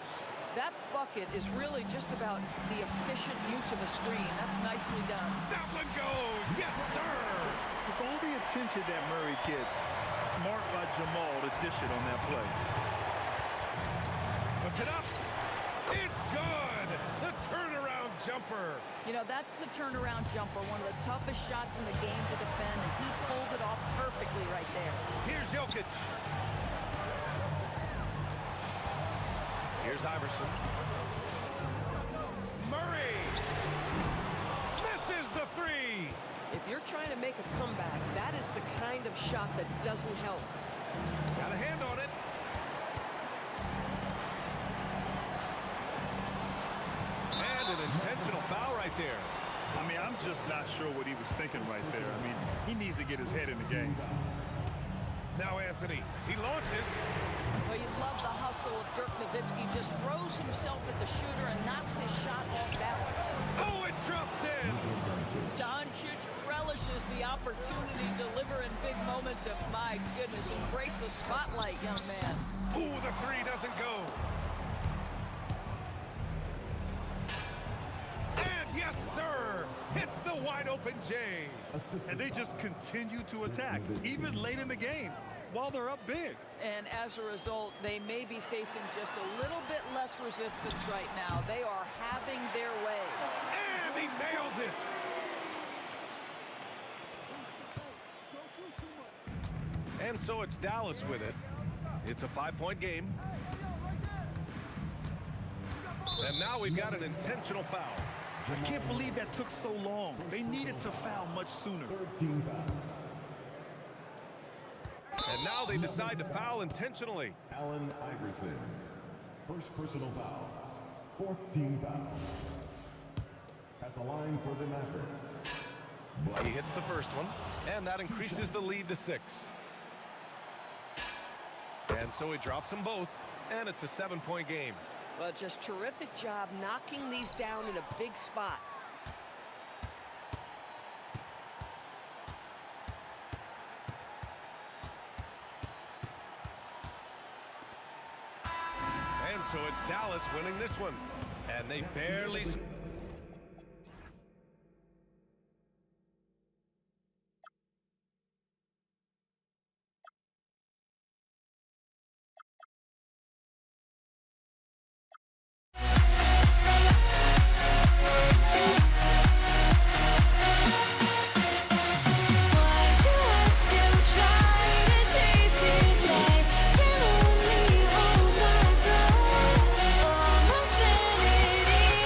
Speaker 13: That bucket is really just about the efficient use of a screen. That's nicely done.
Speaker 2: That one goes. Yes, sir.
Speaker 3: With all the attention that Murray gets, smart by Jamal to dish it on that play.
Speaker 2: Puts it up. It's good. The turnaround jumper.
Speaker 13: You know, that's the turnaround jumper, one of the toughest shots in the game to defend, and he pulled it off perfectly right there.
Speaker 2: Here's Jokic. Here's Iverson. Murray. Misses the 3.
Speaker 17: If you're trying to make a comeback, that is the kind of shot that doesn't help.
Speaker 2: Got a hand on it. And an intentional foul right there.
Speaker 3: I mean, I'm just not sure what he was thinking right there. I mean, he needs to get his head in the game.
Speaker 2: Now Anthony, he launches.
Speaker 13: Well, you love the hustle of Dirk Nowitzki. Just throws himself at the shooter and knocks his shot off balance.
Speaker 2: Oh, it drops in.
Speaker 13: Doncic relishes the opportunity to deliver in big moments. And my goodness, embrace the spotlight, young man.
Speaker 2: Ooh, the 3 doesn't go. And yes, sir. Hits the wide open J.
Speaker 3: And they just continue to attack, even late in the game, while they're up big.
Speaker 13: And as a result, they may be facing just a little bit less resistance right now. They are having their way.
Speaker 2: And he nails it. And so it's Dallas with it. It's a 5-point game. And now we've got an intentional foul.
Speaker 3: I can't believe that took so long. They needed to foul much sooner.
Speaker 5: 13 foul.
Speaker 2: And now they decide to foul intentionally.
Speaker 5: Allen Iverson. First personal foul. 4th team foul. At the line for the Mavericks.
Speaker 2: He hits the first one, and that increases the lead to 6. And so he drops them both, and it's a 7-point game.
Speaker 17: Well, just terrific job knocking these down in a big spot.
Speaker 2: And so it's Dallas winning this one, and they barely...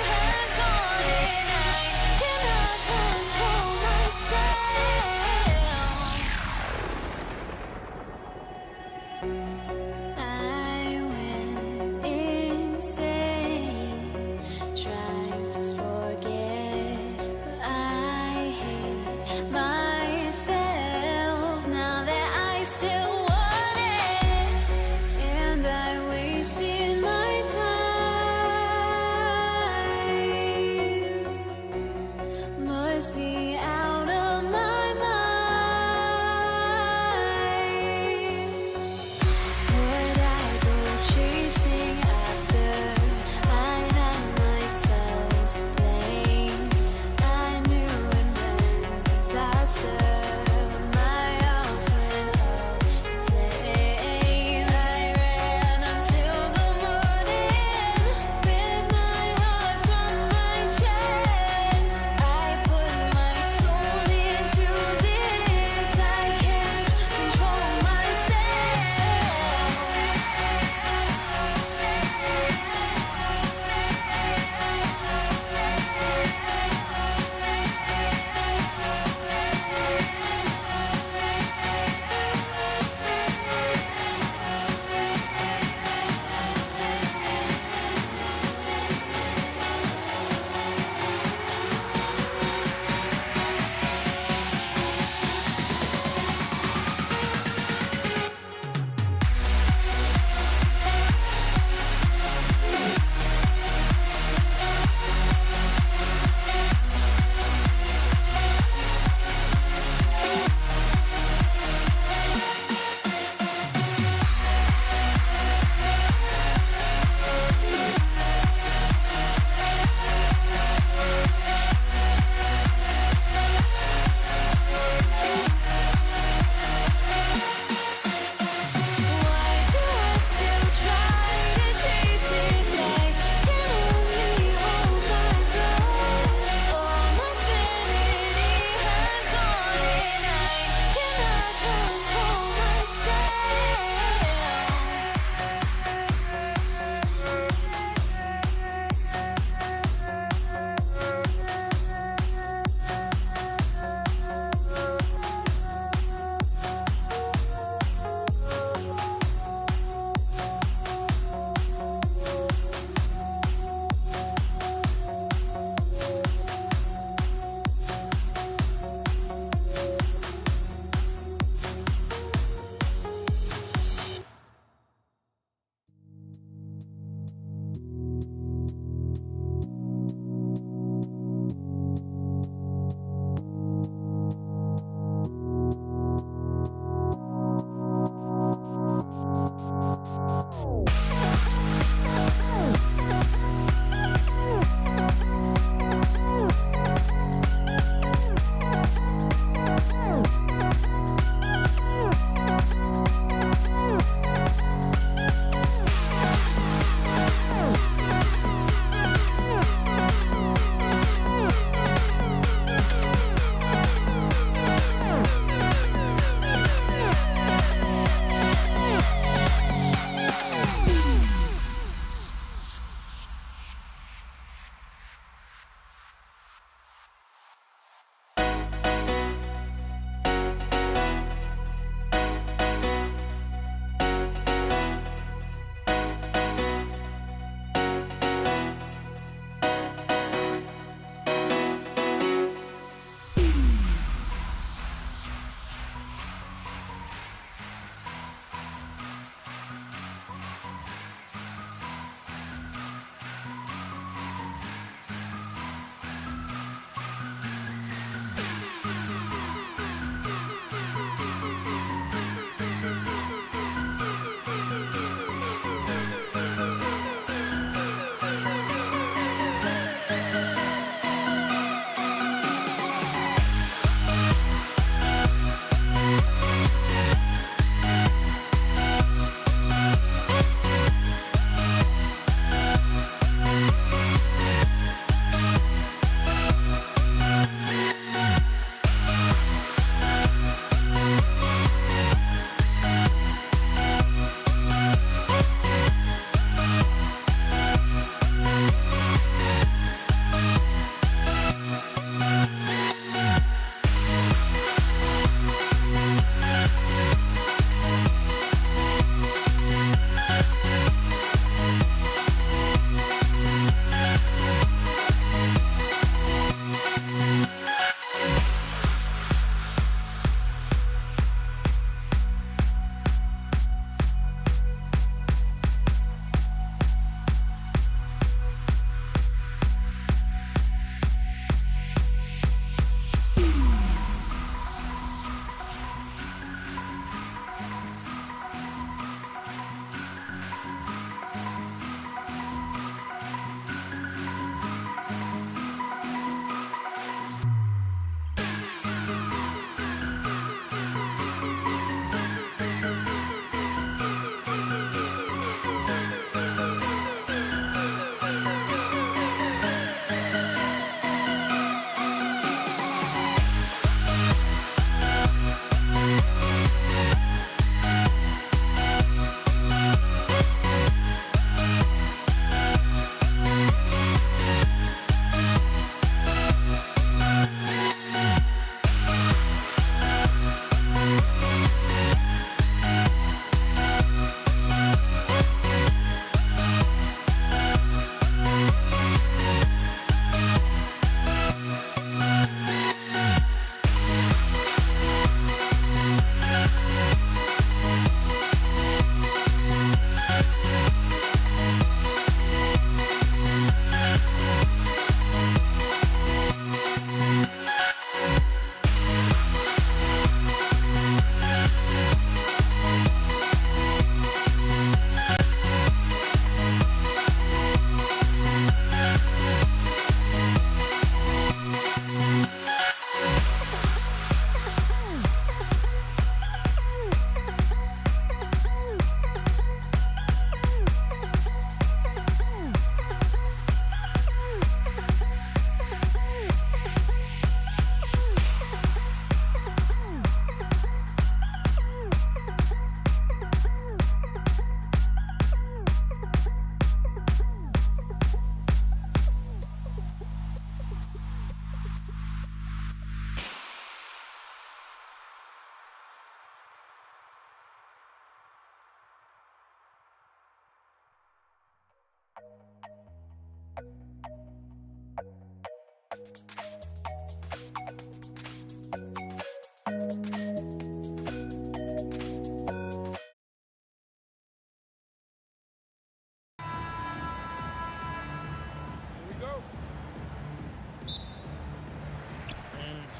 Speaker 12: Has gone.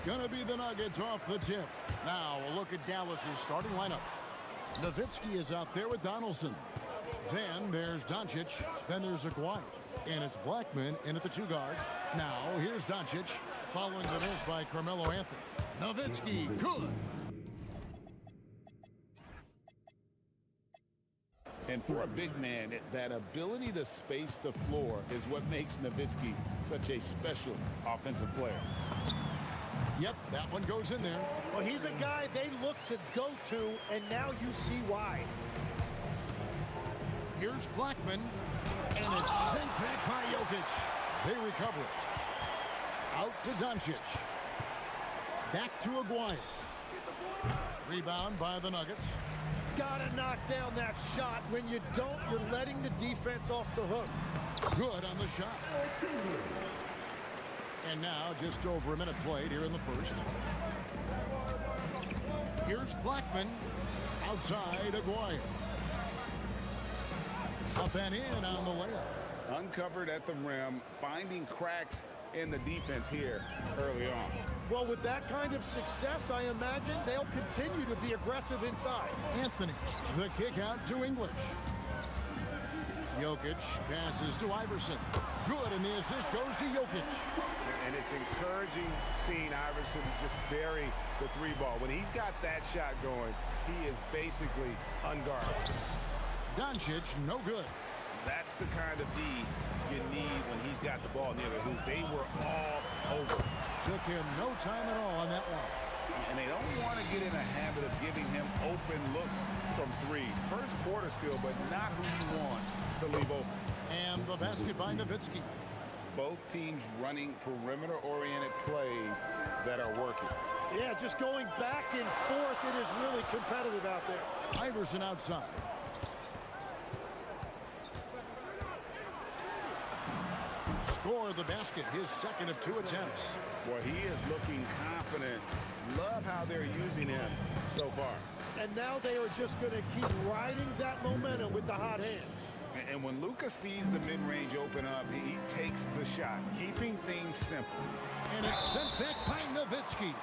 Speaker 8: going to be the Nuggets off the tip. Now we'll look at Dallas's starting lineup. Nowitzki is out there with Donaldson. Then there's Doncic. Then there's Aguirre. And it's Blackman in at the 2 guard. Now here's Doncic. Following the miss by Carmelo Anthony. Nowitzki, good.
Speaker 10: And for a big man, that ability to space the floor is what makes Nowitzki such a special offensive player.
Speaker 8: Yep, that one goes in there.
Speaker 14: Well, he's a guy they look to go to, and now you see why.
Speaker 8: Here's Blackman, and it's sent back by Jokic. They recover it. Out to Doncic. Back to Aguirre. Rebound by the Nuggets.
Speaker 14: Gotta knock down that shot. When you don't, you're letting the defense off the hook.
Speaker 8: Good on the shot. And now just over a minute played here in the first. Here's Blackman. Outside Aguirre. Up and in on the layup.
Speaker 10: Uncovered at the rim, finding cracks in the defense here early on.
Speaker 14: Well, with that kind of success, I imagine they'll continue to be aggressive inside.
Speaker 8: Anthony, the kick out to English. Jokic passes to Iverson. Good, and the assist goes to Jokic.
Speaker 10: And it's encouraging seeing Iverson just bury the 3 ball. When he's got that shot going, he is basically unguarded.
Speaker 8: Doncic, no good.
Speaker 10: That's the kind of D you need when he's got the ball near the hoop. They were all over.
Speaker 8: Took him no time at all on that one.
Speaker 10: And they don't want to get in a habit of giving him open looks from 3. First quarter still, but not who you want to leave open.
Speaker 8: And the basket by Nowitzki.
Speaker 10: Both teams running perimeter-oriented plays that are working.
Speaker 14: Yeah, just going back and forth, it is really competitive out there.
Speaker 8: Iverson outside. Score the basket, his second of 2 attempts.
Speaker 10: Well, he is looking confident. Love how they're using him so far.
Speaker 14: And now they are just going to keep riding that momentum with the hot hand.
Speaker 10: And when Luka sees the mid-range open up, he takes the shot, keeping things simple.
Speaker 8: And it's sent back by Nowitzki.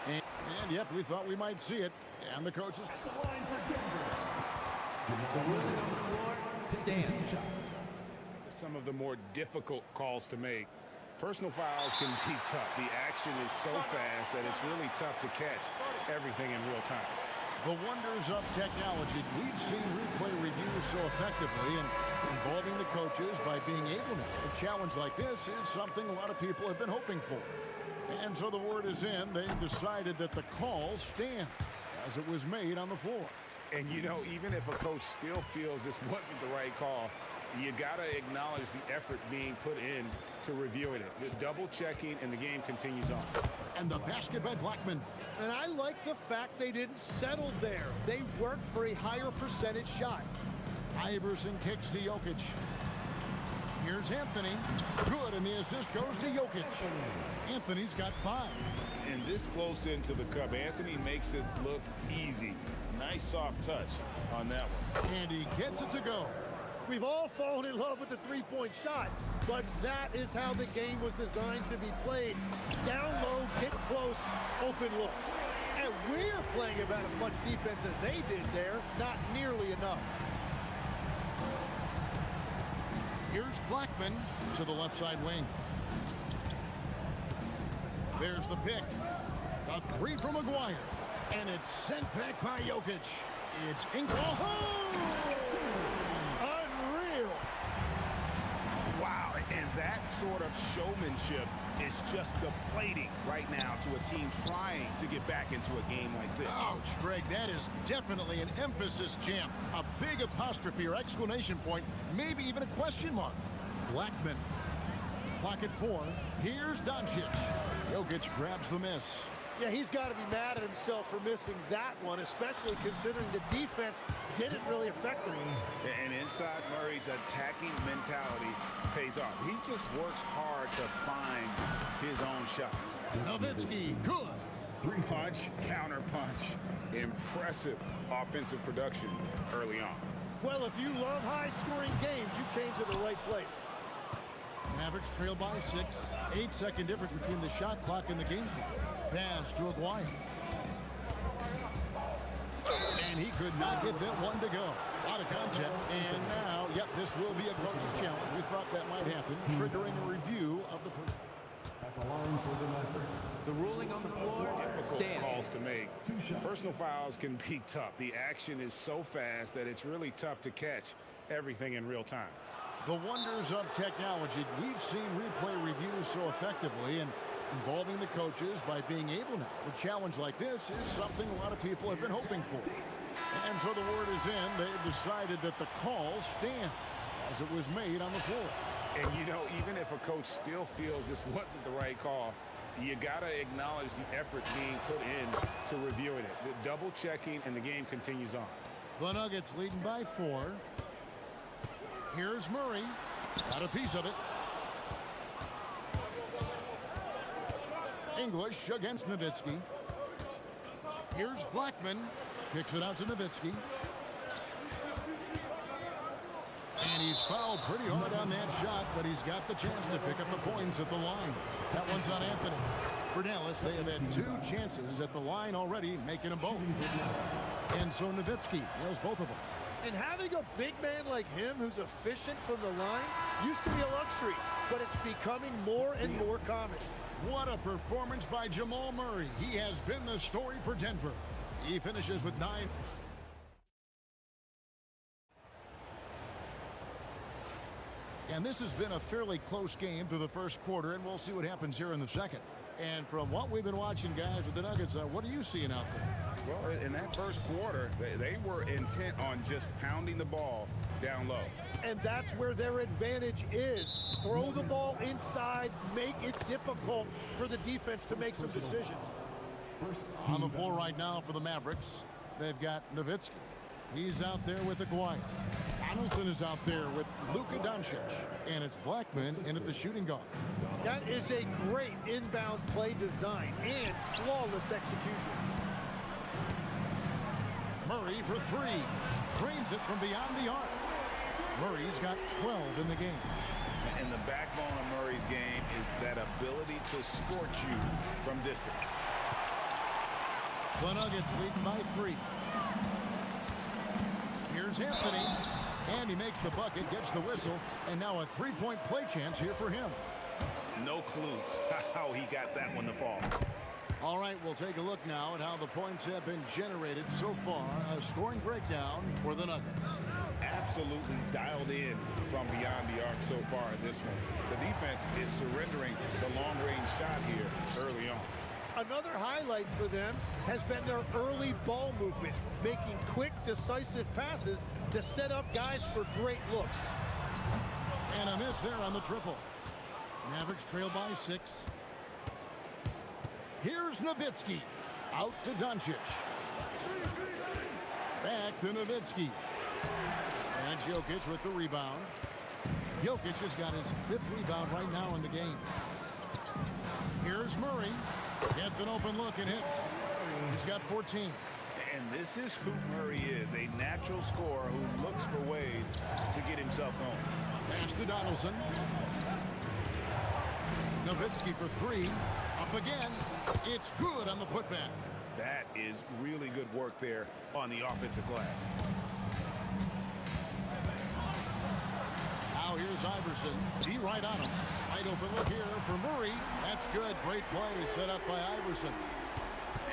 Speaker 8: And yep, we thought we might see it. And the coaches.
Speaker 18: Stands.
Speaker 10: Some of the more difficult calls to make. Personal fouls can be tough. The action is so fast that it's really tough to catch everything in real time.
Speaker 8: The wonders of technology. We've seen replay reviews so effectively and involving the coaches by being able to. A challenge like this is something a lot of people have been hoping for. And so the word is in. They've decided that the call stands as it was made on the floor.
Speaker 10: And, you know, even if a coach still feels this wasn't the right call, you got to acknowledge the effort being put in to reviewing it. The double checking, and the game continues on.
Speaker 8: And the basket by Blackman.
Speaker 14: And I like the fact they didn't settle there. They worked for a higher percentage shot.
Speaker 8: Iverson kicks to Jokic. Here's Anthony. Good, and the assist goes to Jokic. Anthony's got 5.
Speaker 10: And this close into the cup, Anthony makes it look easy. Nice soft touch on that one.
Speaker 8: And he gets it to go.
Speaker 14: We've all fallen in love with the three-point shot, but that is how the game was designed to be played. Down low, get close, open looks. And we're playing about as much defense as they did there, not nearly enough.
Speaker 8: Here's Blackman to the left side wing. There's the pick. A 3 from Aguirre. And it's sent back by Jokic. It's Ingram. Oh!
Speaker 14: Unreal.
Speaker 10: Wow, and that sort of showmanship is just deflating right now to a team trying to get back into a game like this.
Speaker 8: Ouch, Greg, that is definitely an emphasis jam. A big apostrophe or exclamation point, maybe even a question mark. Blackman, pocket 4. Here's Doncic. Jokic grabs the miss.
Speaker 14: Yeah, he's got to be mad at himself for missing that one, especially considering the defense didn't really affect him.
Speaker 10: And inside Murray's attacking mentality pays off. He just works hard to find his own shot.
Speaker 8: Nowitzki, good.
Speaker 10: Punch, counter punch. Impressive offensive production early on.
Speaker 14: Well, if you love high-scoring games, you came to the right place.
Speaker 8: Mavericks trail by 6. 8-second difference between the shot clock and the game clock. Pass to Aguirre. And he could not get that one to go. Out of contact. And now, yep, this will be a coach's challenge. We thought that might happen, triggering a review of the
Speaker 5: At the line for the Mavericks.
Speaker 7: The ruling on the floor
Speaker 10: Difficult calls to make. Personal fouls can be tough. The action is so fast that it's really tough to catch everything in real time.
Speaker 8: The wonders of technology. We've seen replay reviews so effectively, and involving the coaches by being able now to challenge like this is something a lot of people have been hoping for. And so the word is in. They've decided that the call stands as it was made on the floor.
Speaker 10: And, you know, even if a coach still feels this wasn't the right call, you got to acknowledge the effort being put in to reviewing it. The double checking, and the game continues on.
Speaker 8: The Nuggets leading by 4. Here's Murray. Got a piece of it. English against Nowitzki. Here's Blackman. Kicks it out to Nowitzki. And he's fouled pretty hard on that shot, but he's got the chance to pick up the points at the line. That one's on Anthony. For Dallas, they have had 2 chances at the line already, making them both. And so Nowitzki nails both of them.
Speaker 14: And having a big man like him who's efficient from the line used to be a luxury, but it's becoming more and more common.
Speaker 8: What a performance by Jamal Murray. He has been the story for Denver. He finishes with 9. And this has been a fairly close game through the first quarter, and we'll see what happens here in the second. And from what we've been watching, guys, with the Nuggets, what are you seeing out there?
Speaker 10: Well, in that first quarter, they were intent on just pounding the ball down low.
Speaker 14: And that's where their advantage is. Throw the ball inside, make it difficult for the defense to make some decisions.
Speaker 8: On the floor right now for the Mavericks, they've got Nowitzki. He's out there with Aguirre. Donaldson is out there with Luka Doncic. And it's Blackman in at the shooting guard.
Speaker 14: That is a great inbounds play design and flawless execution.
Speaker 8: Murray for 3. Drains it from beyond the arc. Murray's got 12 in the game.
Speaker 10: And the backbone of Murray's game is that ability to scorch you from distance.
Speaker 8: The Nuggets leading by 3. Here's Anthony. And he makes the bucket, gets the whistle, and now a 3-point play chance here for him.
Speaker 10: No clue how he got that one to fall.
Speaker 8: All right, we'll take a look now at how the points have been generated so far. A scoring breakdown for the Nuggets.
Speaker 10: Absolutely dialed in from beyond the arc so far in this one. The defense is surrendering the long-range shot here early on.
Speaker 14: Another highlight for them has been their early ball movement, making quick, decisive passes to set up guys for great looks.
Speaker 8: And a miss there on the triple. Mavericks trail by 6. Here's Nowitzki. Out to Doncic. Back to Nowitzki. And Jokic with the rebound. Jokic has got his 5th rebound right now in the game. Here's Murray. Gets an open look and hits. He's got 14.
Speaker 10: And this is who Murray is, a natural scorer who looks for ways to get himself going.
Speaker 8: Pass to Donaldson. Nowitzki for 3. Up again. It's good on the putback.
Speaker 10: That is really good work there on the offensive glass.
Speaker 8: Now here's Iverson. He right on him. Wide open look here for Murray. That's good. Great play set up by Iverson.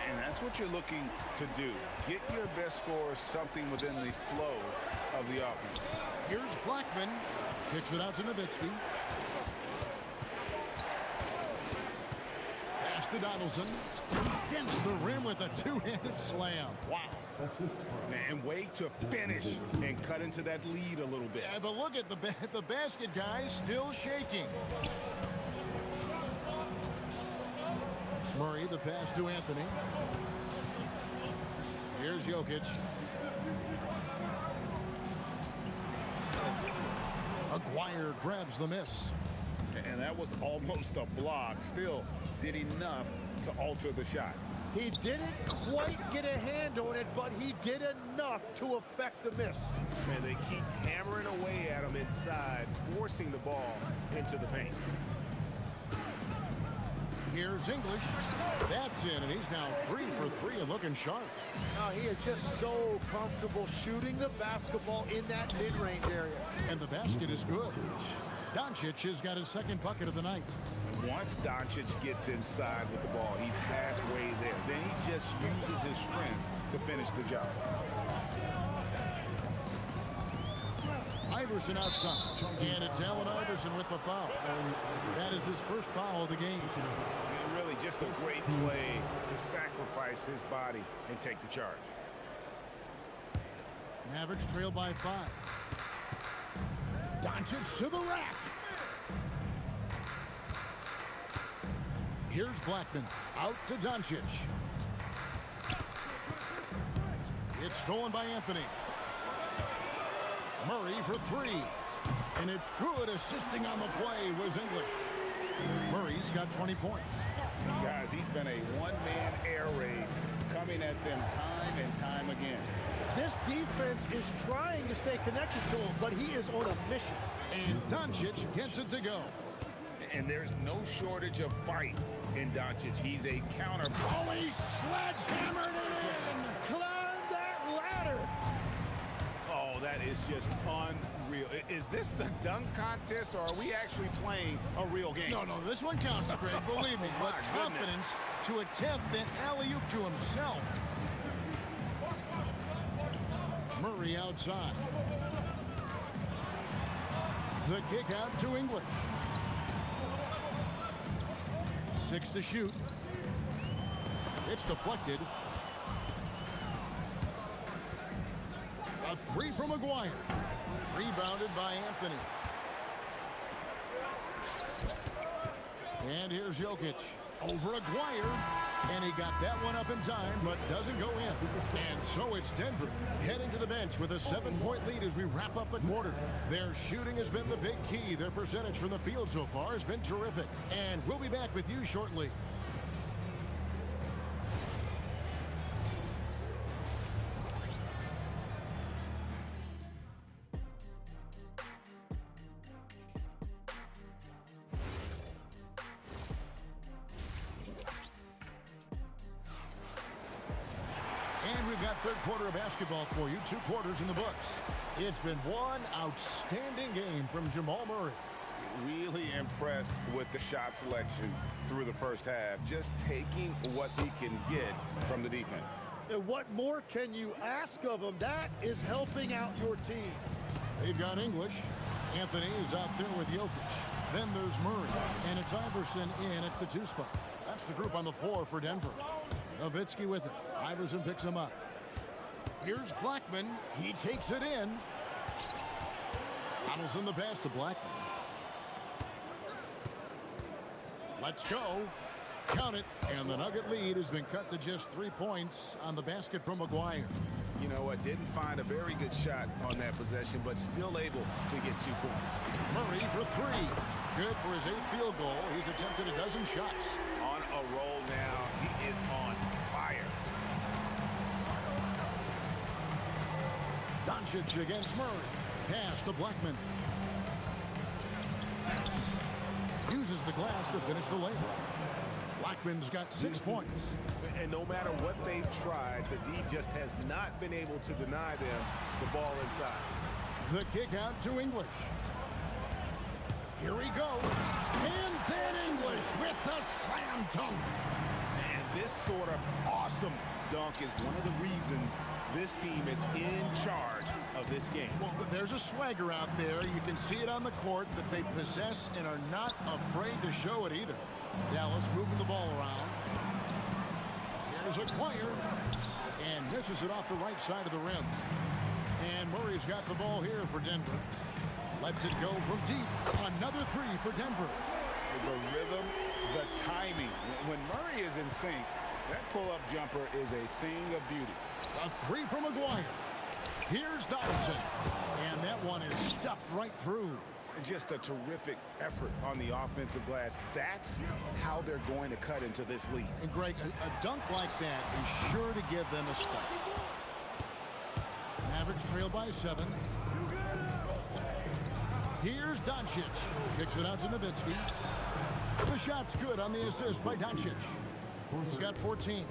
Speaker 10: And that's what you're looking to do. Get your best scorers something within the flow of the offense.
Speaker 8: Here's Blackman. Kicks it out to Nowitzki. Pass to Donaldson. He dents the rim with a 2-handed slam. Wow.
Speaker 10: And way to finish and cut into that lead a little bit.
Speaker 8: Yeah, but look at the basket, guys, still shaking. Murray, the pass to Anthony. Here's Jokic. Aguirre grabs the miss.
Speaker 10: And that was almost a block. Still did enough to alter the shot.
Speaker 14: He didn't quite get a hand on it, but he did enough to affect the miss.
Speaker 11: Man, they keep hammering away at him inside, forcing the ball into the paint.
Speaker 8: Here's English. That's in, and he's now 3 for 3 and looking sharp.
Speaker 14: Now he is just so comfortable shooting the basketball in that mid-range area.
Speaker 8: And the basket is good. Doncic has got his second bucket of the night.
Speaker 10: Once Doncic gets inside with the ball, he's halfway there. Then he just uses his strength to finish the job.
Speaker 8: Iverson outside, and it's Allen Iverson with the foul. That is his first foul of the game.
Speaker 10: Really just a great play to sacrifice his body and take the charge.
Speaker 8: Mavericks trail by 5. Doncic to the rack. Here's Blackman out to Doncic. It's stolen by Anthony. Murray for 3. And it's good. Assisting on the play was English. Murray's got 20 points.
Speaker 10: Guys, he's been a one-man air raid coming at them time and time again.
Speaker 14: This defense is trying to stay connected to him, but he is on a mission.
Speaker 8: And Doncic gets it to go.
Speaker 10: And there's no shortage of fight in Doncic. He's a counter.
Speaker 8: Oh, he sledgehammered it in.
Speaker 14: Climb that ladder.
Speaker 10: Oh, that is just unreal. Is this the dunk contest, or are we actually playing a real game?
Speaker 8: No, this one counts, Greg. Believe me. With confidence to attempt an alley-oop to himself. Murray outside. The kick out to English. 6 to shoot. It's deflected. A 3 from McGuire. Rebounded by Anthony. And here's Jokic. Over Aguirre. And he got that one up in time, but doesn't go in. And so it's Denver heading to the bench with a 7-point lead as we wrap up the quarter. Their shooting has been the big key. Their percentage from the field so far has been terrific. And we'll be back with you shortly. And we've got third quarter of basketball for you. 2 quarters in the books. It's been one outstanding game from Jamal Murray.
Speaker 10: Really impressed with the shot selection through the first half. Just taking what he can get from the defense.
Speaker 14: And what more can you ask of him? That is helping out your team.
Speaker 8: They've got English. Anthony is out there with Jokic. Then there's Murray. And it's Iverson in at the 2 spot. That's the group on the floor for Denver. Nowitzki with it. Iverson picks him up. Here's Blackman. He takes it in. Donaldson the pass to Blackman. Let's go. Count it. And the Nugget lead has been cut to just 3 points on the basket from McGuire.
Speaker 10: You know what? Didn't find a very good shot on that possession, but still able to get 2 points.
Speaker 8: Murray for 3. Good for his 8th field goal. He's attempted a dozen shots.
Speaker 10: On a roll now. He is on fire.
Speaker 8: Doncic against Murray. Pass to Blackman. Uses the glass to finish the layup. Blackman's got 6 points.
Speaker 10: And no matter what they've tried, the D just has not been able to deny them the ball inside.
Speaker 8: The kick out to English. Here he goes. And then English with the slam dunk.
Speaker 10: And this sort of awesome dunk is one of the reasons this team is in charge of this game.
Speaker 8: Well, there's a swagger out there. You can see it on the court that they possess and are not afraid to show it either. Dallas moving the ball around. Here's Aguirre. And misses it off the right side of the rim. And Murray's got the ball here for Denver. Lets it go from deep. Another 3 for Denver.
Speaker 10: The rhythm, the timing. When Murray is in sync, that pull-up jumper is a thing of beauty.
Speaker 8: A 3 from McGuire. Here's Donaldson. And that one is stuffed right through.
Speaker 10: Just a terrific effort on the offensive glass. That's how they're going to cut into this lead.
Speaker 8: And Greg, a dunk like that is sure to give them a start. Mavericks trail by 7. Here's Doncic. Kicks it out to Nowitzki. The shot's good on the assist by Doncic. He's got 14.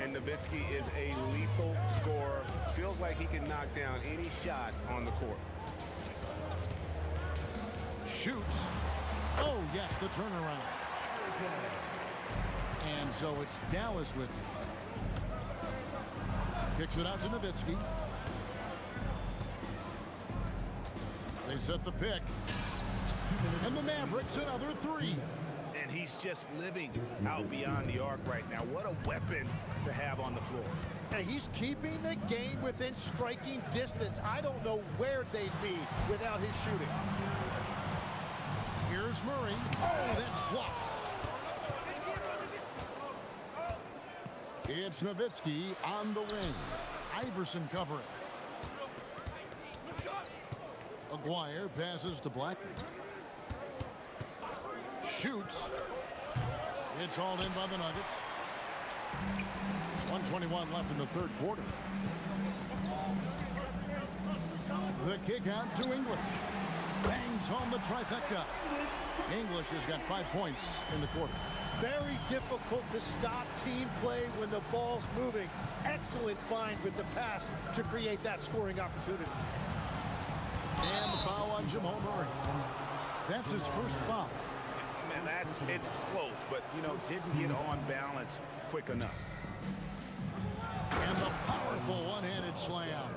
Speaker 10: And Nowitzki is a lethal scorer. Feels like he can knock down any shot on the court.
Speaker 8: Shoots. Oh, yes, the turnaround. And so it's Dallas with it. Kicks it out to Nowitzki. They set the pick. And the Mavericks another three.
Speaker 10: And he's just living out beyond the arc right now. What a weapon to have on the floor.
Speaker 14: And he's keeping the game within striking distance. I don't know where they'd be without his shooting.
Speaker 8: Here's Murray. Oh, that's blocked. It's Nowitzki on the wing. Iverson covering. Aguirre passes to Blackman. Shoots. It's hauled in by the Nuggets. 1:21 left in the third quarter. The kick out to English. Bangs home the trifecta. English has got 5 points in the quarter.
Speaker 14: Very difficult to stop team play when the ball's moving. Excellent find with the pass to create that scoring opportunity.
Speaker 8: And the foul on Jamal Murray. That's his first foul.
Speaker 10: Man, it's close, but, you know, didn't get on balance quick enough.
Speaker 8: And the powerful one-handed slam.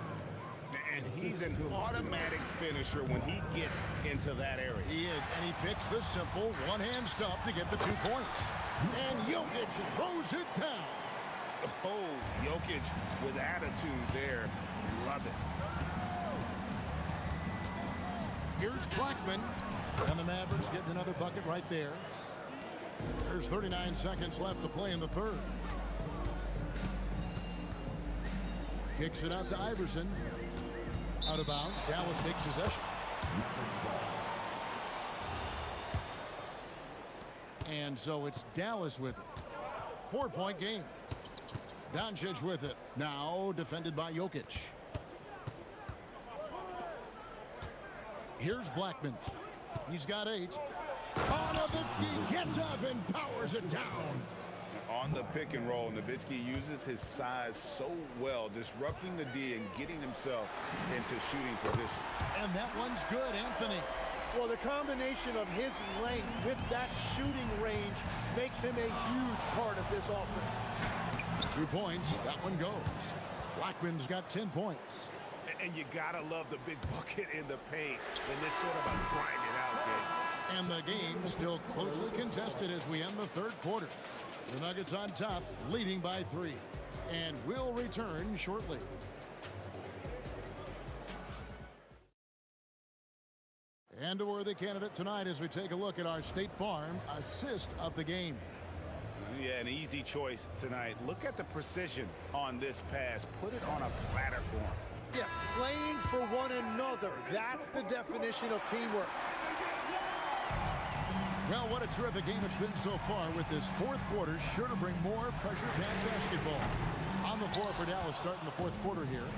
Speaker 10: And he's an automatic finisher when he gets into that area.
Speaker 8: He is, and he picks the simple one-hand stuff to get the 2 points. And Jokic throws it down.
Speaker 10: Oh, Jokic with attitude there. Love it.
Speaker 8: Here's Blackman. And the Mavericks getting another bucket right there. There's 39 seconds left to play in the third. Kicks it out to Iverson. Out of bounds. Dallas takes possession. And so it's Dallas with it. 4-point game. Doncic with it. Now defended by Jokic. Here's Blackman. He's got 8. Nowitzki gets up and powers it down.
Speaker 10: On the pick and roll, Nowitzki uses his size so well, disrupting the D and getting himself into shooting position.
Speaker 8: And that one's good, Anthony.
Speaker 14: Well, the combination of his length with that shooting range makes him a huge part of this offense.
Speaker 8: 2 points. That one goes. Blackman's got 10 points.
Speaker 10: And you gotta love the big bucket in the paint in this sort of a grinded out game.
Speaker 8: And the game still closely contested as we end the third quarter. The Nuggets on top, leading by 3. And will return shortly. And a worthy candidate tonight as we take a look at our State Farm assist of the game.
Speaker 10: Yeah, an easy choice tonight. Look at the precision on this pass. Put it on a platter for him.
Speaker 14: Yeah, playing for one another. That's the definition of teamwork.
Speaker 8: Well, what a terrific game it's been so far, with this fourth quarter sure to bring more pressure-packed basketball. On the floor for Dallas starting the fourth quarter here.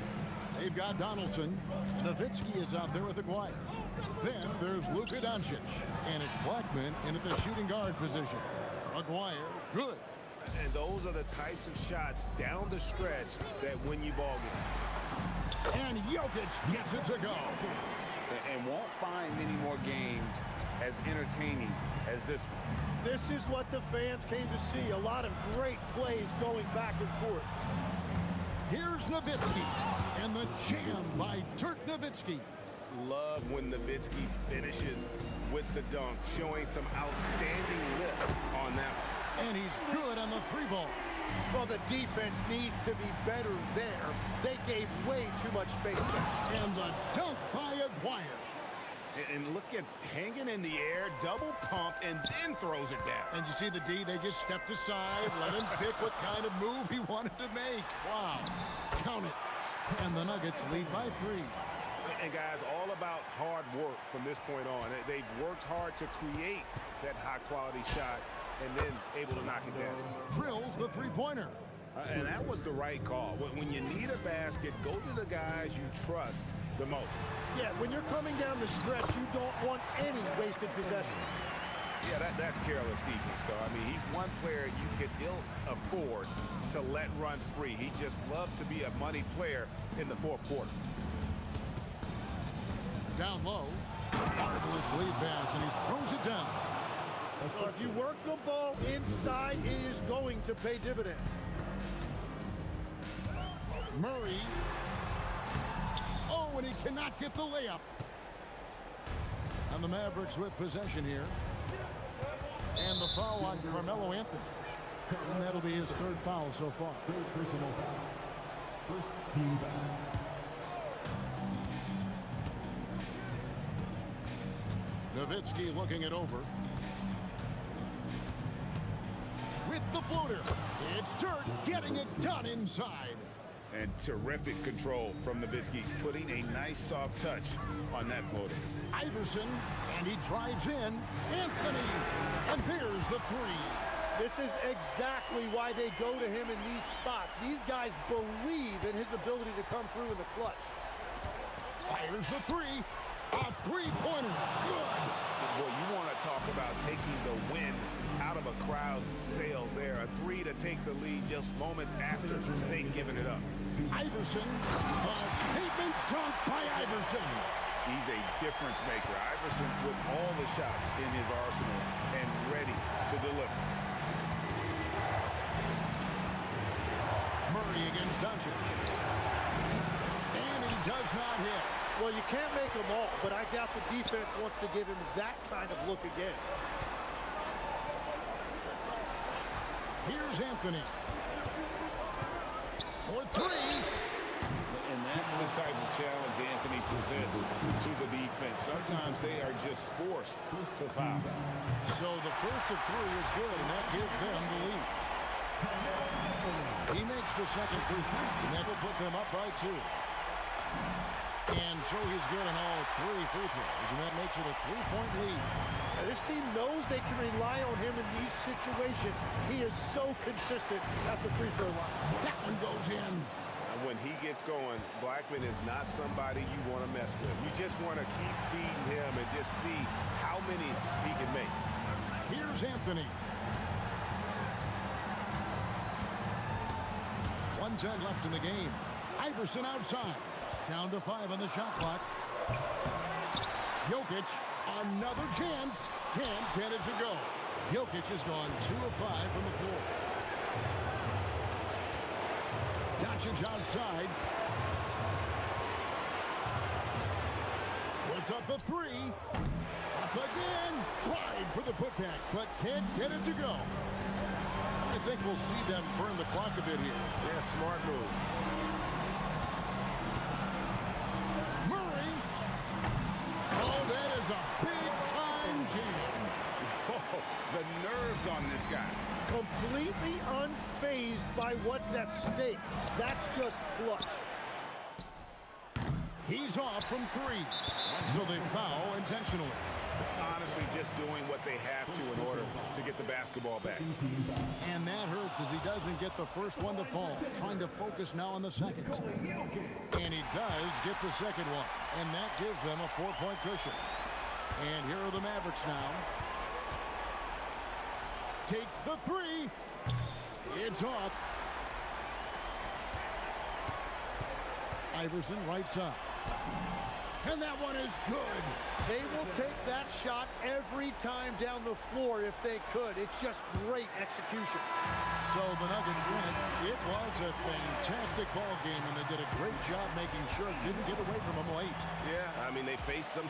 Speaker 8: They've got Donaldson. Nowitzki is out there with Aguirre. Then there's Luka Doncic. And it's Blackman in at the shooting guard position. Aguirre, good.
Speaker 10: And those are the types of shots down the stretch that win you ball games.
Speaker 8: And Jokic gets it to go.
Speaker 10: And won't find many more games as entertaining as this one.
Speaker 14: This is what the fans came to see. A lot of great plays going back and forth.
Speaker 8: Here's Nowitzki. And the jam by Dirk Nowitzki.
Speaker 10: Love when Nowitzki finishes with the dunk, showing some outstanding lift on that one.
Speaker 8: And he's good on the 3-ball.
Speaker 14: Well, the defense needs to be better there. They gave way too much space there.
Speaker 8: And the dunk by Aguirre.
Speaker 10: And look at hanging in the air, double pump, and then throws it down.
Speaker 8: And you see the D, they just stepped aside, let him pick what kind of move he wanted to make. Wow. Count it. And the Nuggets lead by 3.
Speaker 10: And guys, all about hard work from this point on. They've worked hard to create that high-quality shot and then able to knock it down.
Speaker 8: Drills the 3-pointer.
Speaker 10: And that was the right call. When you need a basket, go to the guys you trust the most.
Speaker 14: Yeah, when you're coming down the stretch, you don't want any wasted possession.
Speaker 10: Yeah, that's careless defense, though. I mean, he's one player you could ill afford to let run free. He just loves to be a money player in the fourth quarter.
Speaker 8: Down low. Marvelous lead pass, and he throws it down.
Speaker 14: So if you work the ball inside, it is going to pay dividends.
Speaker 8: Murray. Oh, and he cannot get the layup. And the Mavericks with possession here. And the foul on Carmelo Anthony. And that'll be his third foul so far.
Speaker 5: Third personal foul. First team foul.
Speaker 8: Nowitzki looking it over. With the floater. It's Dirt getting it done inside.
Speaker 10: And terrific control from Nowitzki, putting a nice soft touch on that floater.
Speaker 8: Iverson, and he drives in. Anthony, and there's the three.
Speaker 14: This is exactly why they go to him in these spots. These guys believe in his ability to come through in the clutch.
Speaker 8: Fires the three. A three-pointer. Good.
Speaker 10: Boy, you want to talk about taking the wind out of a crowd's sails there. A three to take the lead just moments after they've given it up.
Speaker 8: Iverson. A statement dunk by Iverson.
Speaker 10: He's a difference maker. Iverson with all the shots in his arsenal and ready to deliver.
Speaker 8: Murray against Doncic. And he does not hit.
Speaker 14: Well, you can't make them all, but I doubt the defense wants to give him that kind of look again.
Speaker 8: Here's Anthony. For three.
Speaker 15: And that's the type of challenge Anthony presents to the defense. Sometimes they are just forced to foul.
Speaker 8: So the first of three is good, and that gives them the lead. He makes the second free throw, and that will put them up by 2. And so he's good on all 3 free throws, and that makes it a 3-point lead.
Speaker 14: Now, this team knows they can rely on him in these situations. He is so consistent at the free throw line.
Speaker 8: That one goes in.
Speaker 10: When he gets going, Blackman is not somebody you want to mess with. You just want to keep feeding him and just see how many he can make.
Speaker 8: Here's Anthony. 1:10 left in the game. Iverson outside. Down to 5 on the shot clock. Jokic, another chance. Can't get it to go. Jokic has gone 2 of 5 from the floor. Doncic outside. Puts up the 3. Up again. Tried for the putback, but can't get it to go. I think we'll see them burn the clock a bit here.
Speaker 10: Yeah, smart move.
Speaker 8: Murray. Oh, that is a big-time jam.
Speaker 10: Oh, the nerves on this guy.
Speaker 14: Completely unfazed by what's at stake. That's just clutch.
Speaker 8: He's off from 3. So they foul intentionally.
Speaker 10: Honestly, just doing what they have to in order to get the basketball back.
Speaker 8: And that hurts as he doesn't get the first one to fall. Trying to focus now on the second. And he does get the second one. And that gives them a 4-point cushion. And here are the Mavericks now. Takes the 3. It's off. Iverson right side. And that one is good.
Speaker 14: They will take that shot every time down the floor if they could. It's just great execution.
Speaker 8: So the Nuggets win it. It was a fantastic ball game, and they did a great job making sure it didn't get away from them late.
Speaker 10: Yeah, I mean, they faced some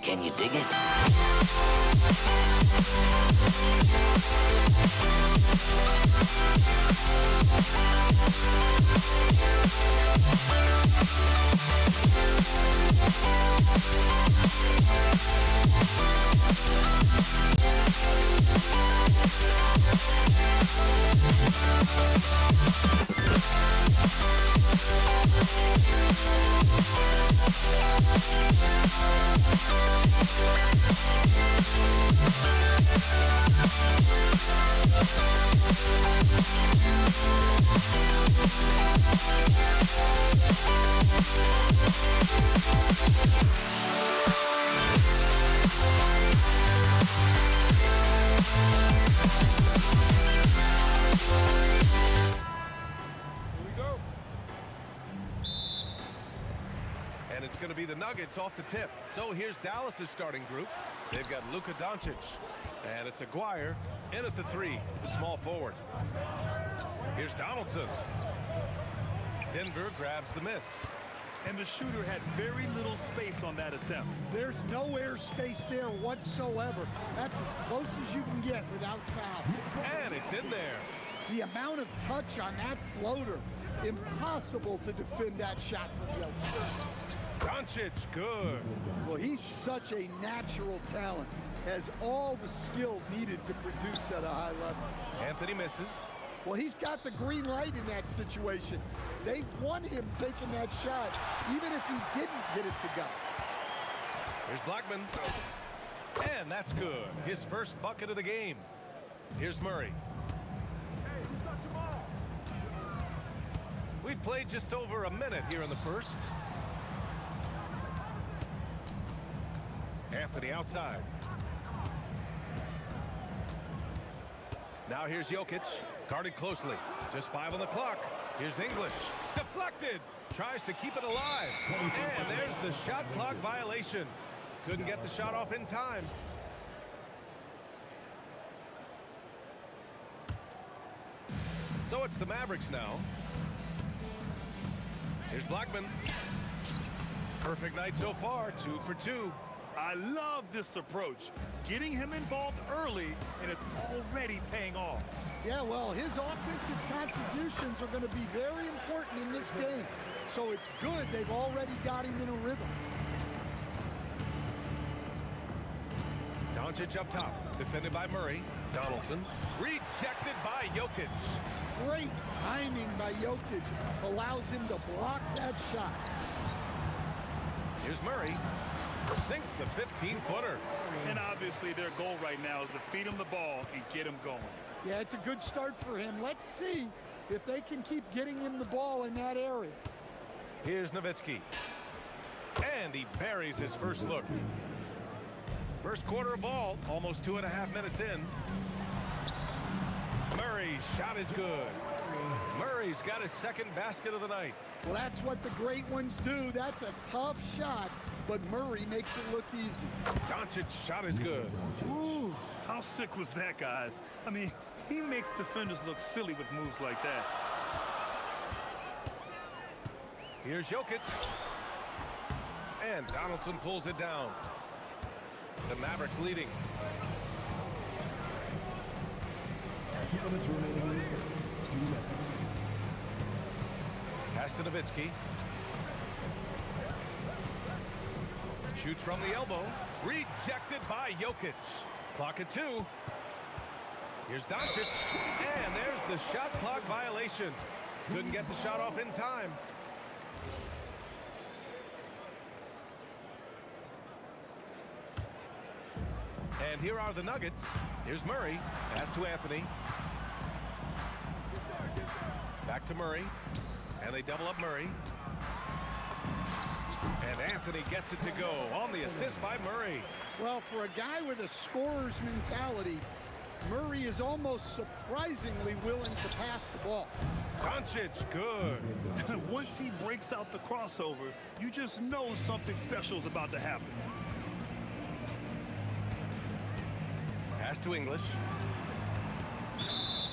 Speaker 16: Can you dig it?
Speaker 2: And it's going to be the Nuggets off the tip. So here's Dallas's starting group. They've got Luka Doncic. And it's Aguirre in at the 3, the small forward. Here's Donaldson. Denver grabs the miss.
Speaker 3: And the shooter had very little space on that attempt.
Speaker 4: There's no air space there whatsoever. That's as close as you can get without foul.
Speaker 2: And it's in there.
Speaker 4: The amount of touch on that floater, impossible to defend that shot from Jokic.
Speaker 2: Doncic, good.
Speaker 4: Well, he's such a natural talent. Has all the skill needed to produce at a high level.
Speaker 2: Anthony misses.
Speaker 4: Well, he's got the green light in that situation. They want him taking that shot, even if he didn't get it to go.
Speaker 2: Here's Blackman. And that's good. His first bucket of the game. Here's Murray. We played just over a minute here in the first. Anthony outside. Now here's Jokic, guarded closely. Just 5 on the clock. Here's English. Deflected. Tries to keep it alive. And there's the shot clock violation. Couldn't get the shot off in time. So it's the Mavericks now. Here's Blackman. Perfect night so far, 2 for 2.
Speaker 3: I love this approach. Getting him involved early, and it's already paying off.
Speaker 4: Yeah, well, his offensive contributions are going to be very important in this game. So it's good they've already got him in a rhythm.
Speaker 2: Doncic up top, defended by Murray. Donaldson, rejected by Jokic.
Speaker 4: Great timing by Jokic allows him to block that shot.
Speaker 2: Here's Murray. Sinks the 15-footer.
Speaker 3: And obviously their goal right now is to feed him the ball and get him going.
Speaker 4: Yeah, it's a good start for him. Let's see if they can keep getting him the ball in that area.
Speaker 2: Here's Nowitzki. And he buries his first look. First quarter of ball, almost 2.5 minutes in. Murray's shot is good. Murray's got his second basket of the night.
Speaker 4: Well, that's what the great ones do. That's a tough shot, but Murray makes it look easy.
Speaker 2: Doncic's shot is good.
Speaker 3: Ooh, how sick was that, guys? I mean, he makes defenders look silly with moves like that.
Speaker 2: Here's Jokic. And Donaldson pulls it down. The Mavericks leading. Pass to Nowitzki. Shoots from the elbow. Rejected by Jokic. Clock at 2. Here's Doncic. And there's the shot clock violation. Couldn't get the shot off in time. And here are the Nuggets. Here's Murray. Pass to Anthony. Back to Murray. And they double up Murray. And Anthony gets it to go on the assist by Murray.
Speaker 4: Well, for a guy with a scorer's mentality, Murray is almost surprisingly willing to pass the ball.
Speaker 2: Doncic, good.
Speaker 3: Once he breaks out the crossover, you just know something special is about to happen.
Speaker 2: Pass to English.
Speaker 5: First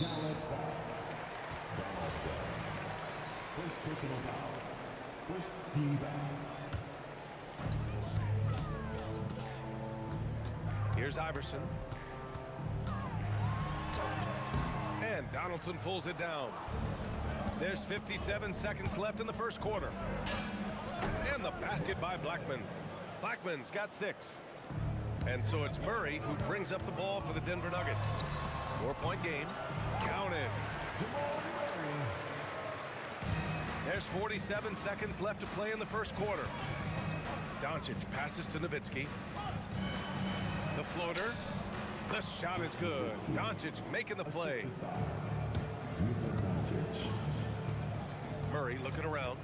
Speaker 5: personal foul. First team foul.
Speaker 2: Here's Iverson. And Donaldson pulls it down. There's 57 seconds left in the first quarter. And the basket by Blackman. Blackman's got 6. And so it's Murray who brings up the ball for the Denver Nuggets. 4-point game. Counted. There's 47 seconds left to play in the first quarter. Doncic passes to Nowitzki. The floater. The shot is good. Doncic making the play. Murray looking around.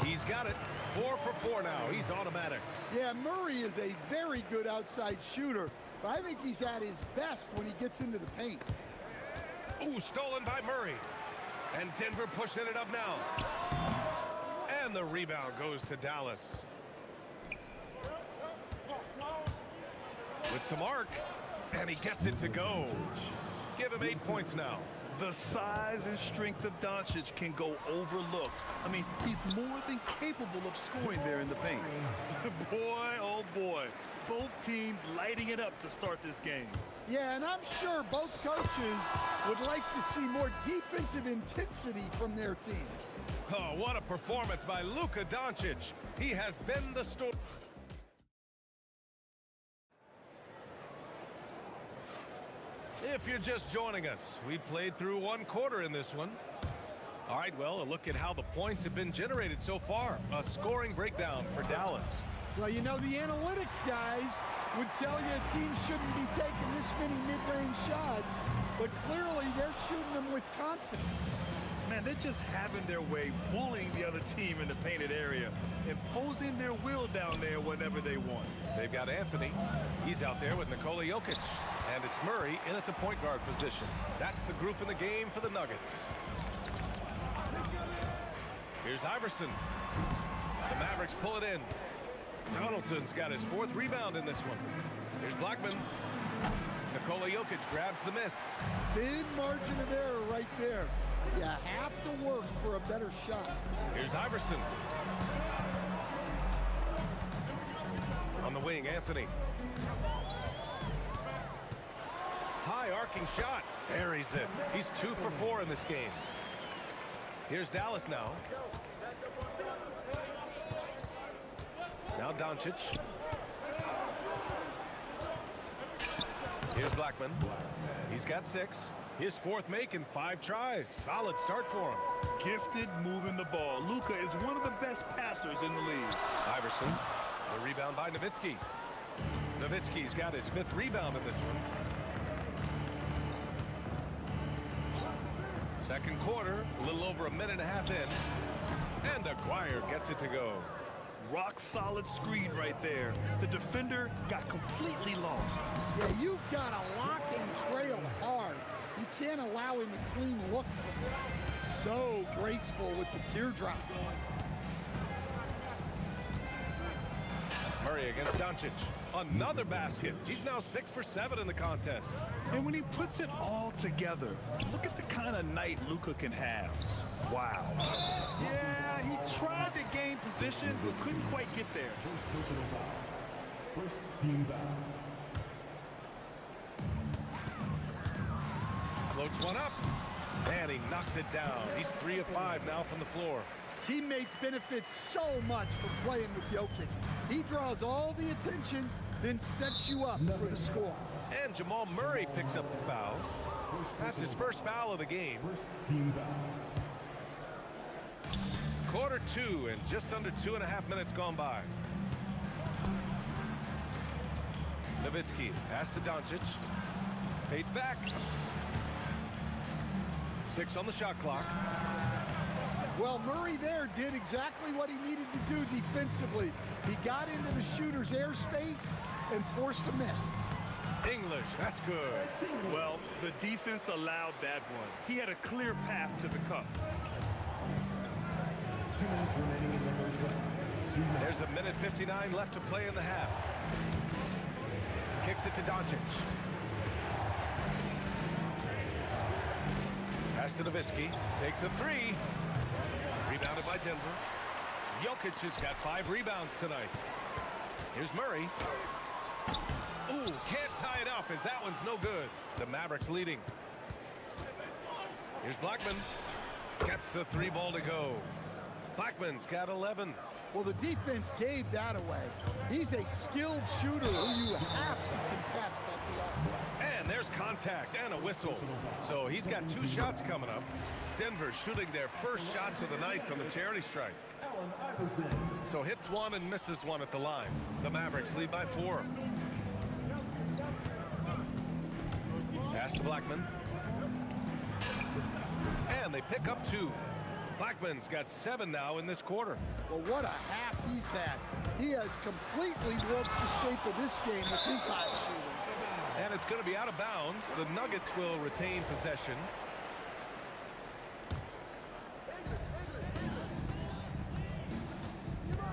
Speaker 2: He's got it. 4 for 4 now. He's automatic.
Speaker 4: Yeah, Murray is a very good outside shooter, but I think he's at his best when he gets into the paint.
Speaker 2: Ooh, stolen by Murray. And Denver pushing it up now. And the rebound goes to Dallas. With some arc, and he gets it to go. Give him 8 points now.
Speaker 3: The size and strength of Doncic can go overlooked. I mean, he's more than capable of scoring there in the paint. Boy, oh boy. Both teams lighting it up to start this game.
Speaker 4: Yeah, and I'm sure both coaches would like to see more defensive intensity from their teams.
Speaker 2: Oh, what a performance by Luka Doncic. He has been the story. If you're just joining us, we played through 1 quarter in this one. All right, well, a look at how the points have been generated so far. A scoring breakdown for Dallas.
Speaker 4: Well, you know, the analytics guys would tell you a team shouldn't be taking this many mid-range shots, but clearly they're shooting them with confidence.
Speaker 3: Man, they're just having their way, bullying the other team in the painted area, imposing their will down there whenever they want.
Speaker 2: They've got Anthony. He's out there with Nikola Jokic. And it's Murray in at the point guard position. That's the group in the game for the Nuggets. Here's Iverson. The Mavericks pull it in. Donaldson's got his 4th rebound in this one. Here's Blackman. Nikola Jokic grabs the miss.
Speaker 4: Big margin of error right there. You have to work for a better shot.
Speaker 2: Here's Iverson. On the wing, Anthony. High arcing shot. Buries it. He's 2 for 4 in this game. Here's Dallas now. Now Doncic. Here's Blackman. He's got 6. His 4th make in 5 tries. Solid start for him.
Speaker 3: Gifted moving the ball. Luka is one of the best passers in the league.
Speaker 2: Iverson. The rebound by Nowitzki. Nowitzki's got his 5th rebound in this one. Second quarter, a little over 1.5 minutes in. And Aguirre gets it to go.
Speaker 3: Rock solid screen right there. The defender got completely lost.
Speaker 4: Yeah, you've got to lock and trail hard. You can't allow him a clean look from there. So graceful with the teardrop.
Speaker 2: Murray against Doncic. Another basket. He's now 6 for 7 in the contest.
Speaker 3: And when he puts it all together, look at the kind of night Luka can have. Wow. Yeah, he tried to gain position, but couldn't quite get there.
Speaker 5: First personal foul. First team foul.
Speaker 2: Floats one up. And he knocks it down. He's 3 of 5 now from the floor.
Speaker 4: Teammates benefit so much from playing with Jokic. He draws all the attention, then sets you up for the score.
Speaker 2: And Jamal Murray picks up the foul. That's his first foul of the game.
Speaker 5: First team foul.
Speaker 2: Quarter 2 and just under 2.5 minutes gone by. Nowitzki, pass to Doncic. Fades back. 6 on the shot clock.
Speaker 4: Well, Murray there did exactly what he needed to do defensively. He got into the shooter's airspace and forced a miss.
Speaker 2: English, that's good.
Speaker 3: Well, the defense allowed that one. He had a clear path to the cup.
Speaker 5: 2 minutes remaining in the first round.
Speaker 2: There's a minute 59 left to play in the half. Kicks it to Doncic. Pass to Nowitzki. Takes a 3. Rebounded by Denver. Jokic has got 5 rebounds tonight. Here's Murray. Ooh, can't tie it up as that one's no good. The Mavericks leading. Here's Blackman. Gets the 3 ball to go. Blackman's got 11.
Speaker 4: Well, the defense gave that away. He's a skilled shooter who you have to contest at the arc.
Speaker 2: And there's contact and a whistle. So he's got 2 shots coming up. Denver shooting their first shots of the night from the charity stripe. So hits 1 and misses 1 at the line. The Mavericks lead by 4. Pass to Blackman. And they pick up 2. Blackman's got 7 now in this quarter.
Speaker 4: Well, what a half he's had. He has completely warped the shape of this game with his high shooting.
Speaker 2: And it's going to be out of bounds. The Nuggets will retain possession.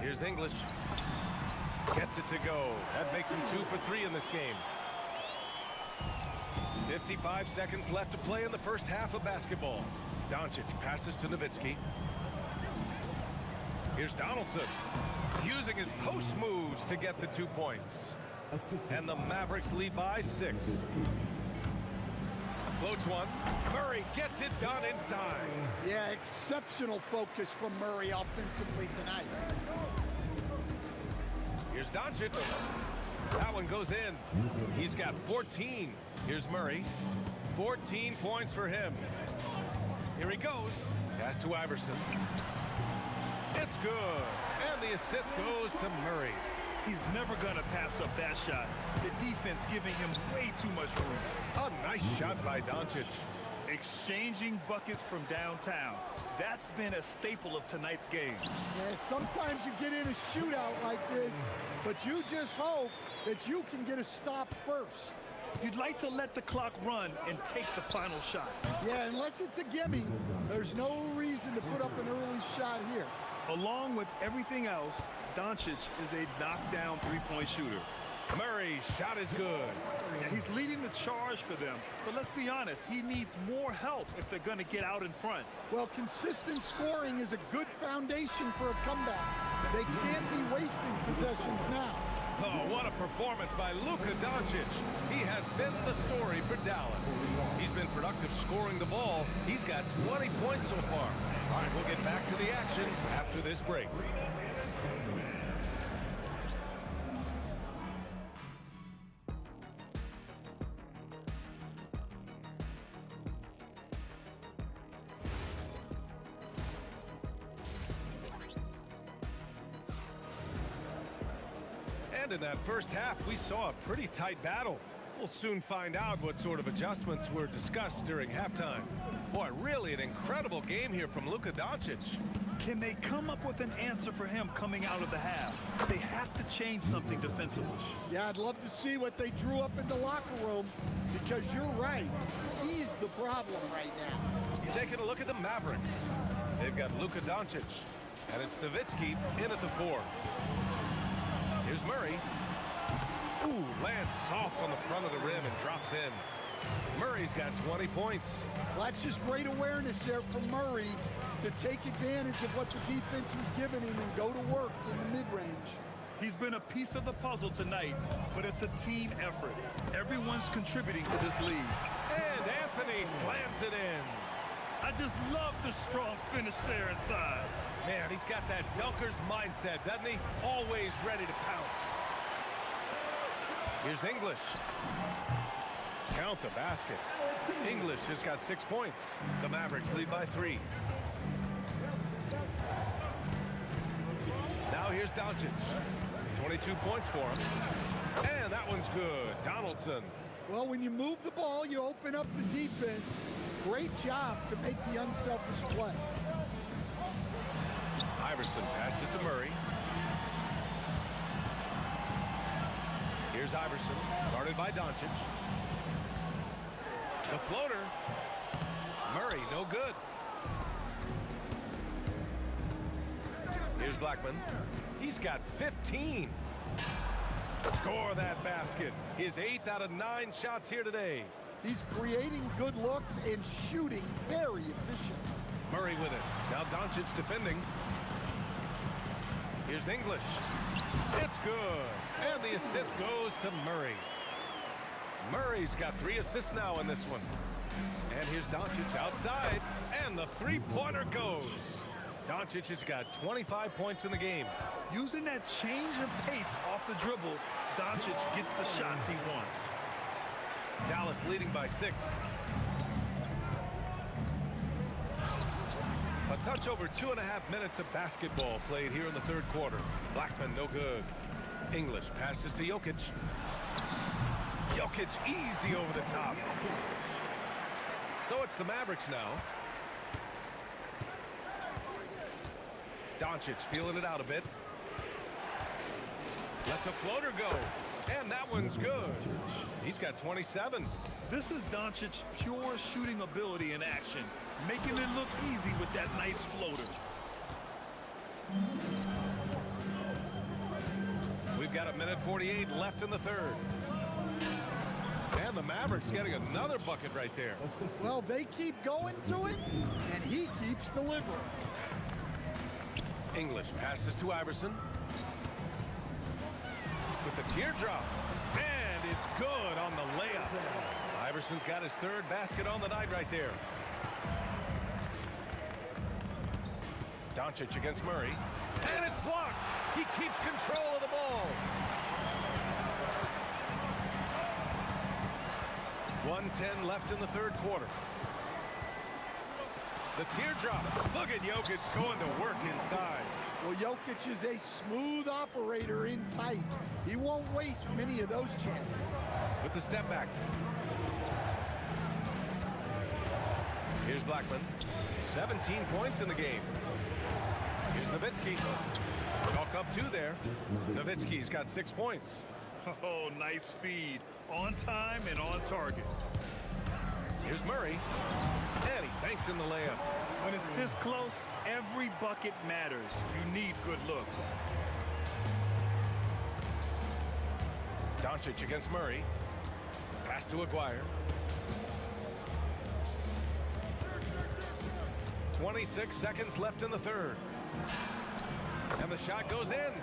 Speaker 2: Here's English. Gets it to go. That makes him 2 for 3 in this game. 55 seconds left to play in the first half of basketball. Doncic passes to Nowitzki. Here's Donaldson using his post moves to get the 2 points. And the Mavericks lead by 6. Floats one. Murray gets it done inside.
Speaker 4: Yeah, exceptional focus from Murray offensively tonight.
Speaker 2: Here's Doncic. That one goes in. He's got 14. Here's Murray. 14 points for him. Here he goes. Pass to Iverson. It's good. And the assist goes to Murray.
Speaker 3: He's never going to pass up that shot. The defense giving him way too much room.
Speaker 2: A nice shot by Doncic.
Speaker 3: Exchanging buckets from downtown. That's been a staple of tonight's game.
Speaker 4: Yeah, sometimes you get in a shootout like this, but you just hope that you can get a stop first.
Speaker 3: You'd like to let the clock run and take the final shot.
Speaker 4: Yeah, unless it's a gimme, there's no reason to put up an early shot here.
Speaker 3: Along with everything else, Doncic is a knockdown three-point shooter.
Speaker 2: Murray's shot is good.
Speaker 3: Yeah, he's leading the charge for them. But let's be honest, he needs more help if they're going to get out in front.
Speaker 4: Well, consistent scoring is a good foundation for a comeback. They can't be wasting possessions now.
Speaker 2: Oh, what a performance by Luka Doncic. He has been the story for Dallas. He's been productive scoring the ball. He's got 20 points so far. All right, we'll get back to the action after this break. And in that first half, we saw a pretty tight battle. We'll soon find out what sort of adjustments were discussed during halftime. Boy, really an incredible game here from Luka Doncic.
Speaker 3: Can they come up with an answer for him coming out of the half? They have to change something defensively.
Speaker 4: Yeah, I'd love to see what they drew up in the locker room, because you're right. He's the problem right now.
Speaker 2: Taking a look at the Mavericks. They've got Luka Doncic, and it's Nowitzki in at the 4. Here's Murray. Ooh, lands soft on the front of the rim and drops in. Murray's got 20 points.
Speaker 4: Well, that's just great awareness there from Murray to take advantage of what the defense was giving him and go to work in the mid-range.
Speaker 3: He's been a piece of the puzzle tonight, but it's a team effort. Everyone's contributing to this lead.
Speaker 2: And Anthony slams it in.
Speaker 3: I just love the strong finish there inside.
Speaker 2: Man, he's got that dunker's mindset, doesn't he? Always ready to pounce. Here's English. Count the basket. English has got 6 points. The Mavericks lead by 3. Now here's Doncic. 22 points for him. And that one's good. Donaldson.
Speaker 4: Well, when you move the ball, you open up the defense. Great job to make the unselfish play.
Speaker 2: Iverson passes to Murray. Here's Iverson, guarded by Doncic. The floater. Murray, no good. Here's Blackman. He's got 15. Score that basket. His 8th out of 9 shots here today.
Speaker 4: He's creating good looks and shooting very efficient.
Speaker 2: Murray with it. Now Doncic defending. Here's English. It's good. And the assist goes to Murray. Murray's got 3 assists now in this one. And here's Doncic outside. And the three-pointer goes. Doncic has got 25 points in the game.
Speaker 3: Using that change of pace off the dribble, Doncic gets the shots he wants.
Speaker 2: Dallas leading by 6. A touch over 2.5 minutes of basketball played here in the third quarter. Blackman, no good. English passes to Jokic. Jokic easy over the top. So it's the Mavericks now. Doncic feeling it out a bit. Lets a floater go. And that one's good. He's got 27.
Speaker 3: This is Doncic's pure shooting ability in action, making it look easy with that nice floater.
Speaker 2: We've got 1:48 left in the third. And the Mavericks getting another bucket right there.
Speaker 4: Well, they keep going to it, and he keeps delivering.
Speaker 2: English passes to Iverson. With the teardrop. And it's good on the layup. Iverson's got his 3rd basket on the night right there. Doncic against Murray. And it's blocked. He keeps control of the ball. 1:10 left in the third quarter. The teardrop. Look at Jokic going to work inside.
Speaker 4: Well, Jokic is a smooth operator in tight. He won't waste many of those chances.
Speaker 2: With the step back. Here's Blackman. 17 points in the game. Here's Nowitzki. Chalk up 2 there. Nowitzki's got 6 points.
Speaker 3: Oh, nice feed. On time and on target.
Speaker 2: Here's Murray. And he banks in the layup.
Speaker 3: When it's this close, every bucket matters. You need good looks.
Speaker 2: Doncic against Murray. Pass to Aguirre. 26 seconds left in the third. And the shot goes in.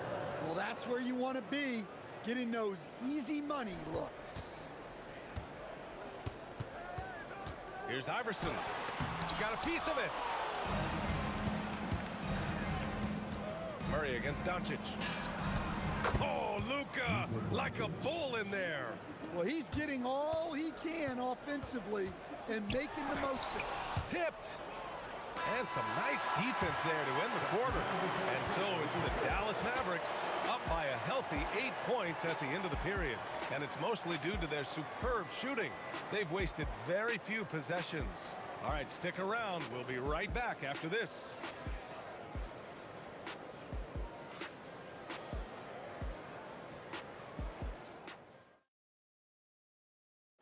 Speaker 4: Well, that's where you want to be, getting those easy money looks.
Speaker 2: Here's Iverson. Got a piece of it. Murray against Doncic. Oh, Luka, like a bull in there.
Speaker 4: Well, he's getting all he can offensively and making the most of it.
Speaker 2: Tipped. And some nice defense there to end the quarter. And so it's the Dallas Mavericks up by a healthy 8 points at the end of the period. And it's mostly due to their superb shooting. They've wasted very few possessions. All right, stick around. We'll be right back after this.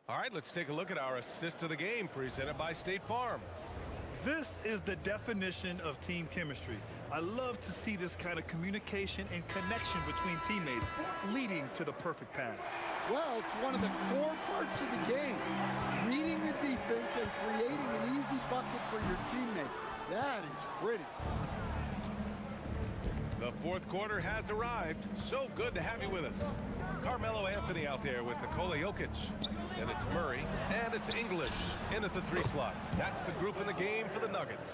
Speaker 2: All right, let's take a look at our assist of the game presented by State Farm.
Speaker 3: This is the definition of team chemistry. I love to see this kind of communication and connection between teammates leading to the perfect pass.
Speaker 4: Well, it's one of the core parts of the game. Reading the defense and creating an easy bucket for your teammate. That is pretty.
Speaker 2: The fourth quarter has arrived. So good to have you with us. Carmelo Anthony out there with Nikola Jokic. And it's Murray. And it's English in at the 3 slot. That's the group in the game for the Nuggets.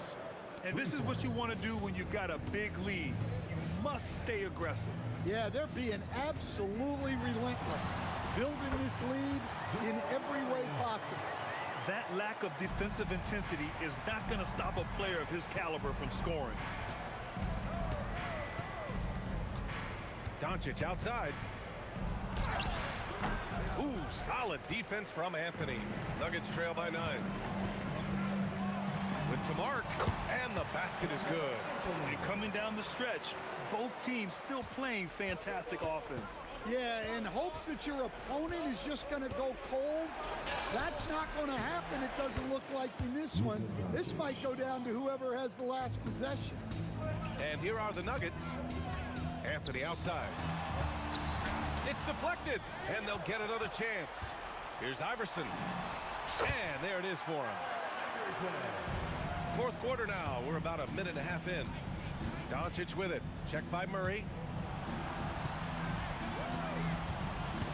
Speaker 3: And this is what you want to do when you've got a big lead. You must stay aggressive.
Speaker 4: Yeah, they're being absolutely relentless. Building this lead in every way possible.
Speaker 3: That lack of defensive intensity is not going to stop a player of his caliber from scoring.
Speaker 2: Doncic outside. Ooh, solid defense from Anthony. Nuggets trail by 9. With some arc, and the basket is good.
Speaker 3: And coming down the stretch, both teams still playing fantastic offense.
Speaker 4: Yeah, in hopes that your opponent is just going to go cold. That's not going to happen, it doesn't look like in this one. This might go down to whoever has the last possession.
Speaker 2: And here are the Nuggets. Anthony outside. It's deflected, and they'll get another chance. Here's Iverson. And there it is for him. Fourth quarter now. We're about a minute and a half in. Doncic with it. Checked by Murray.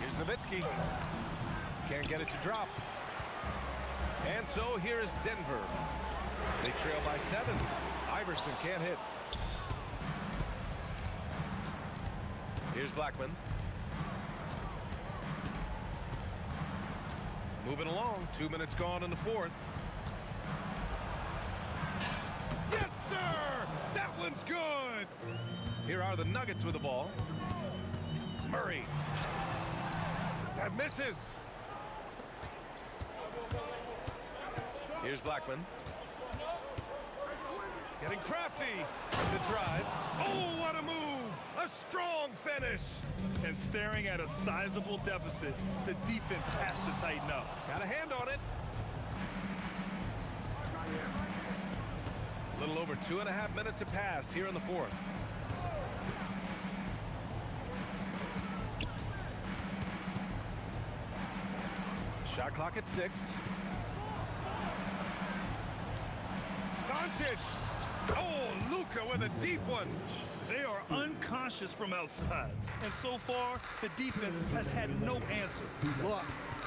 Speaker 2: Here's Nowitzki. Can't get it to drop. And so here is Denver. They trail by 7. Iverson can't hit. Here's Blackman. Moving along. 2 minutes gone in the fourth. Yes, sir! That one's good! Here are the Nuggets with the ball. Murray. That misses. Here's Blackman. Getting crafty. The drive. Oh, what a move! A strong finish.
Speaker 3: And staring at a sizable deficit, the defense has to tighten up.
Speaker 2: Got a hand on it. A little over 2.5 minutes have passed here in the fourth. Shot clock at 6. Doncic. Oh, Luka with a deep one.
Speaker 3: They are unconscious from outside. And so far, the defense has had no answer.
Speaker 4: Look,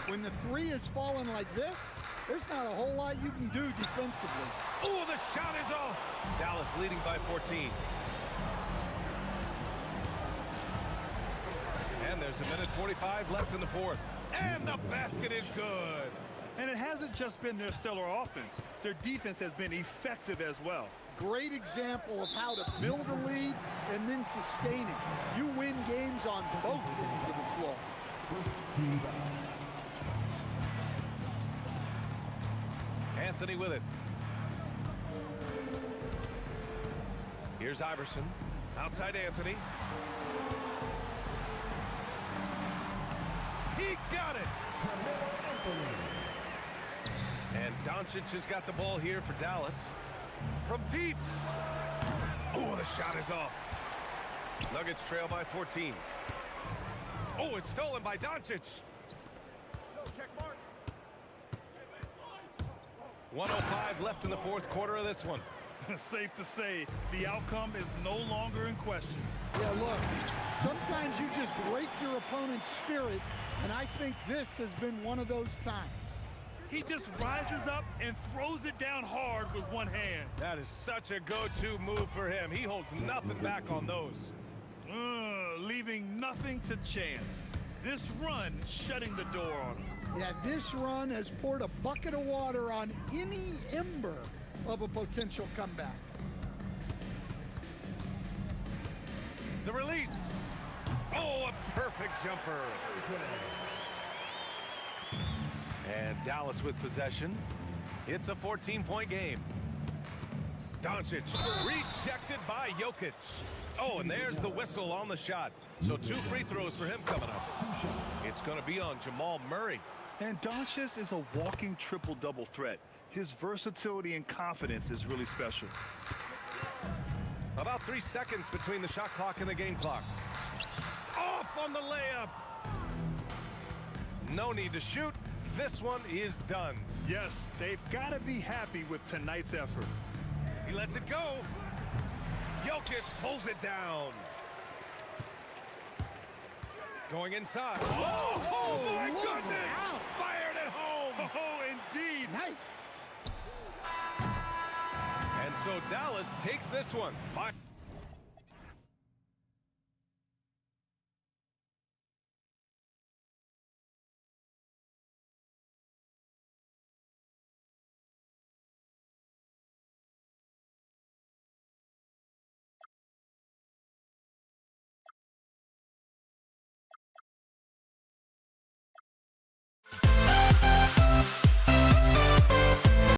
Speaker 4: when the three is falling like this, there's not a whole lot you can do defensively.
Speaker 2: Oh, the shot is off. Dallas leading by 14. And there's a minute 45 left in the fourth. And the basket is good.
Speaker 3: And it hasn't just been their stellar offense. Their defense has been effective as well.
Speaker 4: Great example of how to build a lead and then sustain it. You win games on both ends of the floor.
Speaker 2: Anthony with it. Here's Iverson. Outside Anthony. He got it! And Doncic has got the ball here for Dallas. From deep. Oh, the shot is off. Nuggets trail by 14. Oh, it's stolen by Doncic. 1:05 left in the fourth quarter of this one.
Speaker 3: Safe to say, the outcome is no longer in question.
Speaker 4: Yeah, look, sometimes you just break your opponent's spirit, and I think this has been one of those times.
Speaker 3: He just rises up and throws it down hard with one hand.
Speaker 2: That is such a go-to move for him. He holds nothing back on those.
Speaker 3: Leaving nothing to chance. This run shutting the door on him.
Speaker 4: Yeah, this run has poured a bucket of water on any ember of a potential comeback.
Speaker 2: The release. Oh, a perfect jumper. And Dallas with possession. It's a 14-point game. Doncic rejected by Jokic. Oh, and there's the whistle on the shot. So 2 free throws for him coming up. It's going to be on Jamal Murray.
Speaker 3: And Doncic is a walking triple-double threat. His versatility and confidence is really special.
Speaker 2: About 3 seconds between the shot clock and the game clock. Off on the layup. No need to shoot. This one is done.
Speaker 3: Yes, they've got to be happy with tonight's effort.
Speaker 2: He lets it go. Jokic pulls it down. Going inside. Oh my goodness! Fired at home!
Speaker 3: Oh, indeed.
Speaker 4: Nice.
Speaker 2: And so Dallas takes this one.